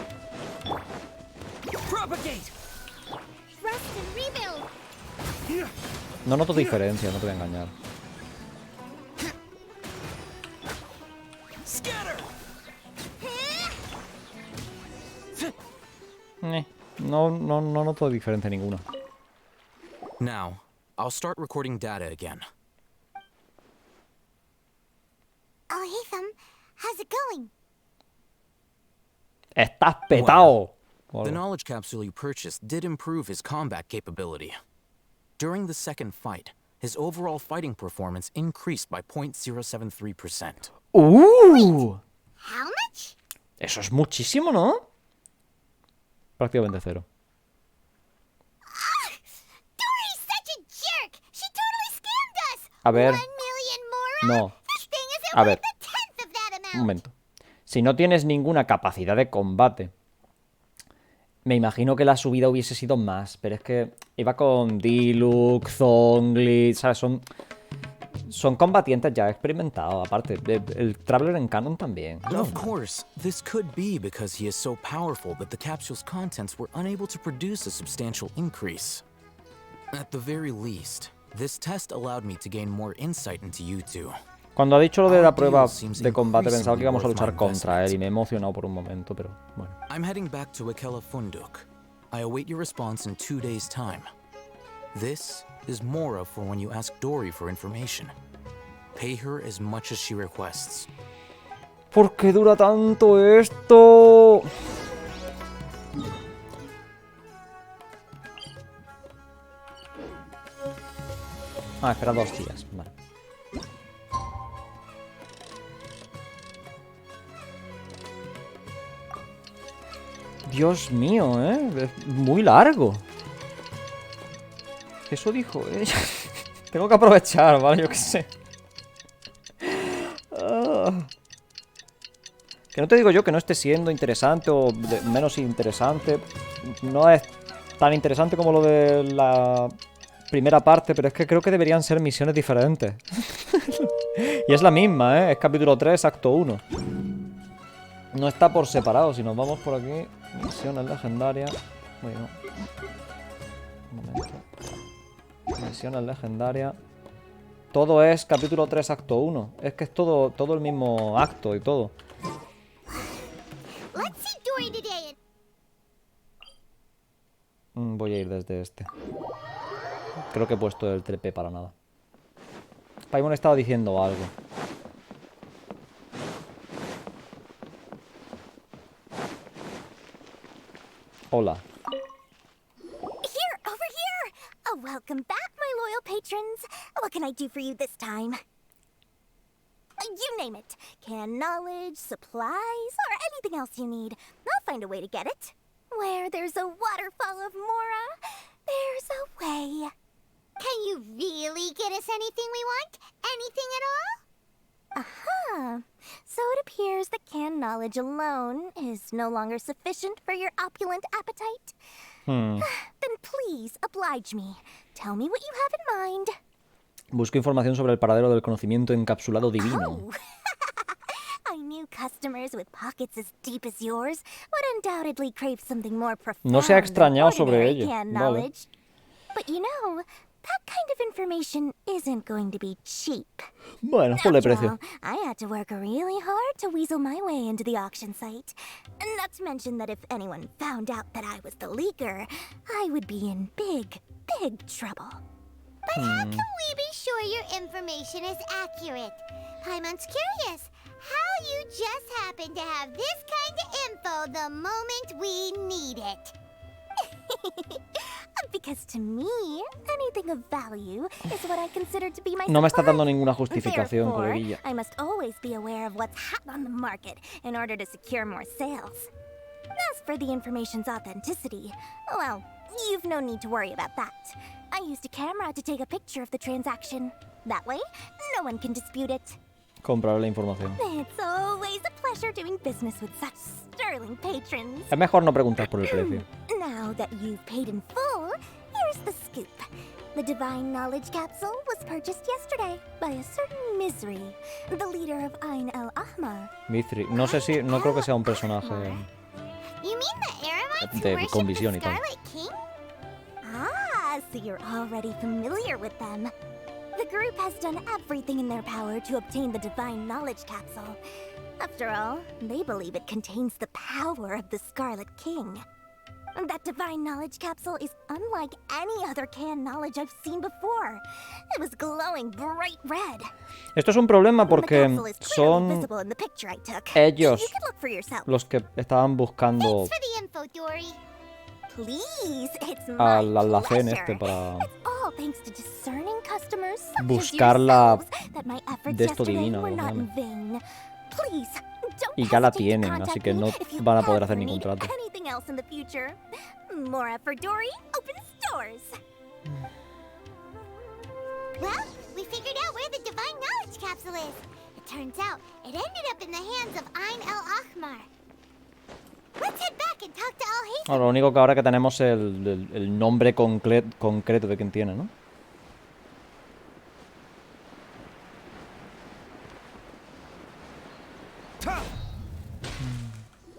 No noto diferencia, no te voy a engañar. No noto diferencia ninguna. Now, I'll start recording data again. Oh, hey, Thumb. How's it going? ¡Estás petao! The knowledge capsule you purchased did improve his combat capability. During the second fight, his overall fighting performance increased by 0.073%. How much? Eso es muchísimo, ¿no? Prácticamente cero. Dory's such a jerk. She totally scammed us. A ver. 1 million more. No. A ver. Un momento. Si no tienes ninguna capacidad de combate, me imagino que la subida hubiese sido más. Pero es que iba con Diluc, Zhongli, ¿sabes? Son combatientes ya experimentados. Aparte, el Traveler en Canon también. Of course, this could be because he is so powerful that the capsule's contents were unable to produce a substantial increase. At the very least, this test allowed me to gain more insight into you two. Cuando ha dicho lo de la prueba de combate pensaba que íbamos a luchar contra él y me he emocionado por un momento, pero bueno. I'm heading back to Akela Funduk. I await your response in 2 days' time. This is Mora for when you ask Dory for information. Pay her as much as she requests. ¿Por qué dura tanto esto? Espera 2 días, vale. Dios mío, es muy largo. Eso dijo ella. Tengo que aprovechar, ¿vale? Yo qué sé. Que no te digo yo que no esté siendo interesante o menos interesante. No es tan interesante como lo de la primera parte, pero es que creo que deberían ser misiones diferentes. Y es la misma, es capítulo 3, acto 1. No está por separado. Si nos vamos por aquí, misiones legendarias. Bueno, un momento. Misiones legendarias. Todo es capítulo 3, acto 1. Es que es todo el mismo acto y todo. Voy a ir desde este. Creo que he puesto el TP para nada. Paimon estaba diciendo algo. Hola. Here, over here. Oh, welcome back, my loyal patrons. What can I do for you this time? You name it. Canned knowledge, supplies, or anything else you need. I'll find a way to get it. Where there's a waterfall of Mora, there's a way. Can you really get us anything we want? Anything at all? Uh-huh. So it appears that canned knowledge alone is no longer sufficient for your opulent appetite. Then please oblige me. Tell me what you have in mind. Busco información sobre el paradero del conocimiento encapsulado divino. I knew customers with pockets as deep as yours would undoubtedly crave something more profound No se ha than extrañado sobre ordinary ello. canned Vale. knowledge. But you know, that kind of information isn't going to be cheap. Bueno, ponle After precio. all, I had to work really hard to weasel my way into the auction site. Not to mention that if anyone found out that I was the leaker, I would be in big, big trouble. But how can we be sure your information is accurate? Paimon's curious how you just happen to have this kind of info the moment we need it. Because to me, anything of value is what I consider to be my No me está supply. dando ninguna justificación, Therefore, coleguilla. I must always be aware of what's hot on the market in order to secure more sales. As for the information's authenticity, well, you've no need to worry about that. I used a camera to take a picture of the transaction. That way, no one can dispute it. Comprar la información. It's always a pleasure doing business with such sterling patrons. Es mejor no preguntar por el precio. Now that you've paid in full, here's the scoop. The Divine Knowledge Capsule was purchased yesterday by a certain Misery, the leader of Ain el-Ahmar. Mithri. No sé si... No creo que sea un personaje You mean the Eremites who de worship con the visión y tal. Scarlet King? Ah, so you're already familiar with them. The group has done everything in their power to obtain the Divine Knowledge Capsule. After all, they believe it contains the power of the Scarlet King. That Divine Knowledge Capsule is unlike any other canned knowledge I've seen before. It was glowing bright red. Esto es un problema The porque capsule is clearly son visible in the picture I took. ellos You could look for yourself. los que estaban buscando For the info, Dory. Please, it's my al almacén pleasure. este para All thanks to discerning customers such buscar as la yourselves that my efforts de esto yesterday divina. were not Vale. in vain. Please, don't Y ya la hesitate to tienen, contact así que me no if you van a poder ever hacer ningún need trato. anything else in the future. More effort, Dory. Open doors. Well, we figured out where the Divine Knowledge Capsule is. It turns out it ended up in the hands of Ain el-Ahmar. Let's head back and talk to Al-Haytham. Ahora, lo único que ahora que tenemos es el nombre concreto de quien tiene, ¿no?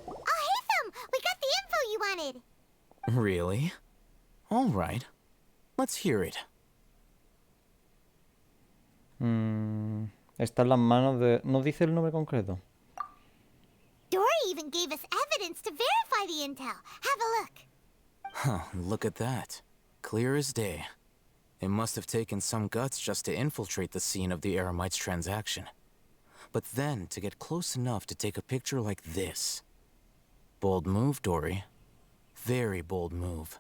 Al-Haytham, we got the info you wanted. Really? All right. Let's hear it. Está en las manos de... ¿No dice el nombre concreto? Dory even gave us evidence to verify the intel. Have a look. Huh, look at that. Clear as day. It must have taken some guts just to infiltrate the scene of the Eremites transaction. But then to get close enough to take a picture like this. Bold move, Dory. Very bold move.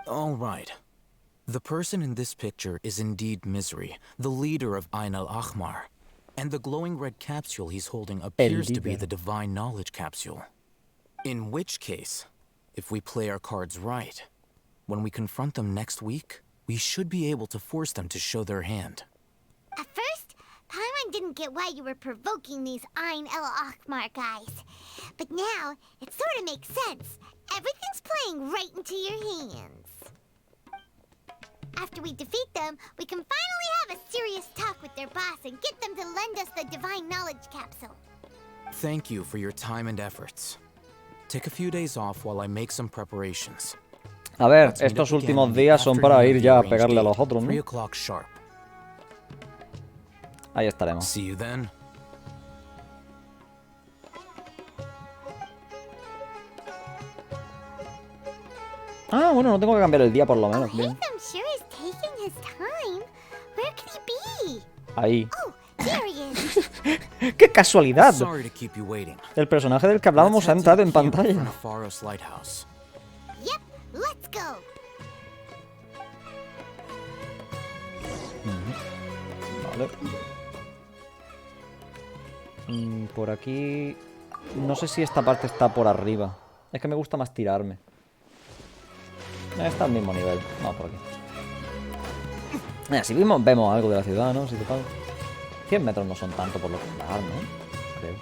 All right. The person in this picture is indeed Misery, the leader of Ain el-Ahmar. And the glowing red capsule he's holding appears to be the Divine Knowledge Capsule. In which case, if we play our cards right, when we confront them next week, we should be able to force them to show their hand. At first, Paimon didn't get why you were provoking these Ain el-Ahmar guys. But now, it sort of makes sense. Everything's playing right into your hands. After we defeat them, we can finally have a serious talk with their boss and get them to lend us the Divine Knowledge Capsule. Thank you for your time and efforts. Take a few days off while I make some preparations. A ver, Let's meet estos up again últimos on the días son para afternoon ir of the ya a arranged pegarle a los date, otros, 3 ¿no? o'clock sharp. Ahí estaremos. See you then. Ah, bueno, no tengo que cambiar el día por lo menos. Bien. Haytham sure is taking his time. Where could he be? Ahí. Oh, there he is. ¡Qué casualidad! Sorry to keep you waiting. El personaje del que hablábamos ha entrado en pantalla. Faros Lighthouse. Yep, let's go. Vale. Por aquí... No sé si esta parte está por arriba. Es que me gusta más tirarme. Está al mismo nivel. Vamos por aquí. Mira, si vemos algo de la ciudad, ¿no? Si total. 100 metros no son tanto por lo que andar, ¿no? Creo.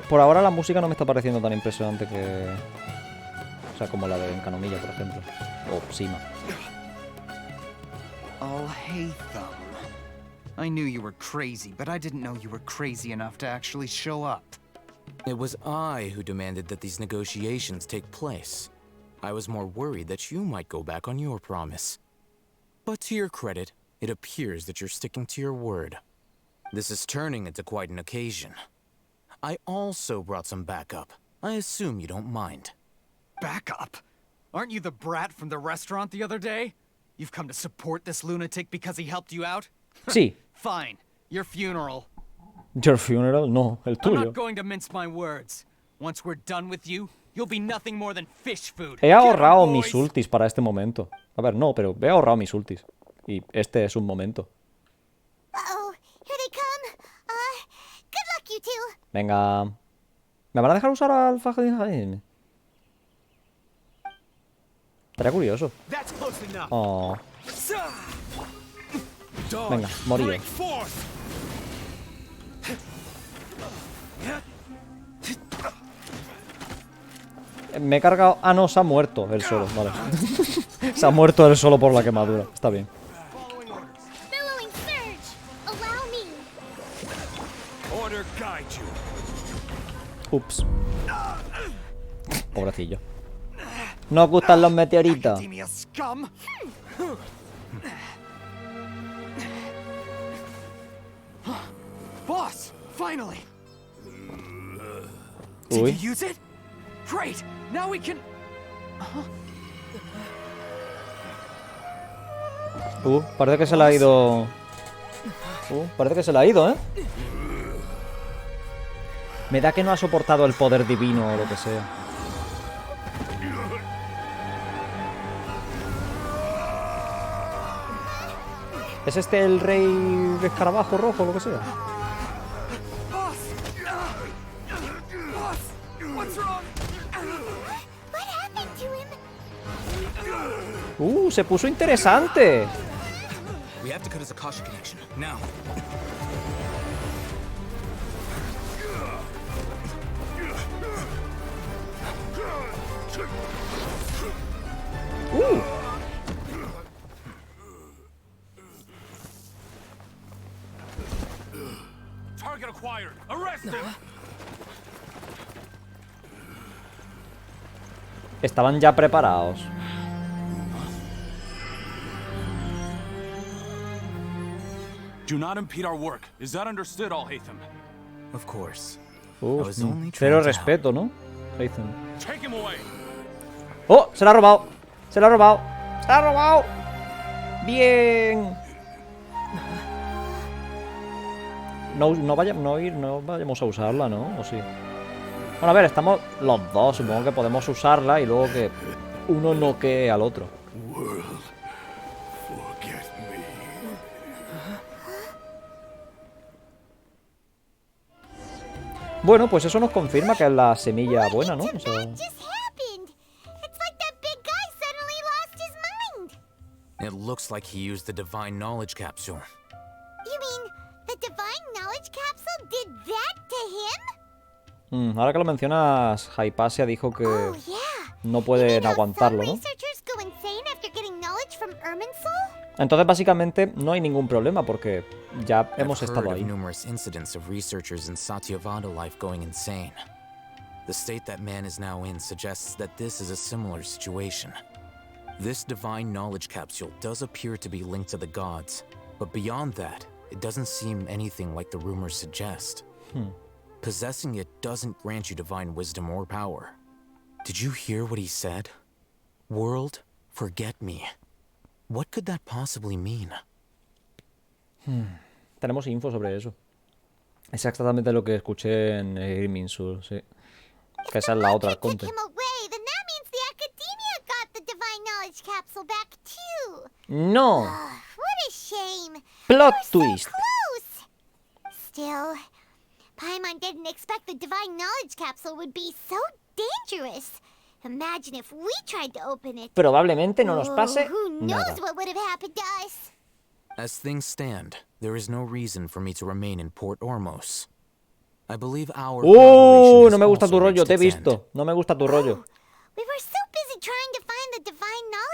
Por ahora la música no me está pareciendo tan impresionante que... O sea, como la de Encanomilla, por ejemplo. O Sima. Oh, Hatham. I knew you were crazy, but I didn't know you were crazy enough to actually show up. It was I who demanded that these negotiations take place. I was more worried that you might go back on your promise. But to your credit, it appears that you're sticking to your word. This is turning into quite an occasion. I also brought some backup. I assume you don't mind. Backup? Aren't you the brat from the restaurant the other day? You've come to support this lunatic because he helped you out? Sí. Fine. Your funeral. Your funeral? No, el I'm tuyo. not going to mince my words. Once we're done with you, you'll be nothing more than fish food. He ahorrado mis ultis para este momento. A ver, no, pero he ahorrado mis ultis. Y este es un momento. Uh-oh, here they come. Good luck, you two. Venga. ¿Me van a dejar usar al Fajadin? Estaría curioso. Oh. Venga, morío. Me he cargado... Ah, no, se ha muerto él solo, vale. Se ha muerto él solo por la quemadura. Está bien. Ups. Pobrecillo. ¿No os gustan los meteoritos? Boss, finally. Uy. Did you use it? Great. Now we can. Parece que se le ha ido. Parece que se le ha ido, ¿eh? Me da que no ha soportado el poder divino o lo que sea. ¿Es este el rey de escarabajo rojo o lo que sea? Se puso interesante. We have to cut his Akasha connection now. Target acquired. Arrest him. Estaban ya preparados. Do not impede our work. Is that understood, all Hatham? Of course. Cero respeto, ¿no? Hatham. Take him away. ¡Oh! ¡Se la ha robado! ¡Se la ha robado! ¡Se la ha robado! ¡Bien! No vayamos a usarla, ¿no? ¿O sí? Bueno, a ver, estamos los dos. Supongo que podemos usarla y luego que uno noquee al otro. Bueno, pues eso nos confirma que es la semilla buena, ¿no? O sea... It looks like he used the divine knowledge capsule. You mean the divine knowledge capsule did that to him? Ahora que lo mencionas, Hypatia dijo que no pueden aguantarlo, ¿no? Entonces básicamente no hay ningún problema porque ya hemos estado ahí. Numerous incidents of researchers in Satyavada life going insane. The state that man is now in suggests that this is a similar situation. This divine knowledge capsule does appear to be linked to the gods, but beyond that, it doesn't seem anything like the rumors suggest. Possessing it doesn't grant you divine wisdom or power. Did you hear what he said? World, forget me. What could that possibly mean? Tenemos info sobre eso. Es exactamente lo que escuché en Gaming Soul, sí. Que esa es la otra conte. No. Plot twist. Still, Paimon didn't expect the divine knowledge capsule would be so dangerous. Imagine if we tried to open it. Probablemente no nos pase who nada. knows what would have happened to us? As things stand, there is no reason for me to remain in Port Ormos. I believe our No me gusta tu rollo, te he visto. No me gusta tu rollo. We were so busy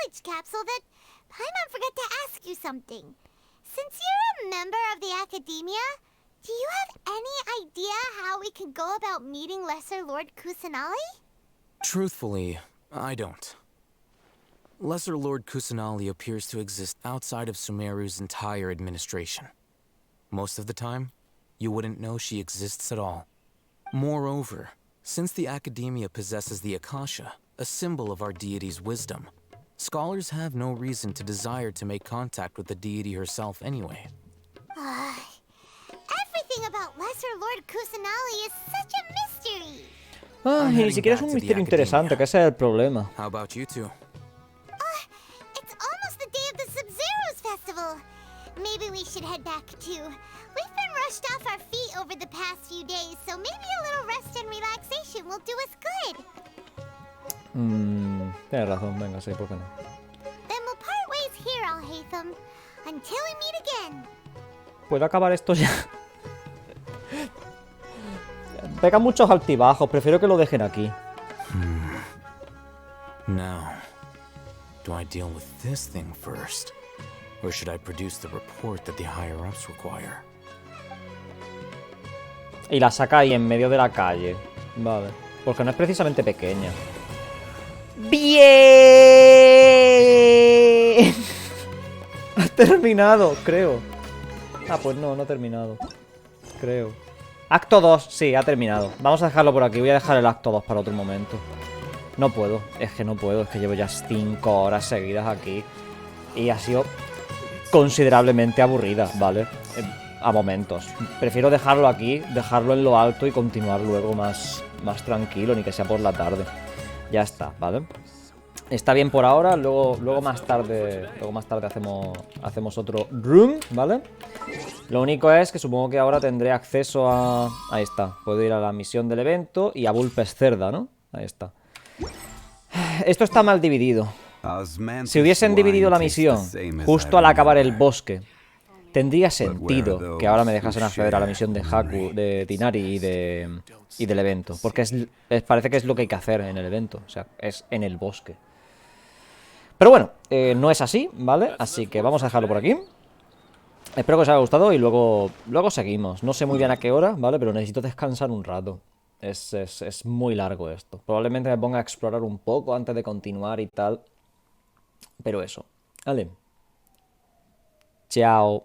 knowledge capsule that Paimon forgot to ask you something. Since you're a member of the Academia, do you have any idea how we can go about meeting Lesser Lord Kusanali? Truthfully, I don't. Lesser Lord Kusanali appears to exist outside of Sumeru's entire administration. Most of the time, you wouldn't know she exists at all. Moreover, since the Academia possesses the Akasha, a symbol of our deity's wisdom, scholars have no reason to desire to make contact with the deity herself anyway. Everything about Lesser Lord Kusanali is such a mystery. Ah, y ni siquiera es un misterio interesante, que ese es el problema. How about you two? It's almost the day of the Subzeros Festival. Maybe we should head back too. We've been rushed off our feet over the past few days, so maybe a little rest and relaxation will do us good. Tienes razón, venga, sí, ¿por qué no? Then we'll part ways here, Alhaitham, until we meet again. ¿Puedo acabar esto ya? Pega muchos altibajos, prefiero que lo dejen aquí. Now, do I deal with this thing first? Or should I produce the report that the higher-ups require? Y la saca ahí en medio de la calle. Vale. Porque no es precisamente pequeña. ¡Bien! Ha terminado, creo. Ah, pues no, no ha terminado. Creo. Acto 2, sí, ha terminado. Vamos a dejarlo por aquí. Voy a dejar el acto 2 para otro momento. No puedo, es que no puedo. Es que llevo ya 5 horas seguidas aquí. Y ha sido considerablemente aburrida, ¿vale? A momentos. Prefiero dejarlo aquí, dejarlo en lo alto y continuar luego más tranquilo, ni que sea por la tarde. Ya está, ¿vale? Está bien por ahora, luego más tarde hacemos otro room, ¿vale? Lo único es que supongo que ahora tendré acceso a... Ahí está, puedo ir a la misión del evento y a Bulpes Cerda, ¿no? Ahí está. Esto está mal dividido. Si hubiesen dividido la misión justo al acabar el bosque, tendría sentido que ahora me dejasen acceder a la misión de Haku, de Tinari y del evento. Porque parece que es lo que hay que hacer en el evento. O sea, es en el bosque. Pero bueno, no es así, ¿vale? Así que vamos a dejarlo por aquí. Espero que os haya gustado y luego seguimos. No sé muy bien a qué hora, ¿vale? Pero necesito descansar un rato. Es muy largo esto. Probablemente me ponga a explorar un poco antes de continuar y tal. Pero eso. Vale. Chao.